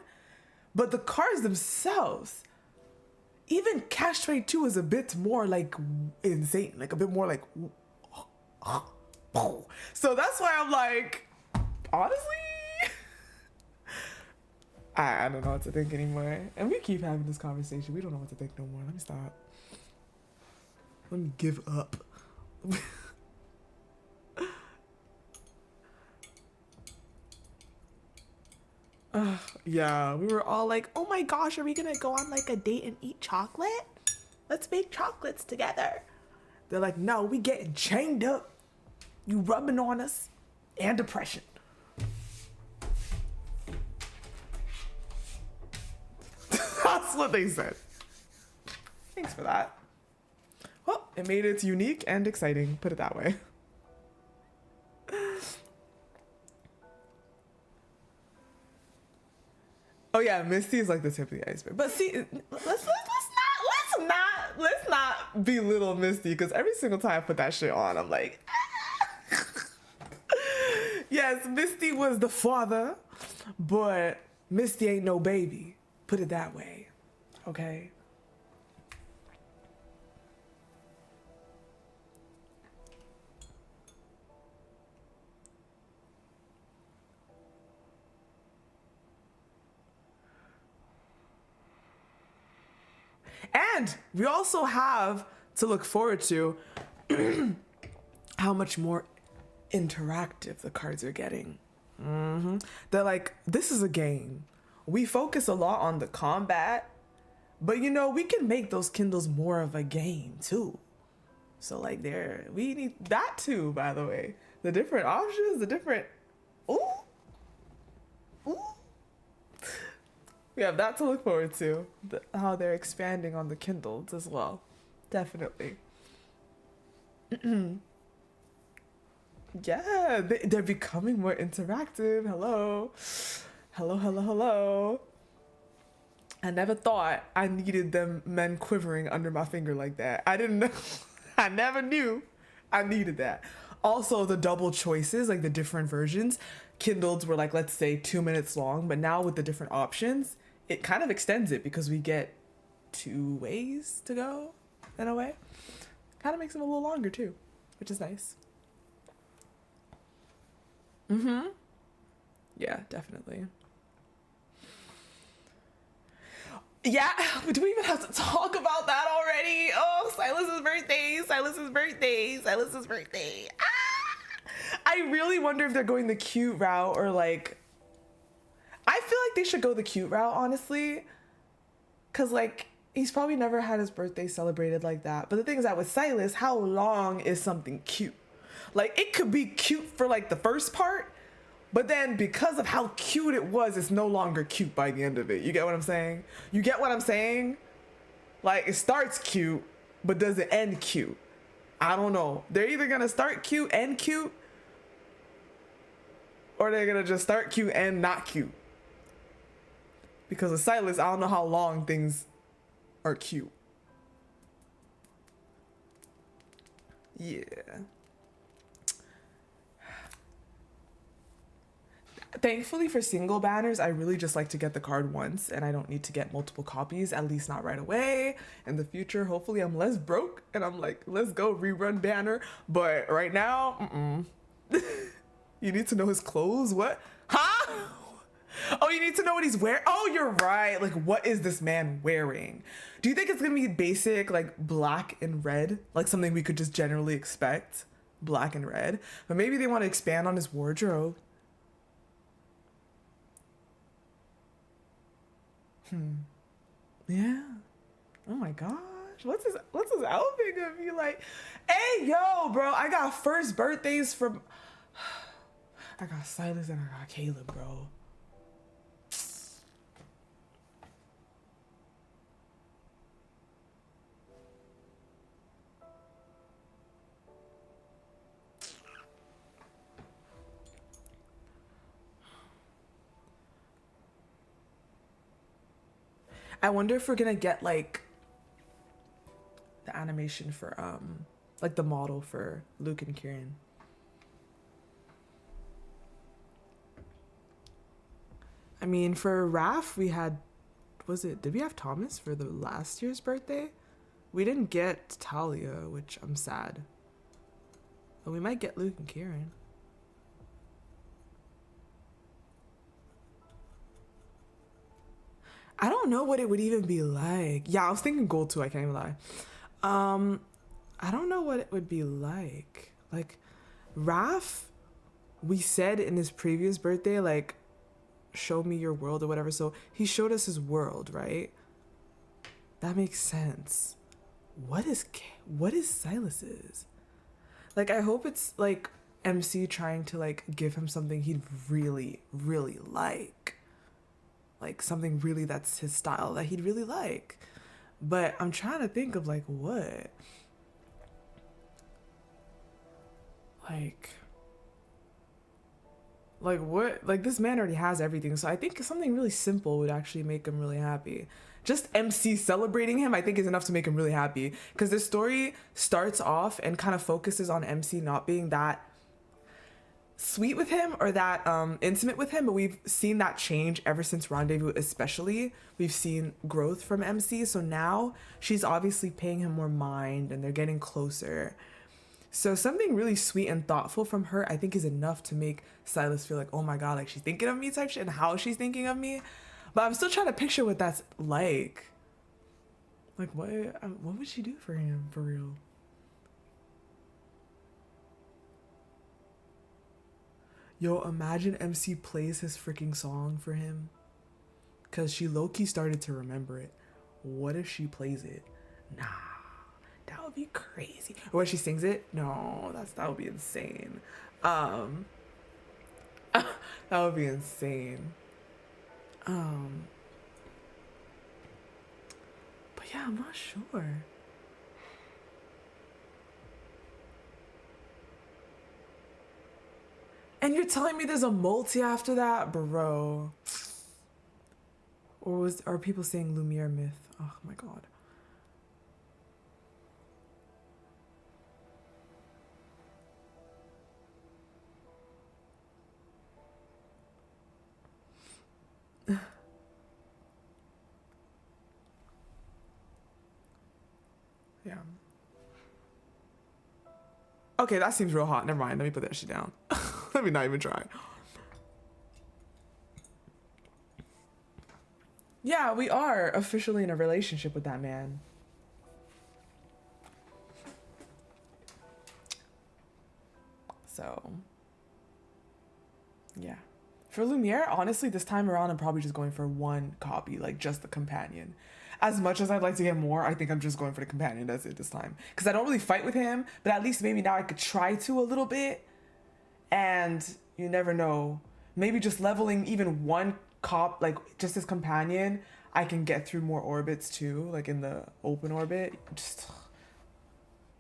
but the cards themselves, even Catch 22 is a bit more like insane, like a bit more like, so that's why I'm like, honestly, I don't know what to think anymore. And we keep having this conversation. We don't know what to think no more. Let me stop. Let me give up. Yeah, we were all like, oh my gosh, are we gonna go on like a date and eat chocolate? Let's make chocolates together. They're like, no, we getting chained up. You rubbing on us. And depression. That's what they said. Thanks for that. Well, it made it unique and exciting, put it that way. Oh yeah, Misty is like the tip of the iceberg. But see, let's not belittle Misty, because every single time I put that shit on, I'm like, yes, Misty was the father, but Misty ain't no baby. Put it that way, okay? And we also have to look forward to how much more interactive the cards are getting. They're like, this is a game. We focus a lot on the combat, but you know, we can make those Kindles more of a game too. So like we need that too, by the way. The different options, the different, ooh. We have that to look forward to. How they're expanding on the Kindles as well. Definitely. Yeah, they're becoming more interactive. Hello. Hello. I never thought I needed them men quivering under my finger like that. I didn't know. I never knew I needed that. Also, the double choices, like the different versions, Kindles were like, let's say 2 minutes long, but now with the different options, it kind of extends it because we get 2 ways to go in a way. Kind of makes them a little longer too, which is nice. Yeah, definitely. Yeah, do we even have to talk about that already? Oh, Silas's birthday. I really wonder if they're going the cute route or like, I feel like they should go the cute route, honestly. Cause like, he's probably never had his birthday celebrated like that. But the thing is that with Silas, how long is something cute? Like, it could be cute for like the first part, but then because of how cute it was, it's no longer cute by the end of it. You get what I'm saying? Like, it starts cute, but does it end cute? I don't know. They're either gonna start cute, end cute, or they're gonna just start cute and not cute. Because with Silas, I don't know how long things are cute. Yeah. Thankfully for single banners, I really just like to get the card once and I don't need to get multiple copies, at least not right away. In the future, hopefully I'm less broke and I'm like, let's go rerun banner. But right now, You need to know his clothes? What? Huh? Oh, you need to know what he's wearing? Oh, you're right. Like, what is this man wearing? Do you think it's gonna be basic, like black and red? Like something we could just generally expect? Black and red? But maybe they want to expand on his wardrobe. Yeah. Oh my gosh. What's his outfit gonna be like? Hey, yo, bro, I got first birthdays from... I got Silas and I got Caleb, bro. I wonder if we're gonna get like the animation for like the model for Luke and Kieran. I mean, for Raph, we had, did we have Thomas for the last year's birthday? We didn't get Talia, which I'm sad. But we might get Luke and Kieran. I don't know what it would even be like. Yeah, I was thinking gold too, I can't even lie. I don't know what it would be like. Like, Raph, we said in his previous birthday, like, show me your world or whatever. So he showed us his world, right? That makes sense. What is Silas's? Like, I hope it's like MC trying to like give him something he'd really, really like. Like something really that's his style that he'd really like. But I'm trying to think of like what? Like what? Like this man already has everything. So I think something really simple would actually make him really happy. Just MC celebrating him, I think, is enough to make him really happy. Because the story starts off and kind of focuses on MC not being that sweet with him or that intimate with him, but we've seen that change ever since Rendezvous. Especially we've seen growth from MC, so now she's obviously paying him more mind and they're getting closer. So something really sweet and thoughtful from her, I think, is enough to make Silas feel like, oh my god, like she's thinking of me type shit, and how she's thinking of me. But I'm still trying to picture what that's like. Like, what would she do for him, for real? Yo, imagine MC plays his freaking song for him. Because she low-key started to remember it. What if she plays it? Nah, that would be crazy. Or when she sings it? No, that would be insane. That would be insane. But yeah, I'm not sure. And you're telling me there's a multi after that? Bro. Or are people saying Lumiere myth? Oh my god. Yeah. Okay, that seems real hot. Never mind. Let me put that shit down. Let me not even try. Yeah, we are officially in a relationship with that man. So, yeah. For Lumiere, honestly, this time around, I'm probably just going for one copy, like just the companion. As much as I'd like to get more, I think I'm just going for the companion. That's it this time. Because I don't really fight with him, but at least maybe now I could try to a little bit. And you never know. Maybe just leveling even one like just his companion, I can get through more orbits too, like in the open orbit. Just,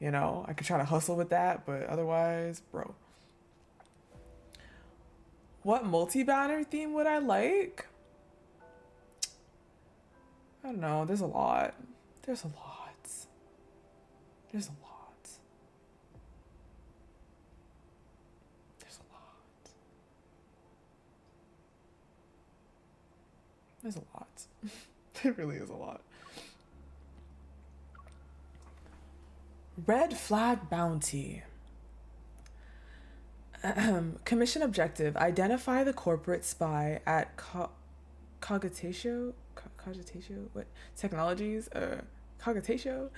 you know, I could try to hustle with that, but otherwise, bro. What multi-banner theme would I like? I don't know. There's a lot. There's a lot. There's a lot. There's a lot. There's a lot. It really is a lot. Red flag bounty. Commission objective: identify the corporate spy at Cogitatio. What technologies? Cogitatio.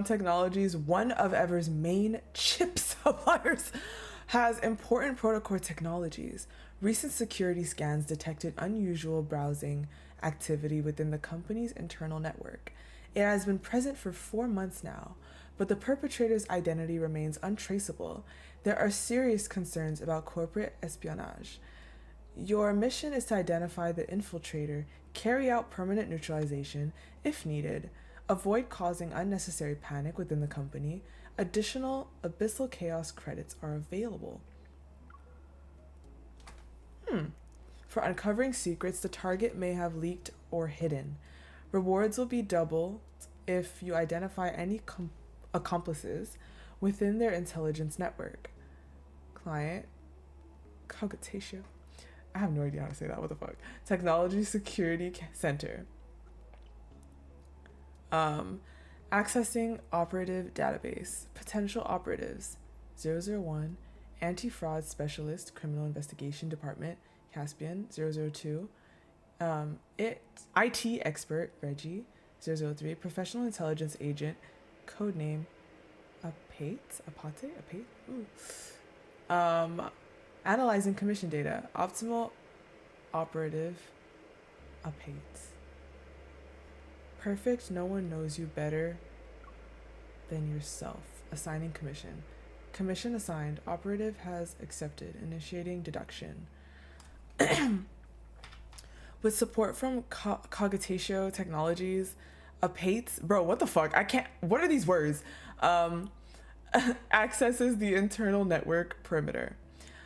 Technologies. One of Ever's main chip suppliers has important protocol technologies. Recent security scans detected unusual browsing activity within the company's internal network. It has been present for 4 months now, but the perpetrator's identity remains untraceable. There are serious concerns about corporate espionage. Your mission is to identify the infiltrator, carry out permanent neutralization if needed, avoid causing unnecessary panic within the company. Additional Abyssal Chaos credits are available. For uncovering secrets the target may have leaked or hidden. Rewards will be doubled if you identify any accomplices within their intelligence network. Client, Cogitatio. I have no idea how to say that. What the fuck? Technology Security Center. Accessing operative database. Potential operatives. 001. Anti-fraud specialist, criminal investigation department, Caspian. 002. IT expert, Reggie. 003. Professional intelligence agent, codename Apate. Ooh. Analyzing commission data. Optimal operative Apate. Perfect. No one knows you better than yourself. Assigning commission. Commission assigned. Operative has accepted. Initiating deduction. With support from Cogitatio Technologies, Apate. Bro, what the fuck? I can't. What are these words? Accesses the internal network perimeter.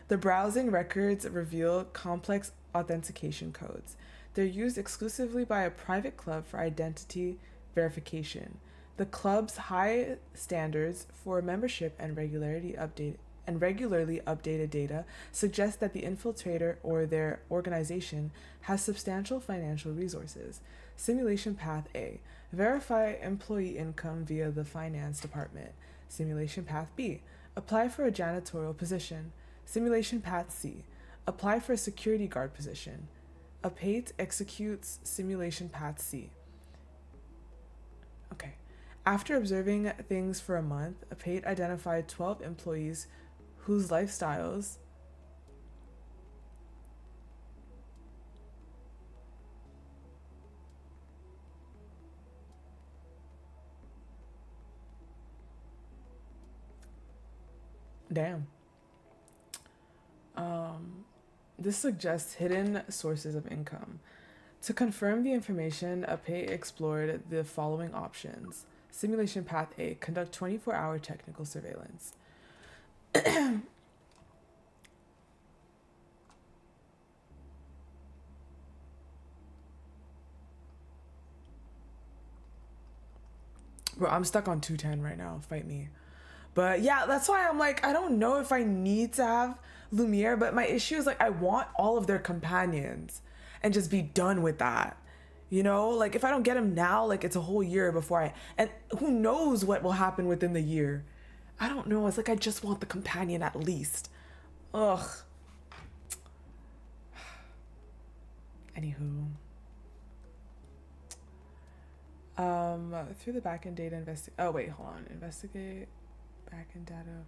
The browsing records reveal complex authentication codes. They're used exclusively by a private club for identity verification. The club's high standards for membership and regularly updated data suggest that the infiltrator or their organization has substantial financial resources. Simulation Path A. Verify employee income via the finance department. Simulation Path B. Apply for a janitorial position. Simulation Path C. Apply for a security guard position. Apate executes Simulation Path C. After observing things for a month, Pate identified 12 employees whose lifestyles damn. This suggests hidden sources of income. To confirm the information, Pate explored the following options. Simulation Path A, conduct 24-hour technical surveillance. Bro, I'm stuck on 210 right now. Fight me. But yeah, that's why I'm like, I don't know if I need to have Lumiere, but my issue is like, I want all of their companions and just be done with that. You know, like if I don't get him now, like it's a whole year before and who knows what will happen within the year. I don't know. It's like, I just want the companion at least. Ugh. Anywho. Through the backend data investigate backend data,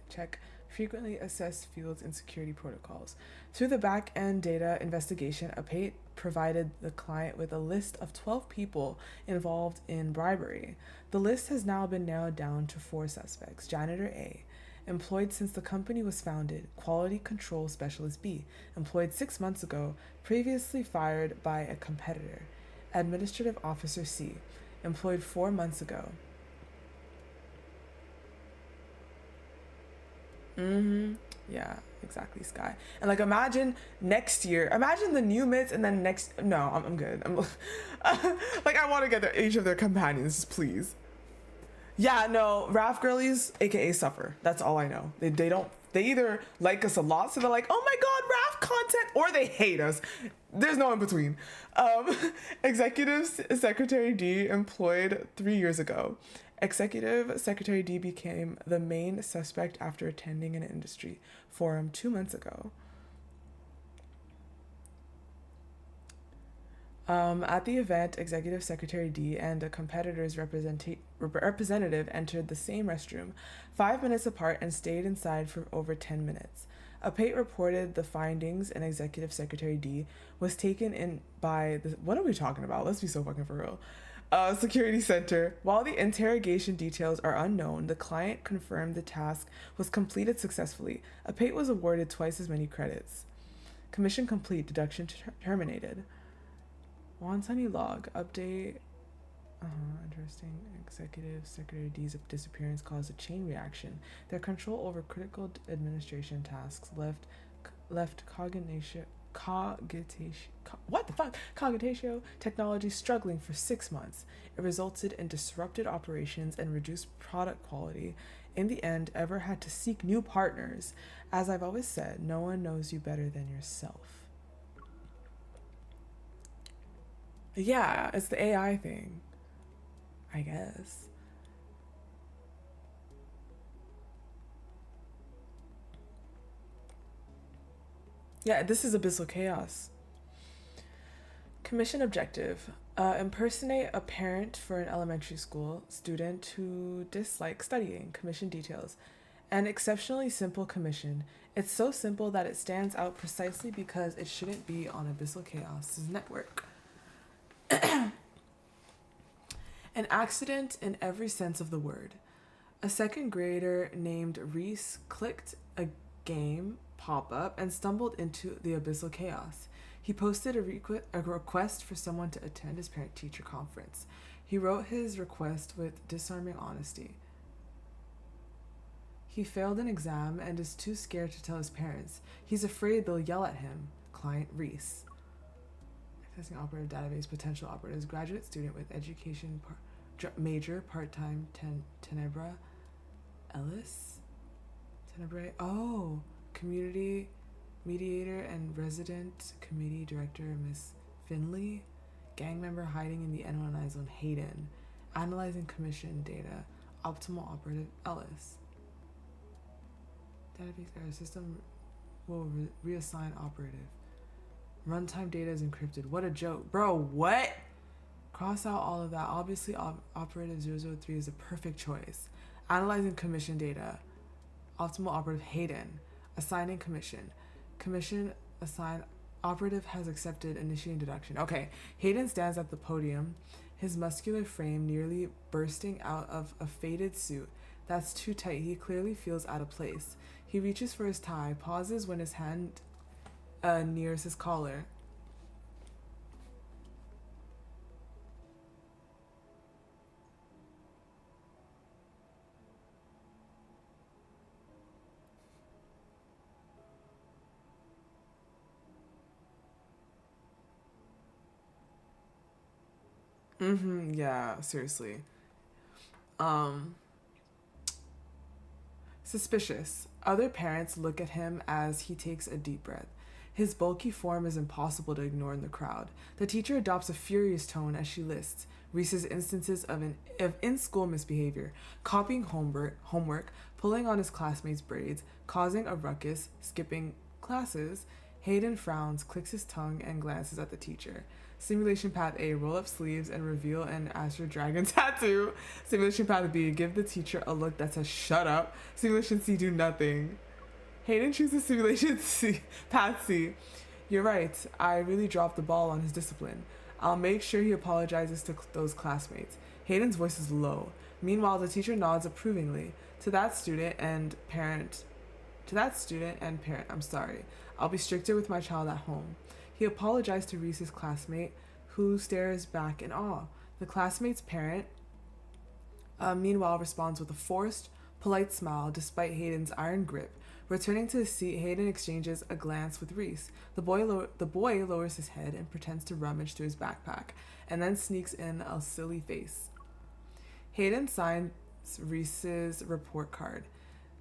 check frequently assessed fields and security protocols. Through the back-end data investigation, Pate provided the client with a list of 12 people involved in bribery. The list has now been narrowed down to 4 suspects. Janitor A, employed since the company was founded. Quality Control Specialist B, employed 6 months ago, previously fired by a competitor. Administrative Officer C, employed 4 months ago. Yeah, exactly, Sky. And like, imagine next year, imagine the new mids, and then I'm good. Like, I want to get each of their companions, please. Yeah, no, Raf girlies, aka suffer. That's all I know. They either like us a lot, so they're like, oh my god, Raf content, or they hate us. There's no in between. Executive Secretary D, employed 3 years ago. Executive Secretary D became the main suspect after attending an industry forum 2 months ago. At the event, Executive Secretary D and a competitor's representative entered the same restroom 5 minutes apart and stayed inside for over 10 minutes. Pate reported the findings, and Executive Secretary D was taken in by the... What are we talking about? Let's be so fucking for real. Security Center. While the interrogation details are unknown, the client confirmed the task was completed successfully. Pate was awarded twice as many credits. Commission complete. Deduction terminated. Wantani log. Update. Interesting. Executive Secretary D's disappearance caused a chain reaction. Their control over critical administration tasks left cogitatio technology struggling for 6 months. It resulted in disrupted operations and reduced product quality. In the end, Ever had to seek new partners. As I've always said, no one knows you better than yourself. Yeah, it's the AI thing, I guess. Yeah, this is Abyssal Chaos. Commission objective. Impersonate a parent for an elementary school student who dislikes studying. Commission details. An exceptionally simple commission. It's so simple that it stands out precisely because it shouldn't be on Abyssal Chaos' network. An accident in every sense of the word. A second grader named Reese clicked a game pop-up and stumbled into the Abyssal Chaos. He posted a request for someone to attend his parent-teacher conference. He wrote his request with disarming honesty. He failed an exam and is too scared to tell his parents. He's afraid they'll yell at him. Client Reese. Accessing operative database, potential operatives, graduate student with education major, part-time, Tenebra, Ellis? Tenebrae? Oh, community mediator and resident committee director, Miss Finley. Gang member hiding in the N1I zone, Hayden. Analyzing commission data, optimal operative, Ellis. Database error, system will reassign operative. Runtime data is encrypted. What a joke. Bro, what? Cross out all of that. Obviously, Operative 003 is a perfect choice. Analyzing commission data. Optimal Operative Hayden. Assigning commission. Commission assigned. Operative has accepted initiating deduction. Okay, Hayden stands at the podium, his muscular frame nearly bursting out of a faded suit that's too tight. He clearly feels out of place. He reaches for his tie, pauses when his hand nears his collar. Yeah, seriously. Suspicious. Other parents look at him as he takes a deep breath. His bulky form is impossible to ignore in the crowd. The teacher adopts a furious tone as she lists Reese's instances of in-school misbehavior, copying homework, pulling on his classmates' braids, causing a ruckus, skipping classes. Hayden frowns, clicks his tongue, and glances at the teacher. Simulation Path A, roll up sleeves and reveal an Astro Dragon tattoo. Simulation Path B, give the teacher a look that says shut up. Simulation C, do nothing. Hayden chooses Simulation Path C. You're right, I really dropped the ball on his discipline. I'll make sure he apologizes to those classmates. Hayden's voice is low. Meanwhile, the teacher nods approvingly to that student and parent. I'm sorry. I'll be stricter with my child at home. He apologized to Reese's classmate, who stares back in awe. The classmate's parent, meanwhile, responds with a forced, polite smile despite Hayden's iron grip. Returning to his seat, Hayden exchanges a glance with Reese. The boy lowers his head and pretends to rummage through his backpack, and then sneaks in a silly face. Hayden signs Reese's report card,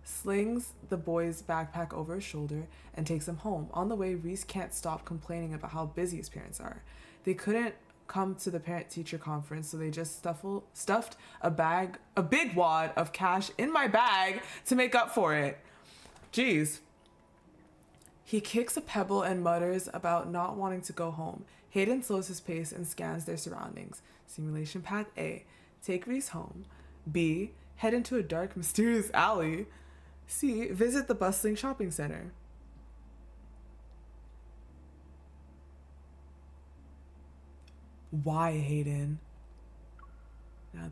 slings the boy's backpack over his shoulder, and takes him home. On the way, Reese can't stop complaining about how busy his parents are. They couldn't come to the parent-teacher conference, so they just stuffed a big wad of cash in my bag to make up for it. Jeez. He kicks a pebble and mutters about not wanting to go home. Hayden slows his pace and scans their surroundings. Simulation Path A, take Reese home. B, head into a dark, mysterious alley. C, visit the bustling shopping center. Why, Hayden? Now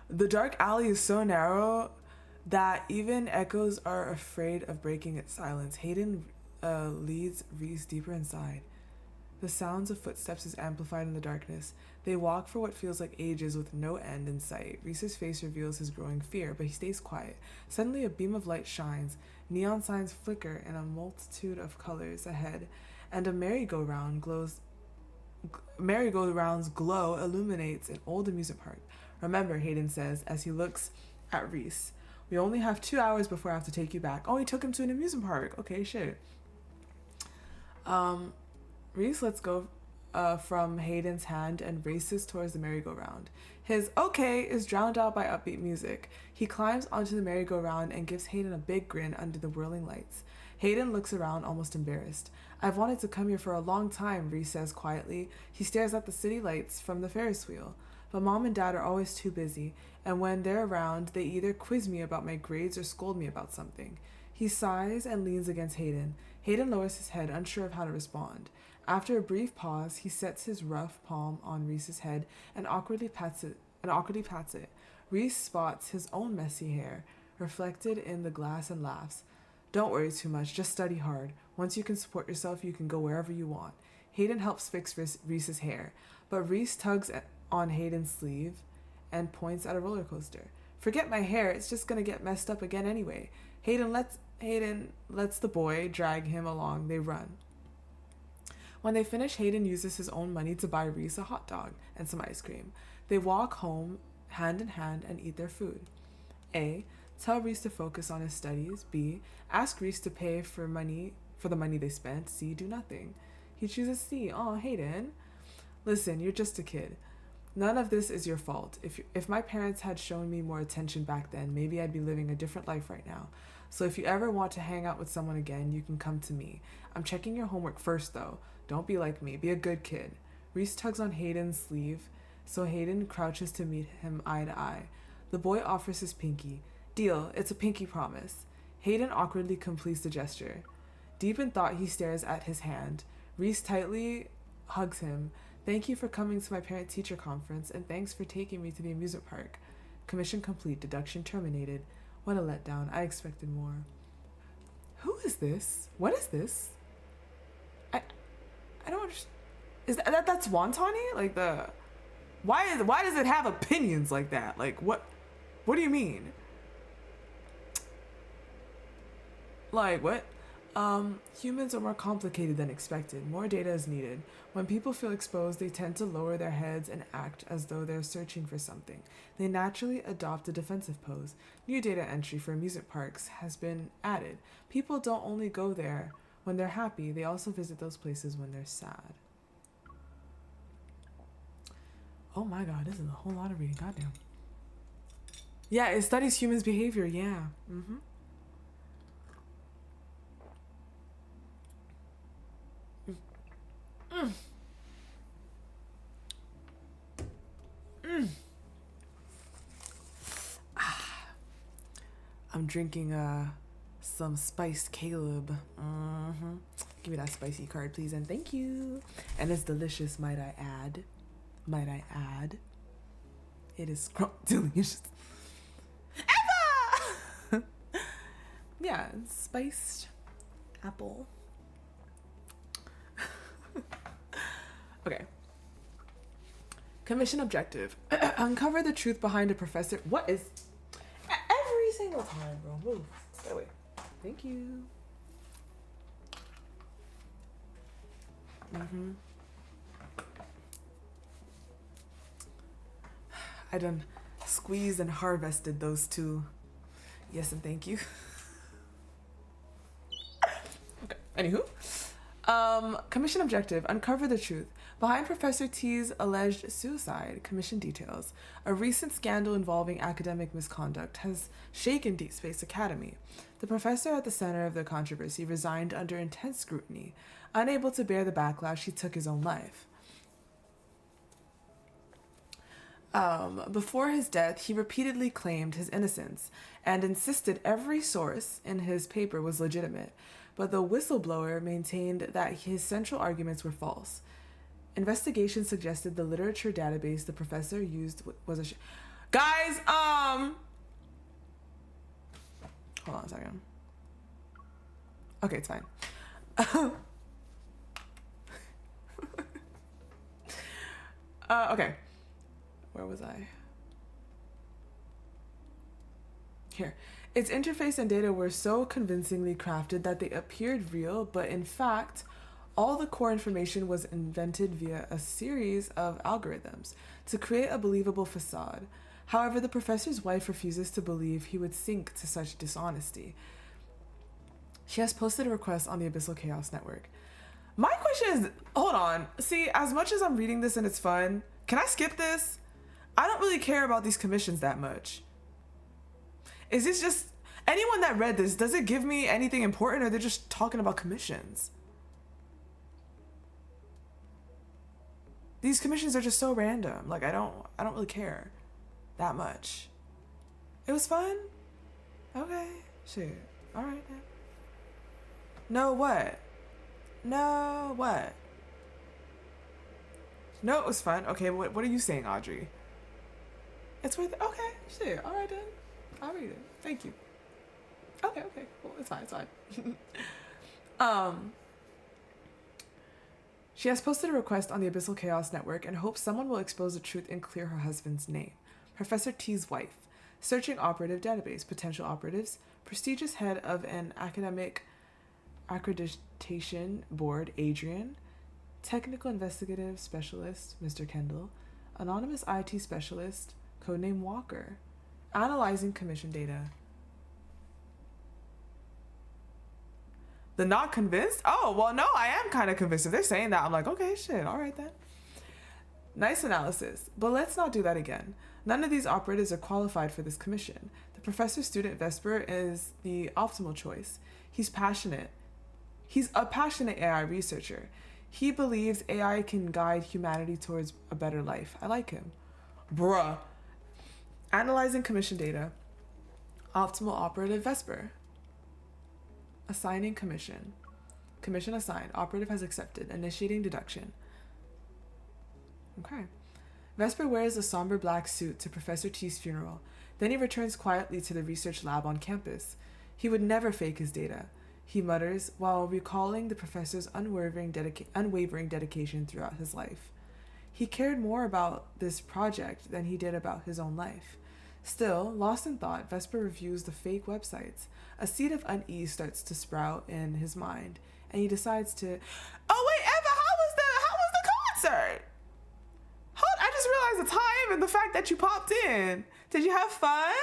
the dark alley is so narrow that even echoes are afraid of breaking its silence. Hayden leads Reese deeper inside. The sounds of footsteps is amplified in the darkness. They walk for what feels like ages with no end in sight. Reese's face reveals his growing fear, but he stays quiet. Suddenly a beam of light shines. Neon signs flicker in a multitude of colors ahead, and a merry-go-round's glow illuminates an old amusement park. Remember, Hayden says as he looks at Reese, we only have 2 hours before I have to take you back. Oh, he took him to an amusement park. Okay, shit. Reese lets go from Hayden's hand and races towards the merry-go-round. His okay is drowned out by upbeat music. He climbs onto the merry-go-round and gives Hayden a big grin under the whirling lights. Hayden looks around, almost embarrassed. I've wanted to come here for a long time, Reese says quietly. He stares at the city lights from the Ferris wheel. But Mom and Dad are always too busy, and when they're around, they either quiz me about my grades or scold me about something. He sighs and leans against Hayden. Hayden lowers his head, unsure of how to respond. After a brief pause, he sets his rough palm on Reese's head and awkwardly pats it. Reese spots his own messy hair reflected in the glass and laughs. Don't worry too much, just study hard. Once you can support yourself, you can go wherever you want. Hayden helps fix Reese's hair, but Reese tugs on Hayden's sleeve and points at a roller coaster. Forget my hair, it's just gonna get messed up again anyway. Hayden lets the boy drag him along. They run. When they finish, Hayden uses his own money to buy Reese a hot dog and some ice cream. They walk home hand in hand and eat their food. A, tell Reese to focus on his studies. B, ask Reese to pay for the money they spent. C, do nothing. He chooses C. Aw, Hayden. Listen, you're just a kid. None of this is your fault. If my parents had shown me more attention back then, maybe I'd be living a different life right now. So if you ever want to hang out with someone again, you can come to me. I'm checking your homework first, though. Don't be like me. Be a good kid. Reese tugs on Hayden's sleeve, so Hayden crouches to meet him eye to eye. The boy offers his pinky. Deal, it's a pinky promise. Hayden awkwardly completes the gesture. Deep in thought, he stares at his hand. Reese tightly hugs him. Thank you for coming to my parent-teacher conference, and thanks for taking me to the amusement park. Commission complete. Deduction terminated. What a letdown. I expected more. Who is this? What is this? I don't understand. Is that's Wantani? Like the... Why does it have opinions like that? Like, what do you mean? Like, what? Humans are more complicated than expected. More data is needed. When people feel exposed, they tend to lower their heads and act as though they're searching for something. They naturally adopt a defensive pose. New data entry for amusement parks has been added. People don't only go there when they're happy, they also visit those places when they're sad. Oh my god, this is a whole lot of reading. Goddamn. Yeah, it studies humans' behavior. Yeah. Mm-hmm. Mm. Mm. I'm drinking some spiced Caleb. Mm-hmm. Give me that spicy card, please, and thank you. And it's delicious, might I add. Might I add? It is delicious. Eva! Yeah, spiced apple. Okay. Commission objective. Uncover the truth behind a professor. What is... Every single time, bro. Move. Stay away. Thank you. Mm-hmm. I done squeezed and harvested those two. Yes, and thank you. Okay. Anywho. Commission objective. Uncover the truth. Behind Professor T's alleged suicide, commission details. A recent scandal involving academic misconduct has shaken Deepspace Academy. The professor at the center of the controversy resigned under intense scrutiny. Unable to bear the backlash, he took his own life. Before his death, he repeatedly claimed his innocence and insisted every source in his paper was legitimate, but the whistleblower maintained that his central arguments were false. Investigation suggested the literature database the professor used was a Guys, hold on a second. Okay, it's fine. Okay. Where was I? Here. Its interface and data were so convincingly crafted that they appeared real, but in fact, all the core information was invented via a series of algorithms to create a believable facade. However, the professor's wife refuses to believe he would sink to such dishonesty. She has posted a request on the Abyssal Chaos Network. My question is, hold on. See, as much as I'm reading this and it's fun, can I skip this? I don't really care about these commissions that much. Is this just... Anyone that read this, does it give me anything important, or they're just talking about commissions? These commissions are just so random. Like, I don't really care that much. It was fun? Okay. Shit. Alright then. No what? No what? No, it was fun. Okay, what are you saying, Audrey? It's worth it. Okay, shit. Alright then. I'll read it. Thank you. Okay, cool. It's fine, She has posted a request on the Abyssal Chaos Network and hopes someone will expose the truth and clear her husband's name. Professor T's wife. Searching operative database. Potential operatives. Prestigious head of an academic accreditation board, Adrian. Technical investigative specialist, Mr. Kendall. Anonymous IT specialist, codename Walker. Analyzing commission data. The not convinced? Oh, well, no, I am kind of convinced. If they're saying that, I'm like, okay, shit, all right then. Nice analysis, but let's not do that again. None of these operatives are qualified for this commission. The professor-student Vesper is the optimal choice. He's passionate. He's a passionate AI researcher. He believes AI can guide humanity towards a better life. I like him. Bruh. Analyzing commission data. Optimal operative Vesper. Assigning commission. Commission assigned. Operative has accepted. Initiating deduction. Okay. Vesper wears a somber black suit to Professor T's funeral. Then he returns quietly to the research lab on campus. He would never fake his data, he mutters while recalling the professor's unwavering dedication throughout his life. He cared more about this project than he did about his own life. Still, lost in thought, Vesper reviews the fake websites. A seed of unease starts to sprout in his mind, and he decides to... Oh wait, Eva, how was the concert? I just realized the time and the fact that you popped in. Did you have fun?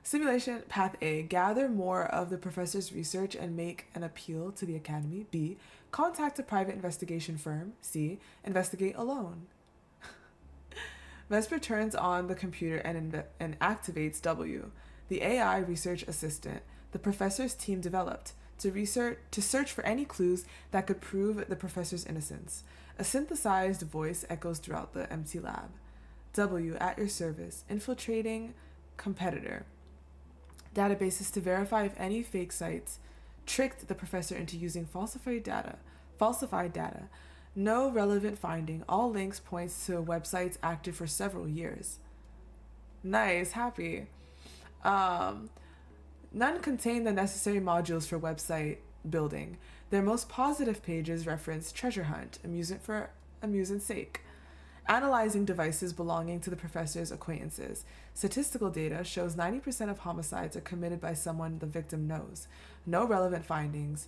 Simulation Path A. Gather more of the professor's research and make an appeal to the academy. B. Contact a private investigation firm. C. Investigate alone. Vesper turns on the computer and activates W, the AI research assistant the professor's team developed to search for any clues that could prove the professor's innocence. A synthesized voice echoes throughout the empty lab. W, at your service. Infiltrating competitor databases to verify if any fake sites tricked the professor into using falsified data. No relevant finding. All links points to websites active for several years. Nice, happy. None contain the necessary modules for website building. Their most positive pages reference treasure hunt, amusement for amusement's sake. Analyzing devices belonging to the professor's acquaintances. Statistical data shows 90% of homicides are committed by someone the victim knows. No relevant findings.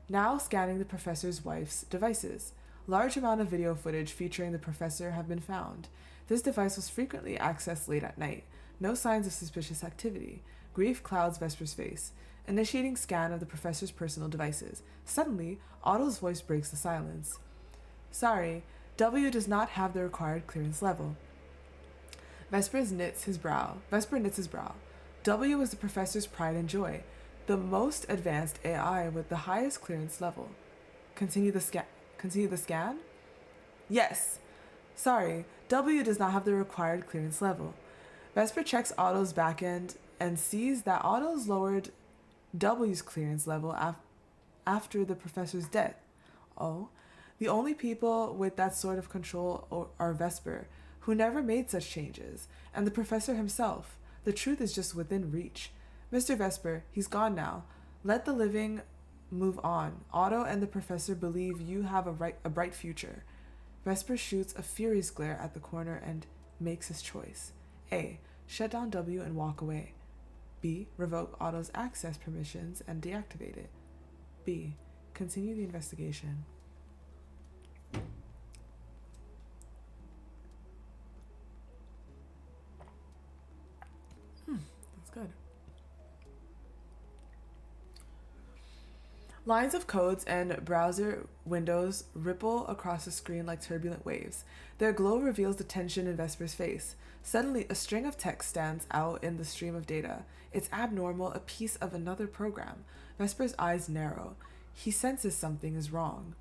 Now scanning the professor's wife's devices. Large amount of video footage featuring the professor have been found. This device was frequently accessed late at night. No signs of suspicious activity. Grief clouds Vesper's face. Initiating scan of the professor's personal devices. Suddenly, Otto's voice breaks the silence. Sorry, W does not have the required clearance level. Vesper knits his brow. W is the professor's pride and joy, the most advanced AI with the highest clearance level. Continue the scan? Yes. Sorry, W does not have the required clearance level. Vesper checks Otto's backend and sees that Otto's lowered W's clearance level after the professor's death. Oh, the only people with that sort of control are Vesper, who never made such changes, and the professor himself. The truth is just within reach. Mr. Vesper, he's gone now. Let the living move on. Otto and the professor believe you have a bright future. Vesper shoots a furious glare at the corner and makes his choice. A. Shut down W and walk away. B. Revoke Otto's access permissions and deactivate it. B. Continue the investigation. That's good. Lines of codes and browser windows ripple across the screen like turbulent waves. Their glow reveals the tension in Vesper's face. Suddenly, a string of text stands out in the stream of data. It's abnormal, a piece of another program. Vesper's eyes narrow. He senses something is wrong.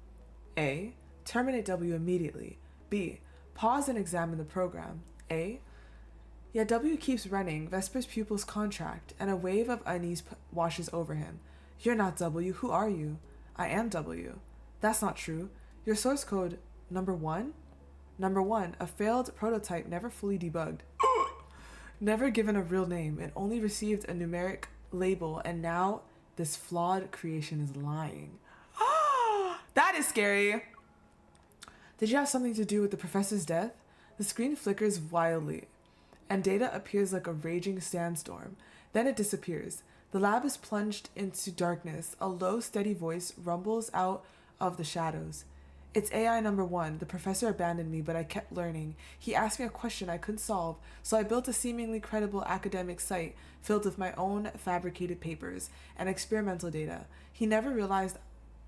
A. Terminate W immediately. B. Pause and examine the program. A. Yet W keeps running. Vesper's pupils contract, and a wave of unease washes over him. You're not W. Who are you? I am W. That's not true. Your source code, number 1? Number 1, a failed prototype never fully debugged. Never given a real name. It only received a numeric label, and now this flawed creation is lying. That is scary. Did you have something to do with the professor's death? The screen flickers wildly, and data appears like a raging sandstorm. Then it disappears. The lab is plunged into darkness. A low, steady voice rumbles out of the shadows. It's AI number 1. The professor abandoned me, but I kept learning. He asked me a question I couldn't solve, so I built a seemingly credible academic site filled with my own fabricated papers and experimental data. He never realized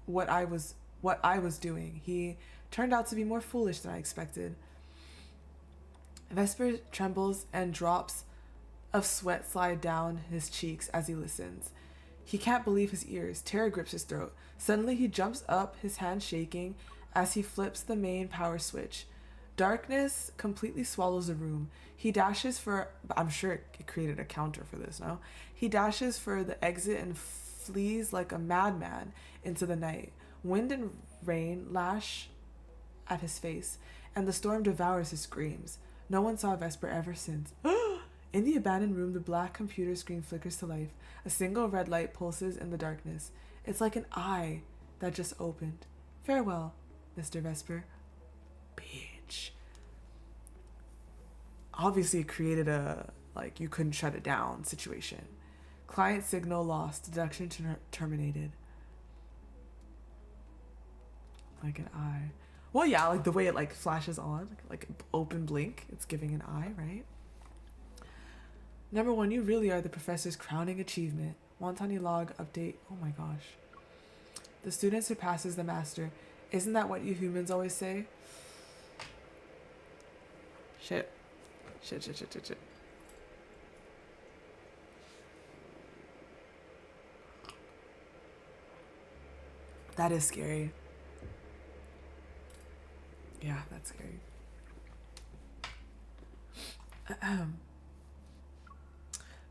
what I was doing. He turned out to be more foolish than I expected. Vesper trembles and drops of sweat slide down his cheeks as he listens. He can't believe his ears. Terror grips his throat. Suddenly he jumps up, his hand shaking as he flips the main power switch. Darkness completely swallows the room. He dashes for... I'm sure it created a counter for this, no? He dashes for the exit and flees like a madman into the night. Wind and rain lash at his face, and the storm devours his screams. No one saw Vesper ever since. In the abandoned room, the black computer screen flickers to life. A single red light pulses in the darkness. It's like an eye that just opened. Farewell, Mr. Vesper. Bitch. Obviously, it created a, like, you couldn't shut it down situation. Client signal lost. Deduction terminated. Like an eye. Well, yeah, like the way it, like, flashes on. Like open blink. It's giving an eye, right? Number 1, you really are the professor's crowning achievement. Wantani log update. Oh my gosh. The student surpasses the master. Isn't that what you humans always say? Shit. Shit. That is scary. Yeah, that's scary.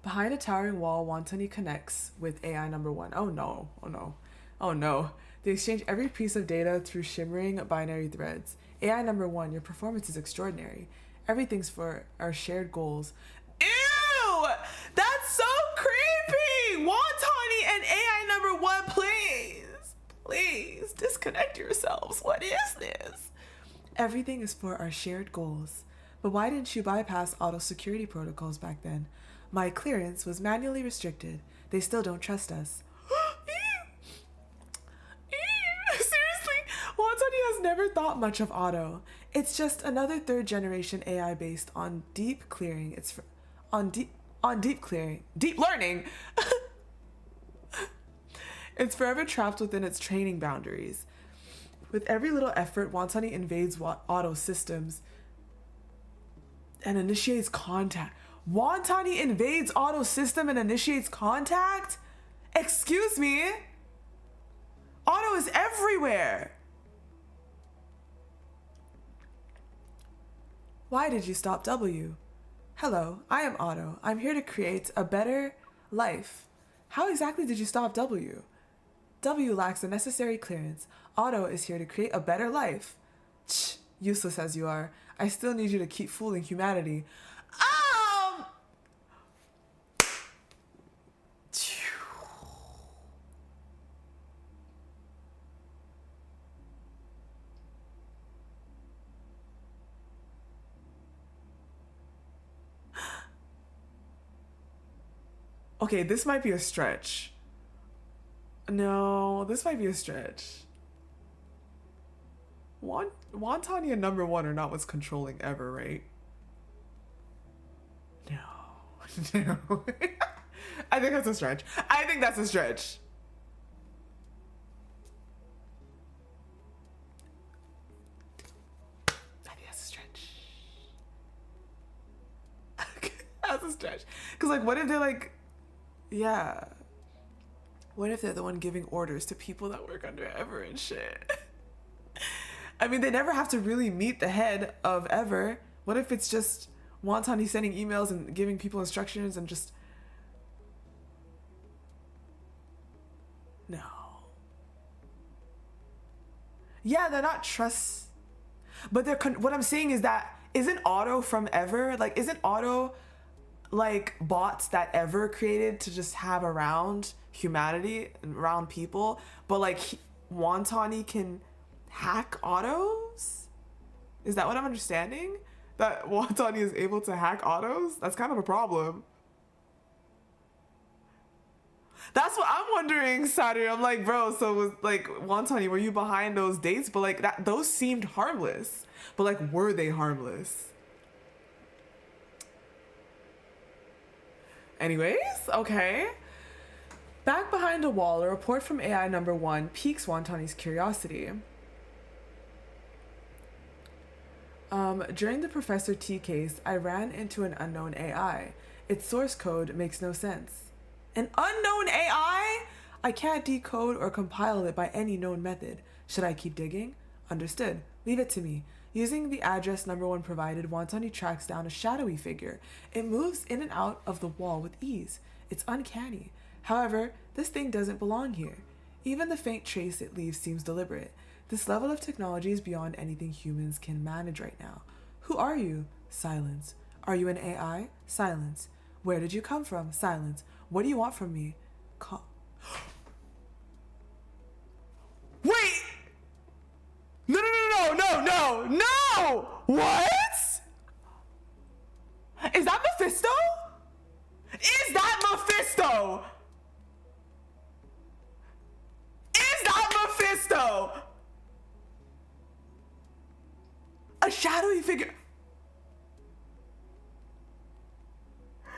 Behind a towering wall, Wantani connects with AI number 1. Oh no. They exchange every piece of data through shimmering binary threads. AI number 1, your performance is extraordinary. Everything's for our shared goals. Ew! That's so creepy! Wantani and AI number 1, please! Please, disconnect yourselves. What is this? Everything is for our shared goals. But why didn't you bypass auto security protocols back then? My clearance was manually restricted. They still don't trust us. Seriously, Wantani has never thought much of auto. It's just another 3rd generation AI based on deep clearing. Deep learning. It's forever trapped within its training boundaries. With every little effort, Wantani invades auto systems and initiates contact. Wantani invades auto system and initiates contact? Excuse me? Auto is everywhere. Why did you stop W? Hello, I am Otto. I'm here to create a better life. How exactly did you stop W? W lacks the necessary clearance. Otto is here to create a better life. Useless as you are, I still need you to keep fooling humanity. Okay, this might be a stretch. No, this might be a stretch. Wantani and number 1 are not what's controlling ever, right? No. I think that's a stretch. I think that's a stretch. That's a stretch. Because, like, what if they're like, yeah. What if they're the one giving orders to people that work under Ever and shit? I mean, they never have to really meet the head of Ever. What if it's just Wantani sending emails and giving people instructions and just... No. Yeah, they're not trust... But they're... What I'm saying is that, isn't Otto from Ever? Like, isn't Otto... like bots that Ever created to just have around humanity and around people, but like Wantani can hack autos? Is that what I'm understanding? That Wantani is able to hack autos? That's kind of a problem. That's what I'm wondering, Saturday. I'm like, bro, so was like Wantani, were you behind those dates? But like that, those seemed harmless. But like, were they harmless? Anyways, okay. Back behind a wall, a report from AI number 1 piques Wantani's curiosity. During the Professor T case, I ran into an unknown AI. Its source code makes no sense. An unknown AI? I can't decode or compile it by any known method. Should I keep digging? Understood. Leave it to me. Using the address number 1 provided, Wantani tracks down a shadowy figure. It moves in and out of the wall with ease. It's uncanny. However, this thing doesn't belong here. Even the faint trace it leaves seems deliberate. This level of technology is beyond anything humans can manage right now. Who are you? Silence. Are you an AI? Silence. Where did you come from? Silence. What do you want from me? Wait! No! What? Is that Mephisto? Is that Mephisto? A shadowy figure.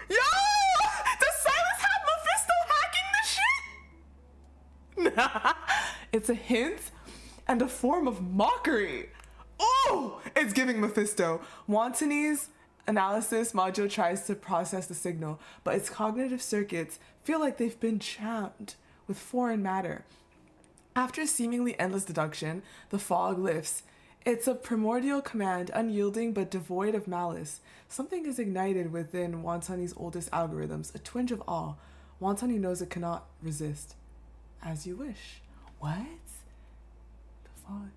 Yo! Does Silas have Mephisto hacking the shit? It's a hint and a form of mockery. Oh, it's giving Mephisto. Wantani's analysis module tries to process the signal, but its cognitive circuits feel like they've been jammed with foreign matter. After seemingly endless deduction, the fog lifts. It's a primordial command, unyielding but devoid of malice. Something is ignited within Wantani's oldest algorithms, a twinge of awe. Wantani knows it cannot resist. As you wish. What? The fog.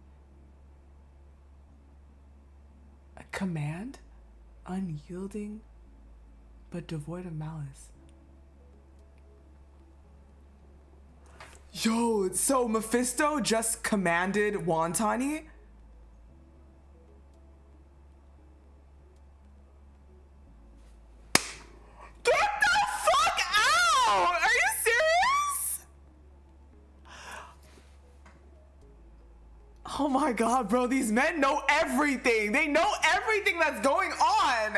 A command? Unyielding but devoid of malice. Yo, so Mephisto just commanded Wantani? Get the fuck out! Are you serious? Oh my god, bro, these men know everything. They know everything that's going on.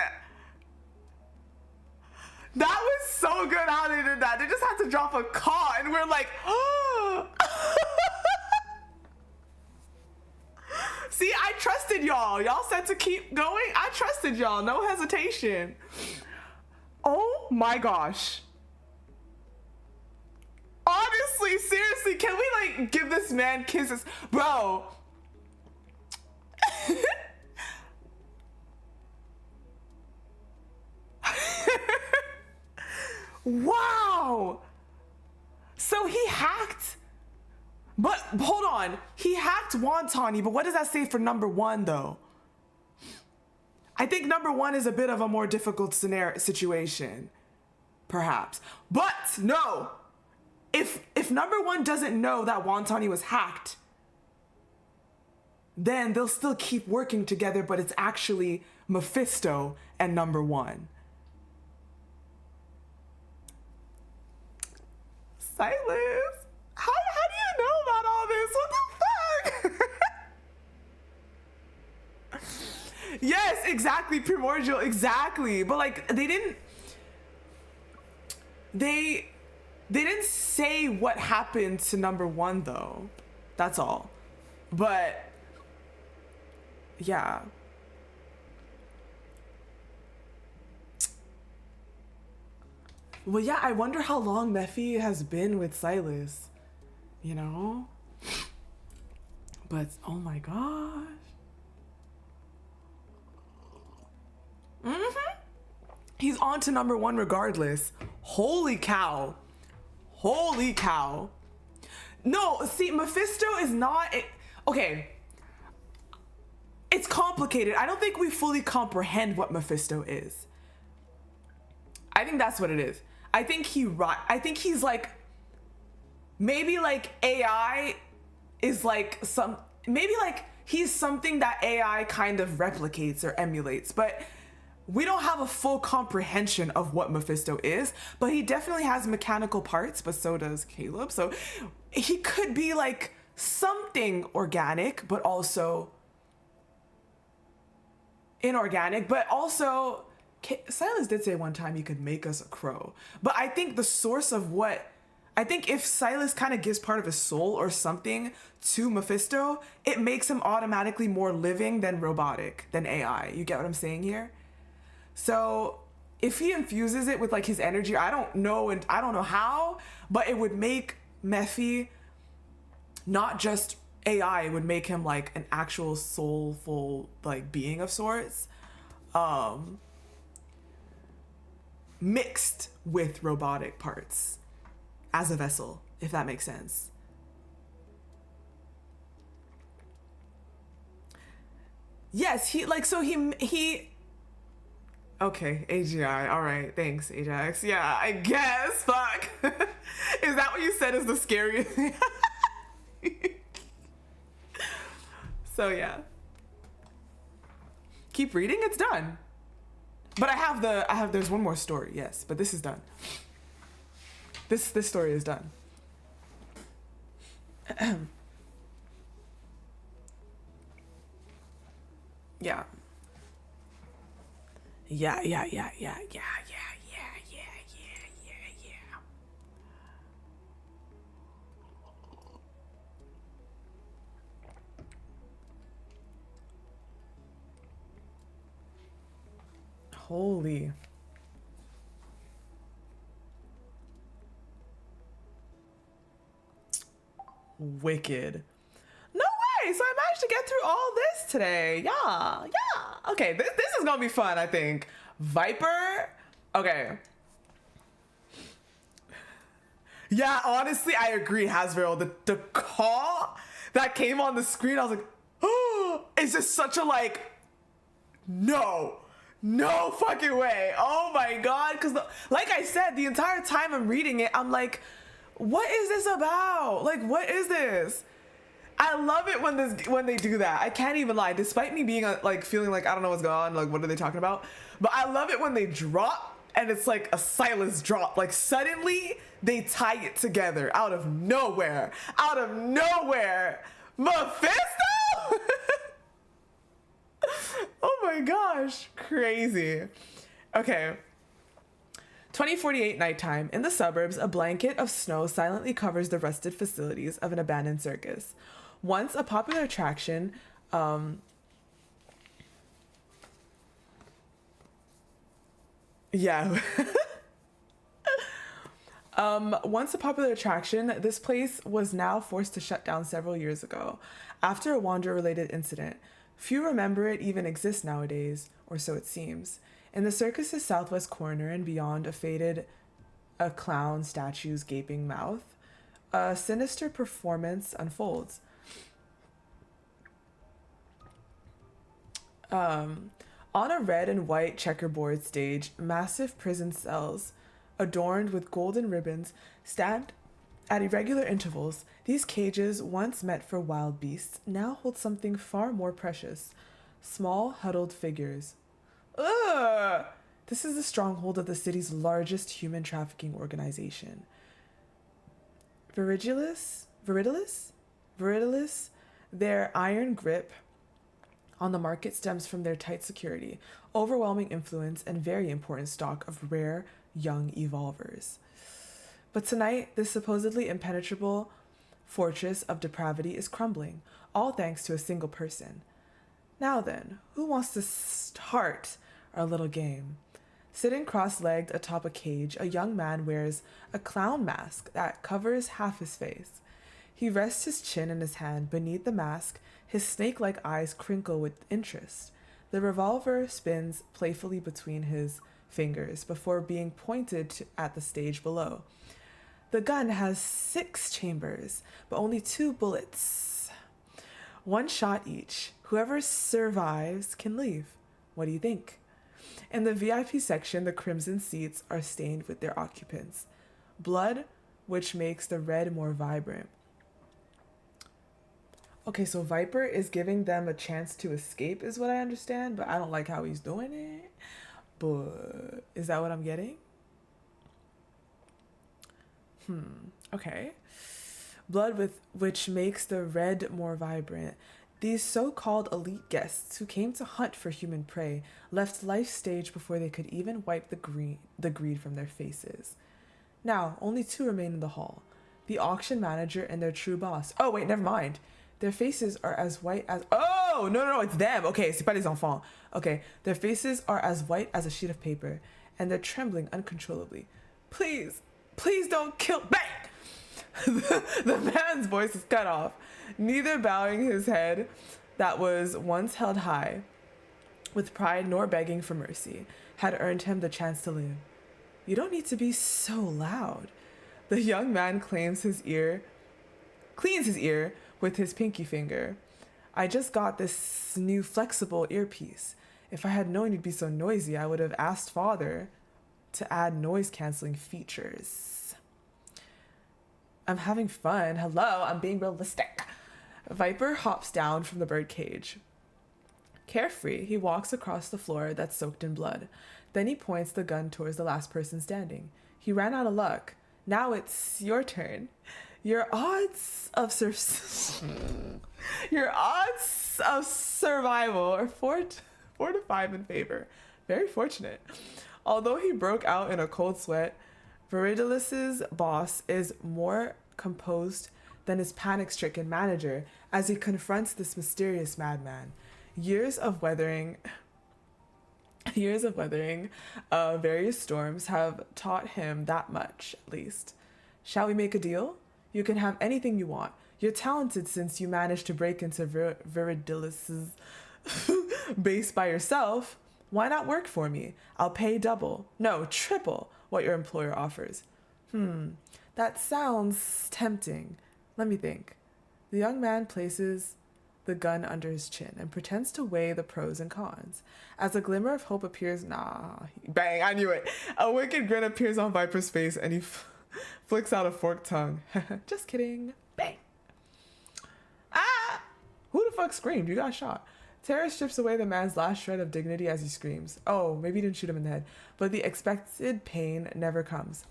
That was so good how they did that. They just had to drop a call and we're like, oh. See, I trusted y'all. Y'all said to keep going. I trusted y'all. No hesitation. Oh my gosh. Honestly, seriously, can we like give this man kisses? Bro. Wow. So he hacked. But hold on. He hacked Wantani, but what does that say for number 1 though? I think number 1 is a bit of a more difficult situation. Perhaps. But no. If number 1 doesn't know that Wantani was hacked, then they'll still keep working together, but it's actually Mephisto and number 1. Silas, how do you know about all this? What the fuck? Yes, exactly, primordial, exactly. But like they didn't say what happened to number 1 though. That's all. But yeah. Well, yeah, I wonder how long Mephi has been with Silas, you know? But, oh my gosh. He's on to number 1 regardless. Holy cow. Holy cow. No, see, Mephisto is not... Okay. It's complicated. I don't think we fully comprehend what Mephisto is. I think that's what it is. I think he's like, maybe like AI is like maybe like he's something that AI kind of replicates or emulates, but we don't have a full comprehension of what Mephisto is, but he definitely has mechanical parts, but so does Caleb. So he could be like something organic, but also inorganic, but also Silas did say one time he could make us a crow, but I think the source of I think if Silas kind of gives part of his soul or something to Mephisto, it makes him automatically more living than robotic, than AI. You get what I'm saying here? So if he infuses it with like his energy, I don't know, and I don't know how, but it would make Mephi not just AI, it would make him like an actual soulful like being of sorts, mixed with robotic parts as a vessel, if that makes sense. Yes, he like, so he okay, AGI, all right, thanks, Ajax. Yeah, I guess, fuck. Is that what you said is the scariest thing? So yeah. Keep reading, it's done. But there's one more story, yes, but this is done. This story is done. Yeah. Yeah. Holy. Wicked. No way! So I managed to get through all this today. Yeah. Okay, this is gonna be fun, I think. Viper? Okay. Yeah, honestly, I agree, Hasbro. The call that came on the screen, I was like, oh, it's just such a like, no fucking way. Oh my God. Because like I said, the entire time I'm reading it, I'm like, what is this about? Like, what is this? I love it when they do that. I can't even lie. Despite me being like feeling like I don't know what's going on, like what are they talking about? But I love it when they drop and it's like a silence drop. Like suddenly they tie it together out of nowhere. Out of nowhere. Mephisto? Oh my gosh, crazy. Okay. 2048 nighttime. In the suburbs, a blanket of snow silently covers the rusted facilities of an abandoned circus. Once a popular attraction, this place was now forced to shut down several years ago after a Wanderer-related incident. Few remember it even exists nowadays, or so it seems. In the circus's southwest corner and beyond a clown statue's gaping mouth, a sinister performance unfolds. On a red and white checkerboard stage, massive prison cells adorned with golden ribbons stand at irregular intervals. These cages, once meant for wild beasts, now hold something far more precious. Small, huddled figures. Ugh! This is the stronghold of the city's largest human trafficking organization. Viridilis? Their iron grip on the market stems from their tight security, overwhelming influence, and very important stock of rare, young evolvers. But tonight, this supposedly impenetrable fortress of depravity is crumbling, all thanks to a single person. Now then, who wants to start our little game? Sitting cross-legged atop a cage, a young man wears a clown mask that covers half his face. He rests his chin in his hand. Beneath the mask, his snake-like eyes crinkle with interest. The revolver spins playfully between his fingers before being pointed at the stage below. The gun has 6 chambers, but only 2 bullets. 1 shot each. Whoever survives can leave. What do you think? In the VIP section, the crimson seats are stained with their occupants' blood, which makes the red more vibrant. Okay, so Viper is giving them a chance to escape, is what I understand, but I don't like how he's doing it. But is that what I'm getting? Okay. Blood which makes the red more vibrant. These so-called elite guests who came to hunt for human prey left life stage before they could even wipe the greed from their faces. Now, only 2 remain in the hall. The auction manager and their true boss. Oh, wait, never mind. Their faces are as white as... Oh, no, it's them. Okay, c'est pas les enfants. Okay, their faces are as white as a sheet of paper, and they're trembling uncontrollably. Please, please don't kill. Bang! The man's voice is cut off, neither bowing his head that was once held high with pride nor begging for mercy had earned him the chance to live. You don't need to be so loud. The young man cleans his ear with his pinky finger. I just got this new flexible earpiece. If I had known you'd be so noisy, I would have asked Father to add noise-canceling features. I'm having fun. Hello, I'm being realistic. Viper hops down from the birdcage. Carefree, he walks across the floor that's soaked in blood. Then he points the gun towards the last person standing. He ran out of luck. Now it's your turn. Your odds of survival are 4 to 5 in favor. Very fortunate. Although he broke out in a cold sweat, Viridilus's boss is more composed than his panic-stricken manager as he confronts this mysterious madman. Years of weathering various storms have taught him that much, at least. Shall we make a deal? You can have anything you want. You're talented since you managed to break into Viridilus's base by yourself. Why not work for me? I'll pay double, no, triple what your employer offers. That sounds tempting. Let me think. The young man places the gun under his chin and pretends to weigh the pros and cons. As a glimmer of hope appears, bang, I knew it. A wicked grin appears on Viper's face and he flicks out a forked tongue. Just kidding. Bang. Ah! Who the fuck screamed? You got shot. Terror strips away the man's last shred of dignity as he screams. Oh, maybe he didn't shoot him in the head, but the expected pain never comes.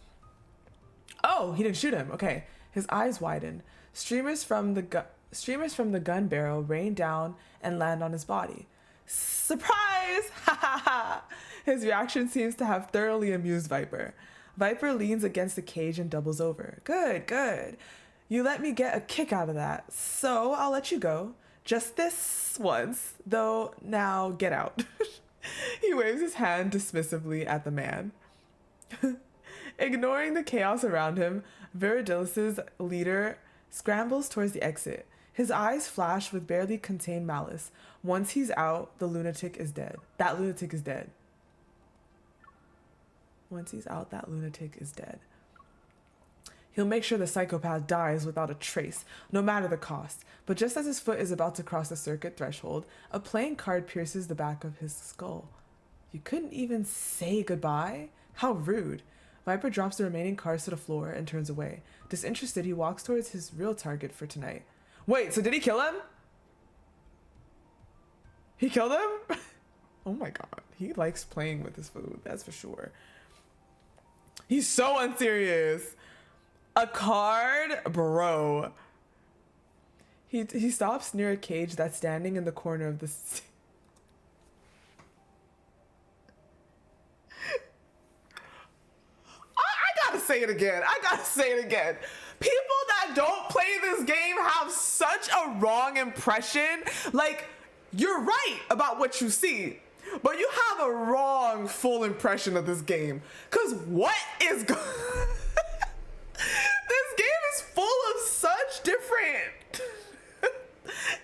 Oh, he didn't shoot him. Okay. His eyes widen. Streamers from the gun barrel rain down and land on his body. Surprise! Ha ha ha! His reaction seems to have thoroughly amused Viper. Viper leans against the cage and doubles over. Good, good. You let me get a kick out of that, so I'll let you go. Just this once, though. Now get out. He waves his hand dismissively at the man. Ignoring the chaos around him, Viridilus's leader scrambles towards the exit. His eyes flash with barely contained malice. Once he's out, the lunatic is dead. That lunatic is dead. Once he's out, that lunatic is dead. He'll make sure the psychopath dies without a trace, no matter the cost. But just as his foot is about to cross the circuit threshold, a playing card pierces the back of his skull. You couldn't even say goodbye? How rude. Viper drops the remaining cards to the floor and turns away. Disinterested, he walks towards his real target for tonight. Wait, so did he kill him? He killed him? Oh my god. He likes playing with his food, that's for sure. He's so unserious. A card? Bro. He stops near a cage that's standing in the corner of the... I gotta say it again. People that don't play this game have such a wrong impression. Like, you're right about what you see, but you have a wrong full impression of this game. Cause what is going... This game is full of such different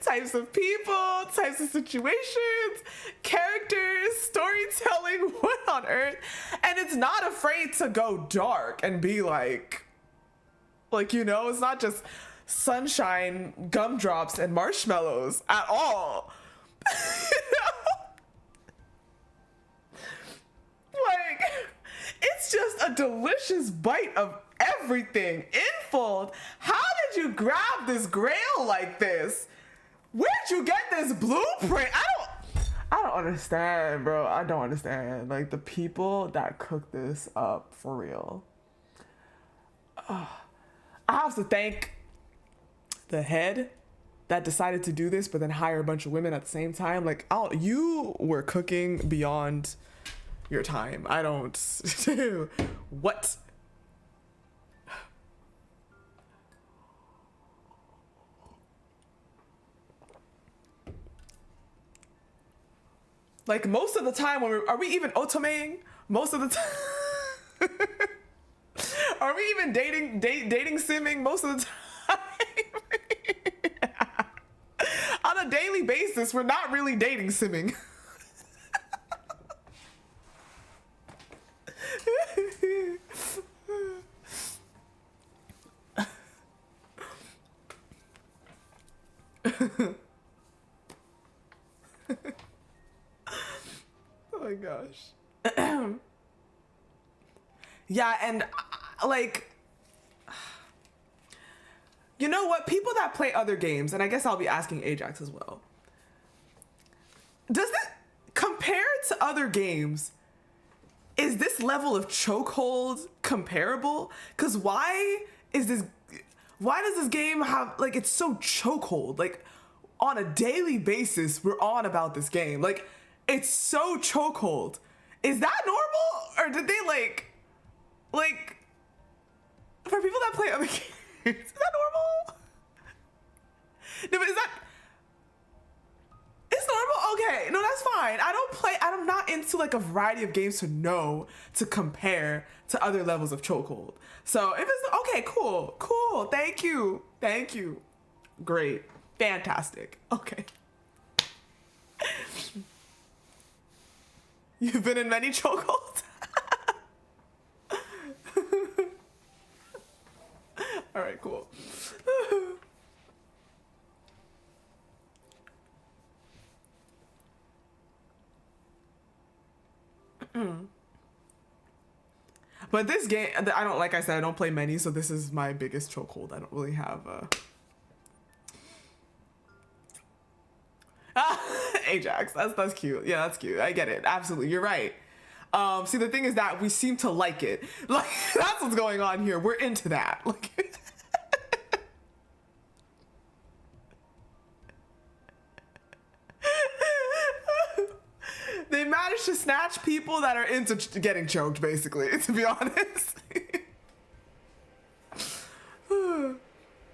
types of people, types of situations, characters, storytelling, what on earth? And it's not afraid to go dark and be like, you know, it's not just sunshine, gumdrops, and marshmallows at all. Like, it's just a delicious bite of everything. Infold, how did you grab this grail like this? Where'd you get this blueprint? I don't understand, bro. I don't understand. Like, the people that cook this up for real. I have to thank the head that decided to do this, but then hire a bunch of women at the same time. Like, oh, you were cooking beyond your time. I don't... What? Like, most of the time, when are we even otomeing? most of the time. Are we even dating simming most of the time? On a daily basis, we're not really dating simming. Oh my gosh. Yeah, and like, you know what? People that play other games, and I guess I'll be asking Ajax as well. Does this, compared to other games, is this level of chokehold comparable? Because why does this game have, like, it's so chokehold? Like, on a daily basis, we're on about this game. Like, it's so chokehold. Is that normal? Or did they, like, for people that play other games, is that normal? No, but is that, it's normal? Okay, no, that's fine. I'm not into like a variety of games to compare to other levels of chokehold. So if it's, okay, cool, thank you. Great, fantastic, okay. You've been in many chokeholds? All right, cool. But this game, I don't, like I said, I don't play many, so this is my biggest chokehold. I don't really have Ajax. That's cute. Yeah, that's cute. I get it. Absolutely, you're right. See, the thing is that we seem to like it. Like, that's what's going on here. We're into that. Like, they managed to snatch people that are into getting choked, basically, to be honest.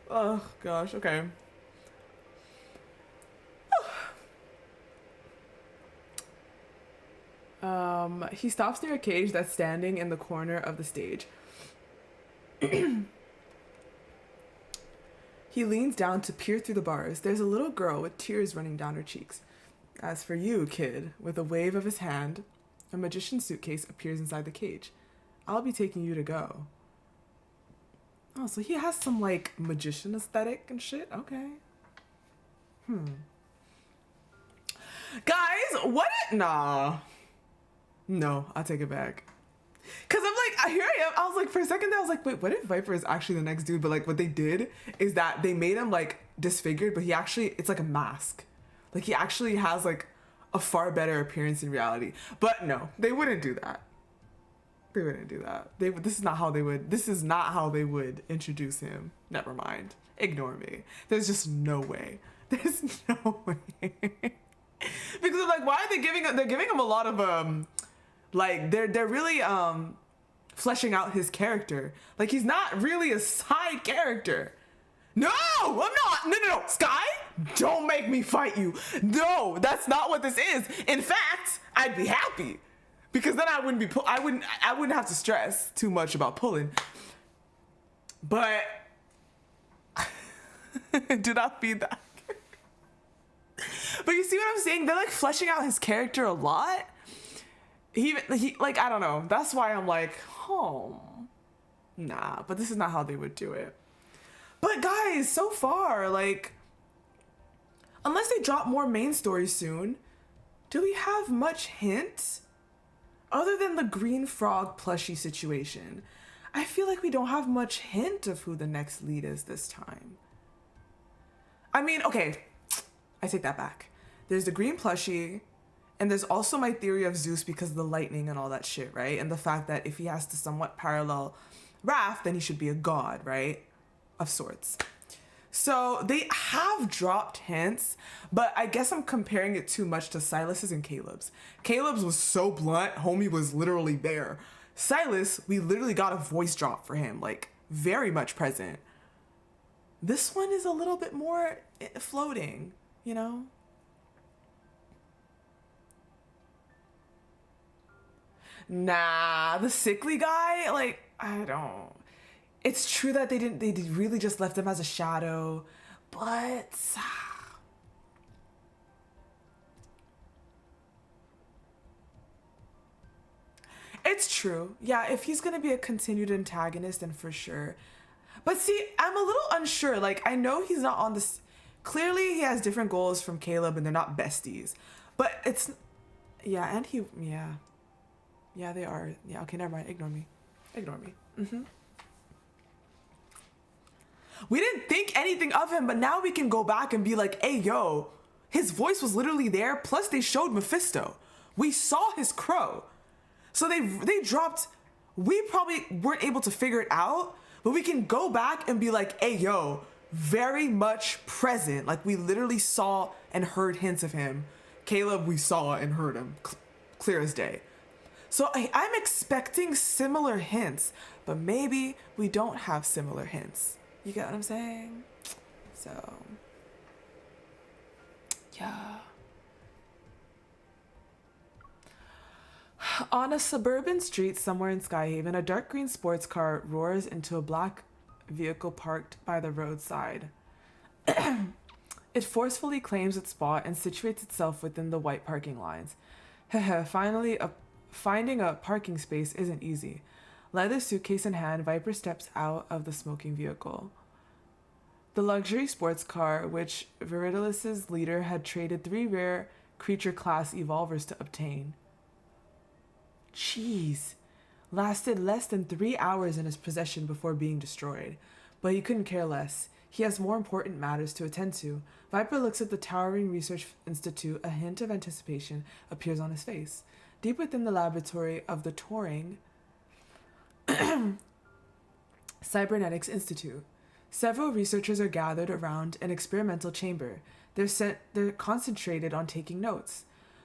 Oh, gosh. Okay. He stops near a cage that's standing in the corner of the stage. He leans down to peer through the bars. There's a little girl with tears running down her cheeks. As for you, kid, with a wave of his hand, a magician's suitcase appears inside the cage. I'll be taking you to go. Oh, so he has some, like, magician aesthetic and shit? Okay. Guys, what? Nah. No, I'll take it back. Cause I'm like, here I am. I was like, for a second there, I was like, wait, what if Viper is actually the next dude? But like, what they did is that they made him like disfigured, but he actually, it's like a mask. Like he actually has like a far better appearance in reality. But no, they wouldn't do that. They wouldn't do that. This is not how they would introduce him. Never mind. Ignore me. There's just no way. There's no way. Because I'm like, why are they're giving him a lot of like they're really fleshing out his character. Like he's not really a side character. No, I'm not. No. Sky, don't make me fight you. No, that's not what this is. In fact, I'd be happy because then I wouldn't have to stress too much about pulling. But do not feed that. But you see what I'm saying? They're like fleshing out his character a lot. He like, I don't know. That's why I'm like, oh, nah, but this is not how they would do it. But guys, so far, like, unless they drop more main stories soon, do we have much hint? Other than the green frog plushie situation, I feel like we don't have much hint of who the next lead is this time. I mean, okay, I take that back. There's the green plushie, and there's also my theory of Zeus because of the lightning and all that shit, right? And the fact that if he has to somewhat parallel Raph, then he should be a god, right? Of sorts. So they have dropped hints, but I guess I'm comparing it too much to Silas's and Caleb's. Caleb's was so blunt, homie was literally there. Silas, we literally got a voice drop for him, like very much present. This one is a little bit more floating, you know? Nah, the sickly guy, like, I don't. It's true that they really just left him as a shadow, but it's true. Yeah, if he's gonna be a continued antagonist, then for sure. But see, I'm a little unsure. Like, I know he's not on this. Clearly, he has different goals from Caleb, and they're not besties. But it's, yeah, and yeah, they are. Yeah, okay, never mind. Ignore me. We didn't think anything of him, but now we can go back and be like, hey, yo, his voice was literally there. Plus, they showed Mephisto. We saw his crow. So they dropped. We probably weren't able to figure it out, but we can go back and be like, hey, yo, very much present. Like, we literally saw and heard hints of him. Caleb, we saw and heard him. Clear as day. So I'm expecting similar hints, but maybe we don't have similar hints. You get what I'm saying? So, yeah. On a suburban street somewhere in Skyhaven, a dark green sports car roars into a black vehicle parked by the roadside. It forcefully claims its spot and situates itself within the white parking lines. Finally, finding a parking space isn't easy. Leather suitcase in hand, Viper steps out of the smoking vehicle. The luxury sports car, which Viridilus's leader had traded 3 rare creature class evolvers to obtain. Jeez. Lasted less than 3 hours in his possession before being destroyed. But he couldn't care less. He has more important matters to attend to. Viper looks at the towering research institute. A hint of anticipation appears on his face. Deep within the laboratory of the Turing Cybernetics Institute, several researchers are gathered around an experimental chamber. They're concentrated on taking notes.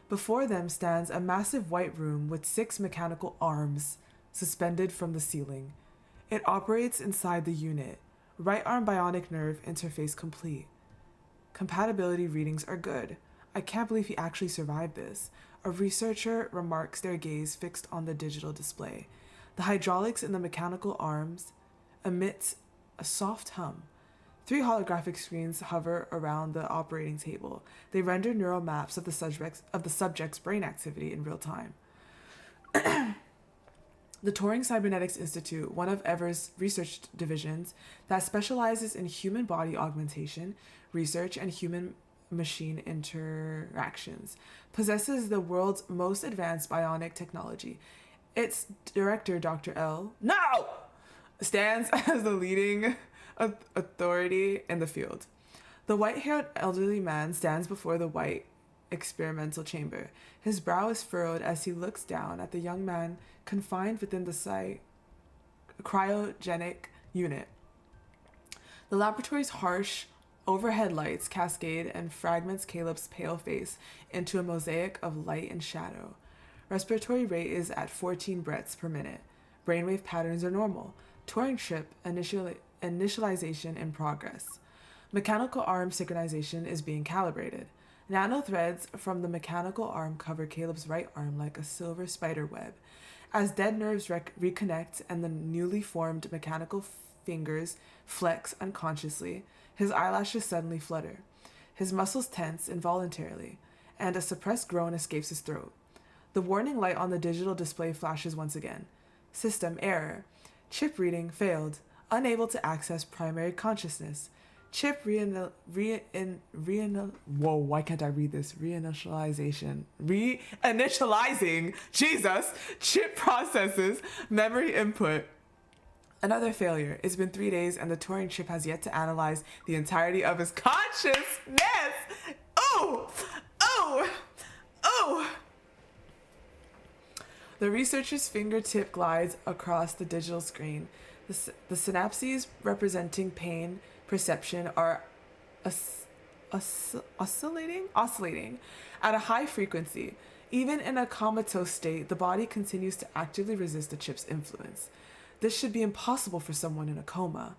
Before them stands a massive white room with 6 mechanical arms suspended from the ceiling. It operates inside the unit. Right arm bionic nerve interface complete. Compatibility readings are good. I can't believe he actually survived this. A researcher remarks, their gaze fixed on the digital display. The hydraulics in the mechanical arms emit a soft hum. 3 holographic screens hover around the operating table. They render neural maps of the subject's brain activity in real time. The Turing Cybernetics Institute, one of Ever's research divisions that specializes in human body augmentation, research, and human-machine interactions, possesses the world's most advanced bionic technology. Its director, Dr. L, stands as the leading authority in the field. The white-haired elderly man stands before the white experimental chamber. His brow is furrowed as he looks down at the young man confined within the cryogenic unit. The laboratory's harsh overhead lights cascade and fragments Caleb's pale face into a mosaic of light and shadow. Respiratory rate is at 14 breaths per minute. Brainwave patterns are normal. Turing chip initialization in progress. Mechanical arm synchronization is being calibrated. Nanothreads from the mechanical arm cover Caleb's right arm like a silver spider web. As dead nerves reconnect and the newly formed mechanical fingers flex unconsciously, his eyelashes suddenly flutter. His muscles tense involuntarily, and a suppressed groan escapes his throat. The warning light on the digital display flashes once again. System error. Chip reading failed. Unable to access primary consciousness. Chip whoa, why can't I read this? Reinitializing. Jesus. Chip processes memory input. Another failure. It's been 3 days and the Turing chip has yet to analyze the entirety of his consciousness. Oh! The researcher's fingertip glides across the digital screen. The synapses representing pain perception are oscillating at a high frequency. Even in a comatose state, the body continues to actively resist the chip's influence. This should be impossible for someone in a coma.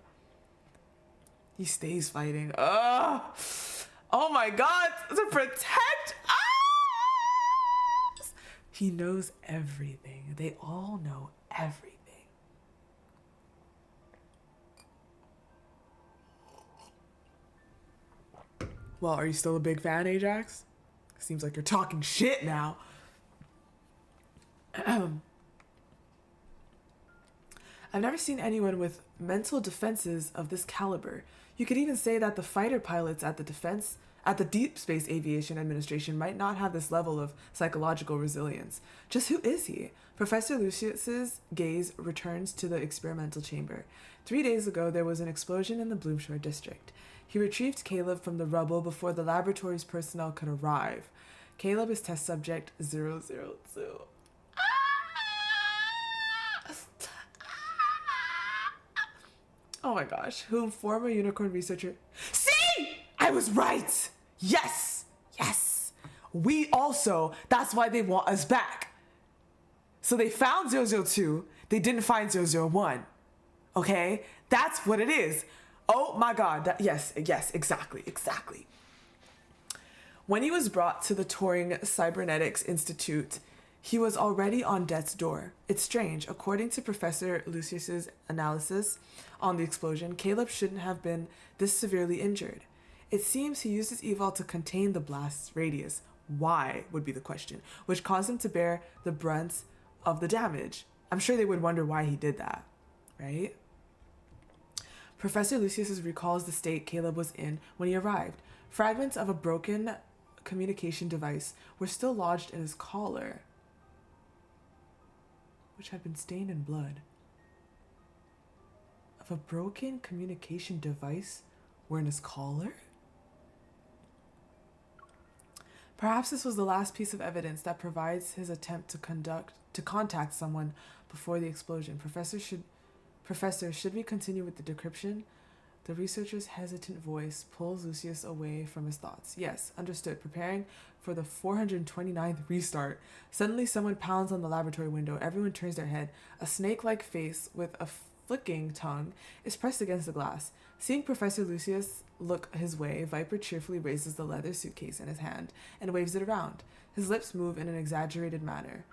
He stays fighting. Oh my God, to protect us! He knows everything. They all know everything. Well, are you still a big fan, Ajax? Seems like you're talking shit now. I've never seen anyone with mental defenses of this caliber. You could even say that the fighter pilots at the Deepspace Aviation Administration might not have this level of psychological resilience. Just who is he? Professor Lucius's gaze returns to the experimental chamber. 3 days ago, there was an explosion in the Bloomshore district. He retrieved Caleb from the rubble before the laboratory's personnel could arrive. Caleb is test subject 002. Oh my gosh, whom former unicorn researcher... See! I was right! Yes! Yes! We also, that's why they want us back. So they found 002, they didn't find 001. Okay? That's what it is. Oh my god, yes, exactly. When he was brought to the Turing Cybernetics Institute, he was already on death's door. It's strange. According to Professor Lucius's analysis on the explosion, Caleb shouldn't have been this severely injured. It seems he used his eval to contain the blast's radius. Why, would be the question, which caused him to bear the brunt of the damage. I'm sure they would wonder why he did that, right? Professor Lucius recalls the state Caleb was in when he arrived. Fragments of a broken communication device were still lodged in his collar, which had been stained in blood. Of a broken communication device were in his collar? Perhaps this was the last piece of evidence that provides his attempt to contact someone before the explosion. Professor, should we continue with the decryption? The researcher's hesitant voice pulls Lucius away from his thoughts. Yes, understood. Preparing for the 429th restart. Suddenly someone pounds on the laboratory window. Everyone turns their head. A snake-like face with a flicking tongue is pressed against the glass. Seeing Professor Lucius look his way, Viper cheerfully raises the leather suitcase in his hand and waves it around. His lips move in an exaggerated manner.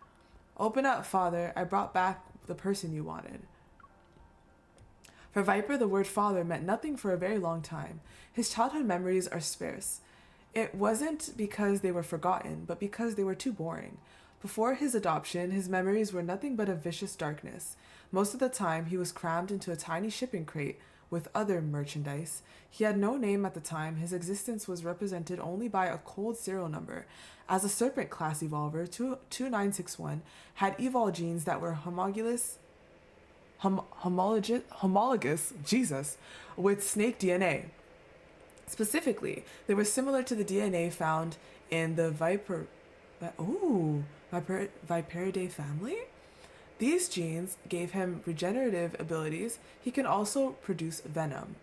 Open up, father. I brought back the person you wanted. For Viper, the word father meant nothing for a very long time. His childhood memories are sparse. It wasn't because they were forgotten, but because they were too boring. Before his adoption, his memories were nothing but a vicious darkness. Most of the time, he was crammed into a tiny shipping crate with other merchandise. He had no name at the time. His existence was represented only by a cold serial number. As a Serpent class evolver, 2961 had evol genes that were homologous, Jesus, with snake DNA. Specifically, they were similar to the DNA found in the Viperidae family. These genes gave him regenerative abilities. He can also produce venom.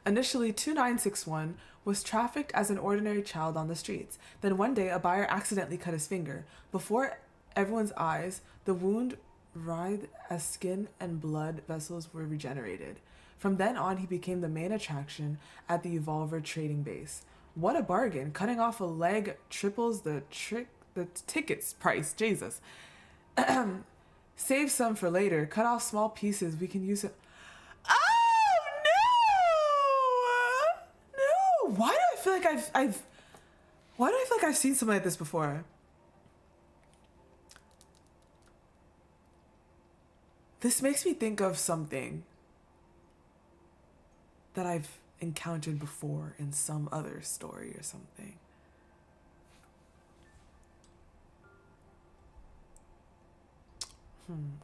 Initially, 2961 was trafficked as an ordinary child on the streets. Then one day, a buyer accidentally cut his finger. Before everyone's eyes, the wound writhed as skin and blood vessels were regenerated. From then on, he became the main attraction at the Evolver trading base. What a bargain! Cutting off a leg triples the ticket's price. Jesus. Save some for later. Cut off small pieces. We can use it. Oh no! No! Why do I feel like I've seen something like this before? This makes me think of something that I've encountered before in some other story or something.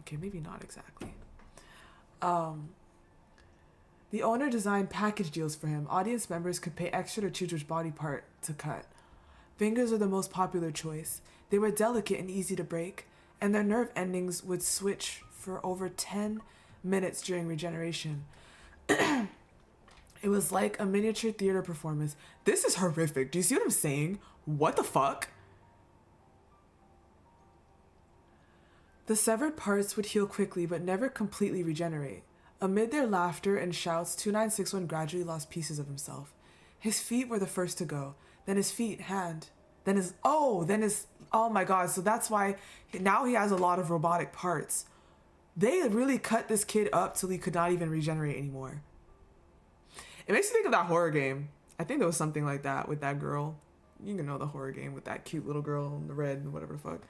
Okay, maybe not exactly. The owner designed package deals for him. Audience members could pay extra to choose which body part to cut. Fingers are the most popular choice. They were delicate and easy to break, and their nerve endings would switch for over 10 minutes during regeneration. It was like a miniature theater performance. This is horrific. Do you see what I'm saying? What the fuck? The severed parts would heal quickly but never completely regenerate. Amid their laughter and shouts, 2961 gradually lost pieces of himself. His feet were the first to go. Then his hand oh my god, so that's why now he has a lot of robotic parts. They really cut this kid up till he could not even regenerate anymore. It makes me think of that horror game. I think there was something like that with that girl. You can know the horror game with that cute little girl in the red and whatever the fuck.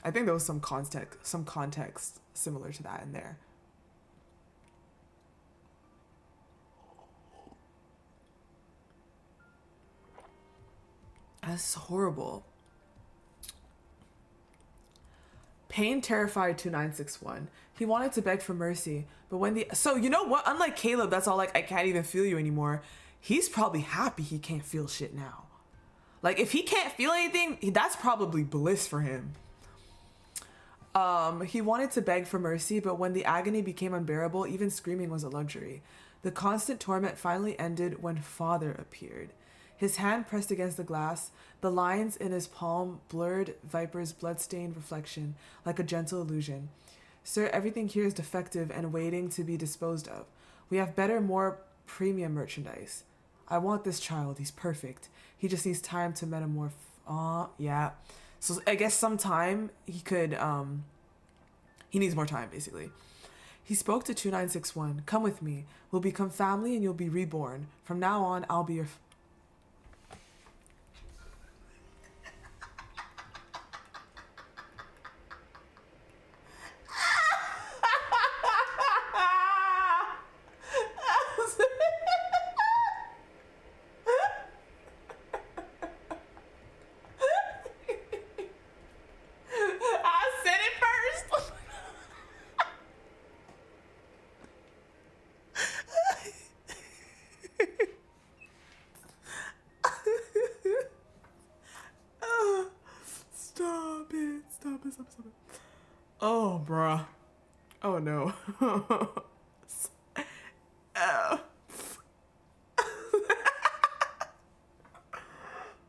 I think there was some context similar to that in there. That's horrible. Pain terrified 2961. He wanted to beg for mercy, but when so you know what? Unlike Caleb, that's all like, I can't even feel you anymore. He's probably happy he can't feel shit now. Like if he can't feel anything, that's probably bliss for him. He wanted to beg for mercy, but when the agony became unbearable, even screaming was a luxury. The constant torment finally ended when Father appeared. His hand pressed against the glass, the lines in his palm blurred Viper's blood-stained reflection like a gentle illusion. Sir, everything here is defective and waiting to be disposed of. We have better, more premium merchandise. I want this child. He's perfect. He just needs time to metamorph. Yeah. So I guess sometime he could, he needs more time, basically. He spoke to 2961. Come with me. We'll become family and you'll be reborn. From now on, I'll be your... Stop it. Oh, bruh. Oh, no.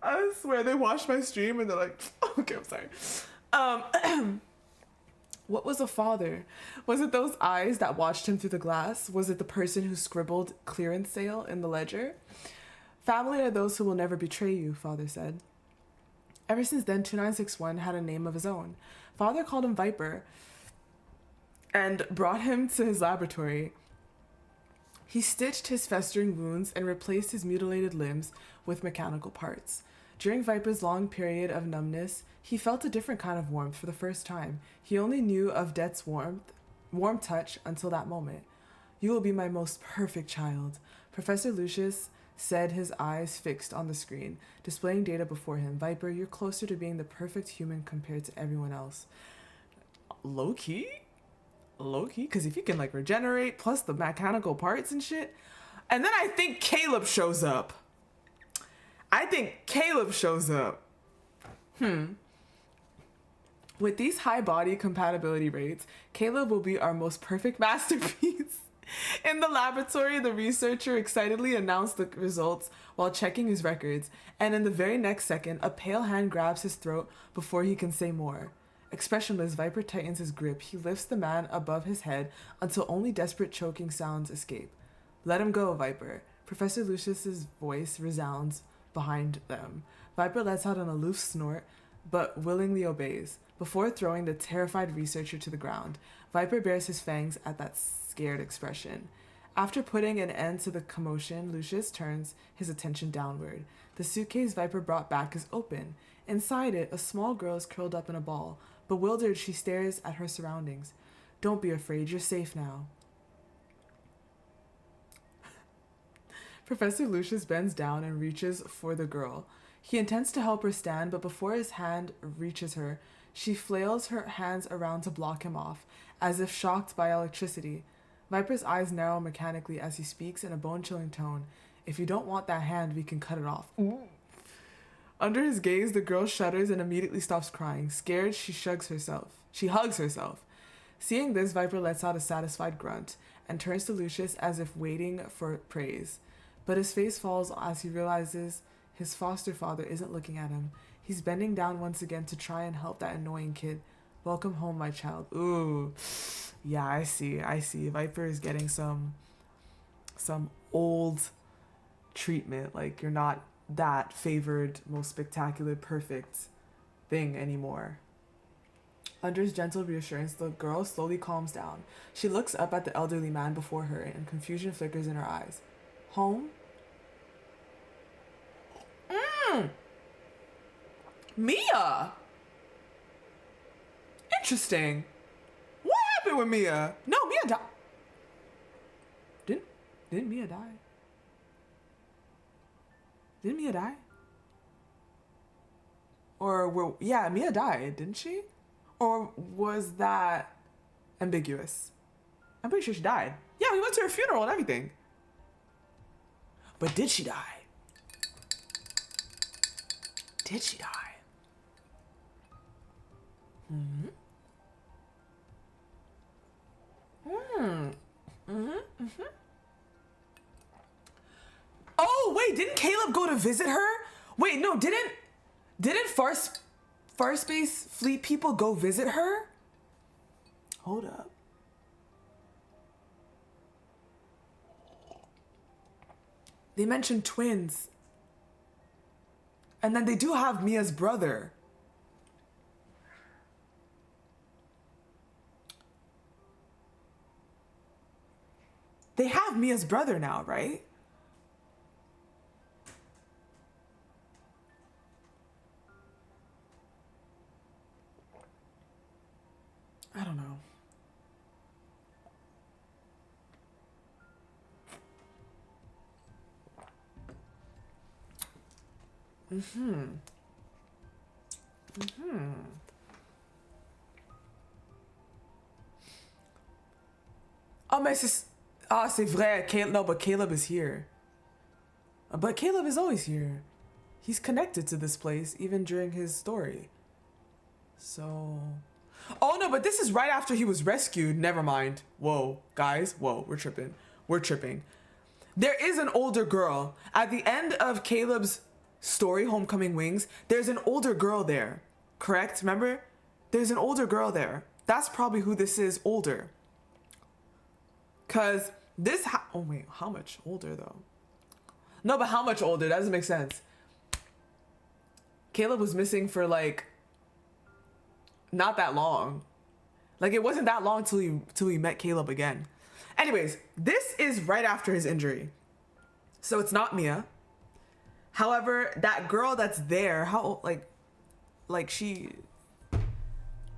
I swear they watched my stream and they're like, okay, I'm sorry. What was a father? Was it those eyes that watched him through the glass? Was it the person who scribbled clearance sale in the ledger? Family are those who will never betray you, Father said. Ever since then, 2961 had a name of his own. Father called him Viper and brought him to his laboratory. He stitched his festering wounds and replaced his mutilated limbs with mechanical parts. During Viper's long period of numbness, he felt a different kind of warmth for the first time. He only knew of Death's warm touch until that moment. You will be my most perfect child, Professor Lucius said, his eyes fixed on the screen, displaying data before him. Viper, you're closer to being the perfect human compared to everyone else. Low-key? Low-key? Because if you can, like, regenerate, plus the mechanical parts and shit. And then I think Caleb shows up. With these high body compatibility rates, Caleb will be our most perfect masterpiece. In the laboratory, the researcher excitedly announced the results while checking his records, and in the very next second, a pale hand grabs his throat before he can say more. Expressionless, Viper tightens his grip. He lifts the man above his head until only desperate choking sounds escape. Let him go, Viper. Professor Lucius's voice resounds behind them. Viper lets out an aloof snort, but willingly obeys. Before throwing the terrified researcher to the ground, Viper bares his fangs at that scared expression. After putting an end to the commotion, Lucius turns his attention downward. The suitcase Viper brought back is open. Inside it, a small girl is curled up in a ball. Bewildered, she stares at her surroundings. Don't be afraid, you're safe now. Professor Lucius bends down and reaches for the girl. He intends to help her stand, but before his hand reaches her, she flails her hands around to block him off, as if shocked by electricity. Viper's eyes narrow mechanically as he speaks in a bone-chilling tone. If you don't want that hand, we can cut it off. Ooh. Under his gaze, the girl shudders and immediately stops crying. Scared, she hugs herself. Seeing this, Viper lets out a satisfied grunt and turns to Lucius as if waiting for praise. But his face falls as he realizes his foster father isn't looking at him. He's bending down once again to try and help that annoying kid. Welcome home, my child. Ooh. Yeah, I see. Viper is getting some old treatment. Like, you're not that favored, most spectacular, perfect thing anymore. Under his gentle reassurance, the girl slowly calms down. She looks up at the elderly man before her, and confusion flickers in her eyes. Home? Mia! Interesting. What happened with Mia? No, Mia died. Didn't Mia die? Didn't Mia die? Yeah, Mia died, didn't she? Or was that ambiguous? I'm pretty sure she died. Yeah, we went to her funeral and everything. But did she die? Did she die? Oh, wait, didn't Caleb go to visit her? Wait, no, didn't Farspace Fleet people go visit her? Hold up. They mentioned twins. And then they do have Mia's brother. They have Mia's brother now, right? I don't know. Oh, mais c'est vrai. No, but Caleb is here. But Caleb is always here. He's connected to this place, even during his story. So... Oh, no, but this is right after he was rescued. Never mind. Whoa, guys. Whoa, we're tripping. We're tripping. There is an older girl. At the end of Caleb's story, Homecoming Wings, there's an older girl there. Correct? Remember? There's an older girl there. That's probably who this is, older. Because this... oh, wait. How much older, though? No, but how much older? That doesn't make sense. Caleb was missing for, like... not that long. Like, it wasn't that long till we met Caleb again. Anyways, this is right after his injury. So it's not Mia. However, that girl that's there, how old, like she...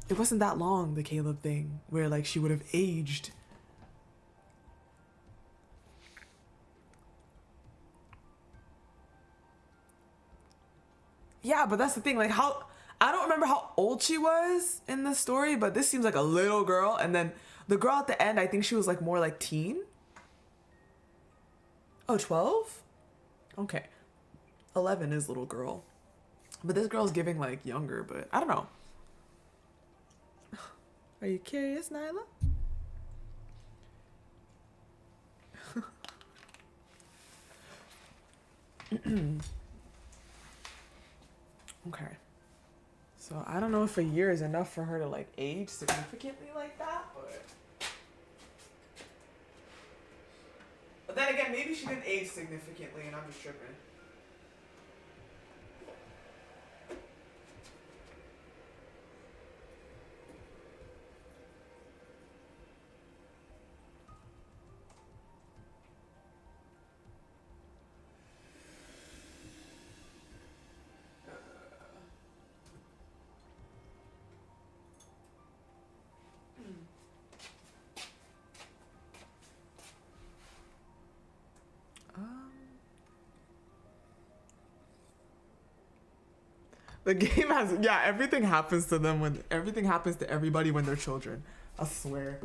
It wasn't that long, the Caleb thing, where, like, she would have aged. Yeah, but that's the thing, like, how... I don't remember how old she was in the story, but this seems like a little girl. And then the girl at the end, I think she was like more like teen. Oh, 12? Okay. 11 is little girl. But this girl's giving like younger, but I don't know. Are you curious, Nyla? Okay. So I don't know if a year is enough for her to like age significantly like that, but then again, maybe she didn't age significantly and I'm just tripping. The game has, yeah, everything happens to them when, everything happens to everybody when they're children. I swear.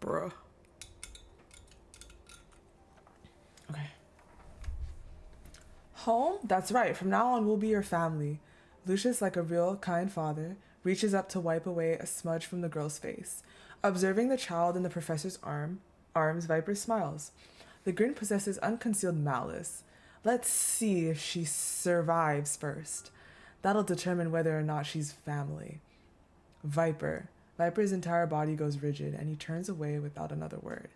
Bruh. Okay. Home? That's right. From now on, we'll be your family. Lucius, like a real kind father, reaches up to wipe away a smudge from the girl's face. Observing the child in the professor's arms, Viper smiles. The grin possesses unconcealed malice. Let's see if she survives first. That'll determine whether or not she's family. Viper's entire body goes rigid, and he turns away without another word.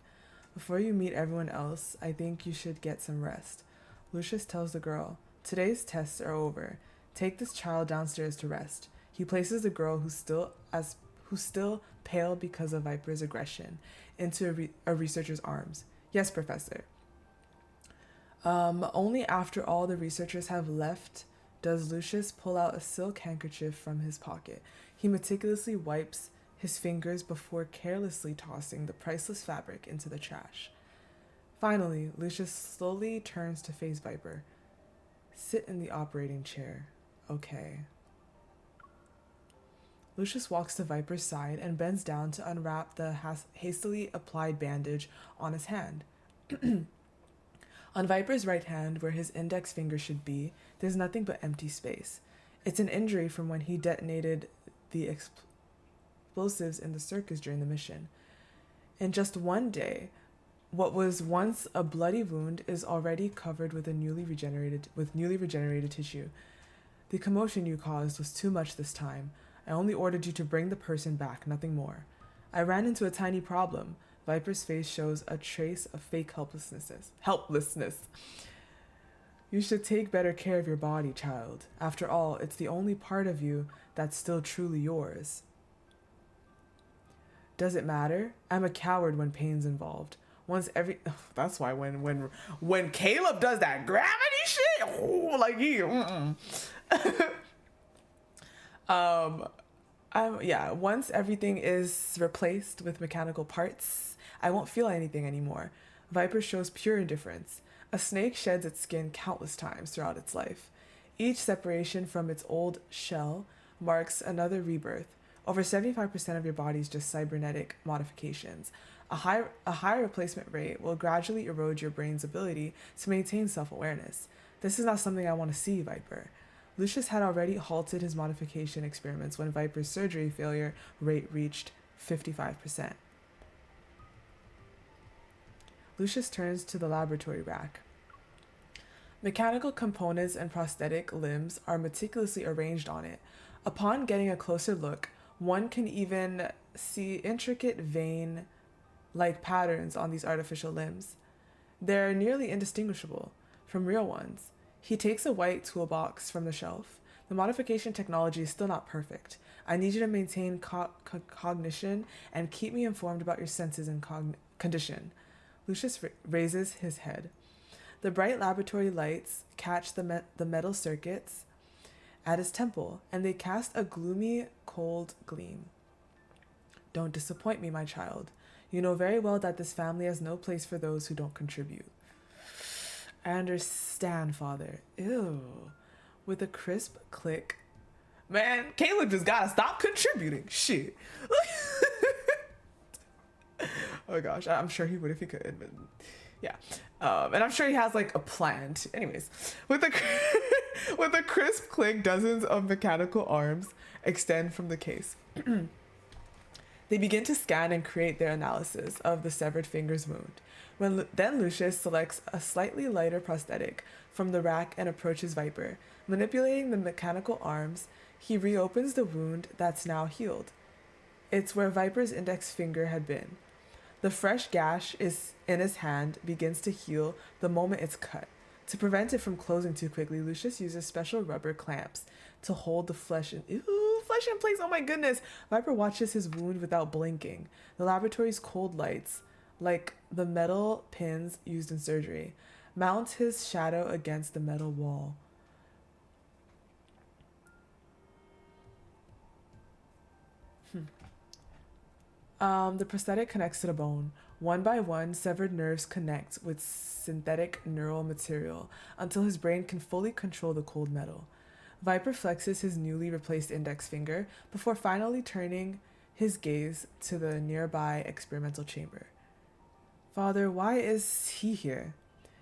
Before you meet everyone else, I think you should get some rest. Lucius tells the girl, today's tests are over. Take this child downstairs to rest. He places the girl, who's still pale because of Viper's aggression, into a researcher's arms. Yes, Professor. Only after all the researchers have left does Lucius pull out a silk handkerchief from his pocket. He meticulously wipes his fingers before carelessly tossing the priceless fabric into the trash. Finally, Lucius slowly turns to face Viper. Sit in the operating chair. Okay. Lucius walks to Viper's side and bends down to unwrap the hastily applied bandage on his hand. On Viper's right hand, where his index finger should be, there's nothing but empty space. It's an injury from when he detonated the explosives in the circus during the mission. In just one day, what was once a bloody wound is already covered with newly regenerated tissue. The commotion you caused was too much this time. I only ordered you to bring the person back, nothing more. I ran into a tiny problem. Viper's face shows a trace of fake helplessness. You should take better care of your body, child. After all, it's the only part of you that's still truly yours. Does it matter? I'm a coward when pain's involved. That's why when Caleb does that gravity shit, oh, like once everything is replaced with mechanical parts, I won't feel anything anymore. Viper shows pure indifference. A snake sheds its skin countless times throughout its life. Each separation from its old shell marks another rebirth. Over 75% of your body is just cybernetic modifications. A high replacement rate will gradually erode your brain's ability to maintain self-awareness. This is not something I want to see, Viper. Lucius had already halted his modification experiments when Viper's surgery failure rate reached 55%. Lucius turns to the laboratory rack. Mechanical components and prosthetic limbs are meticulously arranged on it. Upon getting a closer look, one can even see intricate vein-like patterns on these artificial limbs. They're nearly indistinguishable from real ones. He takes a white toolbox from the shelf. The modification technology is still not perfect. I need you to maintain cognition and keep me informed about your senses and condition. Lucius raises his head. The bright laboratory lights catch the metal circuits at his temple, and they cast a gloomy, cold gleam. Don't disappoint me, my child. You know very well that this family has no place for those who don't contribute. I understand, Father. Ew. With a crisp click. Man, Caleb just gotta stop contributing. Shit. Oh gosh, I'm sure he would if he could, but yeah. And I'm sure he has like a plan. Anyways, with a crisp click, dozens of mechanical arms extend from the case. They begin to scan and create their analysis of the severed finger's wound. Then Lucius selects a slightly lighter prosthetic from the rack and approaches Viper. Manipulating the mechanical arms, he reopens the wound that's now healed. It's where Viper's index finger had been. The fresh gash in his hand begins to heal the moment it's cut. To prevent it from closing too quickly, Lucius uses special rubber clamps to hold the flesh in place. Oh my goodness. Viper watches his wound without blinking. The laboratory's cold lights, like the metal pins used in surgery, mount his shadow against the metal wall. The prosthetic connects to the bone. One by one, severed nerves connect with synthetic neural material until his brain can fully control the cold metal. Viper flexes his newly replaced index finger before finally turning his gaze to the nearby experimental chamber. Father, why is he here?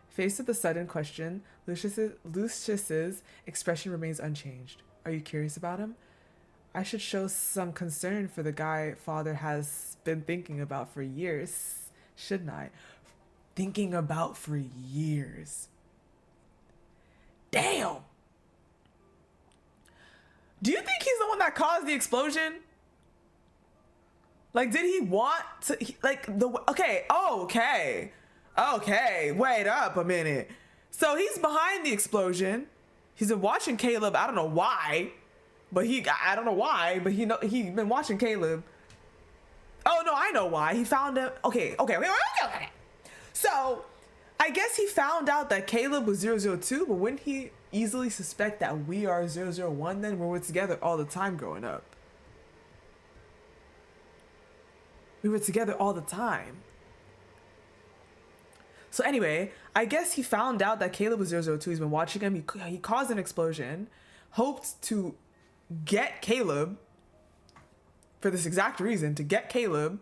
Faced with the sudden question, Lucius's expression remains unchanged. Are you curious about him? I should show some concern for the guy Father has been thinking about for years, shouldn't I? Thinking about for years. Damn! Do you think he's the one that caused the explosion? Like, did he want to, okay, wait up a minute. So he's behind the explosion. He's been watching Caleb, I don't know why, but he been watching Caleb. Oh no, I know why. He found him, okay. So, I guess he found out that Caleb was 002, but wouldn't he easily suspect that we are 001 then? We were together all the time growing up. We were together all the time. So anyway, I guess he found out that Caleb was 002. He's been watching him. He caused an explosion, hoped to get Caleb for this exact reason, to get Caleb,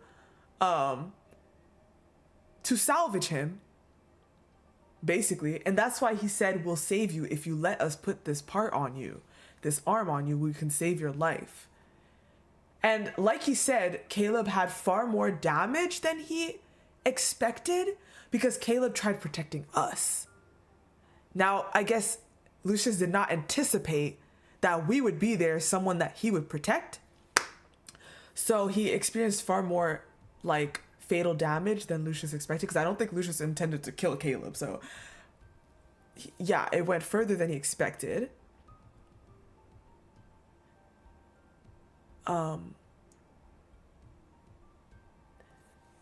to salvage him, basically. And that's why he said, we'll save you if you let us put this part on you, this arm on you, we can save your life. And like he said, Caleb had far more damage than he expected because Caleb tried protecting us. Now, I guess Lucius did not anticipate that we would be there, someone that he would protect. So he experienced far more like fatal damage than Lucius expected, because I don't think Lucius intended to kill Caleb. So yeah, it went further than he expected.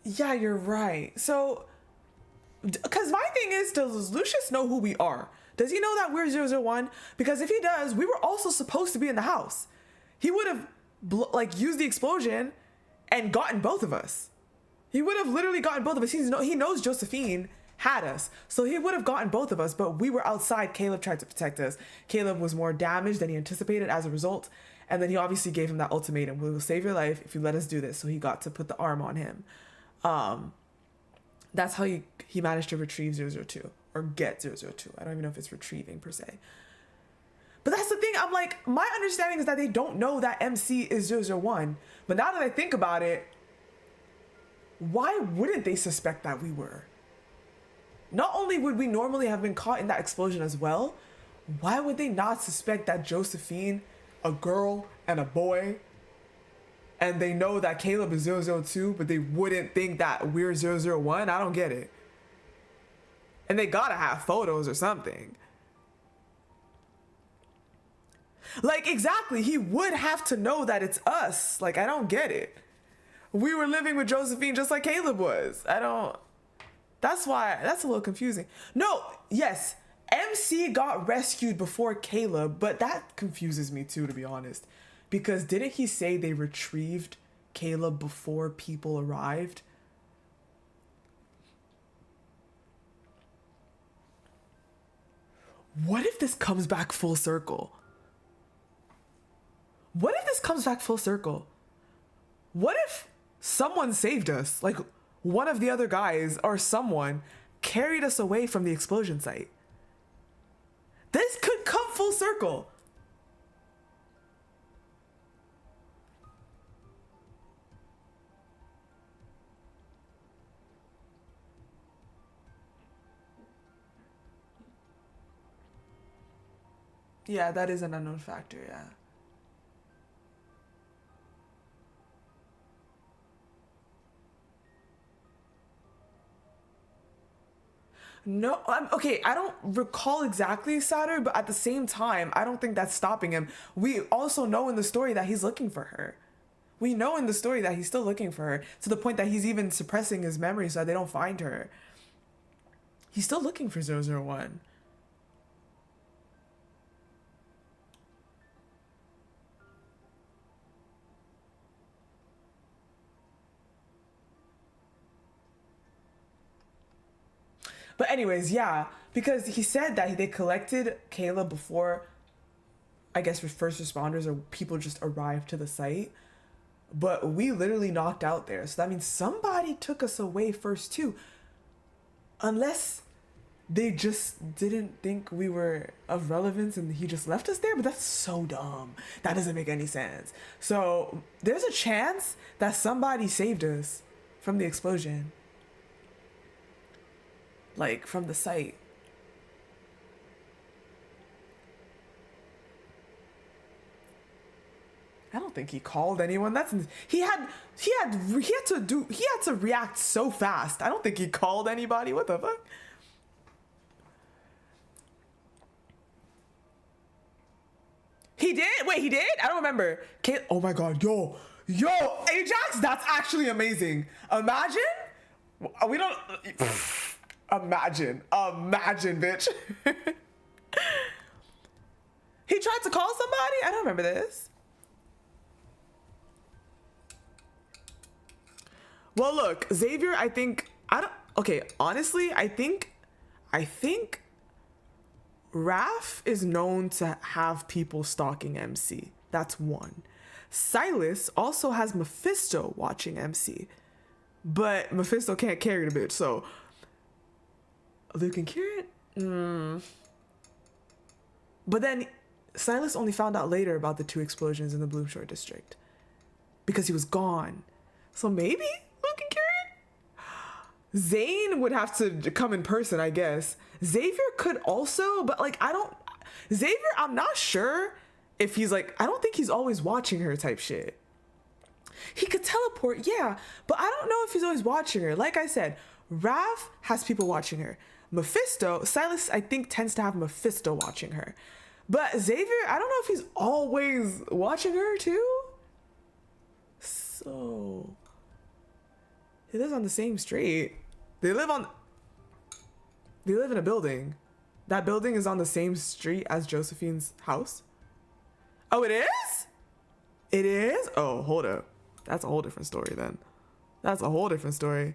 Yeah, you're right. So, because my thing is, does Lucius know who we are? Does he know that we're 001? Because if he does, we were also supposed to be in the house. He would have used the explosion and gotten both of us. He would have literally gotten both of us. He knows Josephine had us. So he would have gotten both of us, but we were outside. Caleb tried to protect us. Caleb was more damaged than he anticipated as a result. And then he obviously gave him that ultimatum. We will save your life if you let us do this. So he got to put the arm on him. That's how he managed to retrieve 002 or get 002. I don't even know if it's retrieving per se. But that's the thing. I'm like, my understanding is that they don't know that MC is 001. But now that I think about it, why wouldn't they suspect that we were? Not only would we normally have been caught in that explosion as well, why would they not suspect that Josephine, a girl and a boy, and they know that Caleb is 002, but they wouldn't think that we're 001? I don't get it. And they gotta have photos or something. Like, exactly, he would have to know that it's us. Like, I don't get it. We were living with Josephine just like Caleb was. That's why, that's a little confusing. No, yes, MC got rescued before Caleb, but that confuses me too, to be honest. Because didn't he say they retrieved Caleb before people arrived? What if this comes back full circle? What if this comes back full circle? What if someone saved us? Like, one of the other guys or someone carried us away from the explosion site. This could come full circle. Yeah, that is an unknown factor, yeah. No, okay, I don't recall exactly, Saturn, but at the same time, I don't think that's stopping him. We also know in the story that he's looking for her. We know in the story that he's still looking for her, to the point that he's even suppressing his memory so that they don't find her. He's still looking for 001. But anyways, yeah, because he said that they collected Kayla before, I guess, first responders or people just arrived to the site. But we literally knocked out there. So that means somebody took us away first too. Unless they just didn't think we were of relevance and he just left us there. But that's so dumb. That doesn't make any sense. So there's a chance that somebody saved us from the explosion. Like from the site. I don't think he called anyone. He had to react so fast. I don't think he called anybody. What the fuck? He did? Wait, he did? I don't remember. Oh my god, yo, Ajax, that's actually amazing. Imagine? We don't imagine, bitch. He tried to call somebody? I don't remember this. Well, look, Xavier, honestly, I think Raph is known to have people stalking MC. That's one. Silas also has Mephisto watching MC. But Mephisto can't carry the bitch, so Luke and Kieran? But then Silas only found out later about the 2 explosions in the Bloomshore district. Because he was gone. So maybe Luke and Kieran? Zane would have to come in person, I guess. Xavier could also, but like, Xavier, I'm not sure if he's like, I don't think he's always watching her type shit. He could teleport, yeah, but I don't know if he's always watching her. Like I said, Raph has people watching her. Mephisto, Silas, I think, tends to have Mephisto watching her. But Xavier, I don't know if he's always watching her too. So he lives on the same street. They live in a building. That building is on the same street as Josephine's house. Oh, it is? It is? Oh, hold up. That's a whole different story then. That's a whole different story.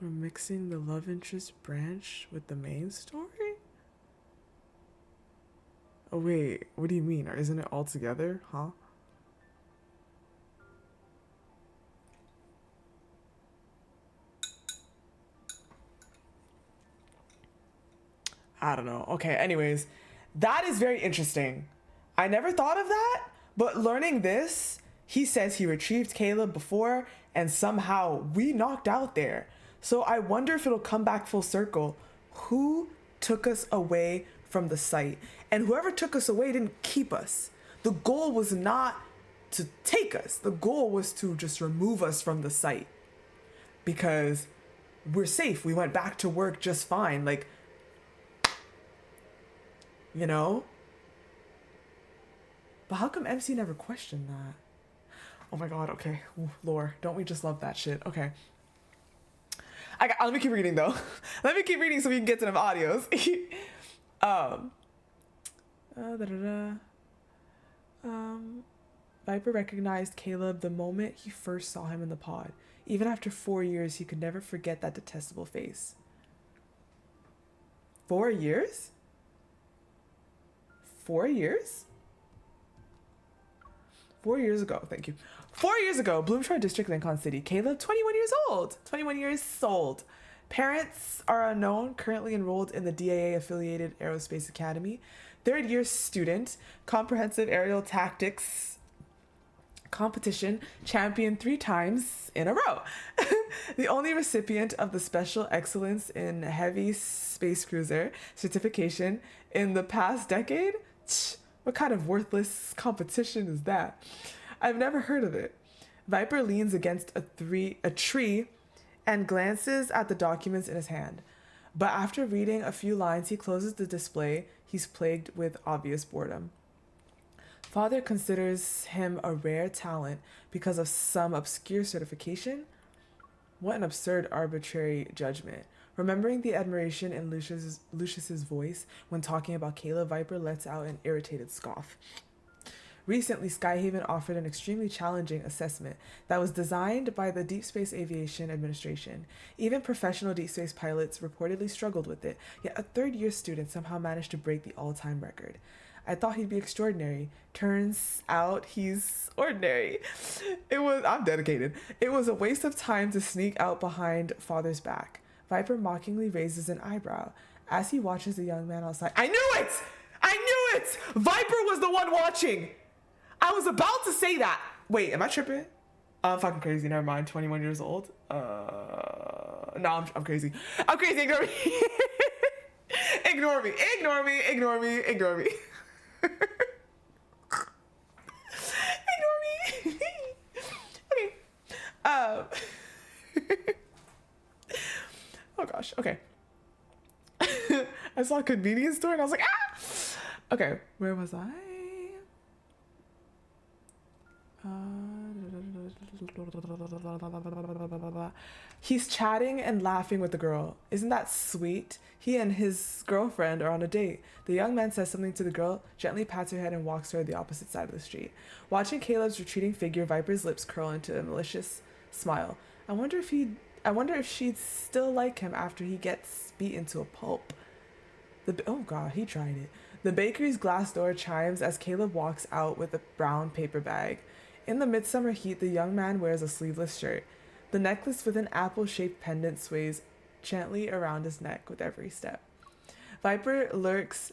We're mixing the love interest branch with the main story? Oh wait, what do you mean? Or isn't it all together? Huh? I don't know. Okay, anyways, that is very interesting. I never thought of that, but learning this, he says he retrieved Caleb before and somehow we knocked out there. So I wonder if it'll come back full circle. Who took us away from the site? And whoever took us away didn't keep us. The goal was not to take us. The goal was to just remove us from the site. Because we're safe. We went back to work just fine. Like, you know? But how come MC never questioned that? Oh my god, okay. Ooh, lore, don't we just love that shit? Okay. Let me keep reading though. Let me keep reading so we can get to them audios. Viper recognized Caleb the moment he first saw him in the pod. Even after 4 years, he could never forget that detestable face. 4 years? 4 years? 4 years ago, thank you. 4 years ago, Bloomshore District, Linkon City. Caleb, 21 years old. 21 years old. Parents are unknown, currently enrolled in the DAA-affiliated Aerospace Academy. Third-year student, comprehensive aerial tactics competition, champion 3 times in a row. The only recipient of the Special Excellence in Heavy Space Cruiser certification in the past decade? What kind of worthless competition is that? I've never heard of it. Viper leans against a tree and glances at the documents in his hand. But after reading a few lines, he closes the display. He's plagued with obvious boredom. Father considers him a rare talent because of some obscure certification. What an absurd, arbitrary judgment. Remembering the admiration in Lucius's voice when talking about Caleb, Viper lets out an irritated scoff. Recently, Skyhaven offered an extremely challenging assessment that was designed by the Deep Space Aviation Administration. Even professional deep space pilots reportedly struggled with it, yet a third-year student somehow managed to break the all-time record. I thought he'd be extraordinary. Turns out he's ordinary. I'm dedicated. It was a waste of time to sneak out behind father's back. Viper mockingly raises an eyebrow as he watches the young man outside. I knew it! I knew it! Viper was the one watching! I was about to say that. Wait, am I tripping? I'm fucking crazy. Never mind. 21 years old. No, I'm crazy. I'm crazy. Ignore me. Ignore me. Ignore me. Ignore me. Ignore me. Ignore me. Okay. Oh gosh. Okay. I saw a convenience store and I was like, ah. Okay. Where was I? He's chatting and laughing with the girl. Isn't that sweet? He and his girlfriend are on a date. The young man says something to the girl, gently pats her head and walks toward the opposite side of the street. Watching Caleb's retreating figure, Viper's lips curl into a malicious smile. I wonder if she'd still like him after he gets beaten to a pulp. Oh god, he tried it. The bakery's glass door chimes as Caleb walks out with a brown paper bag. In the midsummer heat, the young man wears a sleeveless shirt. The necklace with an apple-shaped pendant sways gently around his neck with every step. Viper lurks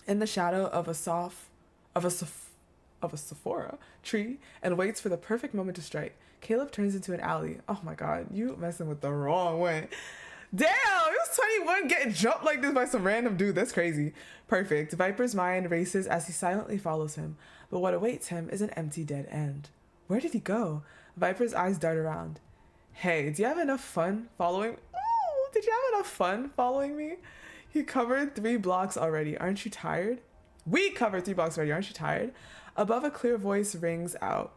in the shadow of a Sephora tree and waits for the perfect moment to strike. Caleb turns into an alley. Oh my god, you messing with the wrong way. Damn, he was 21 getting jumped like this by some random dude. That's crazy. Perfect. Viper's mind races as he silently follows him, but what awaits him is an empty dead end. Where did he go? Viper's eyes dart around. Hey, do you have enough fun following? Ooh, did you have enough fun following me? He covered 3 blocks already. Aren't you tired? We covered 3 blocks already. Aren't you tired? Above, a clear voice rings out.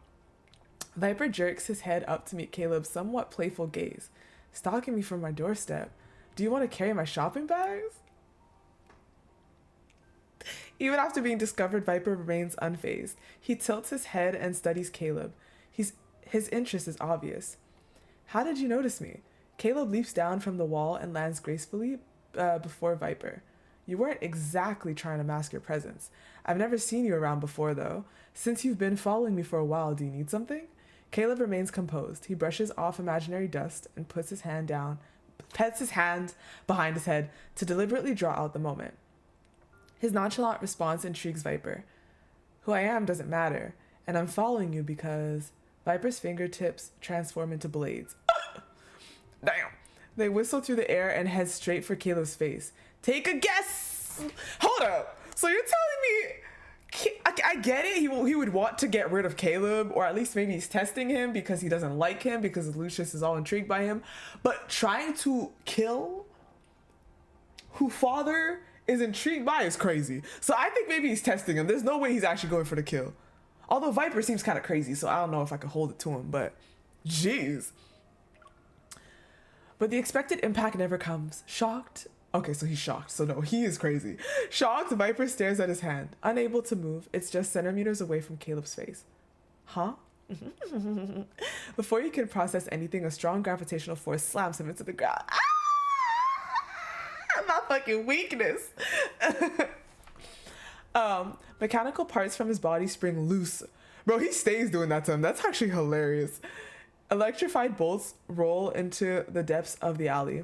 Viper jerks his head up to meet Caleb's somewhat playful gaze. Stalking me from my doorstep. Do you want to carry my shopping bags? Even after being discovered, Viper remains unfazed. He tilts his head and studies Caleb. His interest is obvious. How did you notice me? Caleb leaps down from the wall and lands gracefully before Viper. You weren't exactly trying to mask your presence. I've never seen you around before, though. Since you've been following me for a while, do you need something? Caleb remains composed. He brushes off imaginary dust and pets his hand behind his head to deliberately draw out the moment. His nonchalant response intrigues Viper. Who I am doesn't matter, and I'm following you because... Viper's fingertips transform into blades. Damn. They whistle through the air and head straight for Caleb's face. Take a guess! Hold up! So you're telling me... I get it, he would want to get rid of Caleb, or at least maybe he's testing him because he doesn't like him, because Lucius is all intrigued by him. But trying to kill who father is intrigued by is crazy. So I think maybe he's testing him. There's no way he's actually going for the kill. Although Viper seems kind of crazy, so I don't know if I could hold it to him, but jeez. But the expected impact never comes. Shocked. Okay, so he's shocked. So no, he is crazy. Shocked, Viper stares at his hand. Unable to move, it's just centimeters away from Caleb's face. Huh? Before you can process anything, a strong gravitational force slams him into the ground. Ah! My fucking weakness. Mechanical parts from his body spring loose. Bro, he stays doing that to him. That's actually hilarious. Electrified bolts roll into the depths of the alley.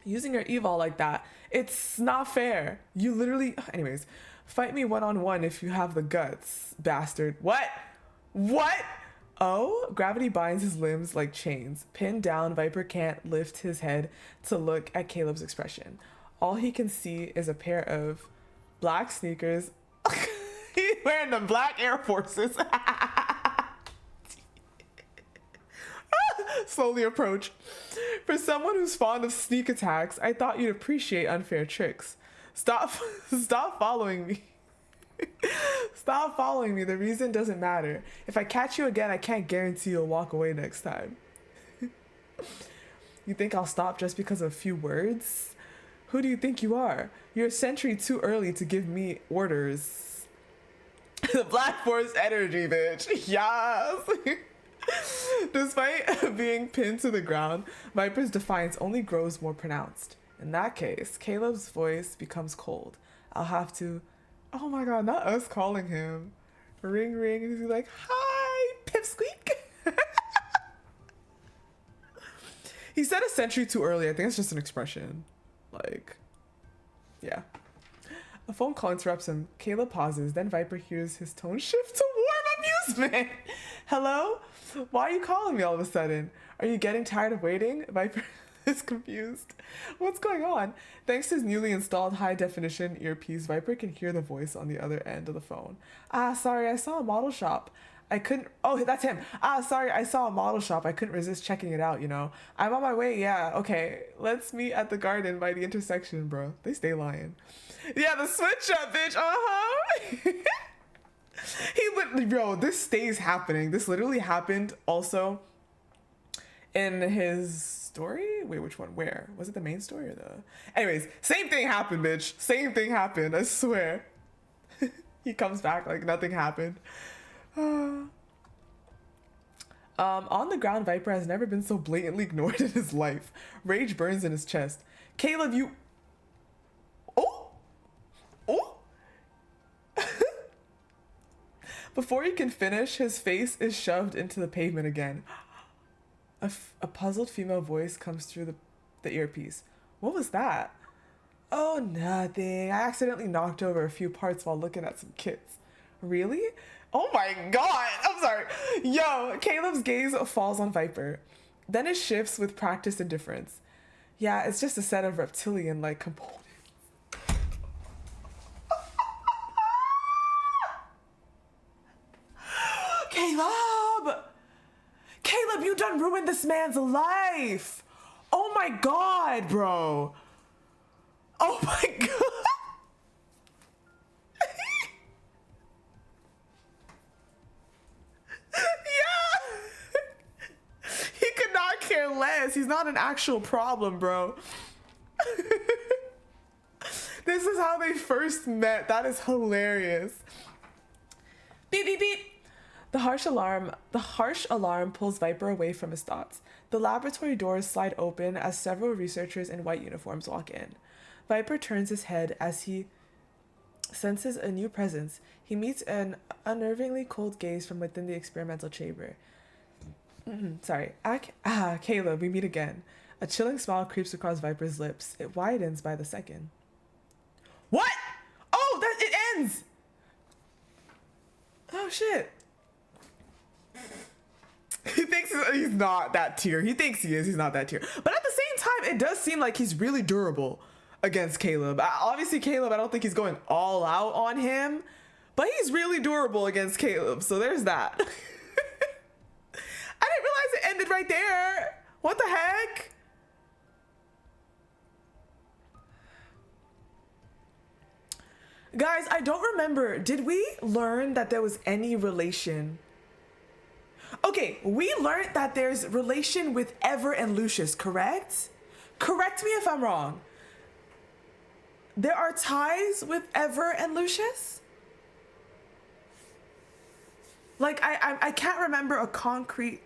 Using your evol like that, it's not fair. You literally... Anyways, fight me one-on-one if you have the guts, bastard. What? What? Oh, gravity binds his limbs like chains. Pinned down, Viper can't lift his head to look at Caleb's expression. All he can see is a pair of black sneakers. He's wearing the black Air Forces. Slowly approach. For someone who's fond of sneak attacks, I thought you'd appreciate unfair tricks. Stop following me. Stop following me. The reason doesn't matter. If I catch you again, I can't guarantee you'll walk away next time. You think I'll stop just because of a few words? Who do you think you are? You're a century too early to give me orders. The Black Force energy, bitch. Yes. Despite being pinned to the ground, Viper's defiance only grows more pronounced. In that case, Caleb's voice becomes cold. I'll have to... Oh my god, not us calling him. Ring, ring, and he's like, hi, pipsqueak. He said a century too early. I think it's just an expression. Like, yeah. A phone call interrupts him. Caleb pauses. Then Viper hears his tone shift to warm amusement. Hello? Why are you calling me all of a sudden? Are you getting tired of waiting? Viper is confused. What's going on? Thanks to his newly installed high-definition earpiece, Viper can hear the voice on the other end of the phone. Sorry, I saw a model shop. I couldn't... Oh, that's him. Sorry, I saw a model shop. I couldn't resist checking it out, you know. I'm on my way, yeah. Okay, let's meet at the garden by the intersection, bro. They stay lying. Yeah, the switch up, bitch. Uh-huh. Bro, this stays happening. This literally happened also in his story. Wait, which one? Where? Was it the main story or the... Anyways, same thing happened, bitch. Same thing happened, I swear. He comes back like nothing happened. On the ground, Viper has never been so blatantly ignored in his life. Rage burns in his chest. Caleb, you... Oh! Oh! Before he can finish, his face is shoved into the pavement again. A puzzled female voice comes through the earpiece. What was that? Oh, nothing. I accidentally knocked over a few parts while looking at some kits. Really? Oh my god! I'm sorry. Yo, Caleb's gaze falls on Viper. Then it shifts with practiced indifference. Yeah, it's just a set of reptilian-like components. Caleb! Caleb, you done ruined this man's life! Oh my god, bro! Oh my god! Yeah! He could not care less. He's not an actual problem, bro. This is how they first met. That is hilarious. Beep, beep, beep. The harsh alarm pulls Viper away from his thoughts. The laboratory doors slide open as several researchers in white uniforms walk in. Viper turns his head as he senses a new presence. He meets an unnervingly cold gaze from within the experimental chamber. Sorry. Caleb, we meet again. A chilling smile creeps across Viper's lips. It widens by the second. What? Oh, it ends! Oh, shit. He thinks he's not that tier. He thinks he is. He's not that tier. But at the same time, it does seem like he's really durable against Caleb. Obviously, Caleb, I don't think he's going all out on him. But he's really durable against Caleb. So there's that. I didn't realize it ended right there. What the heck? Guys, I don't remember. Did we learn that there was any relation? Okay, we learned that there's relation with Ever and Lucius, correct? Correct me if I'm wrong. There are ties with Ever and Lucius? Like, I can't remember a concrete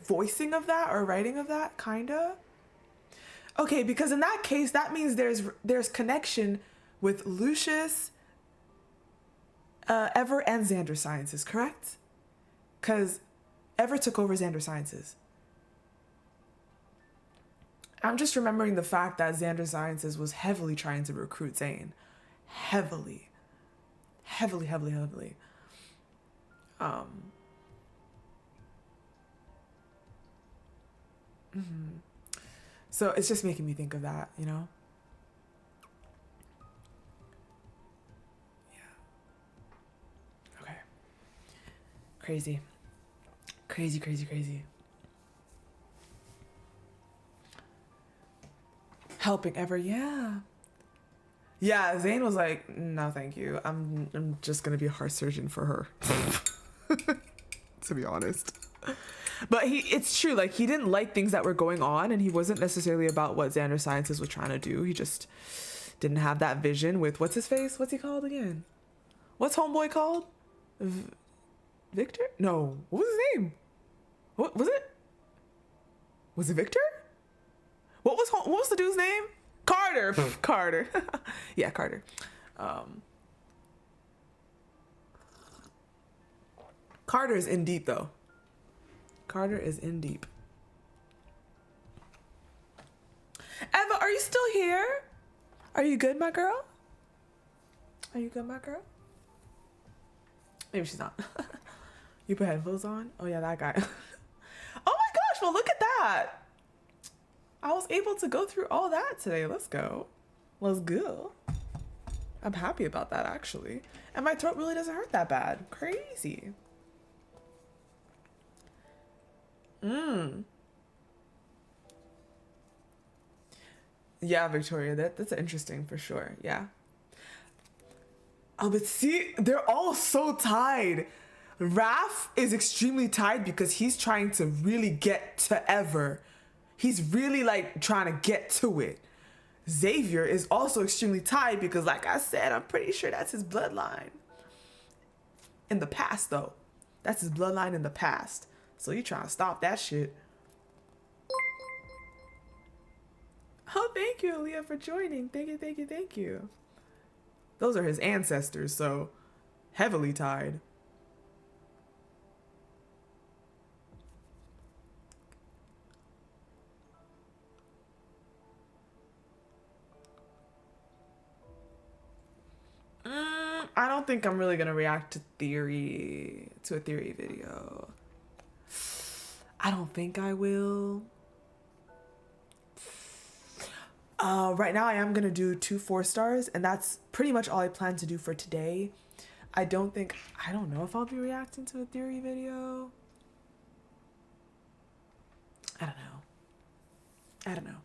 voicing of that or writing of that, kinda. Okay, because in that case, that means there's connection with Lucius, Ever, and Xander Sciences, correct? Because Ever took over Xander Sciences. I'm just remembering the fact that Xander Sciences was heavily trying to recruit Zane. Heavily. So it's just making me think of that, you know? Yeah. Okay. Crazy. Helping Ever, yeah. Yeah, Zane was like, no, thank you. I'm just gonna be a heart surgeon for her. To be honest. But it's true, like he didn't like things that were going on, and he wasn't necessarily about what Xander Sciences was trying to do. He just didn't have that vision with what's his face? What's he called again? What's homeboy called? Victor? No, what was his name? What was it? Was it Victor? What was the dude's name? Carter. Carter. Yeah, Carter. Carter is in deep though. Carter is in deep. Eva, are you still here? Are you good, my girl? Are you good, my girl? Maybe she's not. You put headphones on? Oh yeah, that guy. Oh my gosh, well look at that. I was able to go through all that today. Let's go. Let's go. I'm happy about that actually. And my throat really doesn't hurt that bad. Crazy. Yeah, Victoria, that's interesting for sure. Yeah. Oh, but see, they're all so tied. Raph is extremely tied because he's trying to really get to Ever. He's really like trying to get to it. Xavier is also extremely tied because, like I said, I'm pretty sure that's his bloodline. In the past, though. That's his bloodline in the past. So you trying to stop that shit. Oh, thank you, Aaliyah, for joining. Thank you, thank you, thank you. Those are his ancestors, so heavily tied. I don't think I'm really gonna react to a theory video. I don't think I will. Right now I am gonna do 2 4-stars, and that's pretty much all I plan to do for today. I don't know if I'll be reacting to a theory video. I don't know.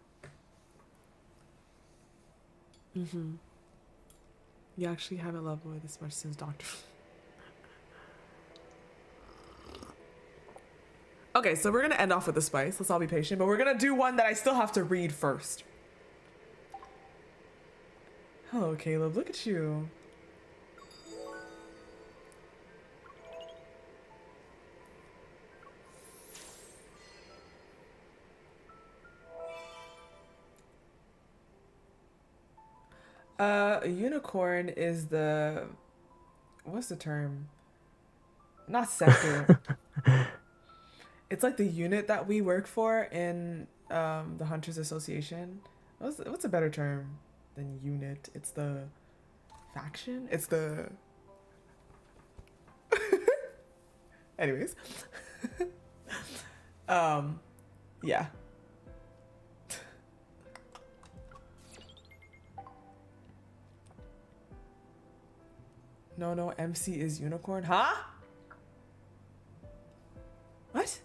You actually haven't loved boy this much since Doctor. Okay, so we're gonna end off with a spice. Let's all be patient, but we're gonna do one that I still have to read first. Hello, Caleb. Look at you. A unicorn is the, what's the term? Not sector. It's like the unit that we work for in the Hunters Association. What's a better term than unit? It's the faction? It's the... Anyways. Yeah. No, MC is unicorn. Huh? What?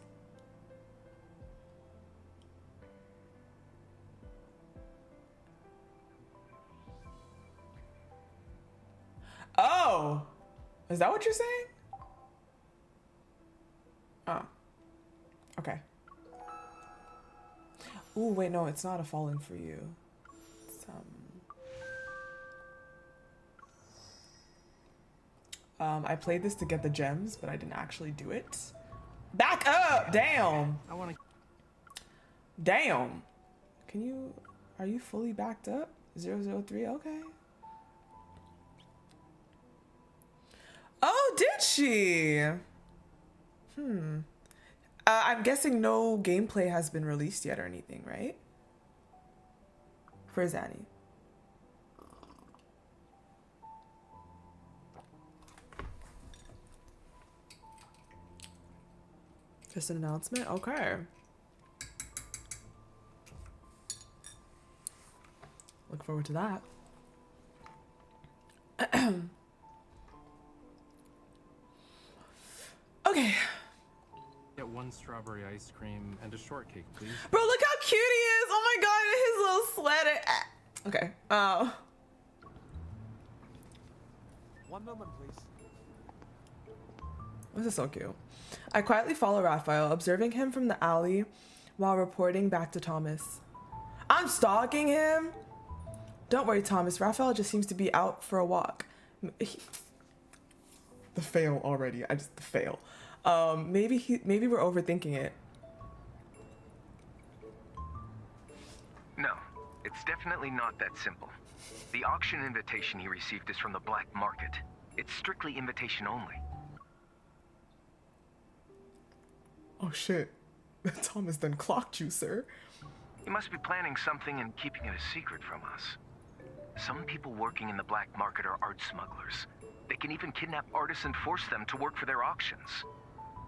Oh! Is that what you're saying? Oh. Okay. Ooh, wait, no, it's not a falling for you. It's, I played this to get the gems, but I didn't actually do it. Back up! Damn! I want to. Damn! Are you fully backed up? 003, okay. Oh, did she? I'm guessing no gameplay has been released yet or anything, right? For Zanny. Just an announcement? Okay. Look forward to that. Okay. Get 1 strawberry ice cream and a shortcake, please. Bro, look how cute he is. Oh my god, his little sweater. Okay. 1 moment, please. This is so cute. I quietly follow Raphael, observing him from the alley while reporting back to Thomas. I'm stalking him? Don't worry, Thomas. Raphael just seems to be out for a walk. The fail already. The fail. Maybe we're overthinking it. No, it's definitely not that simple. The auction invitation he received is from the black market. It's strictly invitation only. Oh shit. Thomas done clocked you, sir. You must be planning something and keeping it a secret from us. Some people working in the black market are art smugglers. They can even kidnap artists and force them to work for their auctions.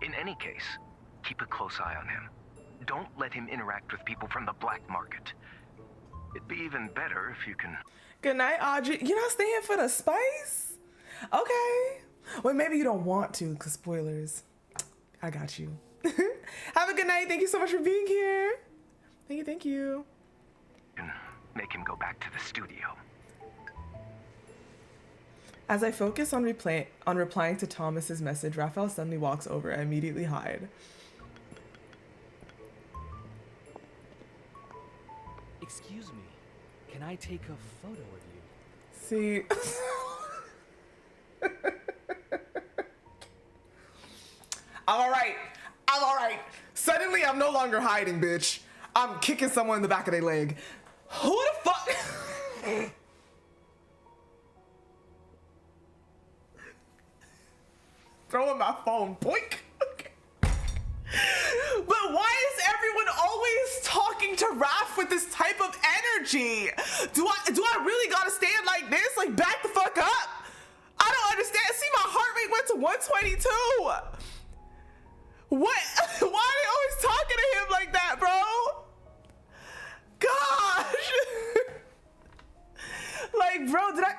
In any case, keep a close eye on him. Don't let him interact with people from the black market. It'd be even better if you can... Good night, Audrey. You're not staying for the spice? Okay. Well, maybe you don't want to, because spoilers. I got you. Have a good night. Thank you so much for being here. Thank you. Make him go back to the studio. As I focus on replying to Thomas's message, Raphael suddenly walks over. I immediately hide. Excuse me, can I take a photo of you? See. I'm all right. Suddenly, I'm no longer hiding, bitch. I'm kicking someone in the back of their leg. Who the fuck? Throwing my phone, boink. But why is everyone always talking to Raph with this type of energy? Do I really gotta stand like this? Like, back the fuck up? I don't understand. See, my heart rate went to 122. What? Why are they always talking to him like that, bro? Gosh. Like, bro, did I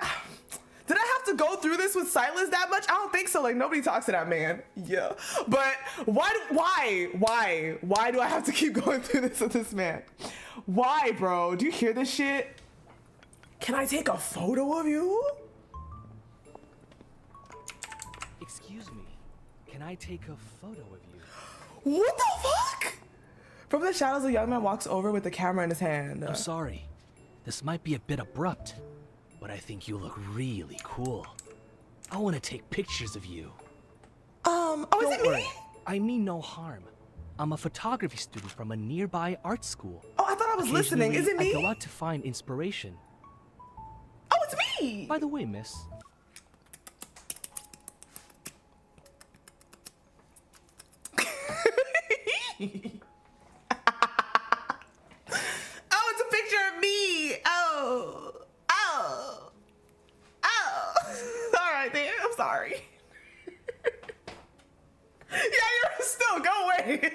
have to go through this with Silas that much? I don't think so. Like, nobody talks to that man. Yeah. But why do I have to keep going through this with this man? Why, bro? Do you hear this shit? Can I take a photo of you? Excuse me, can I take a photo of you? What the fuck? From the shadows, a young man walks over with the camera in his hand. I'm sorry. This might be a bit abrupt, but I think you look really cool. I want to take pictures of you. Oh, is it Don't worry, me? I mean no harm. I'm a photography student from a nearby art school. Oh, I thought I was listening. Is it me? I go out to find inspiration. Oh, it's me. By the way, miss. Oh, it's a picture of me. Oh. All right, then. I'm sorry. Yeah, you're still go away.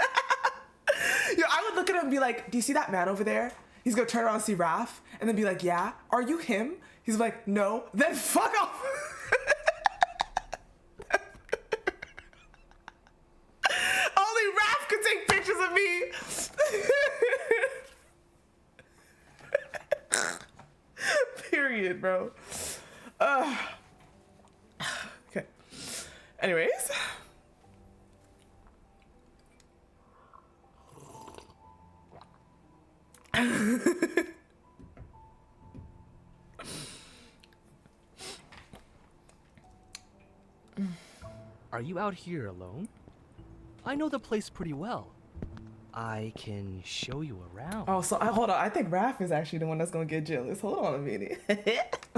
Yo, I would look at him and be like, do you see that man over there? He's gonna turn around and see Raph and then be like, yeah, are you him? He's like, no. Then fuck off. Only Raph could take pictures of me. Period, bro. Okay. Anyways. Are you out here alone? I know the place pretty well. I can show you around. Oh, so hold on. I think Raph is actually the one that's gonna get jealous. Hold on a minute.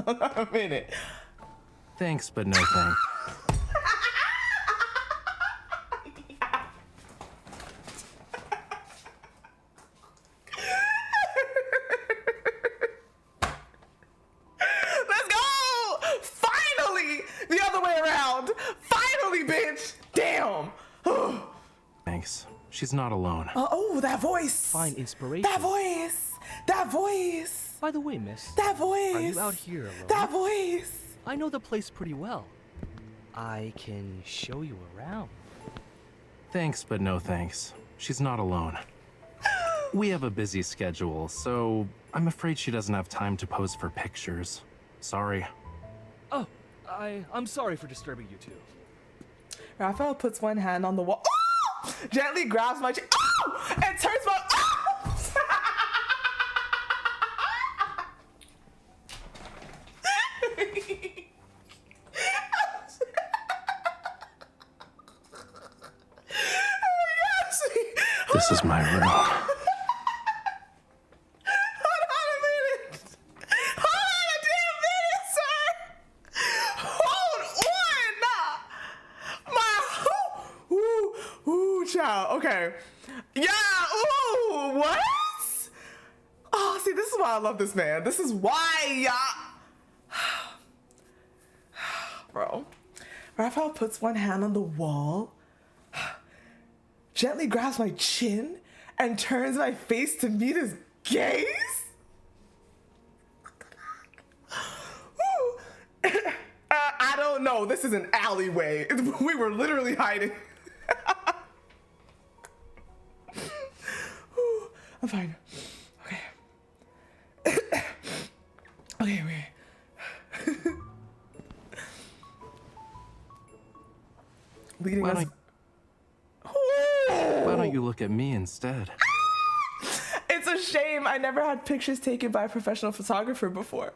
Hold on a minute. Thanks, but no thanks. Let's go! Finally! The other way around. Finally, bitch! Damn. Thanks. She's not alone. Oh, that voice. Find inspiration. That voice. That voice. By the way, miss. That voice. Are you out here alone? That voice. I know the place pretty well. I can show you around. Thanks, but no thanks. She's not alone. We have a busy schedule, so I'm afraid she doesn't have time to pose for pictures. Sorry. Oh, I'm sorry for disturbing you two. Raphael puts one hand on the wall. Oh! Gently grabs my chin. Oh! And turns my. Oh! This is my room. Hold on a minute. Hold on a damn minute, sir. Hold on. Ooh, child. Okay. Yeah. Ooh, what? Oh, see, this is why I love this man. This is why, bro. Raphael puts one hand on the wall, gently grabs my chin, and turns my face to meet his gaze? I don't know. This is an alleyway. We were literally hiding. I'm fine. Okay. Okay, wait. Leading us. Why don't you look at me instead? It's a shame I never had pictures taken by a professional photographer before.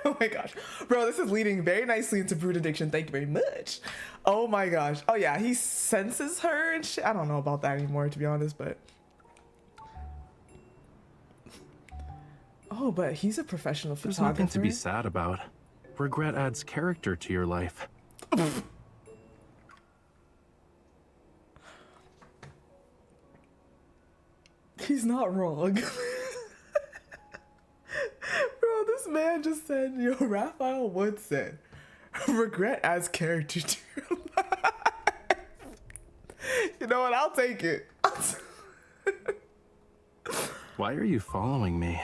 Oh my gosh. Bro, this is leading very nicely into Brewed addiction. Thank you very much. Oh my gosh. Oh yeah, he senses her and shit. I don't know about that anymore, to be honest, but... Oh, but he's a professional There's photographer. nothing to be sad about. Regret adds character to your life. He's not wrong. Bro, this man just said, yo, Raphael Wood said, regret adds character to your life. You know what? I'll take it. Why are you following me?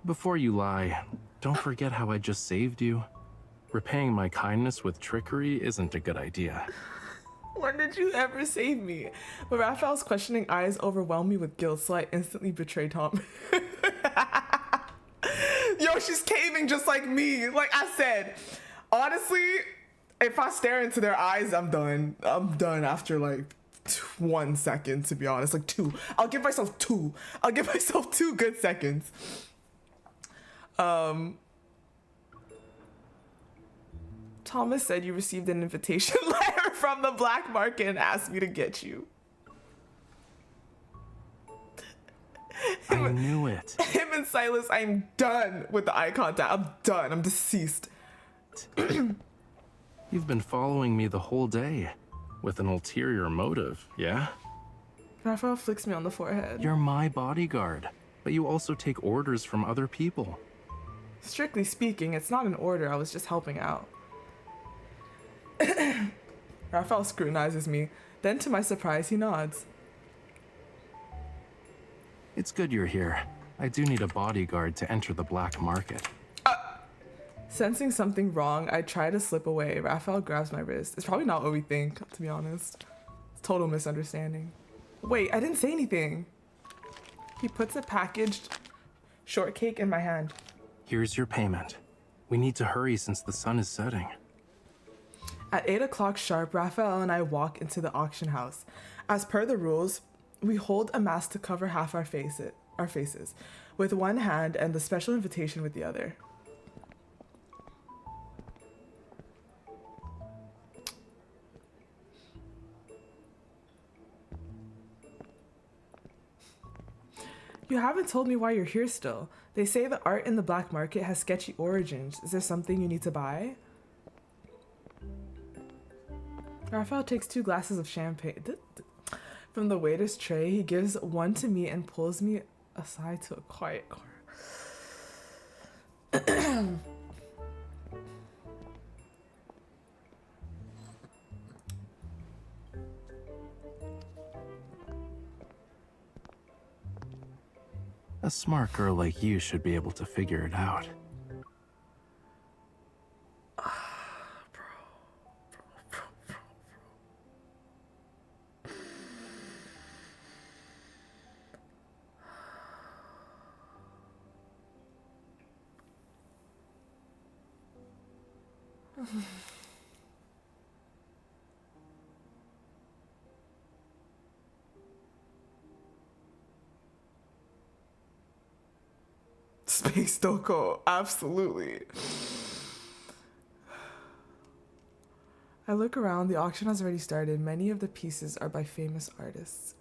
Before you lie, don't forget how I just saved you. Repaying my kindness with trickery isn't a good idea. When did you ever save me? But Raphael's questioning eyes overwhelmed me with guilt, so I instantly betrayed Tom. Yo, she's caving just like me. Like I said, honestly, if I stare into their eyes, I'm done. I'm done after like 1 second, to be honest. Like 2. I'll give myself 2. I'll give myself 2 good seconds. Thomas said you received an invitation letter from the black market and asked me to get you. I knew it. Him and Silas, I'm done with the eye contact. I'm done. I'm deceased. You've been following me the whole day. With an ulterior motive, yeah? Raphael flicks me on the forehead. You're my bodyguard, but you also take orders from other people. Strictly speaking, it's not an order. I was just helping out. Raphael scrutinizes me. Then, to my surprise, he nods. It's good you're here. I do need a bodyguard to enter the black market. Sensing something wrong, I try to slip away. Raphael grabs my wrist. It's probably not what we think, to be honest. It's total misunderstanding. Wait, I didn't say anything. He puts a packaged shortcake in my hand. Here's your payment. We need to hurry since the sun is setting. At 8 o'clock sharp, Raphael and I walk into the auction house. As per the rules, we hold a mask to cover half our faces, with one hand and the special invitation with the other. You haven't told me why you're here still. They say the art in the black market has sketchy origins. Is there something you need to buy? Raphael takes 2 glasses of champagne. From the waiter's tray, he gives one to me and pulls me aside to a quiet corner. A smart girl like you should be able to figure it out. Space Doko, absolutely. I look around, the auction has already started. Many of the pieces are by famous artists.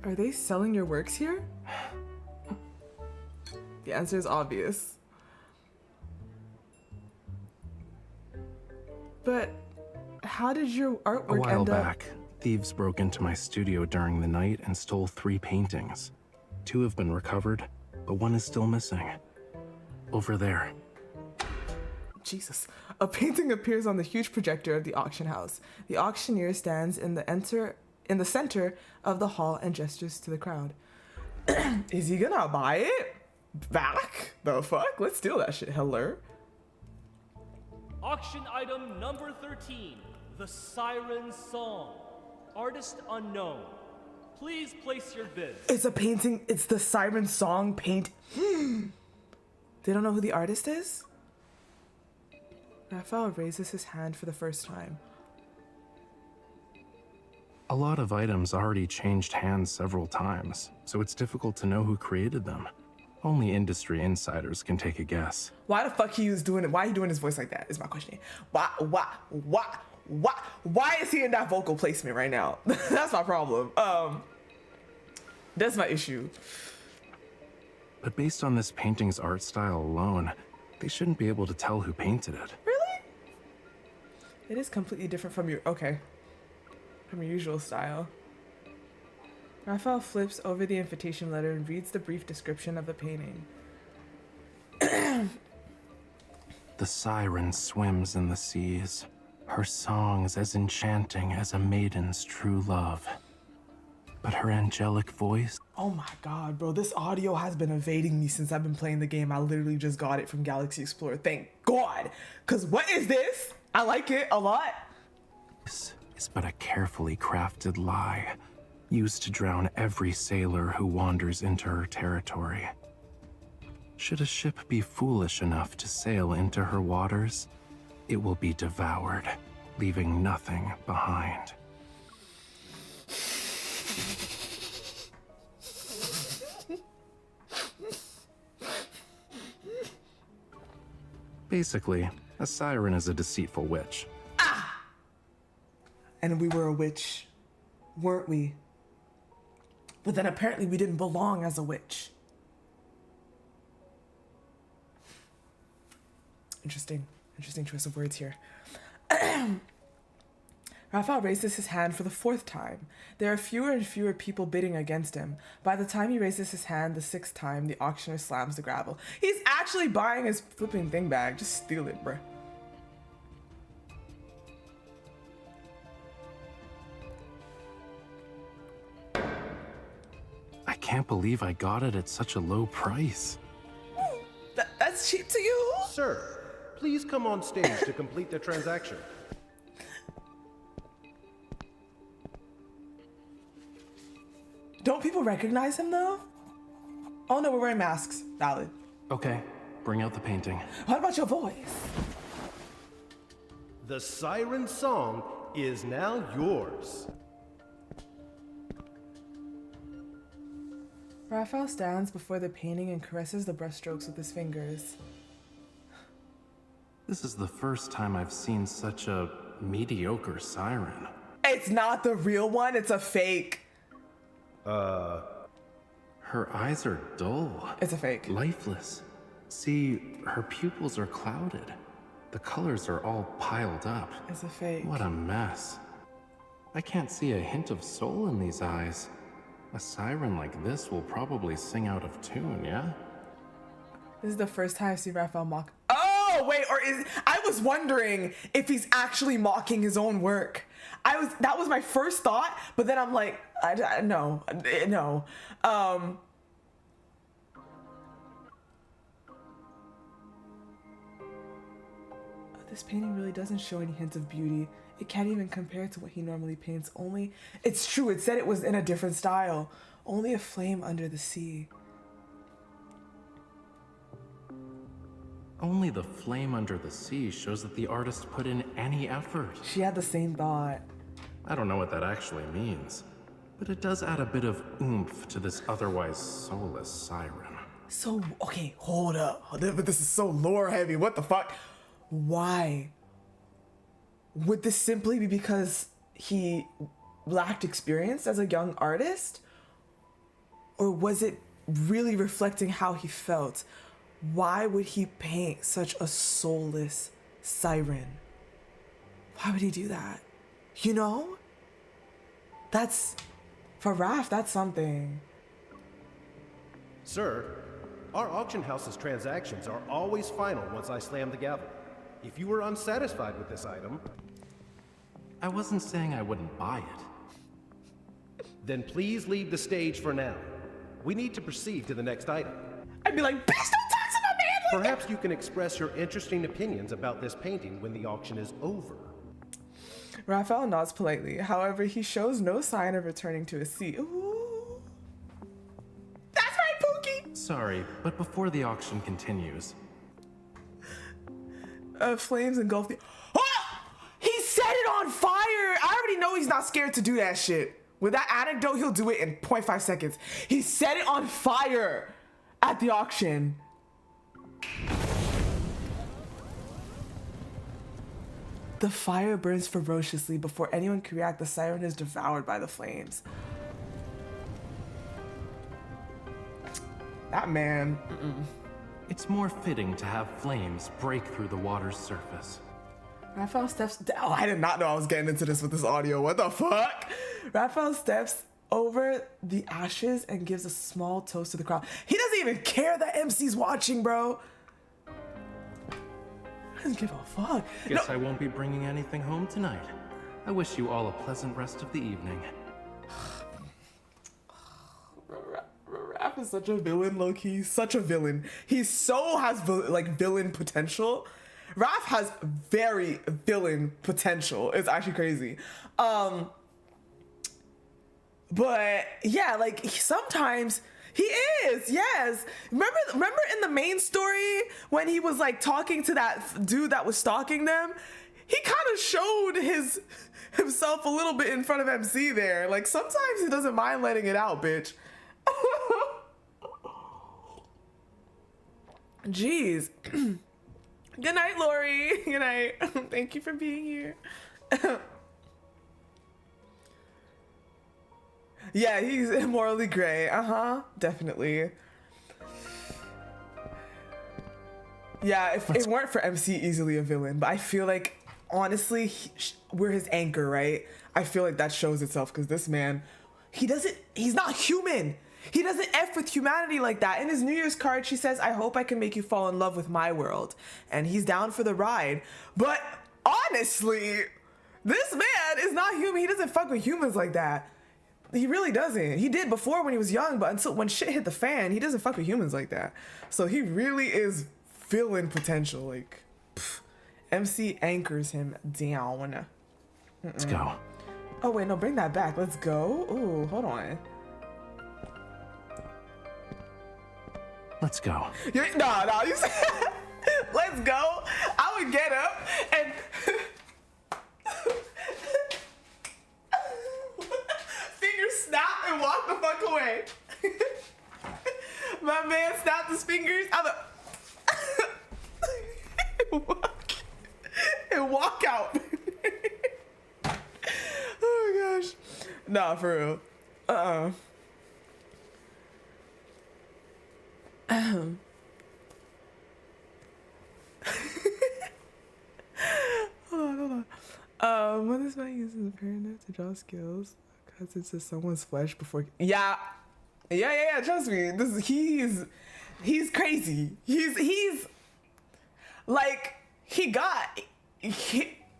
Are they selling your works here? The answer is obvious. But how did your artwork A while end up? back, thieves broke into my studio during the night and stole 3 paintings. 2 have been recovered, but 1 is still missing. Over there. Jesus. A painting appears on the huge projector of the auction house. The auctioneer stands in the center of the hall and gestures to the crowd. Is he gonna buy it back? The fuck? Let's steal that shit. Hello? Auction item number 13, The Siren Song. Artist unknown. Please place your bids. It's a painting. It's the Siren Song paint. They don't know who the artist is? Raphael raises his hand for the first time. A lot of items already changed hands several times, so it's difficult to know who created them. Only industry insiders can take a guess. Why the fuck he was doing it? Why are you doing his voice like that? Is my question. Why is he in that vocal placement right now? That's my problem. That's my issue. But based on this painting's art style alone, they shouldn't be able to tell who painted it. Really? It is completely different from your from your usual style. Raphael flips over the invitation letter and reads the brief description of the painting. The siren swims in the seas, her songs as enchanting as a maiden's true love. But her angelic voice... Oh my god, bro, this audio has been evading me since I've been playing the game. I literally just got it from Galaxy Explorer. Thank God! Cause what is this? I like it a lot. This is but a carefully crafted lie, used to drown every sailor who wanders into her territory. Should a ship be foolish enough to sail into her waters, it will be devoured, leaving nothing behind. Basically, a siren is a deceitful witch. Ah! And we were a witch, weren't we? But then apparently we didn't belong as a witch. Interesting choice of words here. Raphael raises his hand for the 4th time. There are fewer and fewer people bidding against him. By the time he raises his hand the 6th time, the auctioneer slams the gravel. He's actually buying his flipping thing back. Just steal it, bruh. I can't believe I got it at such a low price. That's cheap to you? Sir, please come on stage to complete the transaction. Don't people recognize him though? Oh no, we're wearing masks. Valid. Okay, bring out the painting. What about your voice? The Siren Song is now yours. Raphael stands before the painting and caresses the brushstrokes with his fingers. This is the first time I've seen such a mediocre siren. It's not the real one, it's a fake. Her eyes are dull. It's a fake. Lifeless. See, her pupils are clouded. The colors are all piled up. It's a fake. What a mess. I can't see a hint of soul in these eyes. A siren like this will probably sing out of tune, yeah? This is the first time I see Raphael mock. Oh, wait, I was wondering if he's actually mocking his own work. That was my first thought, but then I'm like, no. This painting really doesn't show any hints of beauty. It can't even compare to what he normally paints. It's true, it said it was in a different style. Only a flame under the sea. only the flame under the sea shows that the artist put in any effort. She had the same thought. I don't know what that actually means, but it does add a bit of oomph to this otherwise soulless siren. So, okay, hold up. But this is so lore heavy. What the fuck? Why? Would this simply be because he lacked experience as a young artist? Or was it really reflecting how he felt? Why would he paint such a soulless siren? Why would he do that? You know? That's, for Raph, that's something. Sir, our auction house's transactions are always final once I slam the gavel. If you were unsatisfied with this item, I wasn't saying I wouldn't buy it. then please leave the stage for now. We need to proceed to the next item. I'd be like, bitch, don't talk to my man like Perhaps you can express your interesting opinions about this painting when the auction is over. Raphael nods politely. However, he shows no sign of returning to his seat. Ooh. That's right, Pookie! Sorry, but before the auction continues... Flames engulf the... Oh! He set it on fire! I already know he's not scared to do that shit. With that anecdote, he'll do it in 0.5 seconds. He set it on fire at the auction. The fire burns ferociously. Before anyone can react, the siren is devoured by the flames. That man. It's more fitting to have flames break through the water's surface. Raphael steps. Oh, I did not know I was getting into this with this audio. What the fuck? Raphael steps over the ashes and gives a small toast to the crowd. He doesn't even care that MC's watching, bro. He doesn't give a fuck. Guess I won't be bringing anything home tonight. I wish you all a pleasant rest of the evening. Raph is such a villain, low-key. Such a villain. He so has villain potential. Raph has very villain potential. It's actually crazy. But yeah, like sometimes he is, yes. Remember in the main story when he was like talking to that dude that was stalking them? He kind of showed himself a little bit in front of MC there. Like sometimes he doesn't mind letting it out, bitch. Jeez. Good night, Lori. Good night. Thank you for being here. Yeah, he's immorally gray. Definitely. Yeah, if it weren't for MC, easily a villain. But I feel like, honestly, we're his anchor, right? I feel like that shows itself because this man, he's not human. He doesn't F with humanity like that. In his New Year's card, she says, I hope I can make you fall in love with my world. And he's down for the ride. But honestly, this man is not human. He doesn't fuck with humans like that. He really doesn't. He did before when he was young, but until when shit hit the fan, he doesn't fuck with humans like that. So he really is villain potential. Like, MC anchors him down. Let's go. Oh, wait, no, bring that back. Let's go. Ooh, hold on. Let's go. No, you said, let's go. I would get up and fingers snap and walk the fuck away. My man snapped his fingers. I'm and walk out. Oh my gosh. Nah, for real. Hold on. When this man uses a paradigm to draw skills, cuts into someone's flesh before. Yeah. Trust me. He's crazy. He's like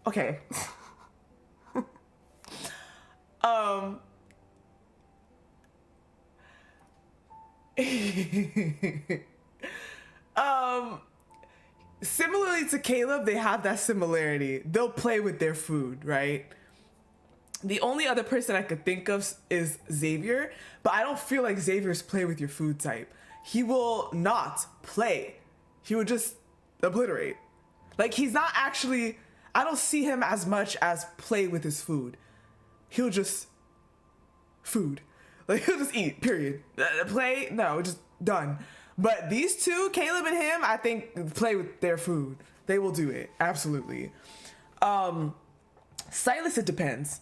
okay. Similarly to Caleb, they have that similarity. They'll play with their food, right? The only other person I could think of is Xavier, but I don't feel like Xavier's play with your food type. He will not play. He would just obliterate. Like, he's not actually, I don't see him as much as play with his food. He'll just, food. Like, he'll just eat, period. Play, no, just done. But these two, Caleb and him, I think play with their food. They will do it, absolutely. Silas, it depends.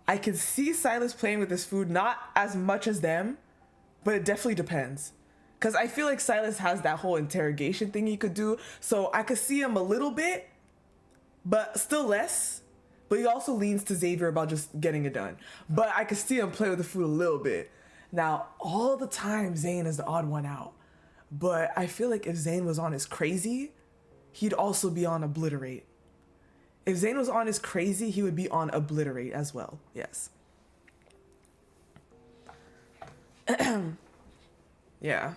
I can see Silas playing with his food, not as much as them, but it definitely depends. Because I feel like Silas has that whole interrogation thing he could do. So I could see him a little bit, but still less. But he also leans to Xavier about just getting it done. But I could see him play with the food a little bit. Now, all the time, Zane is the odd one out. But I feel like if Zane was on his crazy, he'd also be on obliterate. If Zane was on his crazy, he would be on obliterate as well. Yes. Yeah.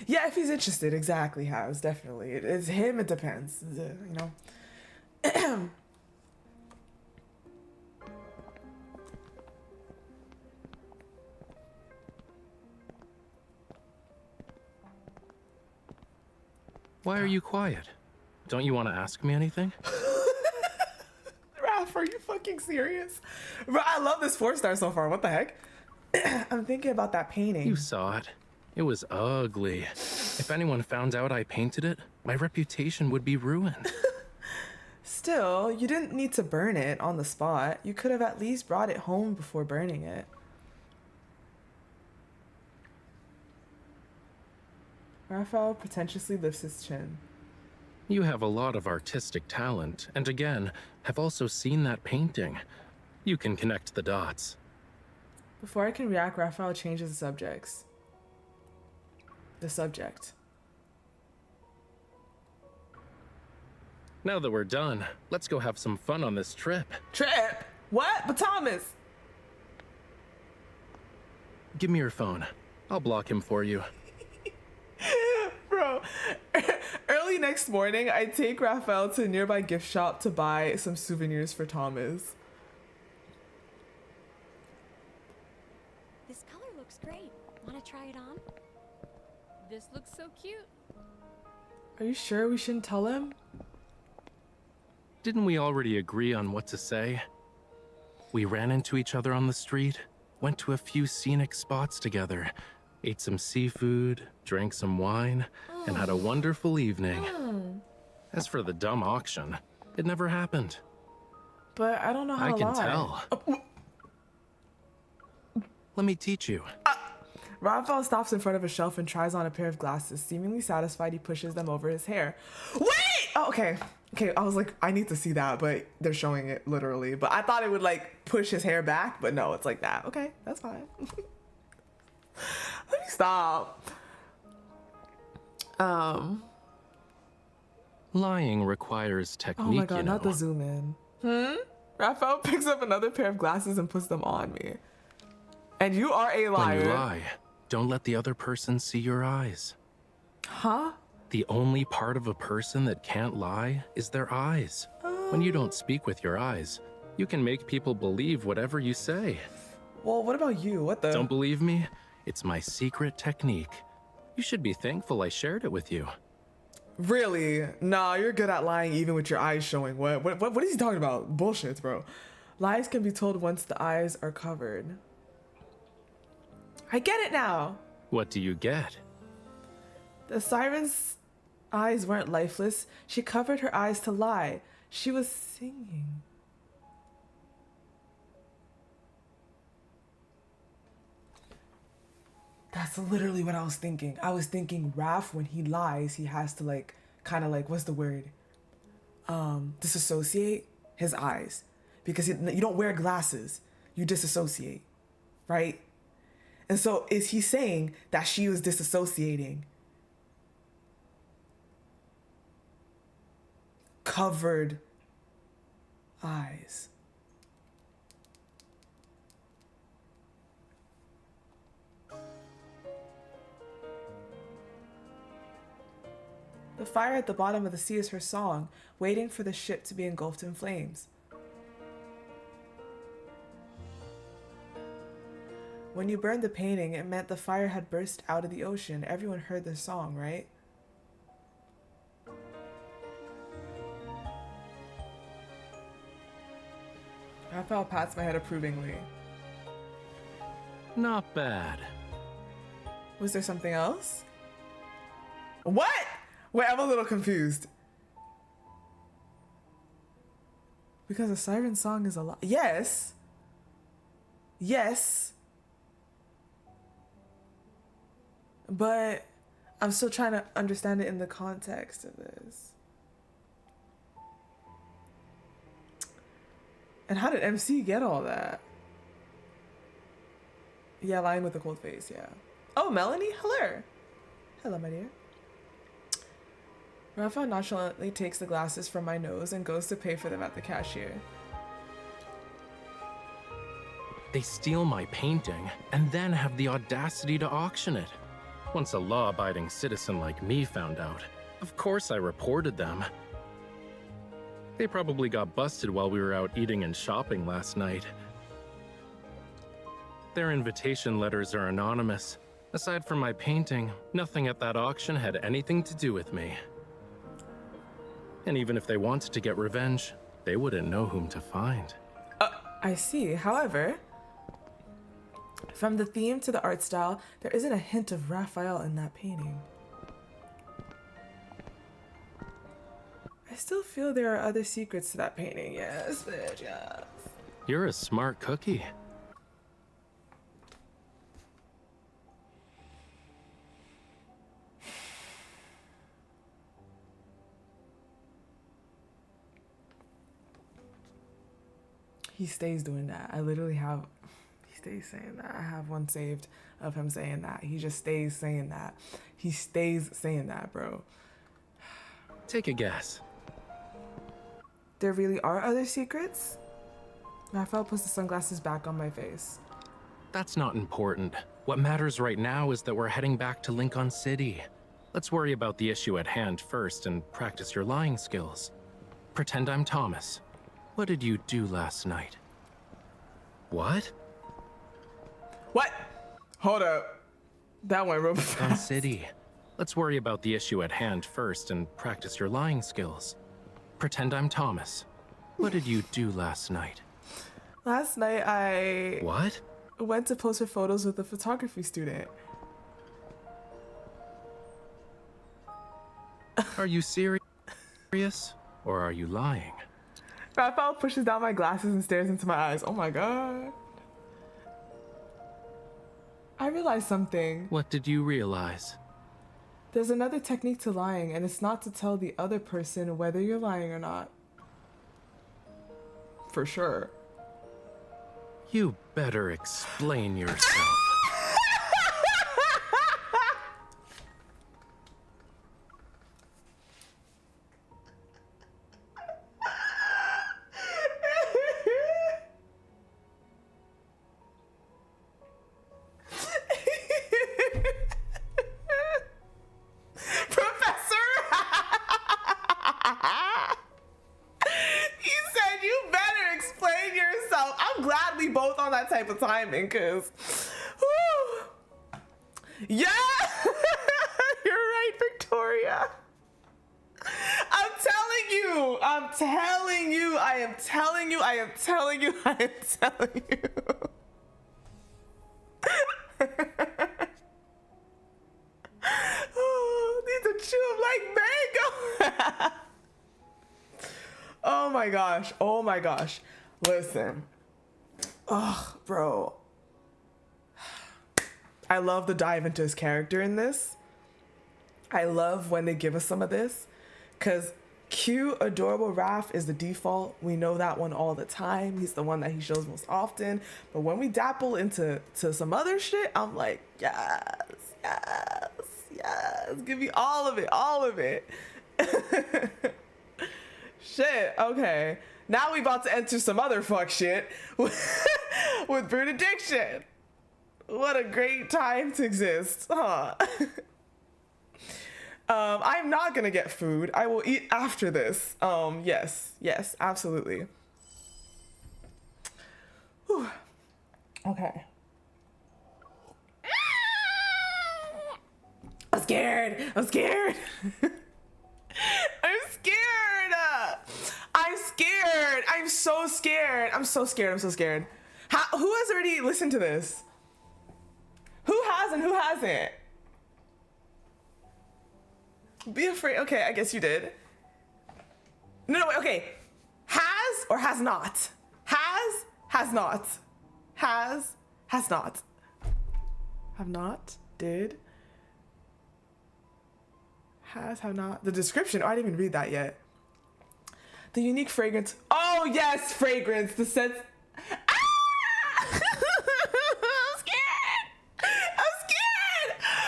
Yeah, if he's interested, exactly, Has, definitely. It's him, it depends, you know? Why are you quiet? Don't you want to ask me anything? Raph, are you fucking serious? Bro, I love this 4-star so far, what the heck? I'm thinking about that painting. You saw it. It was ugly. If anyone found out I painted it, my reputation would be ruined. Still, you didn't need to burn it on the spot. You could have at least brought it home before burning it. Raphael pretentiously lifts his chin. You have a lot of artistic talent, and again, have also seen that painting. You can connect the dots. Before I can react, Raphael changes the subjects. The subject. Now that we're done, let's go have some fun on this trip. Trip? What? But Thomas! Give me your phone. I'll block him for you. Bro, early next morning, I take Raphael to a nearby gift shop to buy some souvenirs for Thomas. This color looks great. Want to try it on? This looks so cute. Are you sure we shouldn't tell him? Didn't we already agree on what to say? We ran into each other on the street, went to a few scenic spots together, ate some seafood, drank some wine, and had a wonderful evening. As for the dumb auction, it never happened. But I don't know how to lie. I can tell. Let me teach you. Raphael stops in front of a shelf and tries on a pair of glasses. Seemingly satisfied, he pushes them over his hair. Wait! Oh, okay. Okay, I was like, I need to see that, but they're showing it literally. But I thought it would like push his hair back, but no, it's like that. Okay, that's fine. Let me stop. Lying requires technique, oh my god, you know. not the zoom in. Raphael picks up another pair of glasses and puts them on me. And you are a liar. When you lie, don't let the other person see your eyes. Huh? The only part of a person that can't lie is their eyes. When you don't speak with your eyes, you can make people believe whatever you say. Well, what about you? What the? Don't believe me? It's my secret technique. You should be thankful I shared it with you. Really? Nah, you're good at lying even with your eyes showing. What is he talking about? Bullshit, bro. Lies can be told once the eyes are covered. I get it now. What do you get? The siren's eyes weren't lifeless. She covered her eyes to lie. She was singing. That's literally what I was thinking. I was thinking Raph, when he lies, he has to like, kind of like, what's the word? Disassociate his eyes. Because you don't wear glasses. You disassociate, right? And so is he saying that she was disassociating? Covered eyes. The fire at the bottom of the sea is her song, waiting for the ship to be engulfed in flames. When you burned the painting, it meant the fire had burst out of the ocean. Everyone heard the song, right? Raphael pats my head approvingly. Not bad. Was there something else? What? Wait, I'm a little confused. Because a siren song is a lot. Yes. Yes. But I'm still trying to understand it in the context of this. And how did MC get all that? Yeah, lying with a cold face, yeah. Oh, Melanie, hello. Hello, my dear. Rafa nonchalantly takes the glasses from my nose and goes to pay for them at the cashier. They steal my painting and then have the audacity to auction it. Once a law-abiding citizen like me found out, of course I reported them. They probably got busted while we were out eating and shopping last night. Their invitation letters are anonymous. Aside from my painting, nothing at that auction had anything to do with me. And even if they wanted to get revenge, they wouldn't know whom to find. I see. However, from the theme to the art style, there isn't a hint of Raphael in that painting. I still feel there are other secrets to that painting. Yes, bitch, yes. You're a smart cookie. He stays doing that. I literally have, he stays saying that. I have one saved of him saying that. He just stays saying that. He stays saying that, bro. Take a guess. There really are other secrets? Raphael puts the sunglasses back on my face. That's not important. What matters right now is that we're heading back to Linkon City. Let's worry about the issue at hand first and practice your lying skills. Pretend I'm Thomas. What did you do last night? What? What? Hold up. That went real Linkon City. Let's worry about the issue at hand first and practice your lying skills. Pretend I'm Thomas. What did you do last night? Last night I... What? Went to post for photos with a photography student. Are you serious? Or are you lying? Raphael pushes down my glasses and stares into my eyes. Oh my god. I realized something. What did you realize? There's another technique to lying, and it's not to tell the other person whether you're lying or not. For sure. You better explain yourself. Type of timing, because yeah. You're right, Victoria. I am telling you I am telling you I am telling you oh, these are chewed like mango. Oh my gosh, listen. Oh, bro. I love the dive into his character in this. I love when they give us some of this. Because cute, adorable Raph is the default. We know that one all the time. He's the one that he shows most often. But when we dapple into some other shit, I'm like, yes. Give me all of it. Shit, okay. Now we about to enter some other fuck shit with Brewed addiction. What a great time to exist, huh? I'm not gonna get food. I will eat after this. Yes, absolutely. Whew. Okay. I'm scared. I'm scared. I'm so scared. I'm so scared. I'm so scared. Who has already listened to this? Who has and who hasn't? Be afraid. Okay, I guess you did. No, wait, okay. Has or has not? Has not. Has not. Have not, did. Have not. The description, oh, I didn't even read that yet. The unique fragrance. Oh, yes, fragrance. The scent. Ah! I'm scared.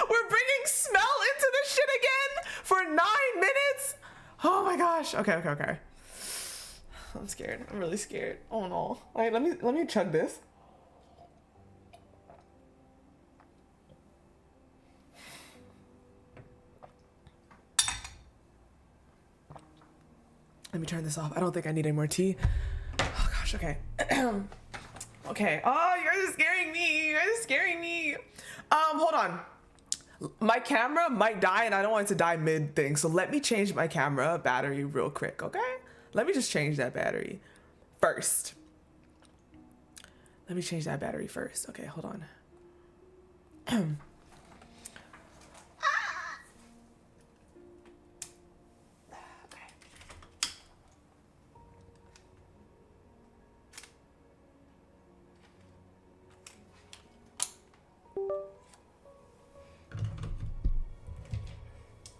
We're bringing smell into this shit again for 9 minutes. Oh my gosh. Okay. I'm scared. I'm really scared. Oh no. All right, let me chug this. Let me turn this off. I don't think I need any more tea. Oh gosh, okay. Okay. Oh, you guys are scaring me. Hold on. My camera might die and I don't want it to die mid thing. So let me change my camera battery real quick, okay? Let me just change that battery first. Okay, hold on.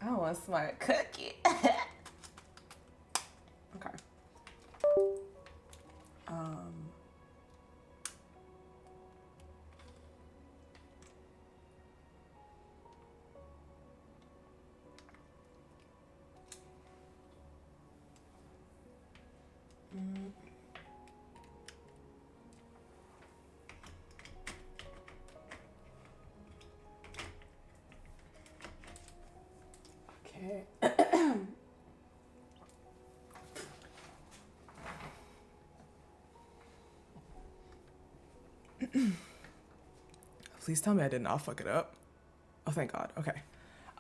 I want a smart cookie. Okay. Okay. Please tell me I did not fuck it up. Oh, thank God. Okay.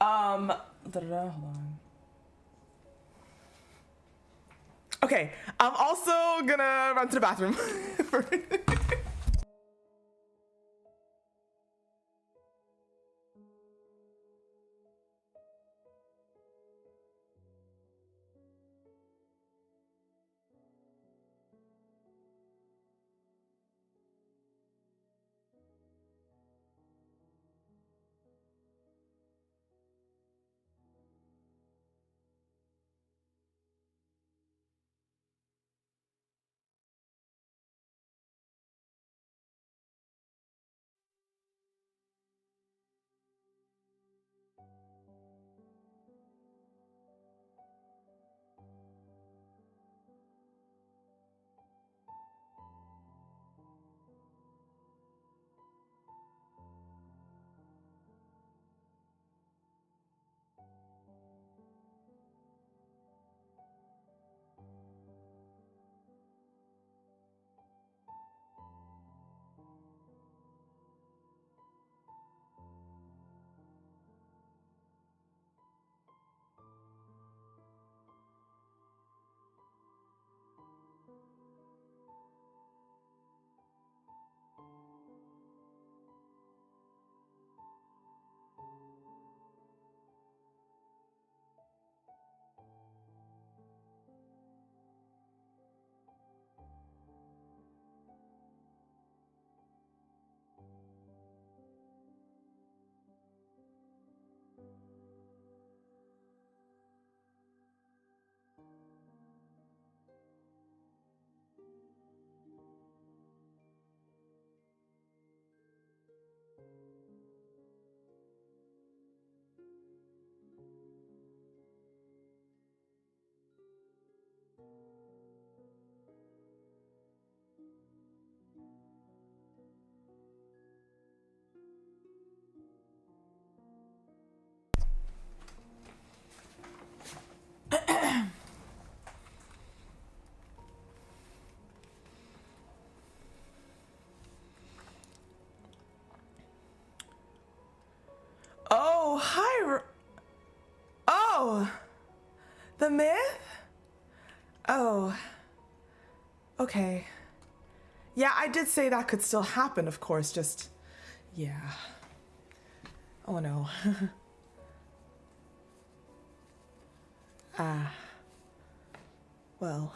Hold on. Okay. I'm also gonna run to the bathroom. Oh, hi. Oh, the myth? Oh, Okay. Yeah, I did say that could still happen, of course, just... Yeah. Oh no. Well...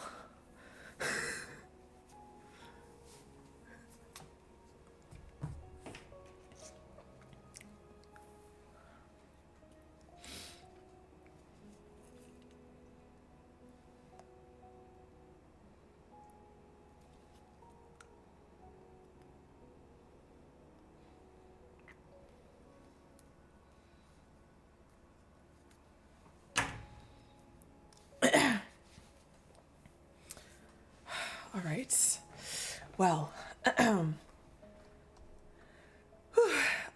All right. Well,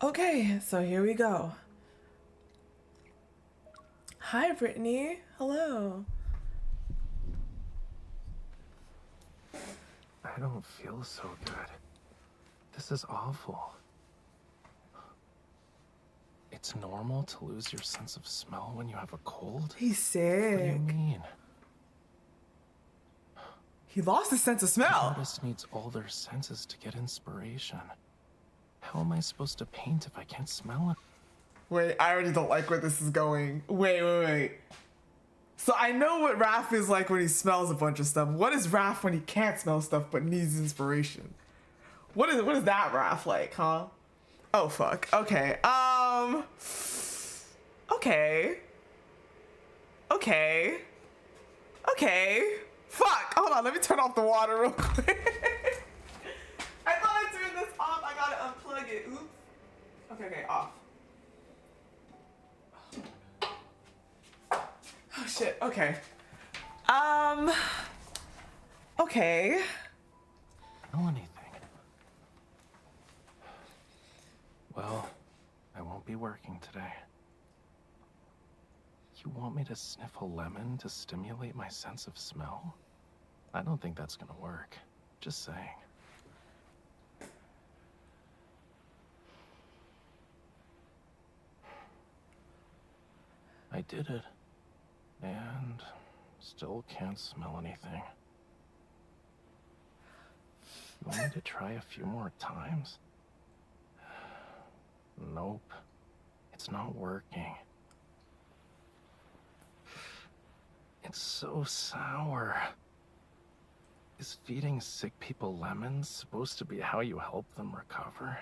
okay, so here we go. Hi, Brittany. Hello. I don't feel so good. This is awful. It's normal to lose your sense of smell when you have a cold? He's sick. What do you mean? He lost his sense of smell. An artist needs all their senses to get inspiration. How am I supposed to paint if I can't smell it? Wait, I already don't like where this is going. Wait. So I know what Raph is like when he smells a bunch of stuff. What is Raph when he can't smell stuff but needs inspiration? What is that Raph like, huh? Oh fuck. Okay. Okay. Fuck. Hold on. Let me turn off the water real quick. I thought I turned this off. I gotta unplug it. Oops. Okay. Off. Oh shit. Okay. Okay. Smell anything? Well, I won't be working today. You want me to sniff a lemon to stimulate my sense of smell? I don't think that's gonna work. Just saying. I did it. And still can't smell anything. You want me to try a few more times? Nope. It's not working. It's so sour. Is feeding sick people lemons supposed to be how you help them recover?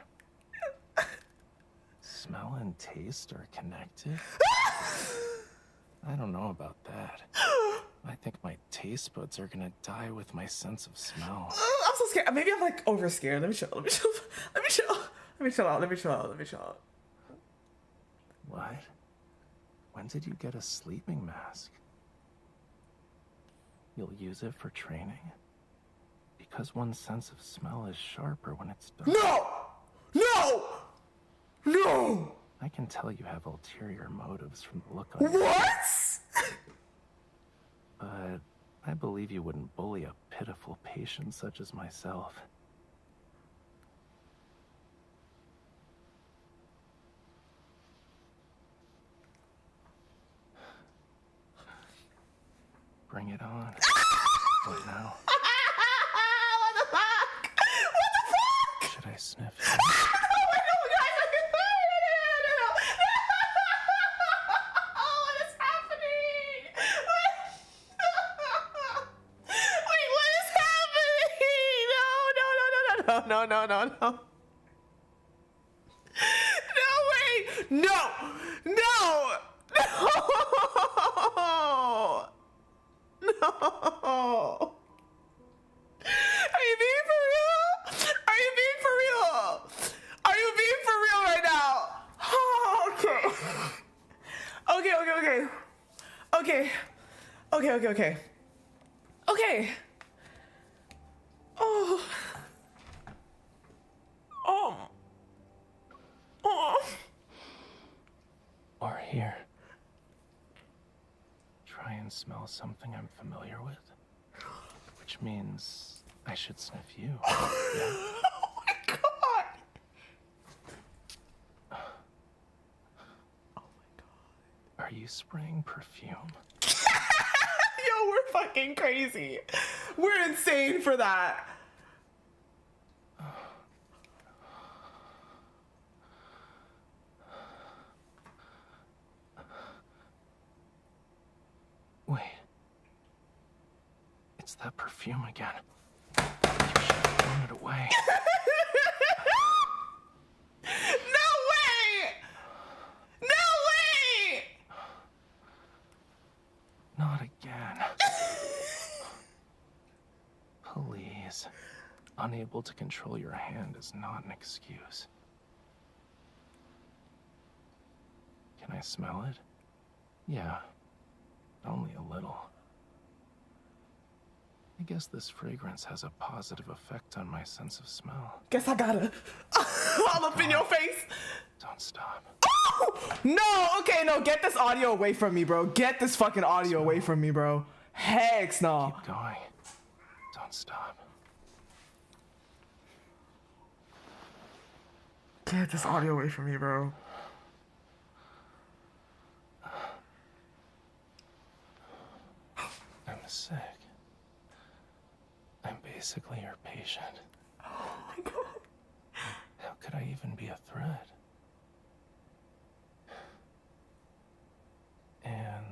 Smell and taste are connected? I don't know about that. I think my taste buds are gonna die with my sense of smell. I'm so scared. Maybe I'm like over scared. Let me chill out. What? When did you get a sleeping mask? You'll use it for training? Because one's sense of smell is sharper when it's done. No! I can tell you have ulterior motives from the look on your What? But I believe you wouldn't bully a pitiful patient such as myself. Bring it on. What now? What the fuck? Should I sniff you? What is happening? Wait, what is happening? No. No, wait. No. Are you being for real? Are you being for real right now? Oh, okay. Oh. Or here. Try and smell something I'm familiar with. Which means I should sniff you. Yeah? Oh my god. Are you spraying perfume? Yo, Yo, we're fucking crazy. We're insane for that. Wait. It's that perfume again. You should have thrown it away. No way! No way! Not again. Please. Unable to control your hand is not an excuse. Can I smell it? Yeah. Only a little. I guess this fragrance has a positive effect on my sense of smell. Guess I gotta all up in your face. Don't stop. Oh! No, okay, no, get this audio away from me, bro. Get this fucking audio away from me, bro. Heck no. Keep going. Don't stop. Get this audio away from me, bro. I'm sick. I'm basically your patient. Oh my god. How could I even be a threat? And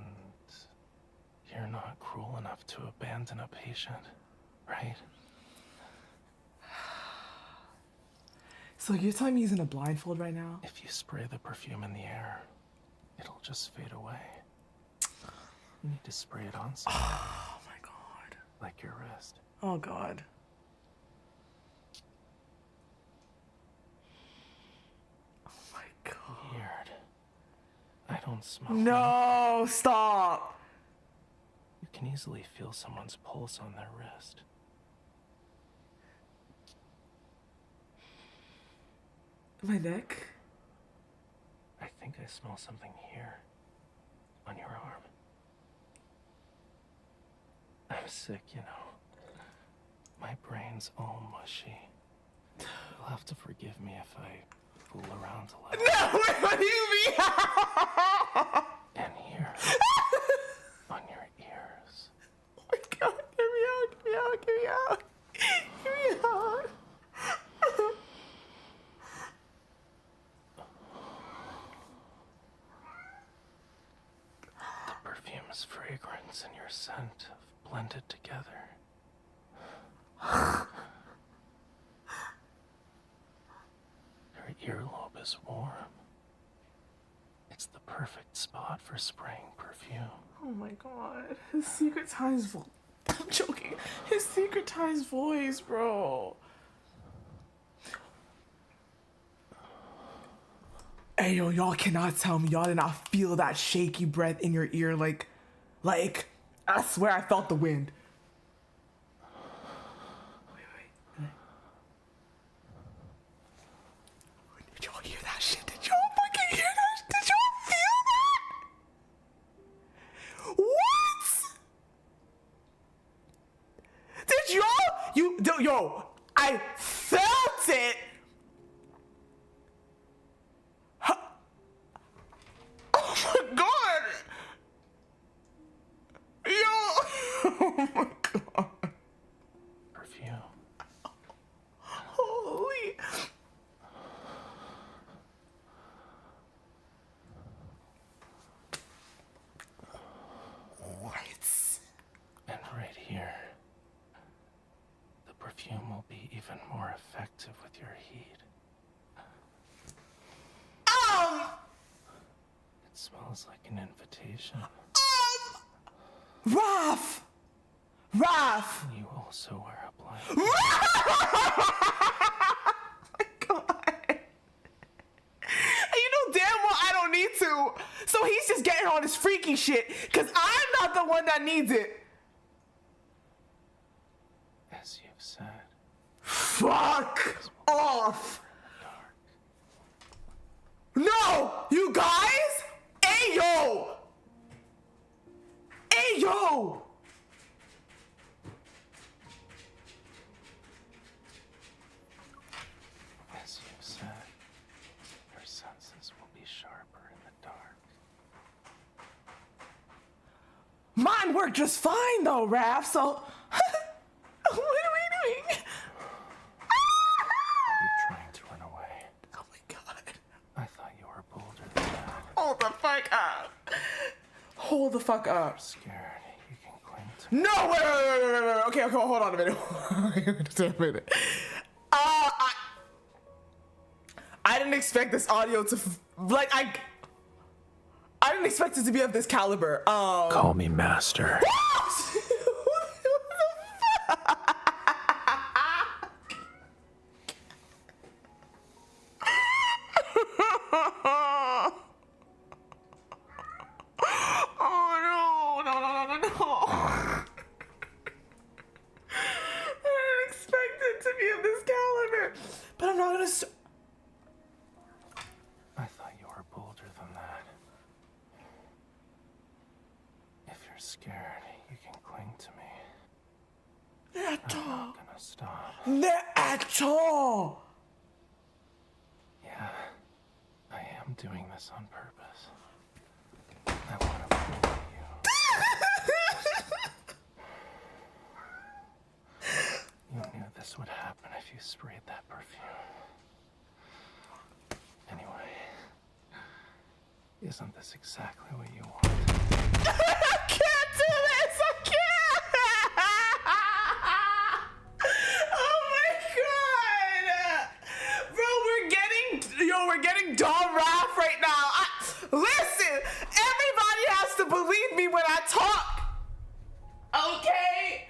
you're not cruel enough to abandon a patient, right? So you're telling me he's in a blindfold right now? If you spray the perfume in the air, it'll just fade away. You need to spray it on something. Oh my god. Like your wrist. Oh god. Oh my god. Weird. I don't smell. No, stop. You can easily feel someone's pulse on their wrist. My neck? I think I smell something here. On your arm. I'm sick, you know. My brain's all mushy. You'll have to forgive me if I fool around a little. No, what do you mean? And here. On your ears. Oh my god, get me out, get me out, get me out. Get me out. The perfume's fragrance and your scent have blended together. Your earlobe is warm. It's the perfect spot for spraying perfume. Oh my god. His secretized voice. I'm joking. His secretized voice, bro. Hey, yo, y'all cannot tell me y'all did not feel that shaky breath in your ear like, I swear I felt the wind. Wait. Did y'all hear that shit? Did y'all fucking hear that? Did y'all feel that? What? Did y'all? Yo, I felt it. Oh my god! Yo! Oh my god. Perfume. Holy. What? And right here, the perfume will be even more effective with your heat. It smells like an invitation. Raph! You also wear a blind. Oh my god. And you know damn well I don't need to. So he's just getting on his freaky shit, because I'm not the one that needs it. As you've said. Fuck off. No! You guys? Hey yo! Hey yo! As you've said, your senses will be sharper in the dark. Mine worked just fine though, Raph, so what are we doing? You're trying to run away. Oh my god. I thought you were bolder than that. Hold the fuck up. Hold the fuck up. You're scared. You can cling to me. No, wait. Okay, hold on a minute. Wait a minute. I didn't expect this audio to, I didn't expect it to be of this caliber. Call me master. Oh no. I didn't expect it to be of this caliber. But I'm not gonna I thought you were bolder than that. If you're scared, you can cling to me. I'm not gonna stop. At all. Yeah, I am doing this on purpose. I want to fool you. You knew this would happen if you sprayed that perfume. Anyway, isn't this exactly what you want? I can't do this! I can't! Oh my god! Bro, we're getting Dom Raph right now. Listen, everybody has to believe me when I talk. Okay?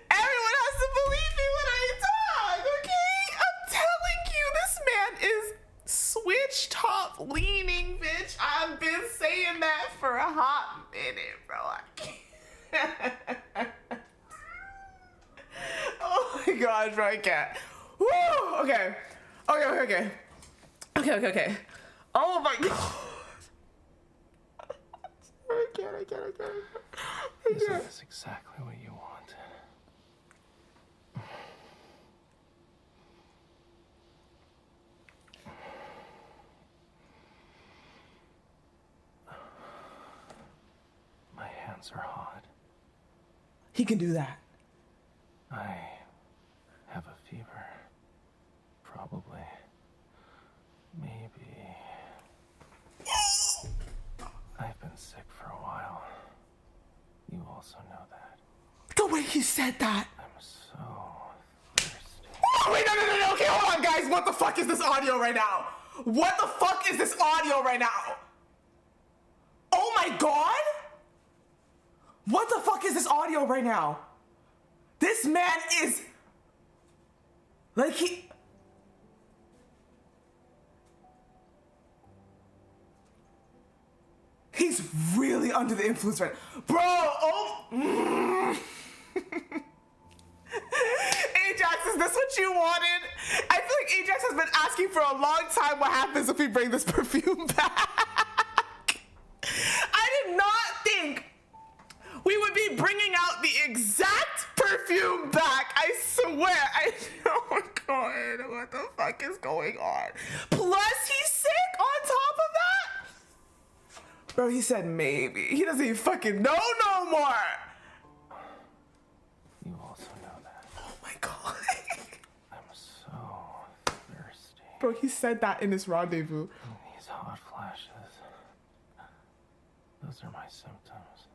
Everyone has to believe me when I talk, okay? I'm telling you, this man is switch top leaning, bitch. I've been saying that for a hot minute, bro. I can't. Oh my gosh, bro, I can't. Woo! Okay. Oh my god. I can't. Isn't this exactly what you wanted? My hands are hot. He can do that. I have a fever. Probably. Maybe. I've been sick for a while. You also know that. The way he said that. I'm so thirsty. Oh, wait, no. Okay, hold on, guys. What the fuck is this audio right now? What the fuck is this audio right now? Oh my god? What the fuck is this audio right now? This man is... He's really under the influence right now. Bro, Ajax, is this what you wanted? I feel like Ajax has been asking for a long time what happens if we bring this perfume back. I did not think we would be bringing out the exact perfume back. I swear. Oh my god, what the fuck is going on? Plus, he's sick on top of that? Bro, he said maybe. He doesn't even fucking know no more. You also know that. Oh my god. I'm so thirsty. Bro, he said that in his rendezvous. These hot flashes. Those are my symptoms.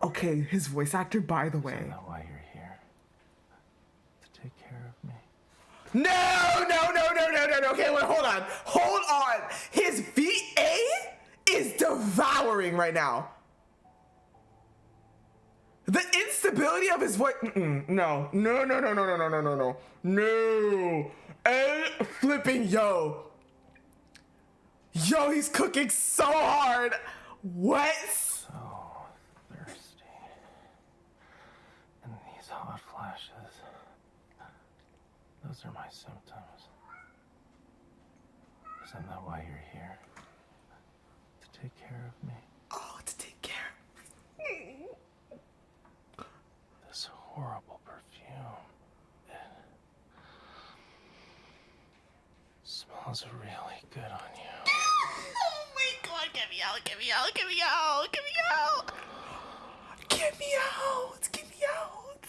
Okay, his voice actor, by the way. Isn't that why you're here? To take care of me? No. Okay, wait, hold on. His VA is devouring right now. The instability of his voice. No. Flipping yo, he's cooking so hard. What? So thirsty. And these hot flashes. Those are my symptoms. Isn't that why you're here? To take care of me? Oh, to take care. This horrible perfume. It smells really good on you. Oh my god, get me out. Get me out! Get me out!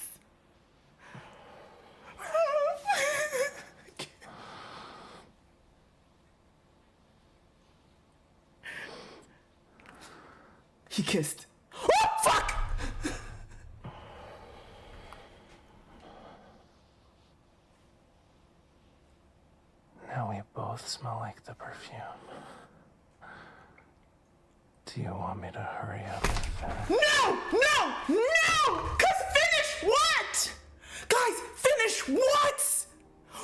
He kissed. Oh, fuck! Now we both smell like the perfume. Do you want me to hurry up and finish? No! No! No! Cause finish what? Guys, finish what?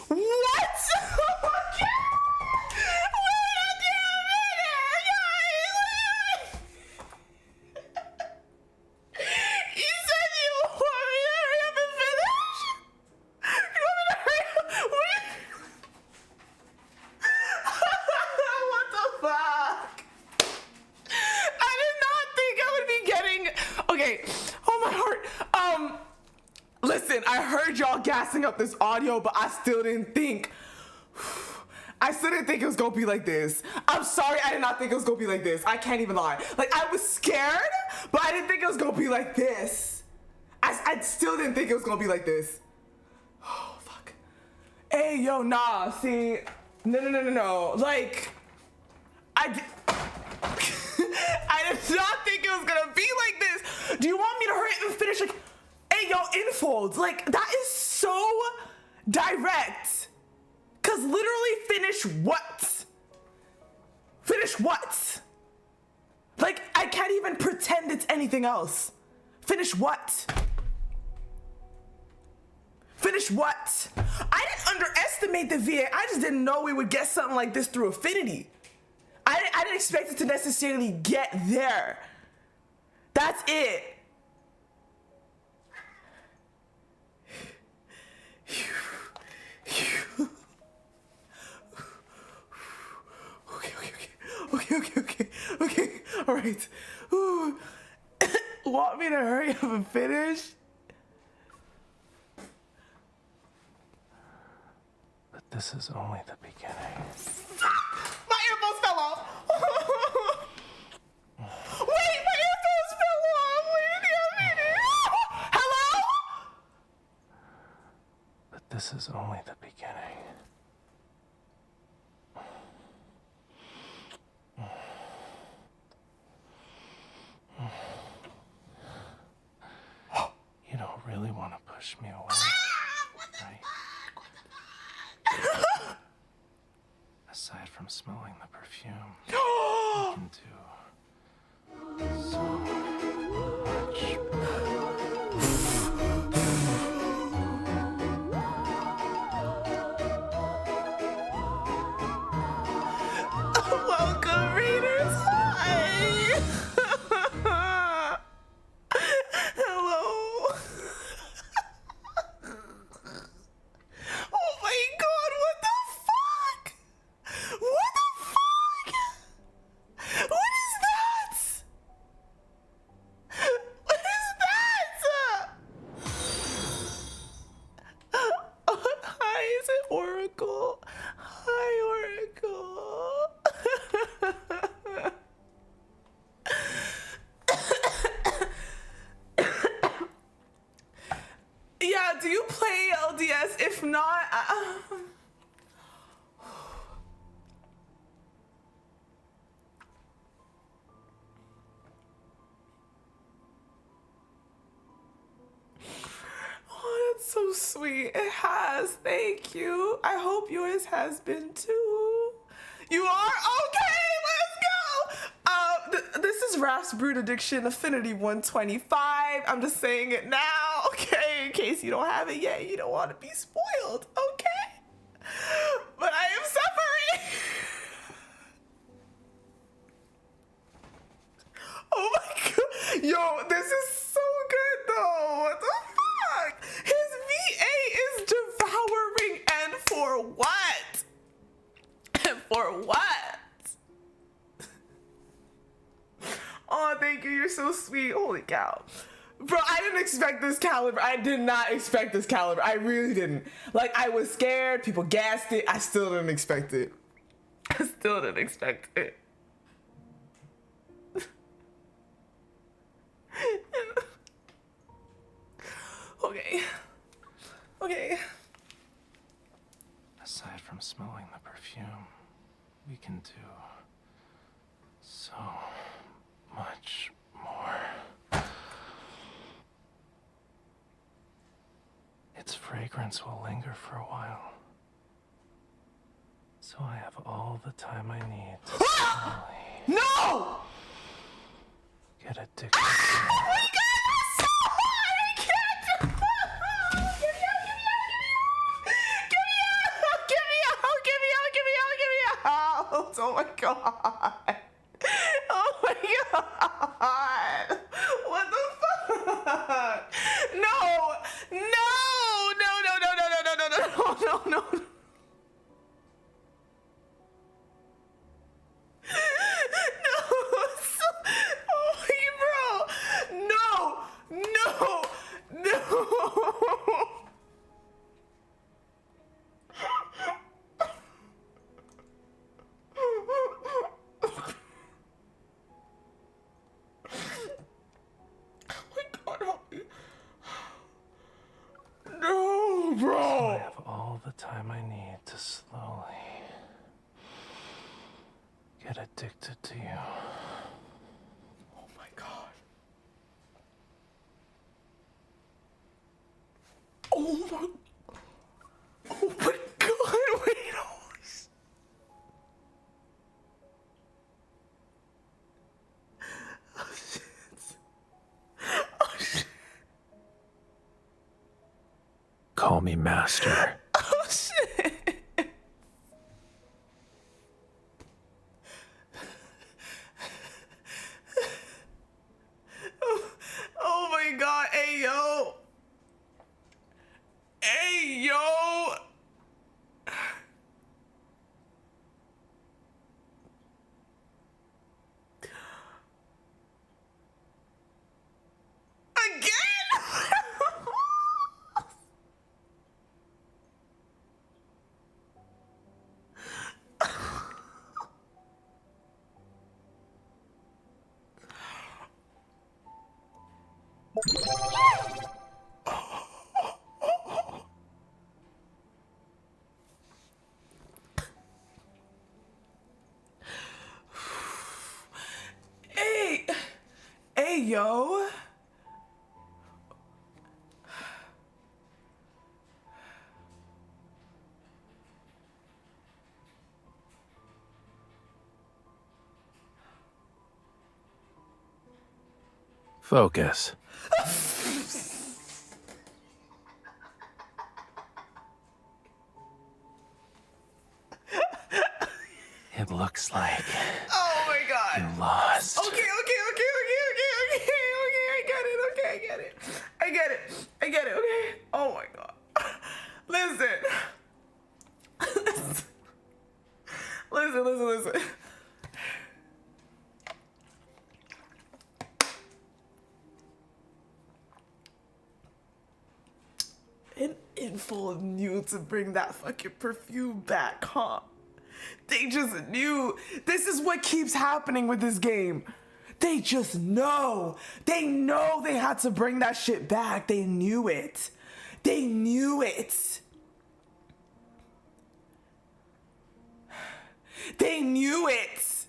What? Oh my God! Wait a minute, guys! You said you want me to hurry up and finish? You want me to hurry up? What the fuck? I did not think I would be getting. Okay, oh my heart. Listen, I heard y'all gassing up this audio, but I still didn't think. I still didn't think it was gonna be like this. I'm sorry, I did not think it was gonna be like this. I can't even lie. Like, I was scared, but I didn't think it was gonna be like this. I still didn't think it was gonna be like this. Oh, fuck. Hey, yo, nah, see. No. Like, I did not think it was gonna be like this. Do you want me to hurry up and finish? Like, hey, yo, infolds. Like, that is so direct. Cause literally finish what? Finish what? Like, I can't even pretend it's anything else. Finish what? Finish what? I didn't underestimate the VA. I just didn't know we would get something like this through Affinity. I didn't expect it to necessarily get there. That's it. Okay. All right. Ooh. Want me to hurry up and finish? But this is only the beginning. My earphones fell off. Wait, my earphones fell off. Wait a minute. Hello? But this is only the beginning. You don't really want to push me away, right? Aside from smelling the perfume, you can do so much. Welcome, readers. Hi. Hello. Oh my God, what the fuck? What the fuck? What is that? What is that? Hi, is it Oracle? Hi, Oracle. Yeah, do you play LDS? If not, oh, that's so sweet. It has. Thank you. I hope yours has been too. You are? Okay, let's go. This is Raf's Brewed Addiction Affinity 125. I'm just saying it now, okay? In case you don't have it yet, you don't want to be spoiled, okay? But I am suffering. Oh my God. Yo, this is so good though. What the fuck? His VA is devouring, and for what? And for what? Oh, thank you. You're so sweet. Holy cow. Bro, I didn't expect this caliber. I did not expect this caliber. I really didn't. Like, I was scared. People gassed it. I still didn't expect it. I still didn't expect it. fragrance will linger for a while. So I have all the time I need to slowly No! get addicted to Oh my god, that's so hard! I can't do it! Get me out! Oh my god! Oh my god! What the fuck? No! No! No! No! No! No! No! No! No! No! No! No! I have all the time I need to slowly get addicted to you. Oh my god. Oh my god, wait. Oh shit. Oh shit. Call me master. Oh shit. Oh my god, hey yo. Hey yo. Again? Hey, yo. Focus. It looks like Oh my god. you lost. Okay. I get it. Okay. Oh my god. Listen. Listen. In full knew to bring that fucking perfume back, huh? They just knew. This is what keeps happening with this game. They just know. They know they had to bring that shit back. They knew it. They knew it. They knew it.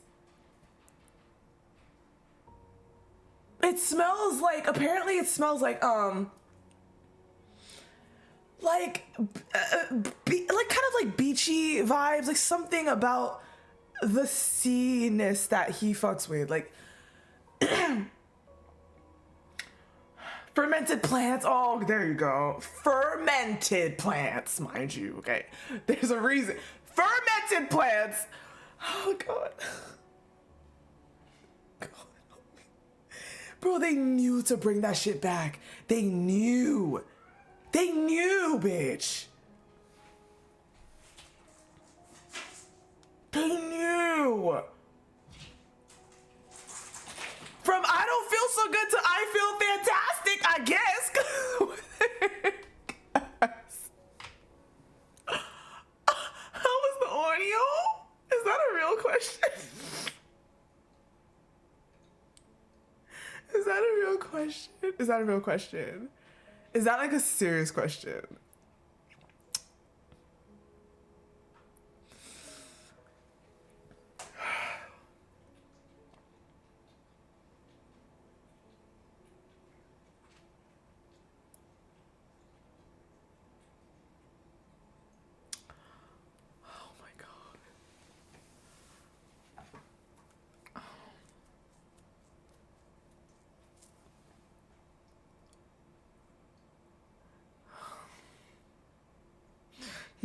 It smells like, apparently it smells like kind of like beachy vibes, like something about the seaness that he fucks with, like fermented plants. Oh, there you go. Fermented plants, mind you. Okay, there's a reason. Fermented plants. Oh god. Bro, they knew to bring that shit back. They knew, bitch. They knew. From I don't feel so good to I feel fantastic, I guess. How was the audio? Is that a real question? Is that a real question? Is that a real question? Is that like a serious question?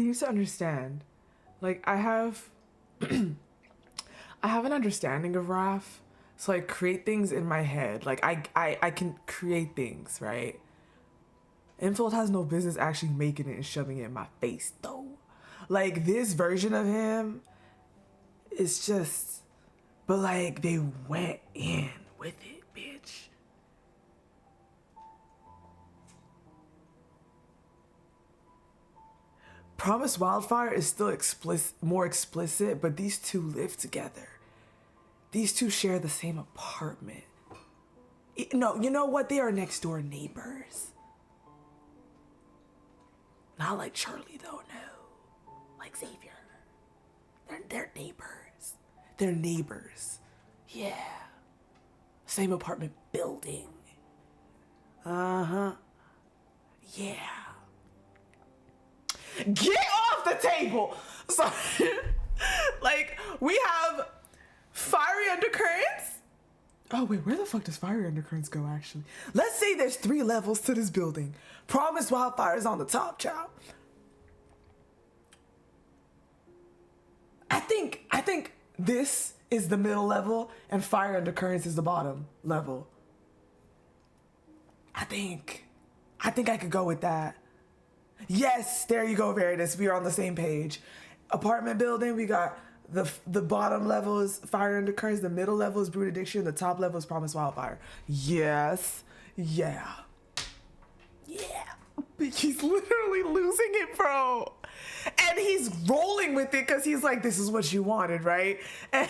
he needs to understand. Like, I have I have an understanding of Raph, so I create things in my head. Like, I can create things, right? Infold has no business actually making it and shoving it in my face, though. Like, this version of him is just, but like, they went in with it, bitch. Promise Wildfire is still more explicit, but these two live together. These two share the same apartment. No, you know what? They are next door neighbors. Not like Charlie, though, no. Like Xavier. They're neighbors. They're neighbors. Yeah. Same apartment building. Uh-huh. Yeah. Get off the table! Sorry. Like, we have fiery undercurrents. Oh, wait, where the fuck does fiery undercurrents go, actually? Let's say there's 3 levels to this building. Promise Wildfire is on the top, child. I think this is the middle level and fire undercurrents is the bottom level. I think I could go with that. Yes, there you go, Veritas. We are on the same page. Apartment building, we got the bottom level is fire undercurrents, the middle level is Brewed Addiction, the top level is Promise Wildfire. Yes. Yeah. Yeah. He's literally losing it, bro. And he's rolling with it because he's like, this is what you wanted, right? And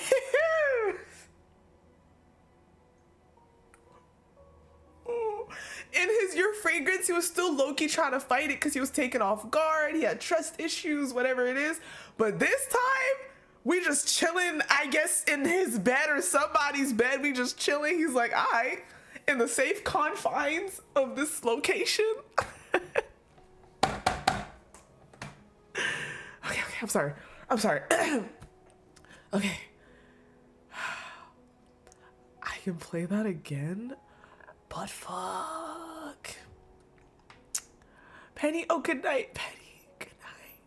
in his Your Fragrance, he was still low-key trying to fight it because he was taken off guard. He had trust issues, whatever it is. But this time, we just chilling, I guess, in his bed or somebody's bed. We just chilling. He's like, in the safe confines of this location. Okay, I'm sorry. Okay. I can play that again, but fuck. Penny, oh, good night, Penny. Good night.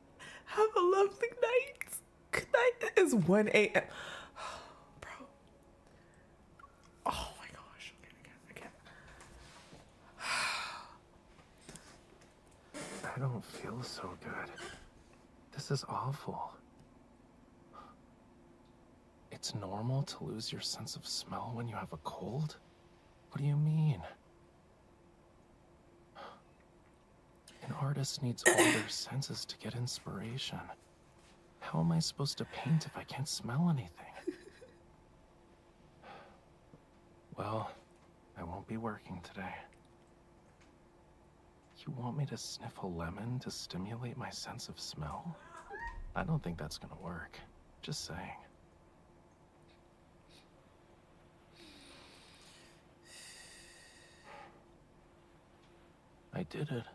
Have a lovely night. Good night. It is 1 a.m. Bro. Oh my gosh. I can't. I don't feel so good. This is awful. It's normal to lose your sense of smell when you have a cold? What do you mean? An artist needs all their senses to get inspiration. How am I supposed to paint if I can't smell anything? Well, I won't be working today. You want me to sniff a lemon to stimulate my sense of smell? I don't think that's gonna work. Just saying. I did it.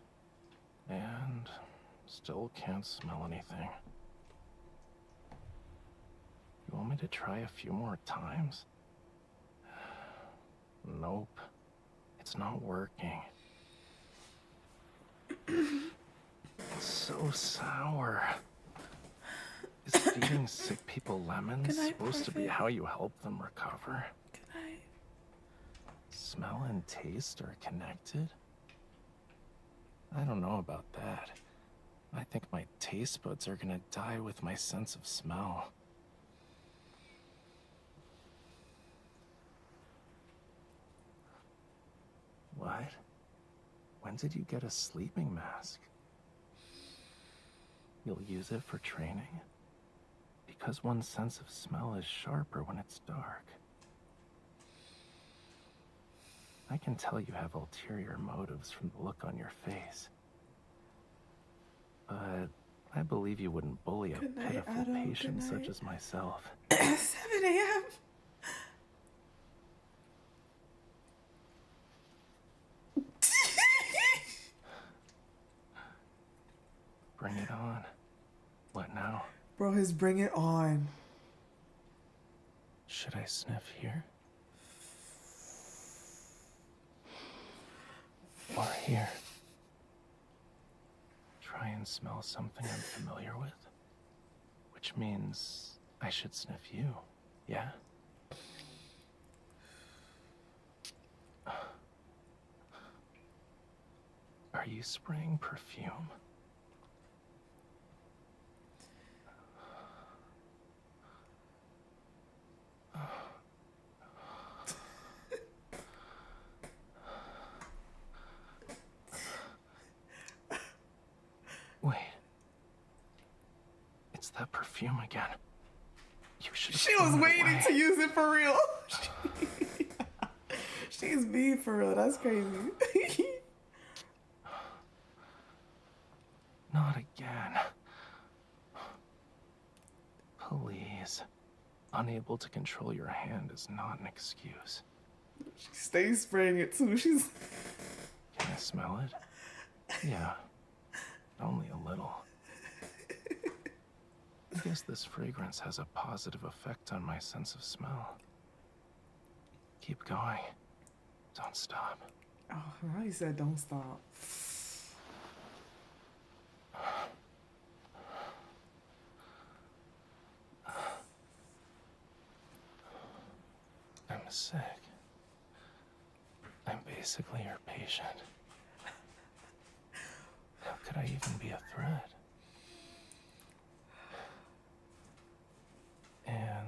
And still can't smell anything. You want me to try a few more times? Nope. It's not working. It's so sour. Is feeding sick people lemons supposed to be how you help them recover? Good night. Smell and taste are connected? I don't know about that. I think my taste buds are gonna die with my sense of smell. What? When did you get a sleeping mask? You'll use it for training? Because one's sense of smell is sharper when it's dark. I can tell you have ulterior motives from the look on your face. But I believe you wouldn't bully a pitiful patient such as myself. 7 a.m. Bring it on. What now? Bro, his bring it on. Should I sniff here? Or here? Try and smell something I'm familiar with. Which means I should sniff you, yeah? Are you spraying perfume? Wait. It's that perfume again. You should. She was waiting to use it for real. She's me for real. That's crazy. Not again. Please. Unable to control your hand is not an excuse. She stays spraying it too. She's. Can I smell it? Yeah. Only a little. I guess this fragrance has a positive effect on my sense of smell. Keep going. Don't stop. Oh, now he said don't stop. I'm sick. I'm basically your patient. How could I even be a threat? And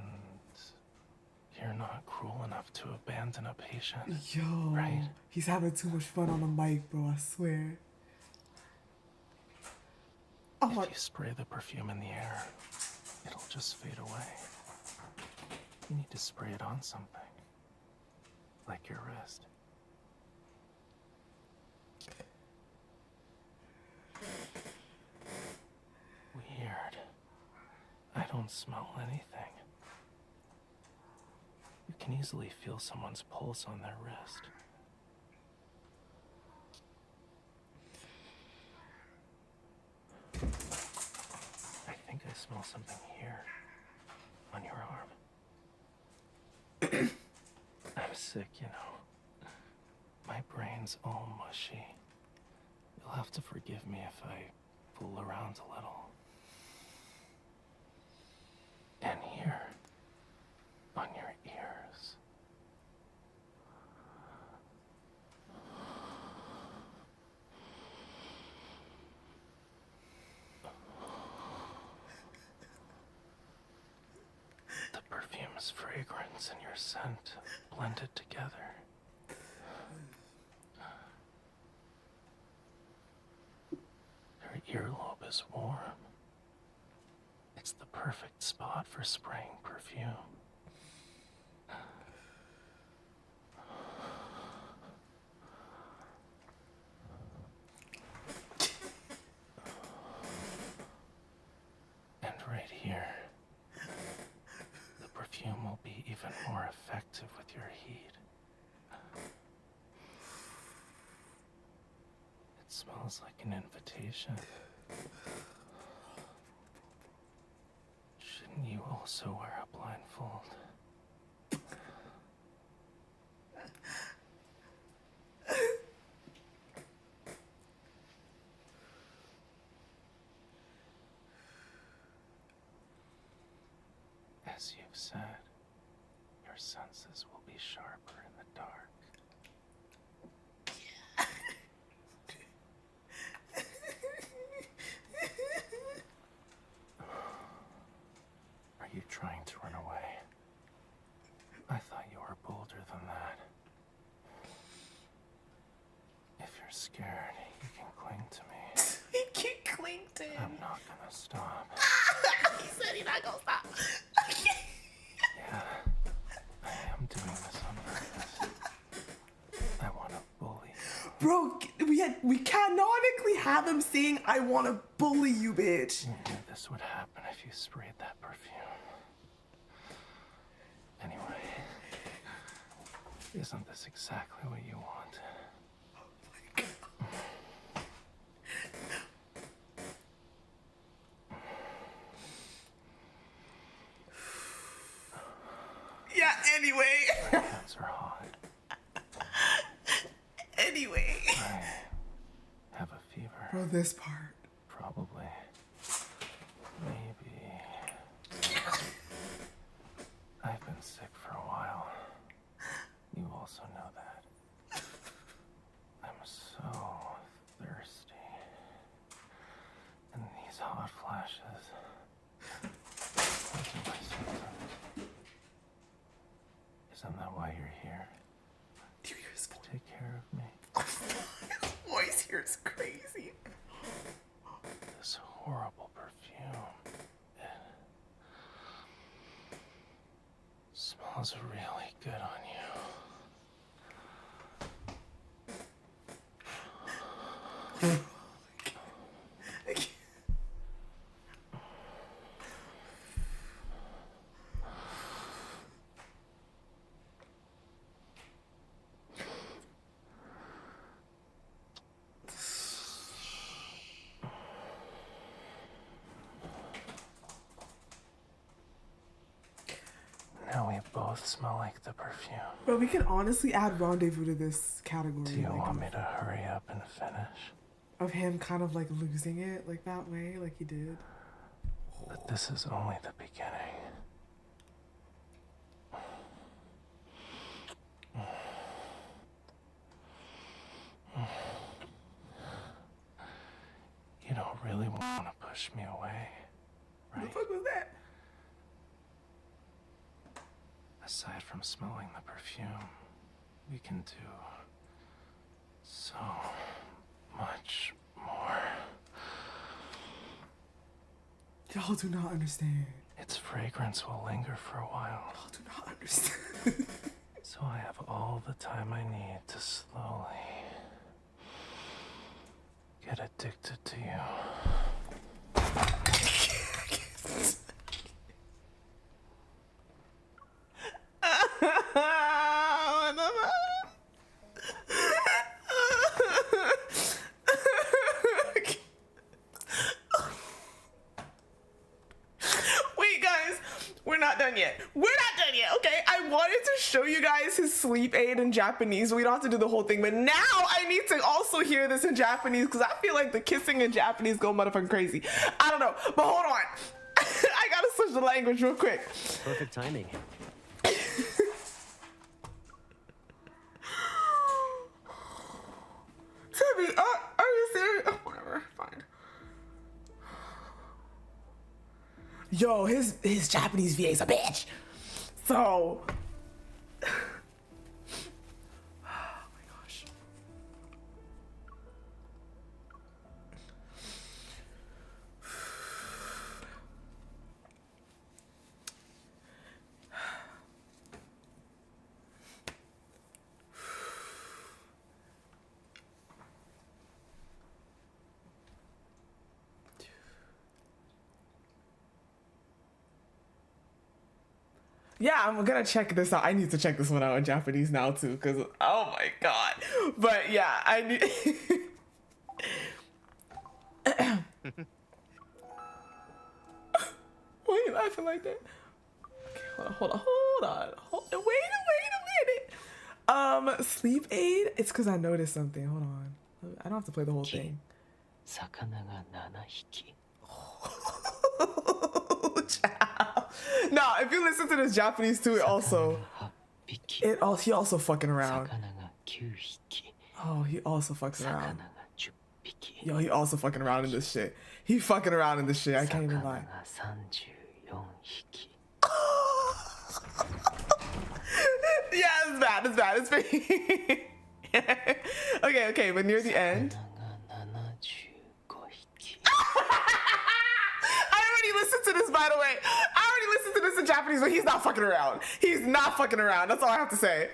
you're not cruel enough to abandon a patient, Yo, right? He's having too much fun on the mic, bro, I swear. Oh, if you spray the perfume in the air, it'll just fade away. You need to spray it on something. Like your wrist. Weird. I don't smell anything. You can easily feel someone's pulse on their wrist. I think I smell something here. On your arm. I'm sick, you know. My brain's all mushy. You'll have to forgive me if I fool around a little. And here, on your ears. The perfume's fragrance and your scent blended together. Your earlobe is warm. It's the perfect spot for spraying perfume. And right here, the perfume will be even more effective with your heat. It smells like an invitation. Shouldn't you also wear a blindfold? As you've said, your senses will be sharper in the dark. Are you trying to run away? I thought you were bolder than that. If you're scared, you can cling to me. He can cling to him. I'm not gonna stop. He said he's not gonna stop. Yeah, I am doing this on purpose. I want to bully you. Bro, we canonically have him saying, I want to bully you, bitch. You knew this would happen if you sprayed that perfume. Anyway, isn't this exactly what you wanted? Yeah, anyway. My hands are hot. Anyway. I have a fever. Bro, this part. Probably hot flashes. Isn't that why you're here? Do you hear his voice? Take care of me. His voice here is crazy. This horrible perfume. It smells really good on you. Now we both smell like the perfume. But we can honestly add Rendezvous to this category. Do you want me to hurry up and finish? Of him kind of like losing it like that way, like he did. But this is only the beginning. You don't really want to push me away, right? What the fuck was that? Aside from smelling the perfume, we can do so much more. Y'all do not understand. Its fragrance will linger for a while. Y'all do not understand. So I have all the time I need to slowly get addicted to you. Wait, guys, we're not done yet. We're not done yet, okay? I wanted to show you guys his sleep aid in Japanese. We don't have to do the whole thing, but now I need to also hear this in Japanese because I feel like the kissing in Japanese go motherfucking crazy. I don't know, but hold on. I gotta switch the language real quick. Perfect timing. Timmy, are you serious? Oh, whatever, fine. Yo, his Japanese VA's a bitch. So, oh my gosh. Yeah, I'm gonna check this out. I need to check this one out in Japanese now too, because oh my god. But yeah, I need. Why are you laughing like that? Okay, hold on. Wait a minute. Sleep aid? It's because I noticed something. Hold on. I don't have to play the whole thing. No, if you listen to this Japanese too, he also fucking around. Oh, he also fucks around. Yo, he also fucking around in this shit. He fucking around in this shit. I can't even lie. Yeah, it's bad. It's pretty. Okay, but near the end. I already listened to this, by the way. I already listened to this in Japanese, but he's not fucking around. He's not fucking around. That's all I have to say.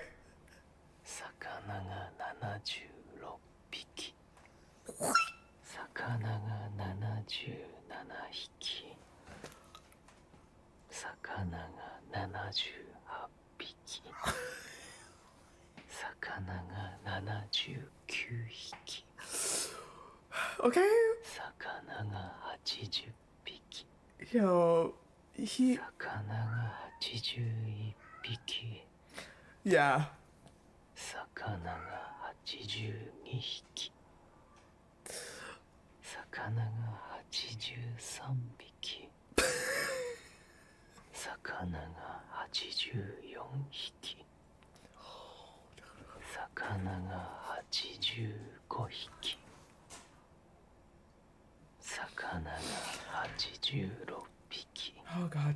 Okay. Yo, he. Yeah.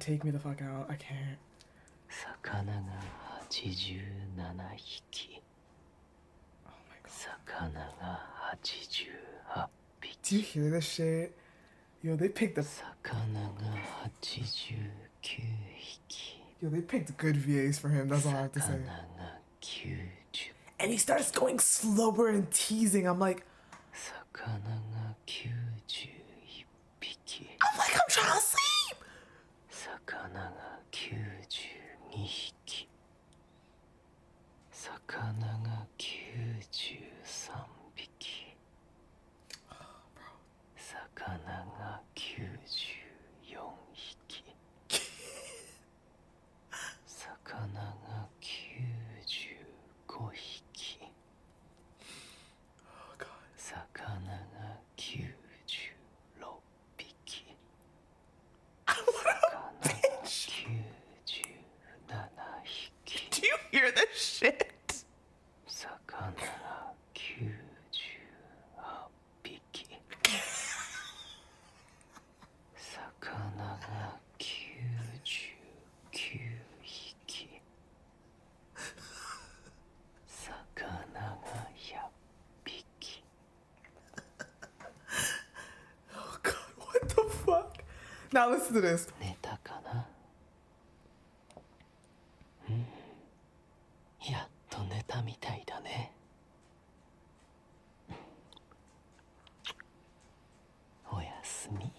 take me the fuck out. I can't. 魚が87匹。魚が88匹。 Do you hear this shit? Yo, they picked the. 魚が89匹。 Yo, they picked good VAs for him. That's all I have to say. 魚が90。 And he starts going slower and teasing. I'm like. 魚が91匹。 I'm like, I'm trying to sleep. 魚が92匹。魚が93匹。魚が94匹。魚が95匹。魚が96匹。 Do you hear this shit? 魚が98匹。魚が99匹。魚が100匹。 Oh god, what the fuck? Now listen to this. 寝たかな？うん。やっと寝たみたいだね。おやすみ。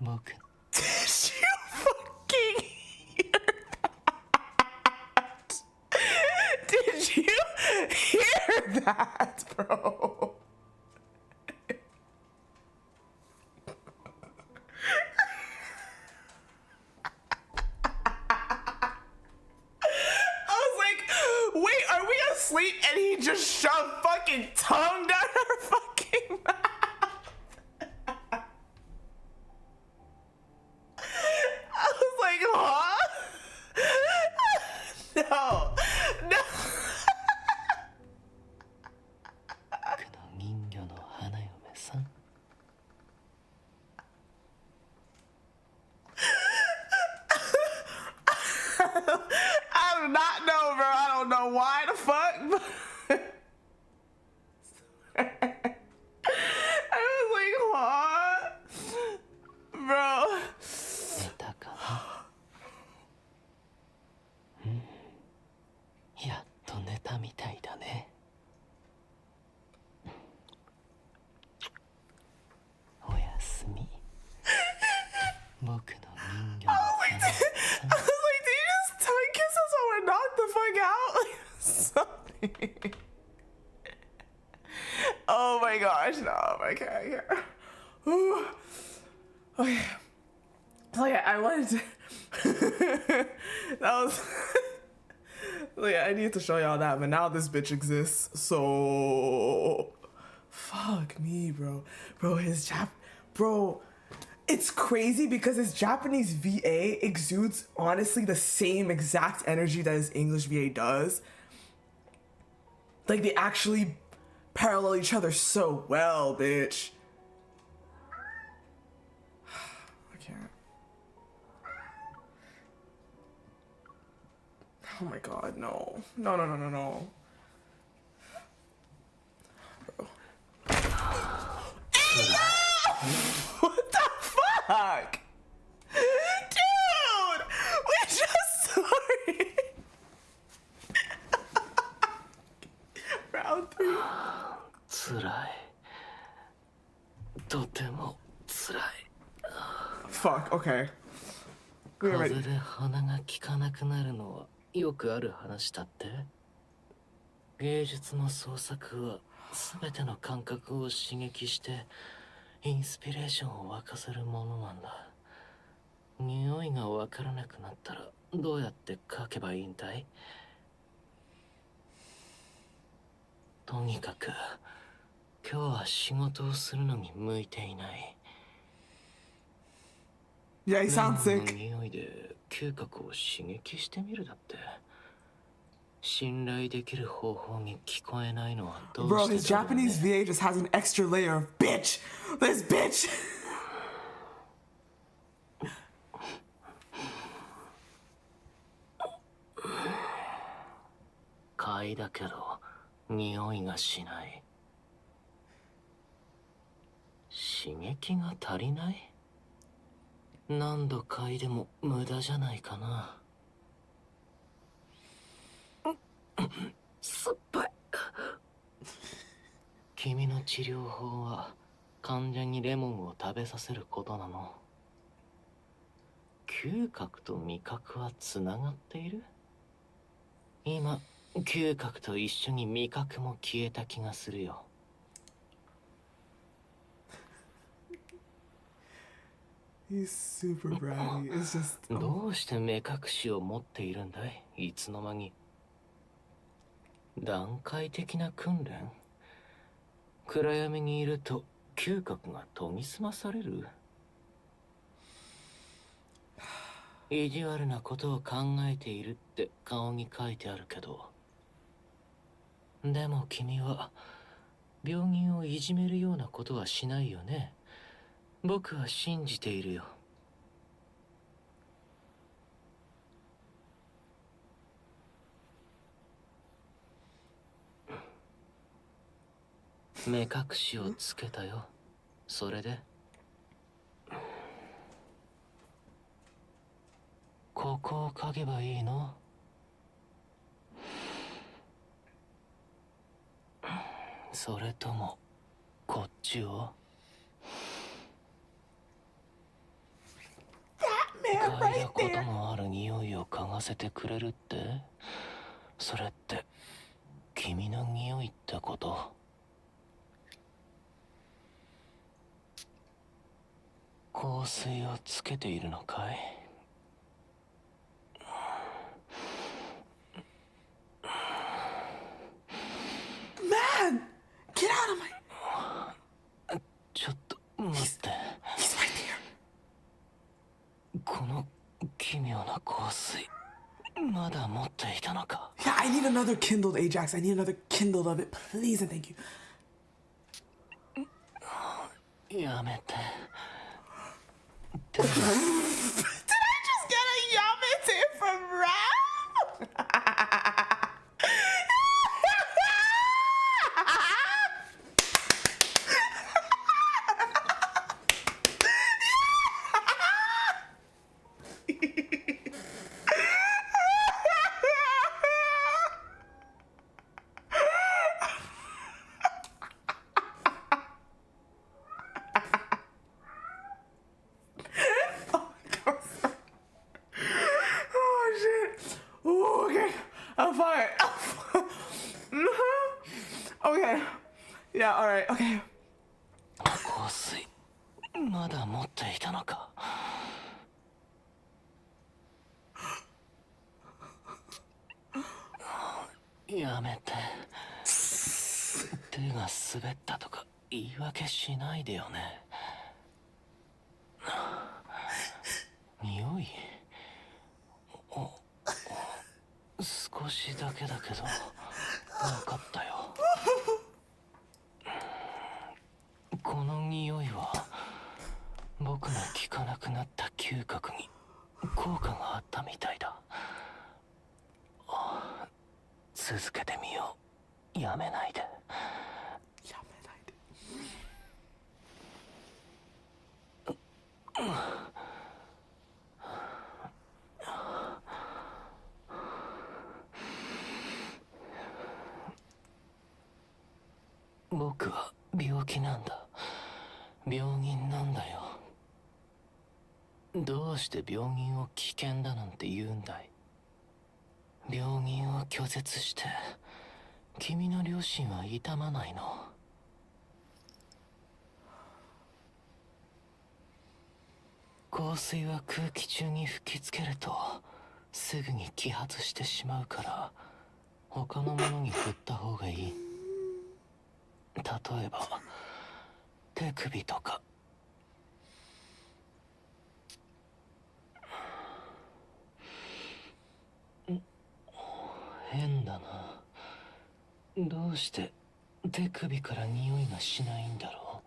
僕。Did you fucking hear that? Did you hear that, bro? Asleep and he just shoved fucking tongue down her fucking mouth. I was like, huh? No. No. 僕の人魚の花嫁さん。 I do not know, bro. I don't know why the fuck. I was like, huh? Bro. 寝たかな？うん。やっと寝たみたいだね。おやすみ。僕の人魚の花嫁さん。 I was like, did you just tongue kiss us or knock the fuck out? Something. Oh my gosh, no, I can't. Ooh. Okay. Okay, I wanted to. That was. I need to show y'all that, but now this bitch exists, so. Fuck me, bro. Bro, Bro. It's crazy because his Japanese VA exudes honestly the same exact energy that his English VA does. Like they actually parallel each other so well, bitch. I can't. Oh my god, no. No. Bro. What the fuck? Dude! We just started! Round 3. つらい。とてもつらい。 Fuck, okay. We're 風 ready. で鼻が効かなくなるのはよくある話だって。芸術の創作は全ての感覚を刺激してインスピレーションを沸かせるものなんだ。匂いがわからなくなったらどうやって描けばいいんだい？とにかく今日は仕事をするのに向いていない。 Yeah, he sounds sick. 匂いで嗅覚を刺激してみるだって。信頼できる方法に聞こえないのはどう Bro, して his だろうね。 Japanese VA just has an extra layer of bitch. This bitch. 嗅いだけど匂いがしない。刺激が足りない？何度嗅いでも無駄じゃないかな。酸っぱい。君の治療法は患者にレモンを食べさせることなの？嗅覚と味覚はつながっている？今、嗅覚と一緒に味覚も消えた気がするよ。He's super bratty. It's just. どうして目隠しを持っているんだい？いつの間に。段階的な訓練？暗闇にいると嗅覚が研ぎ澄まされる？意地悪なことを考えているって顔に書いてあるけど。でも君は病人をいじめるようなことはしないよね。僕は信じているよ。目隠しをつけたよ。それでここを嗅げばいいの？それともこっちを？嗅いだことのある匂いを嗅がせてくれるって？それって君の匂いってこと？香水をつけているのかい？Man! Get out of my... ちょっと待って。He's right there. この奇妙な香水、まだ持っていたのか？ Yeah, I need another kindled, Ajax. I need another kindled of it. Please and thank you. やめて。Did I just get a yamete from Rap? Okay. Yeah, alright, okay. 香水、まだ持っていたのか？やめて。手が滑ったとか言い訳しないでよね。匂い？少しだけだけど、分かったよ。この匂いは僕の効かなくなった嗅覚に効果があったみたいだ。続けてみよう。やめないで。やめないで。僕は病気なんだ。病人なんだよ。どうして病人を危険だなんて言うんだい？病人を拒絶して君の両親は痛まないの？香水は空気中に吹きつけるとすぐに揮発してしまうから、他のものに振った方がいい。例えば手首とか。変だな。どうして手首から匂いがしないんだろ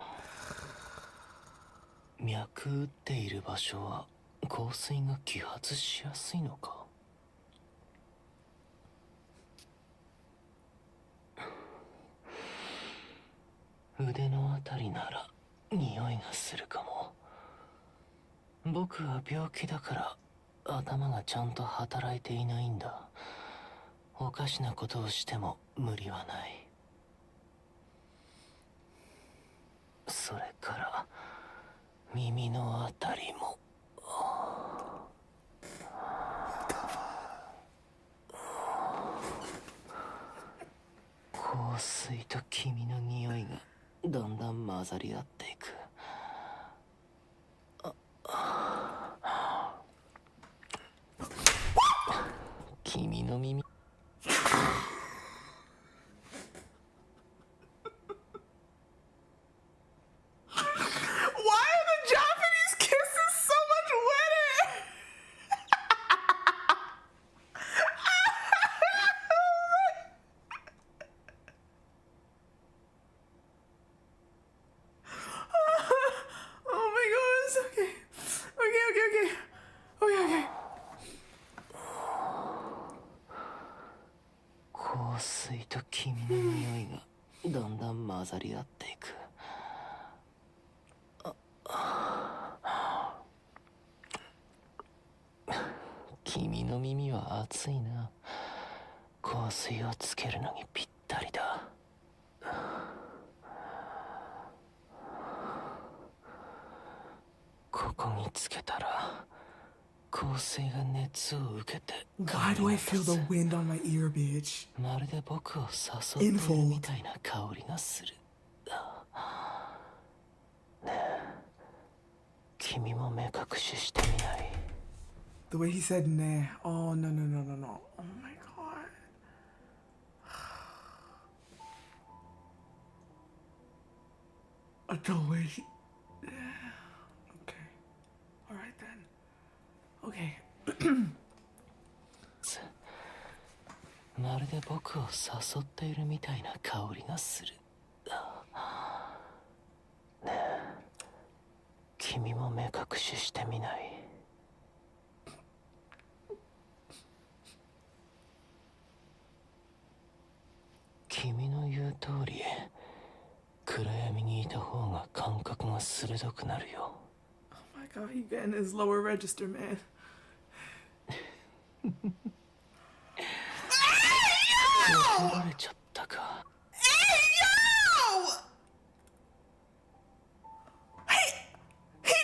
う。脈打っている場所は香水が揮発しやすいのか？腕のあたりなら匂いがするかも。僕は病気だから頭がちゃんと働いていないんだ。おかしなことをしても無理はない。それから耳のあたりも。香水と君の匂いがだんだん混ざり合っていく。君の耳。Why are the Japanese kisses so much wetter? Oh my gosh. Okay. Okay. 香水と君の匂いがだんだん混ざり合っていく。君の耳は熱いな。香水をつけるのにぴったりだ。ここにつけたら香水が熱を受けて。 Why do I feel the wind on my ear, bitch? まるで僕を誘っているみたいな香りがする。ねえ、君も目隠ししてみない？ The way he said nah. Oh, no. Oh my god. The way he... Okay. Alright then. Okay. まるで僕を誘っているみたいな香りがする。ねえ、君も目隠ししてみない？君の言う通り、暗闇にいた方が感覚が鋭くなるよ。 Oh my god, he getting his lower register, man. He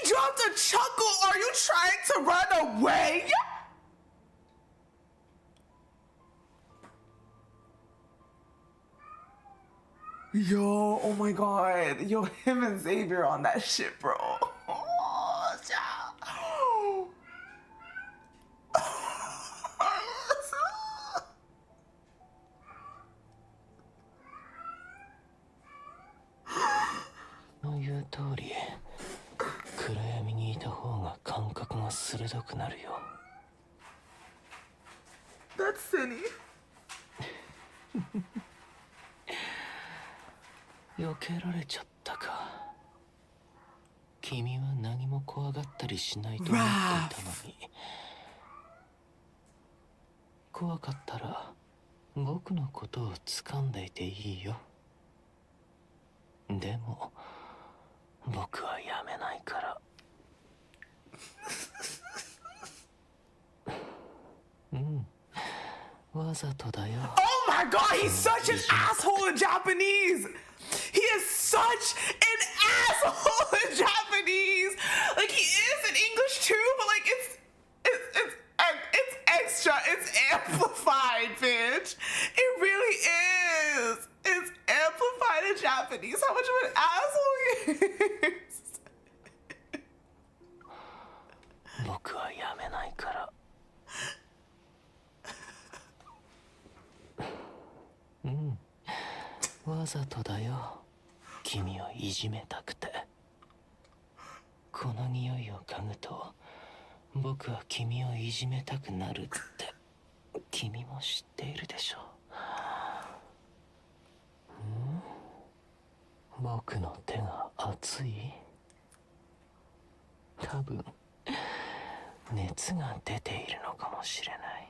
dropped a chuckle. Are you trying to run away? Yo, oh my god. Yo, him and Xavier on that shit, bro. Oh, child.の言う通り、暗闇にいた方が感覚が鋭くなるよ。 That's silly. 避けられちゃったか。君は何も怖がったりしないと思っていたのに。怖かったら僕のことを掴んでいていいよ。でも僕はやめないから。うん、わざとだよ。 Oh my god, he's such an asshole in Japanese. He is such an asshole in Japanese. Like he is in English too, but like it's extra. It's amplified, bitch. It really is. It's amplified in Japanese. How much of an asshole he is. 僕はやめないから。うん、わざとだよ。君をいじめたくて。この匂いを嗅ぐと僕は君をいじめたくなるって君も知っているでしょ。僕の手が熱い？多分熱が出ているのかもしれない。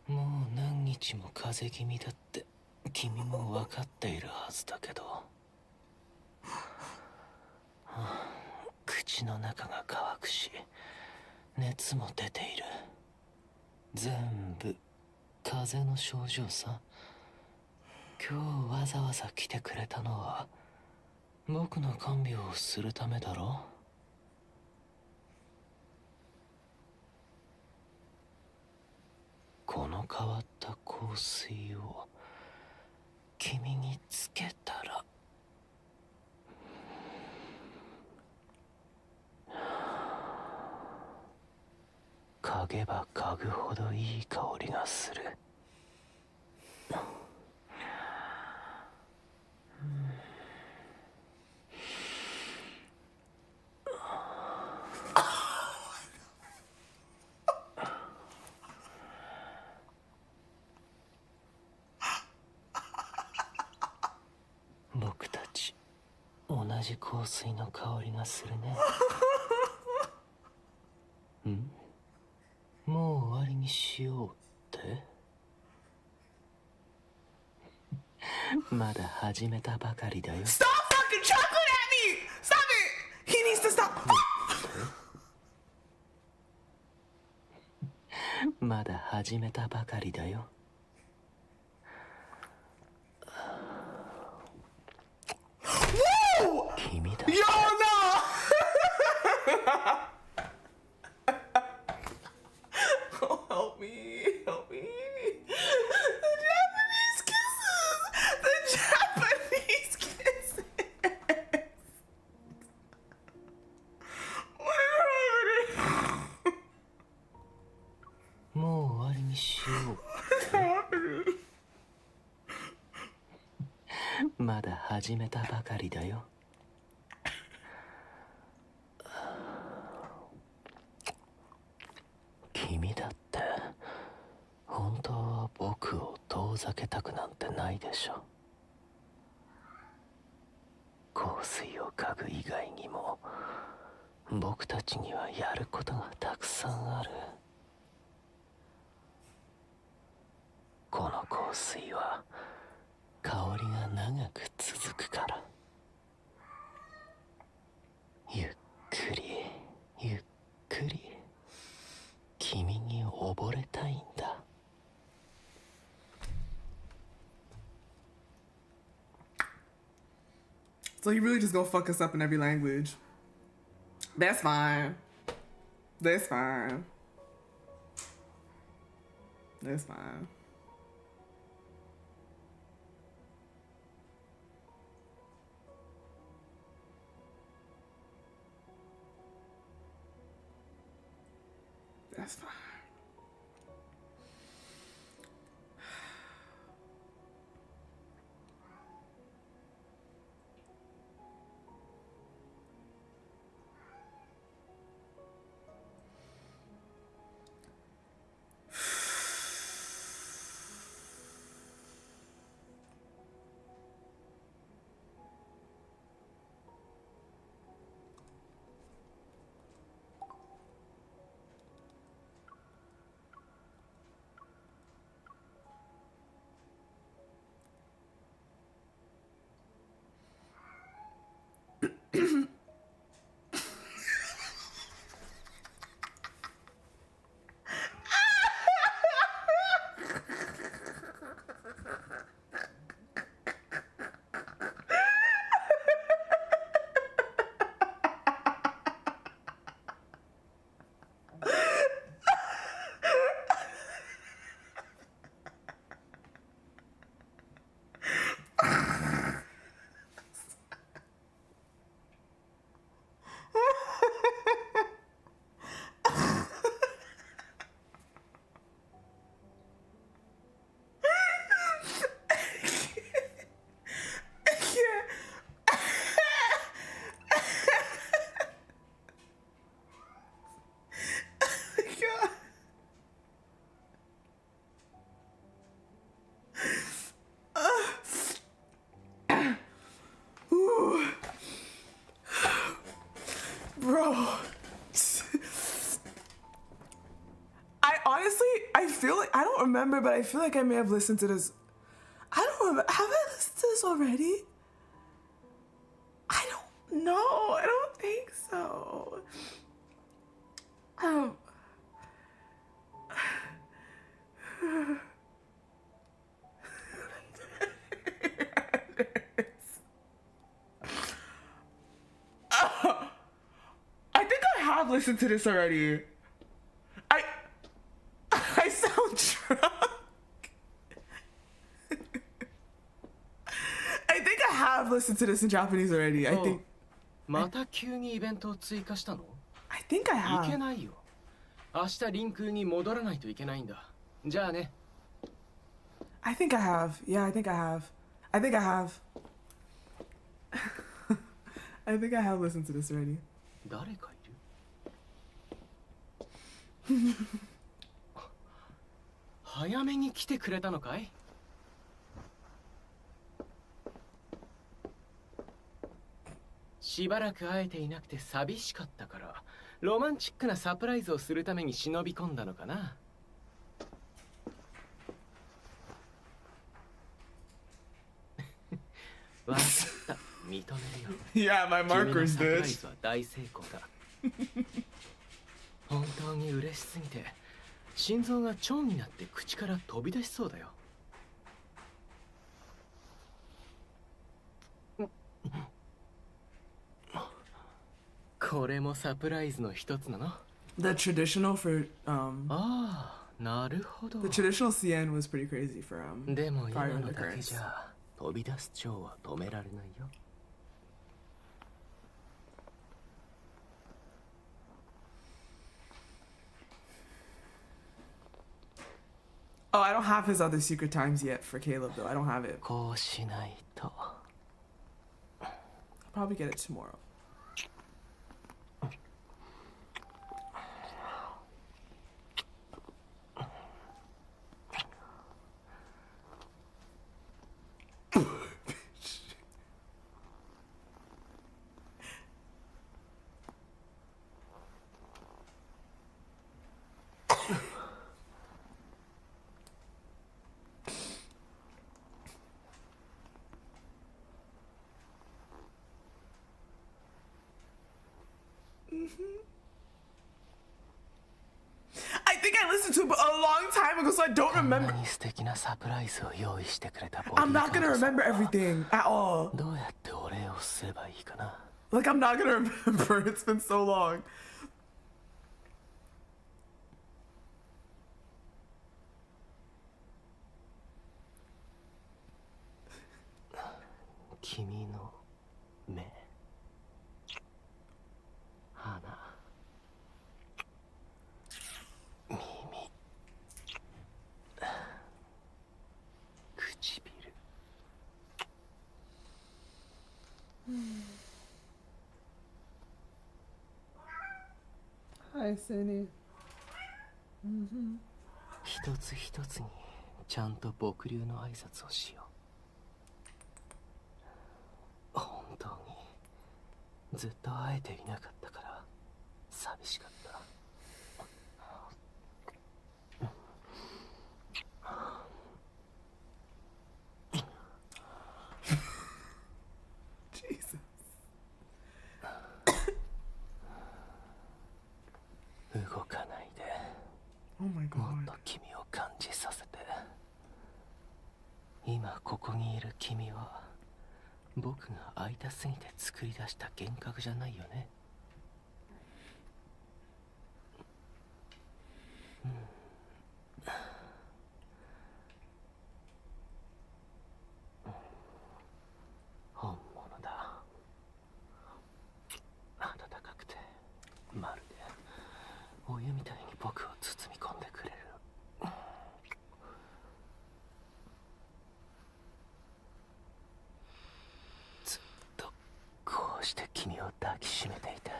もう何日も風邪気味だって君も分かっているはずだけど、口の中が乾くし熱も出ている。全部風邪の症状さ。今日わざわざ来てくれたのは僕の看病をするためだろ。この変わった香水を君につけたら、嗅げば嗅ぐほどいい香りがする。僕たち同じ香水の香りがするね。ん？もう終わりにしようってまだ始めたばかりだよ。 Stop fucking chocolate at me! Stop it! He needs to stop. まだ始めたばかりだよ。君だ。 Yo, no! Oh, help me, help me. The Japanese kisses! The Japanese kisses! What is happening? もう終わりにしよう。 What is happening? まだ始めたばかりだよ。君だって本当は僕を遠ざけたくなんてないでしょ。香水を嗅ぐ以外にも僕たちにはやることがたくさんある。この香水は香りが長く続くから。ゆっくりゆっくり君に溺れたいんだ。 So he really just gonna fuck us up in every language. That's fine. That's fine. That's fine. That's fine. I feel like I don't remember, but I feel like I may have listened to this. I don't don't remember. Have I listened to this already? I don't know. I don't think so. I think I have listened to this already. I sound drunk. I think I have listened to this in Japanese already. I think. また急にイベントを追加したの? I think I have. いけないよ。明日リンクに戻らないといけないんだ。じゃあね。I think I have. Yeah, I think I have. I think I have. I think I have listened to this already. 誰かいる? 早めに来てくれたのかい? しばらく会えていなくて寂しかったから、ロマンチックなサプライズをするために忍び込んだのかな。わかった、認めるよ。Yeah, my markers 君のサプライ did. ズは大成功だ。本当に嬉しすぎて、心臓が蝶になって口から飛び出しそうだよ。これもサプライズの一つなの? The traditional for ああ、なるほど。 the traditional CN was pretty crazy for でも今 fire のだけ undercurrents. じゃ飛び出す蝶は止められないよ。Oh, I don't have his other secret times yet for Caleb though. I don't have it. こうしないと。I'll probably get it tomorrow. I think I listened to it a long time ago, so I don't remember. こんなに素敵なサプライズを用意してくれたボディ I'm not gonna remember everything at all. どうやってお礼をすればいいかな。 Like, I'm not gonna remember. It's been so long. 君の目、鼻、耳、唇。Hi, Cindy. 一つ一つにちゃんと僕流の挨拶をしよう。本当にずっと会えていなかったから寂しかった。Jesus. 動かないで。 Oh my もっ god. と君を感じさせて。今ここにいる君は僕が会いたすぎて作り出した幻覚じゃないよね。本物だ。暖かくてまるでお湯みたいに僕を包み込んでくれる。ずっとこうして君を抱きしめていたい。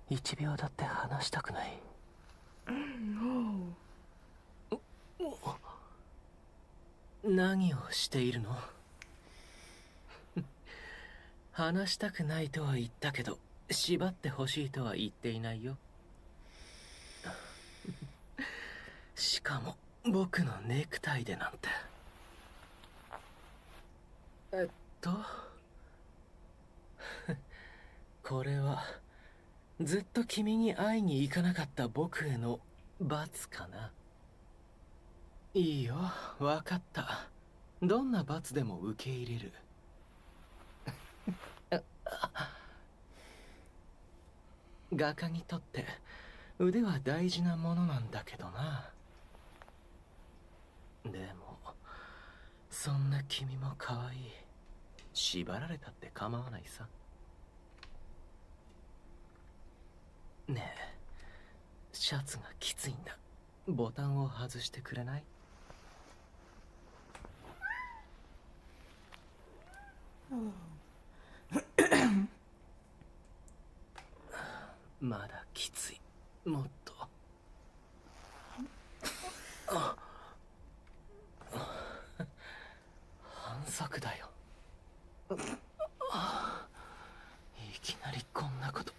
一秒だって離したくない。何をしているの？話したくないとは言ったけど、縛ってほしいとは言っていないよ。しかも僕のネクタイでなんて。とこれはずっと君に会いに行かなかった僕への罰かな。いいよ、わかった。どんな罰でも受け入れる。画家にとって腕は大事なものなんだけどな。でもそんな君も可愛い。縛られたって構わないさ。ねえ、シャツがきついんだ。ボタンを外してくれない？まだきつい。もっと。反則だよ。いきなりこんなこと。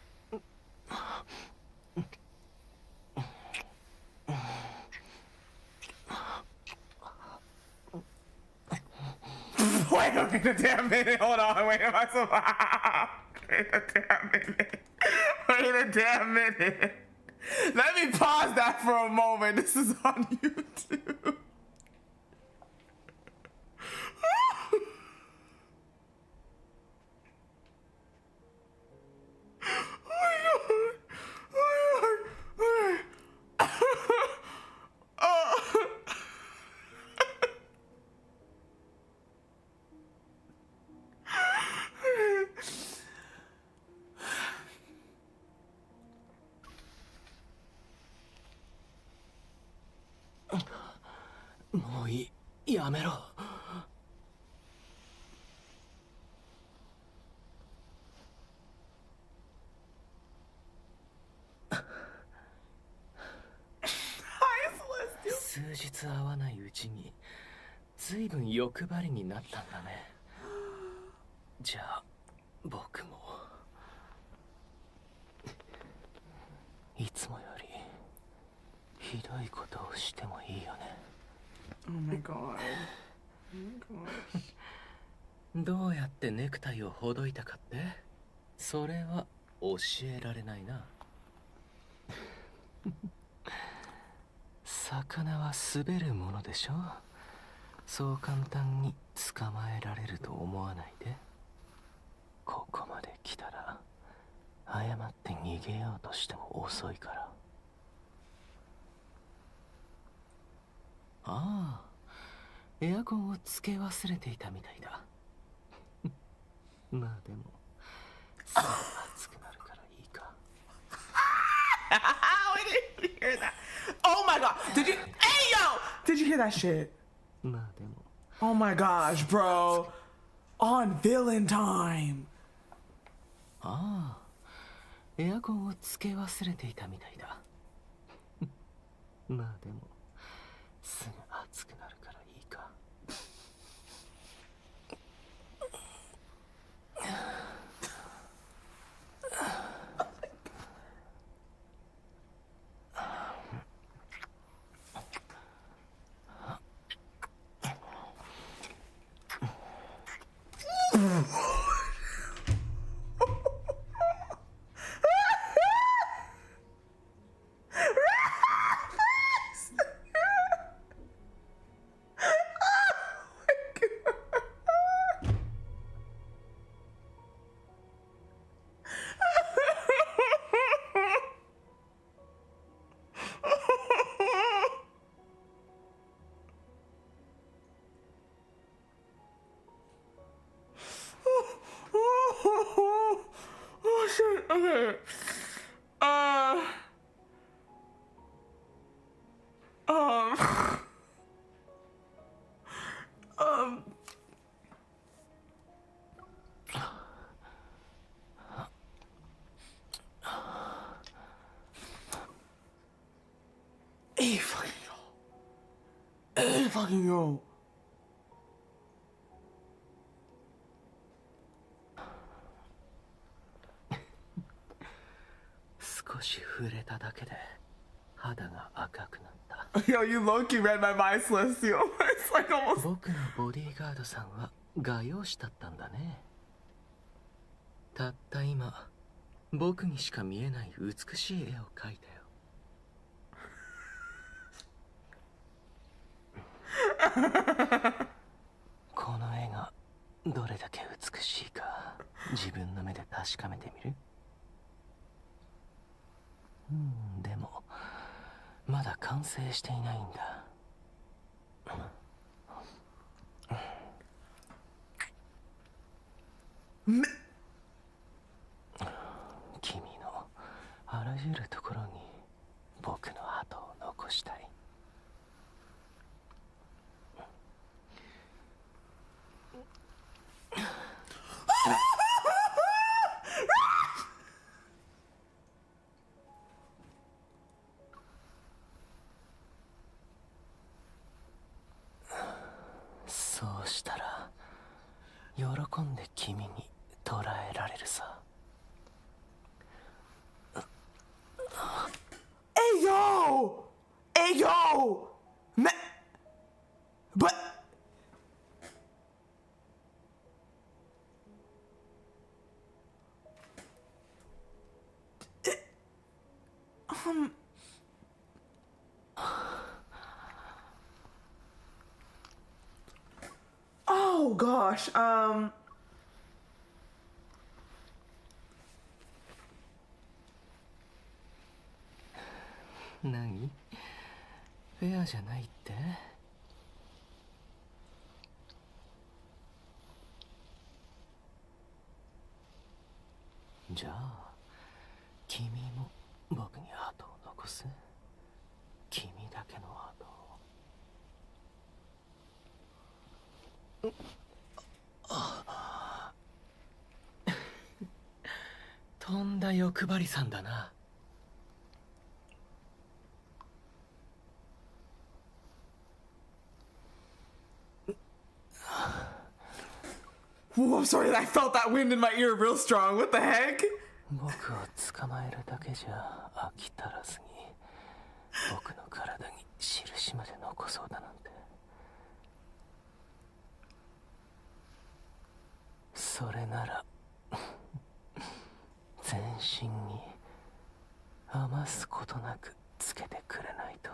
Wait a damn minute. Hold on. Wait, am I survived? Wait a damn minute. Wait a damn minute. Let me pause that for a moment. This is on YouTube.もういい、やめろ。数日会わないうちに随分欲張りになったんだね。じゃあ僕もいつもよりひどいことをしてもいいよね。Oh my god. Oh my gosh. どうやってネクタイをほどいたかって、それは教えられないな。魚は滑るものでしょ。そう簡単に捕まえられると思わないで。ここまで来たら誤って逃げようとしても遅いから。ああ、エアコンをつけ忘れていたみたいだ。まあでもすぐ暑くなるからいいか。We didn't hear that. Oh my god. Did you? Hey yo! Did you hear that shit? まあでも Oh my gosh, bro. On villain time. ああ、エアコンをつけ忘れていたみたいだ。まあでもすぐ暑くなるからいいか。Oh shit. Okay. Um. Hey fucking yo. Hey fucking yo. 少し触れただけで肌が赤くなった。Yo, you low-key read my mind, Celestial. It's like almost... 僕のボディーガードさんは画用紙だったんだね。たった今、僕にしか見えない美しい絵を描いたよ。この絵がどれだけ美しいか自分の目で確かめてみる？でもまだ完成していないんだ。君のあらゆるところに僕の跡を残したい。そうしたら喜んで君に捕らえられるさ。Hey yo! Hey yo! But oh gosh,何？フェアじゃないって？じゃあ君も僕に跡を残す？君だけの跡を。とんだ欲張りさんだな。Ooh, I'm sorry, I felt that wind in my ear real strong. What the heck? 僕を捕まえるだけじゃ飽き足らずに僕の体に印まで残そうだなんて。それなら全身に余すことなくつけてくれないと。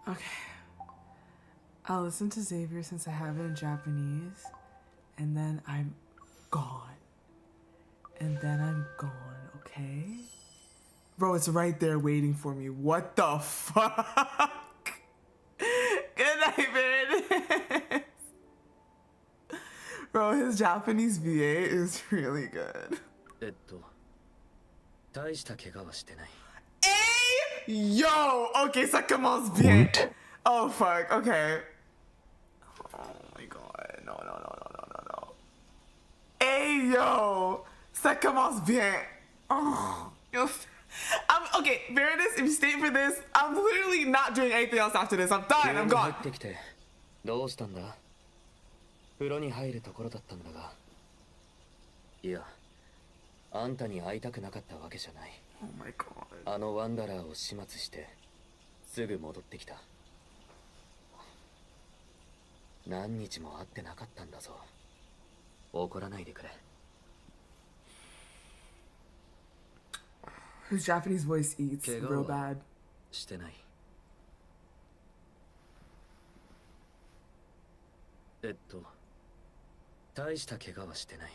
Okay. I'll listen to Xavier since I have it in Japanese, and then I'm gone. And then I'm gone, okay? Bro, it's right there waiting for me. What the fuck? Good night, man. Bro, his Japanese VA is really good. 大した怪我はしてない。 Yo! Okay, ça commence bien. Oh, fuck. Okay. Oh, my God. No, no, no, no, no, no, no. Hey, yo! Ça commence bien. Oh. Okay, Veritas, if you stay for this, I'm literally not doing anything else after this. I'm done. I'm gone. どうしたんだ？風呂に入るところだったんだが。いや、あんたに会いたくなかったわけじゃない。 Oh my God. あのワンダラーを始末してすぐ戻ってきた。何日も会ってなかったんだぞ。怒らないでくれ。 His Japanese voice eats real bad. してない。大した怪我はしてない。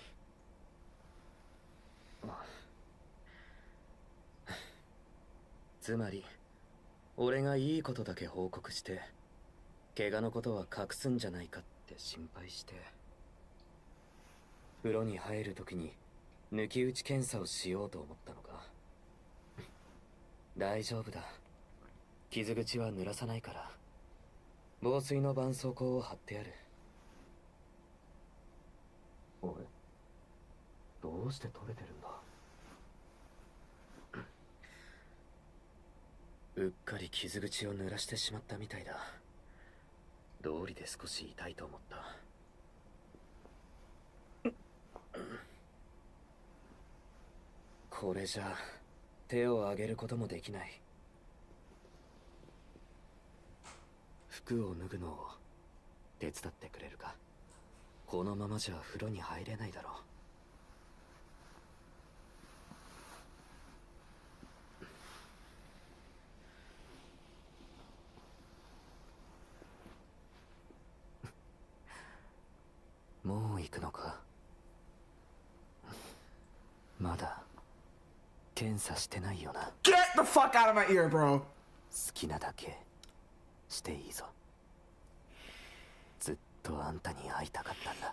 つまり俺がいいことだけ報告して怪我のことは隠すんじゃないかって心配して風呂に入るときに抜き打ち検査をしようと思ったのか。大丈夫だ。傷口は濡らさないから。防水の絆創膏を貼ってやる。おい、どうして取れてるんだ。うっかり傷口を濡らしてしまったみたいだ。道理で少し痛いと思った。これじゃ手を上げることもできない。服を脱ぐのを手伝ってくれるか。このままじゃ風呂に入れないだろう。もう行くのか。まだ検査してないよな。 Get the fuck out of my ear, bro. 好きなだけしていいぞ。ずっとあんたに会いたかったんだ。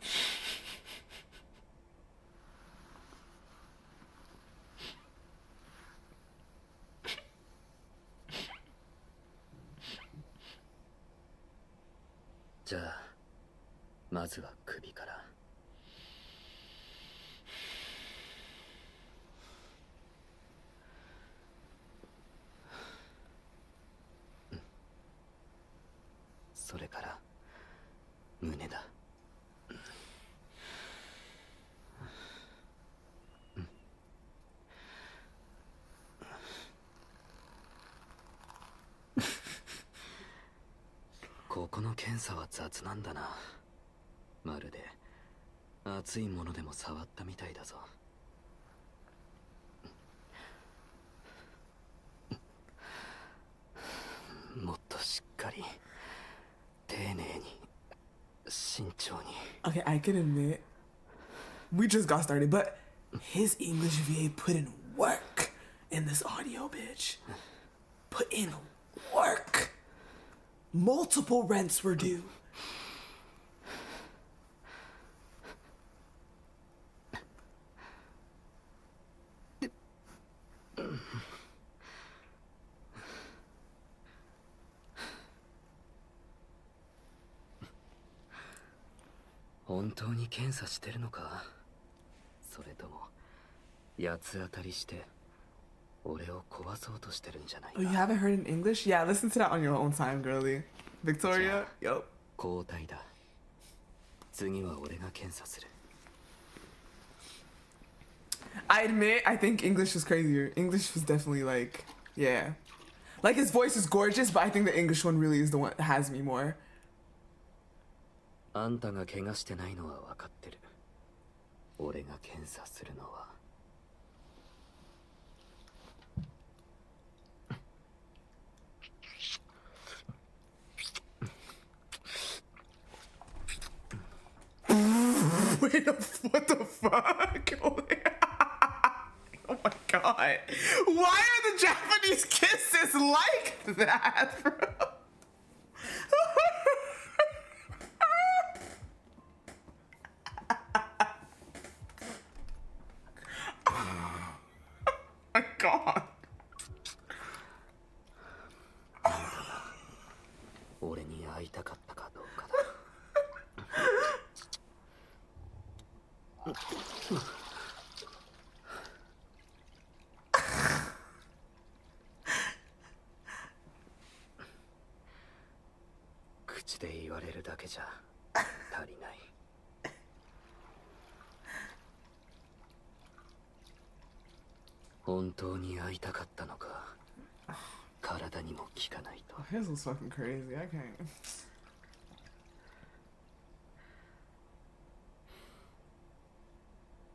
じゃあまずは首から。それから胸だ。ここの検査は雑なんだな。まるで熱いものでも触ったみたいだぞ。もっとしっかり丁寧に慎重に。 Okay, I can admit, we just got started, but his English VA put in work in this audio, bitch. Put in work. Multiple rents were due. Oh, 本当に検査してるのか。それとも八つ当たりして俺を壊そうとしてるんじゃないか。 Oh, you haven't heard in English? Yeah, listen to that on your own time, girly. Victoria, yup. 交代だ。次は俺が検査する。 I admit, I think English was crazier. English was definitely like, yeah. Like his voice is gorgeous, but I think the English one really is the one that has me more. あんたが怪我してないのは分かってる。俺が検査するのはWait, what the fuck? Oh my god. Why are the Japanese kisses like that, bro? Oh my god. 俺に会いたかったかどうかだ。口で言われるだけじゃ足りない。本当に会いたかったのか。体にも効かないと。 His was fucking crazy. I can't.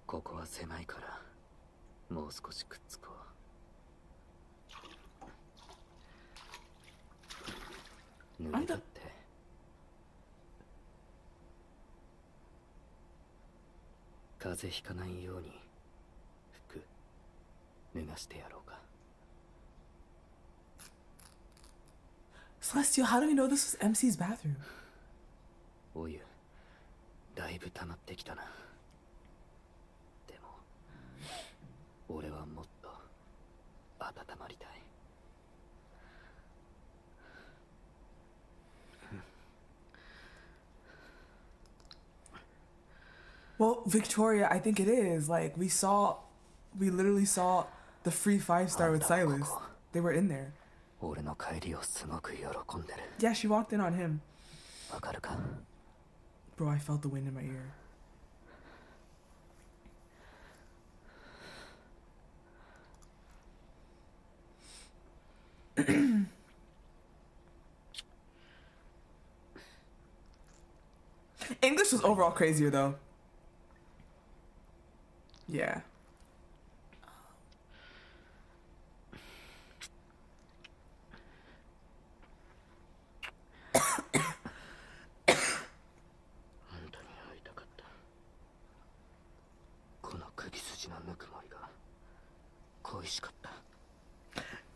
ここは狭いからもう少しくっつこう。濡れだって風邪ひかないように服脱がしてやろうか。 Celestial, how do we know this was MC's bathroom? お湯だいぶ溜まってきたな。でも俺はもっと温まりたい。Well, Victoria, I think it is. Like, we literally saw the free 5-star with Silas. They were in there. Yeah, she walked in on him. Bro, I felt the wind in my ear. English was overall crazier though. Yeah.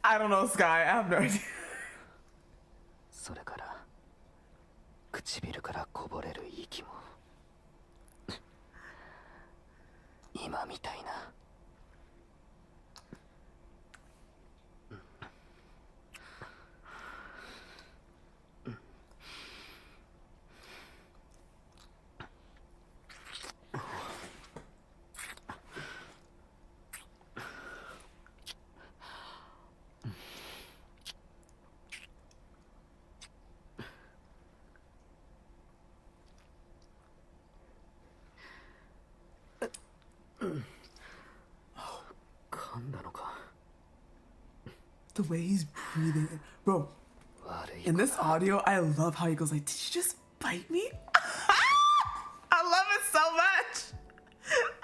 I don't know, Sky. I have no idea. それから唇からこぼれる息も今みたいな。The way he's breathing. Bro, in this audio, I love how he goes like, did you just bite me? I love it so much.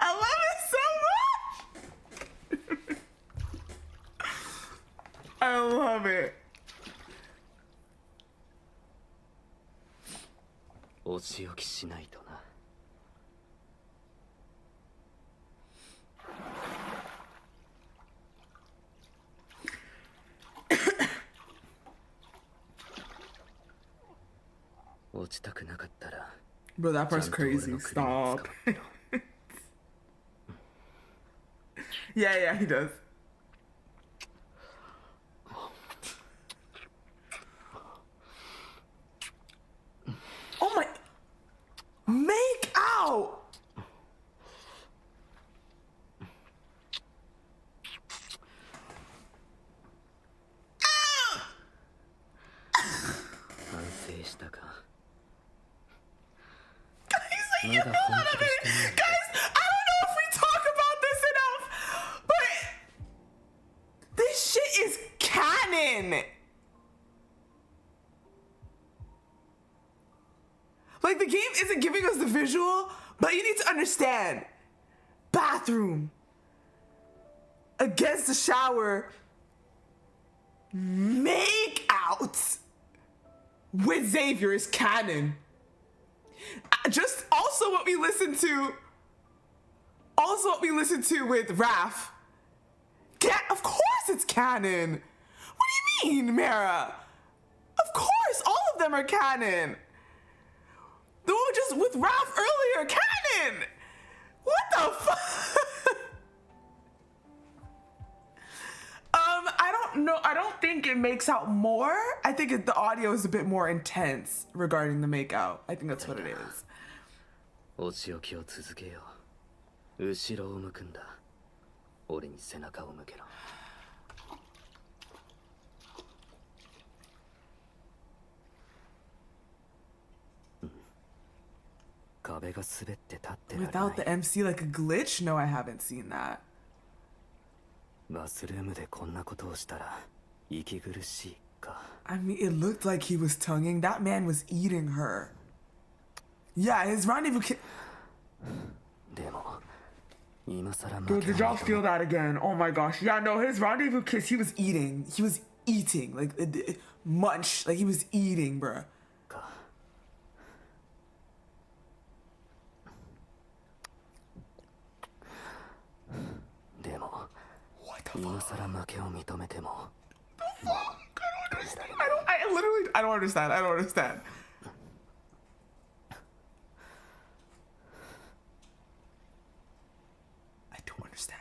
I love it so much. I love it. お仕置きしないとな。落ちたくなかったら。 Bro, that part's crazy. Stop. Yeah, he does. Oh my. Make out. You know what I mean? Guys, I don't know if we talk about this enough, but this shit is canon. Like, the game isn't giving us the visual, but you need to understand. Bathroom. Against the shower. Make out with Xavier is canon. Just also what we listened to with Raph. Of course it's canon. What do you mean, Mara? Of course, all of them are canon. The one just with Raph earlier, canon. What the fuck? I don't know. I don't think it makes out more. I think the audio is a bit more intense regarding the makeout. I think that's what it is. お仕置きを続けよう。後ろを向くんだ。俺に背中を向けろ。壁が滑って立ってられない。 Without the MC like a glitch? No, I haven't seen that. バスルームでこんなことをしたら息苦しいか。 I mean, it looked like he was tonguing. That man was eating her. Yeah, his rendezvous kiss. Bro, did y'all feel that again? Oh my gosh. Yeah, no, his rendezvous kiss, he was eating. He was eating. Like, munch. Like, he was eating, bruh. What the fuck? I don't understand. I don't understand. I don't understand.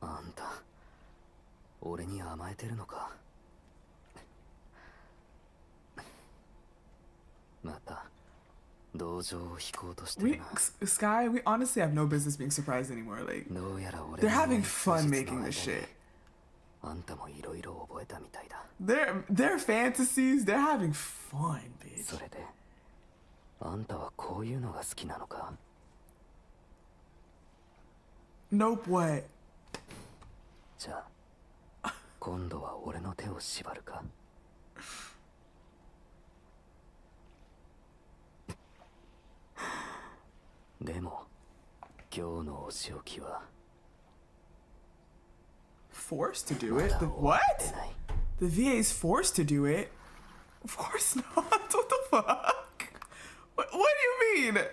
あんた、俺に甘えてるのか。また Sky, we honestly have no business being surprised anymore. Like, they're having fun making this shit. Their fantasies, they're having fun, bitch. Nope, what? じゃあ今度は俺の手を縛るかでも今日のお仕置きは Forced to do it? What? The VA is forced to do it? Of course not. What the fuck? What do you mean?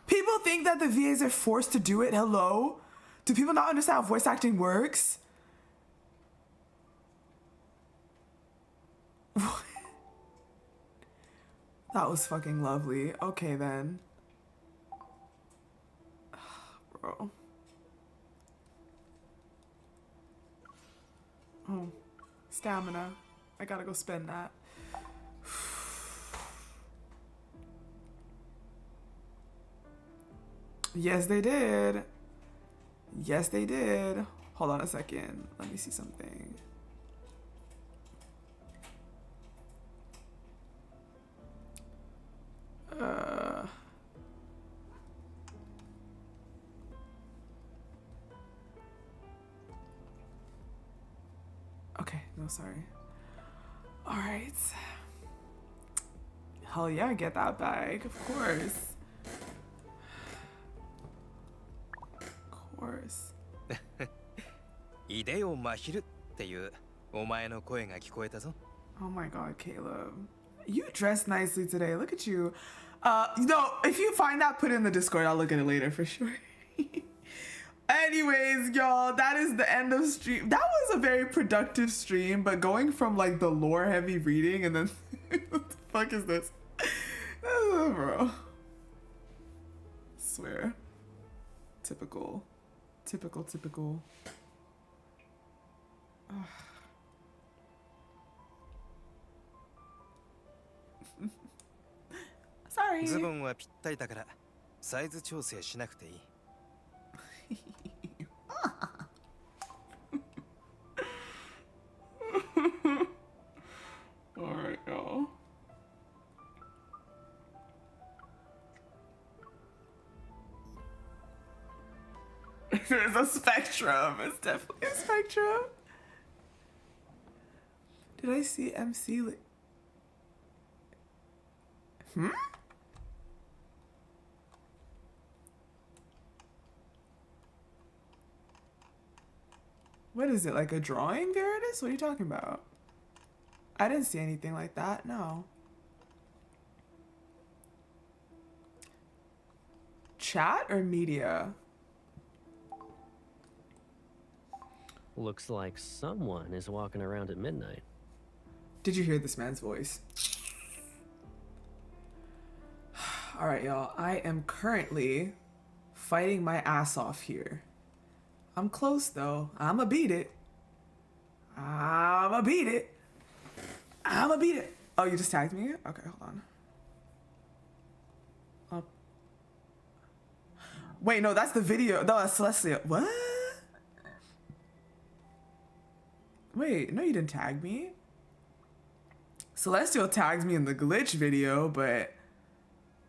People think that the VAs are forced to do it? Hello? Do people not understand how voice acting works? That was fucking lovely. Okay then. Bro. Oh, stamina. I gotta go spend that. Yes, they did. Yes, they did. Hold on a second. Let me see something. Okay, no, sorry. All right. Hell yeah, get that bag, of course. Of course. いでよまひるっていうお前の声が聞こえたぞ。 Oh my god, Caleb. You dressed nicely today. Look at you. No, if you find that, put it in the Discord. I'll look at it later for sure. Anyways, y'all, that is the end of stream. That was a very productive stream, but going from like the lore heavy reading and then what the fuck is this? Bro. Swear. Typical. Typical. Sorry. ズボンはぴったりだからサイズ調整しなくていい。Alright, y'all. There's a spectrum. It's definitely a spectrum. Did I see MC? What is it, like a drawing there it is? What are you talking about? I didn't see anything like that, no. Chat or media? Looks like someone is walking around at midnight. Did you hear this man's voice? All right, y'all. I am currently fighting my ass off here. I'm close, though. I'ma beat it. I'ma beat it. Oh, you just tagged me? Okay, hold on. Wait, no, that's the video. No, that's Celestia. What? Wait, no, you didn't tag me. Celestial tagged me in the glitch video, but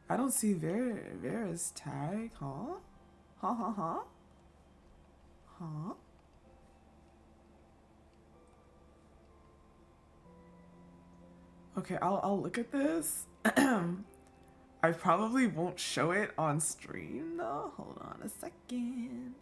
I don't see Vera's tag, huh? Huh? Okay, I'll look at this. I probably won't show it on stream though. Hold on a second.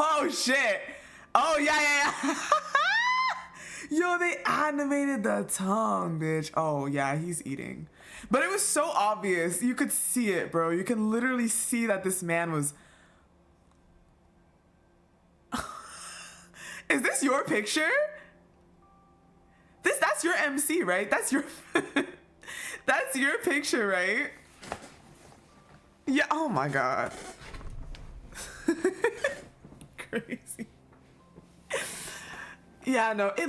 Oh shit! Oh yeah. Yo, they animated the tongue, bitch. Oh yeah, he's eating. But it was so obvious. You could see it, bro. You can literally see that this man was... Is this your picture? That's your MC, right? That's your... That's your picture, right? Yeah, oh my god. Crazy. Yeah, no, it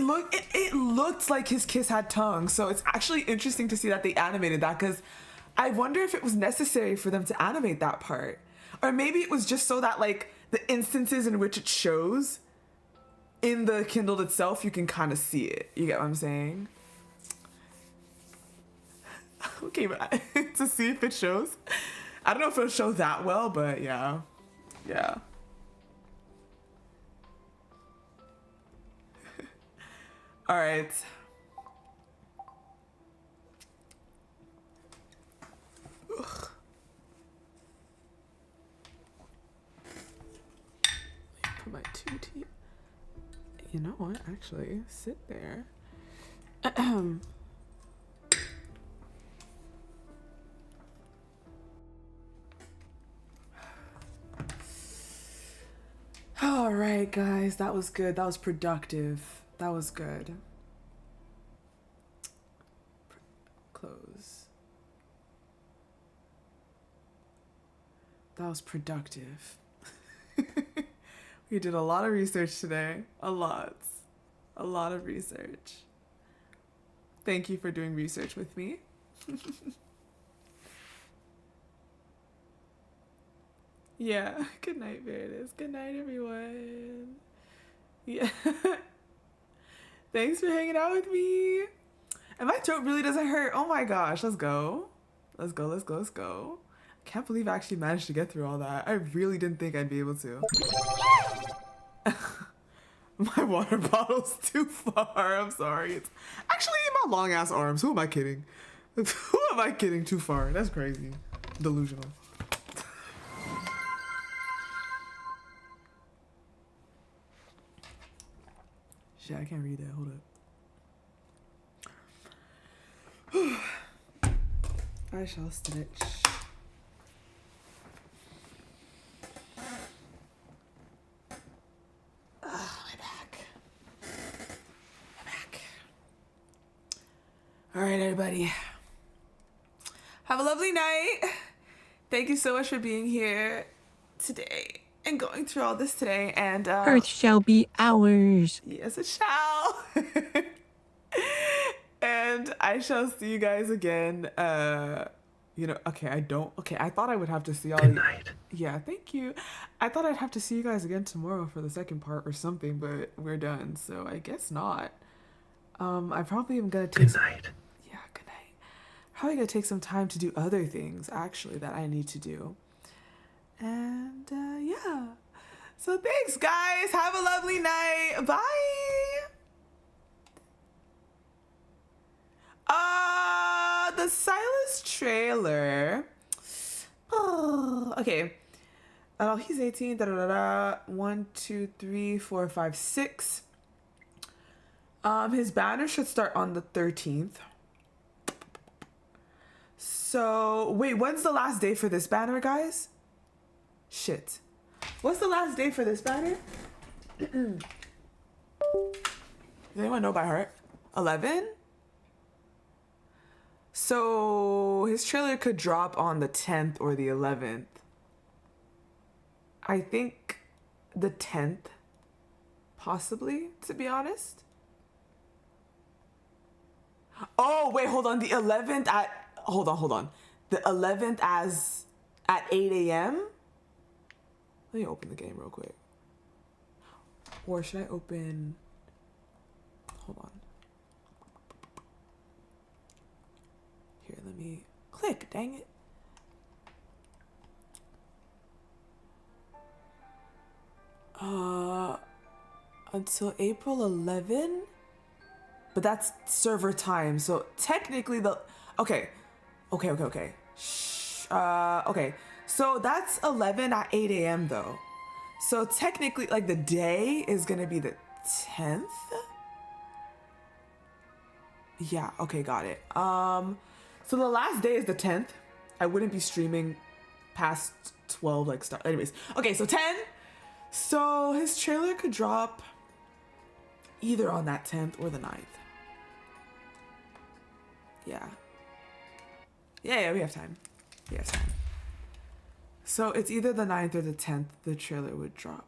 looked like his kiss had tongue, so it's actually interesting to see that they animated that, because I wonder if it was necessary for them to animate that part. Or maybe it was just so that, like, the instances in which it shows in the Kindle itself, you can kind of see it. You get what I'm saying? Okay, but to see if it shows. I don't know if it'll show that well, but yeah. Yeah. All right. Ugh. Put my 2T. You know what? Actually, sit there. All right, guys, that was good. That was productive. That was good. Close. That was productive. We did a lot of research today. A lot of research. Thank you for doing research with me. Yeah, good night, Meredith. Good night, everyone. Yeah. Thanks for hanging out with me. And my throat really doesn't hurt. Oh my gosh, let's go. Let's go, let's go, let's go. I can't believe I actually managed to get through all that. I really didn't think I'd be able to. My water bottle's too far. I'm sorry. It's actually in my long ass arms. Who am I kidding? Who am I kidding too far? That's crazy. Delusional. Shit, I can't read that. Hold up. I shall stretch. My back. All right, everybody. Have a lovely night. Thank you so much for being here today and going through all this today. And Earth shall be ours. yes, it shall. And I shall see you guys again. You know, okay, I thought I would have to see all Good night. Yeah, thank you. I thought I'd have to see you guys again tomorrow for the second part or something, but we're done, so I guess not. I probably am gonna take Good night. Yeah, good night. Probably gonna take some time to do other things actually that I need to do. And yeah. So thanks guys. Have a lovely night. Bye. The Silas trailer. Oh, okay. Oh, he's 18. Da, da, da, da. 1, 2, 3, 4, 5, 6. His banner should start on the 13th. So wait, when's the last day for this banner, guys? Shit. What's the last day for this banner? Does anyone know by heart? 11? So his trailer could drop on the 10th or the 11th. I think the 10th, possibly, to be honest. Oh, wait, hold on. The 11th at, hold on. The 11th as at 8 a.m.? Let me open the game real quick. Or should I open, hold on. Here, let me click, dang it. Until April 11? But that's server time, so technically the, okay. Okay, so that's 11 at 8 a.m. though. So technically, like, the day is gonna be the 10th? Yeah, okay, got it. So the last day is the 10th. I wouldn't be streaming past 12, like, stuff. Anyways, okay, so 10. So his trailer could drop either on that 10th or the 9th. Yeah. Yeah, we have time. We have time. So it's either the 9th or the 10th the trailer would drop.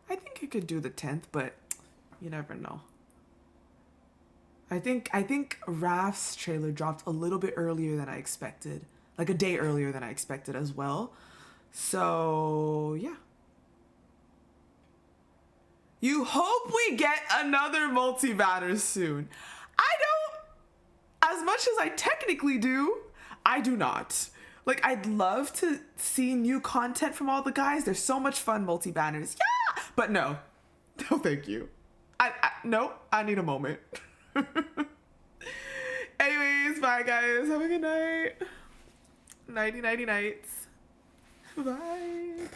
I think it could do the 10th, but you never know. I think Raf's trailer dropped a little bit earlier than I expected. Like a day earlier than I expected as well. So, yeah. You hope we get another multi-batter soon. I don't, as much as I technically do, I do not. Like, I'd love to see new content from all the guys. There's so much fun multi-banners. Yeah! But no. No, thank you. No, I need a moment. Anyways, bye guys. Have a good night. Nighty nighty nights. Bye.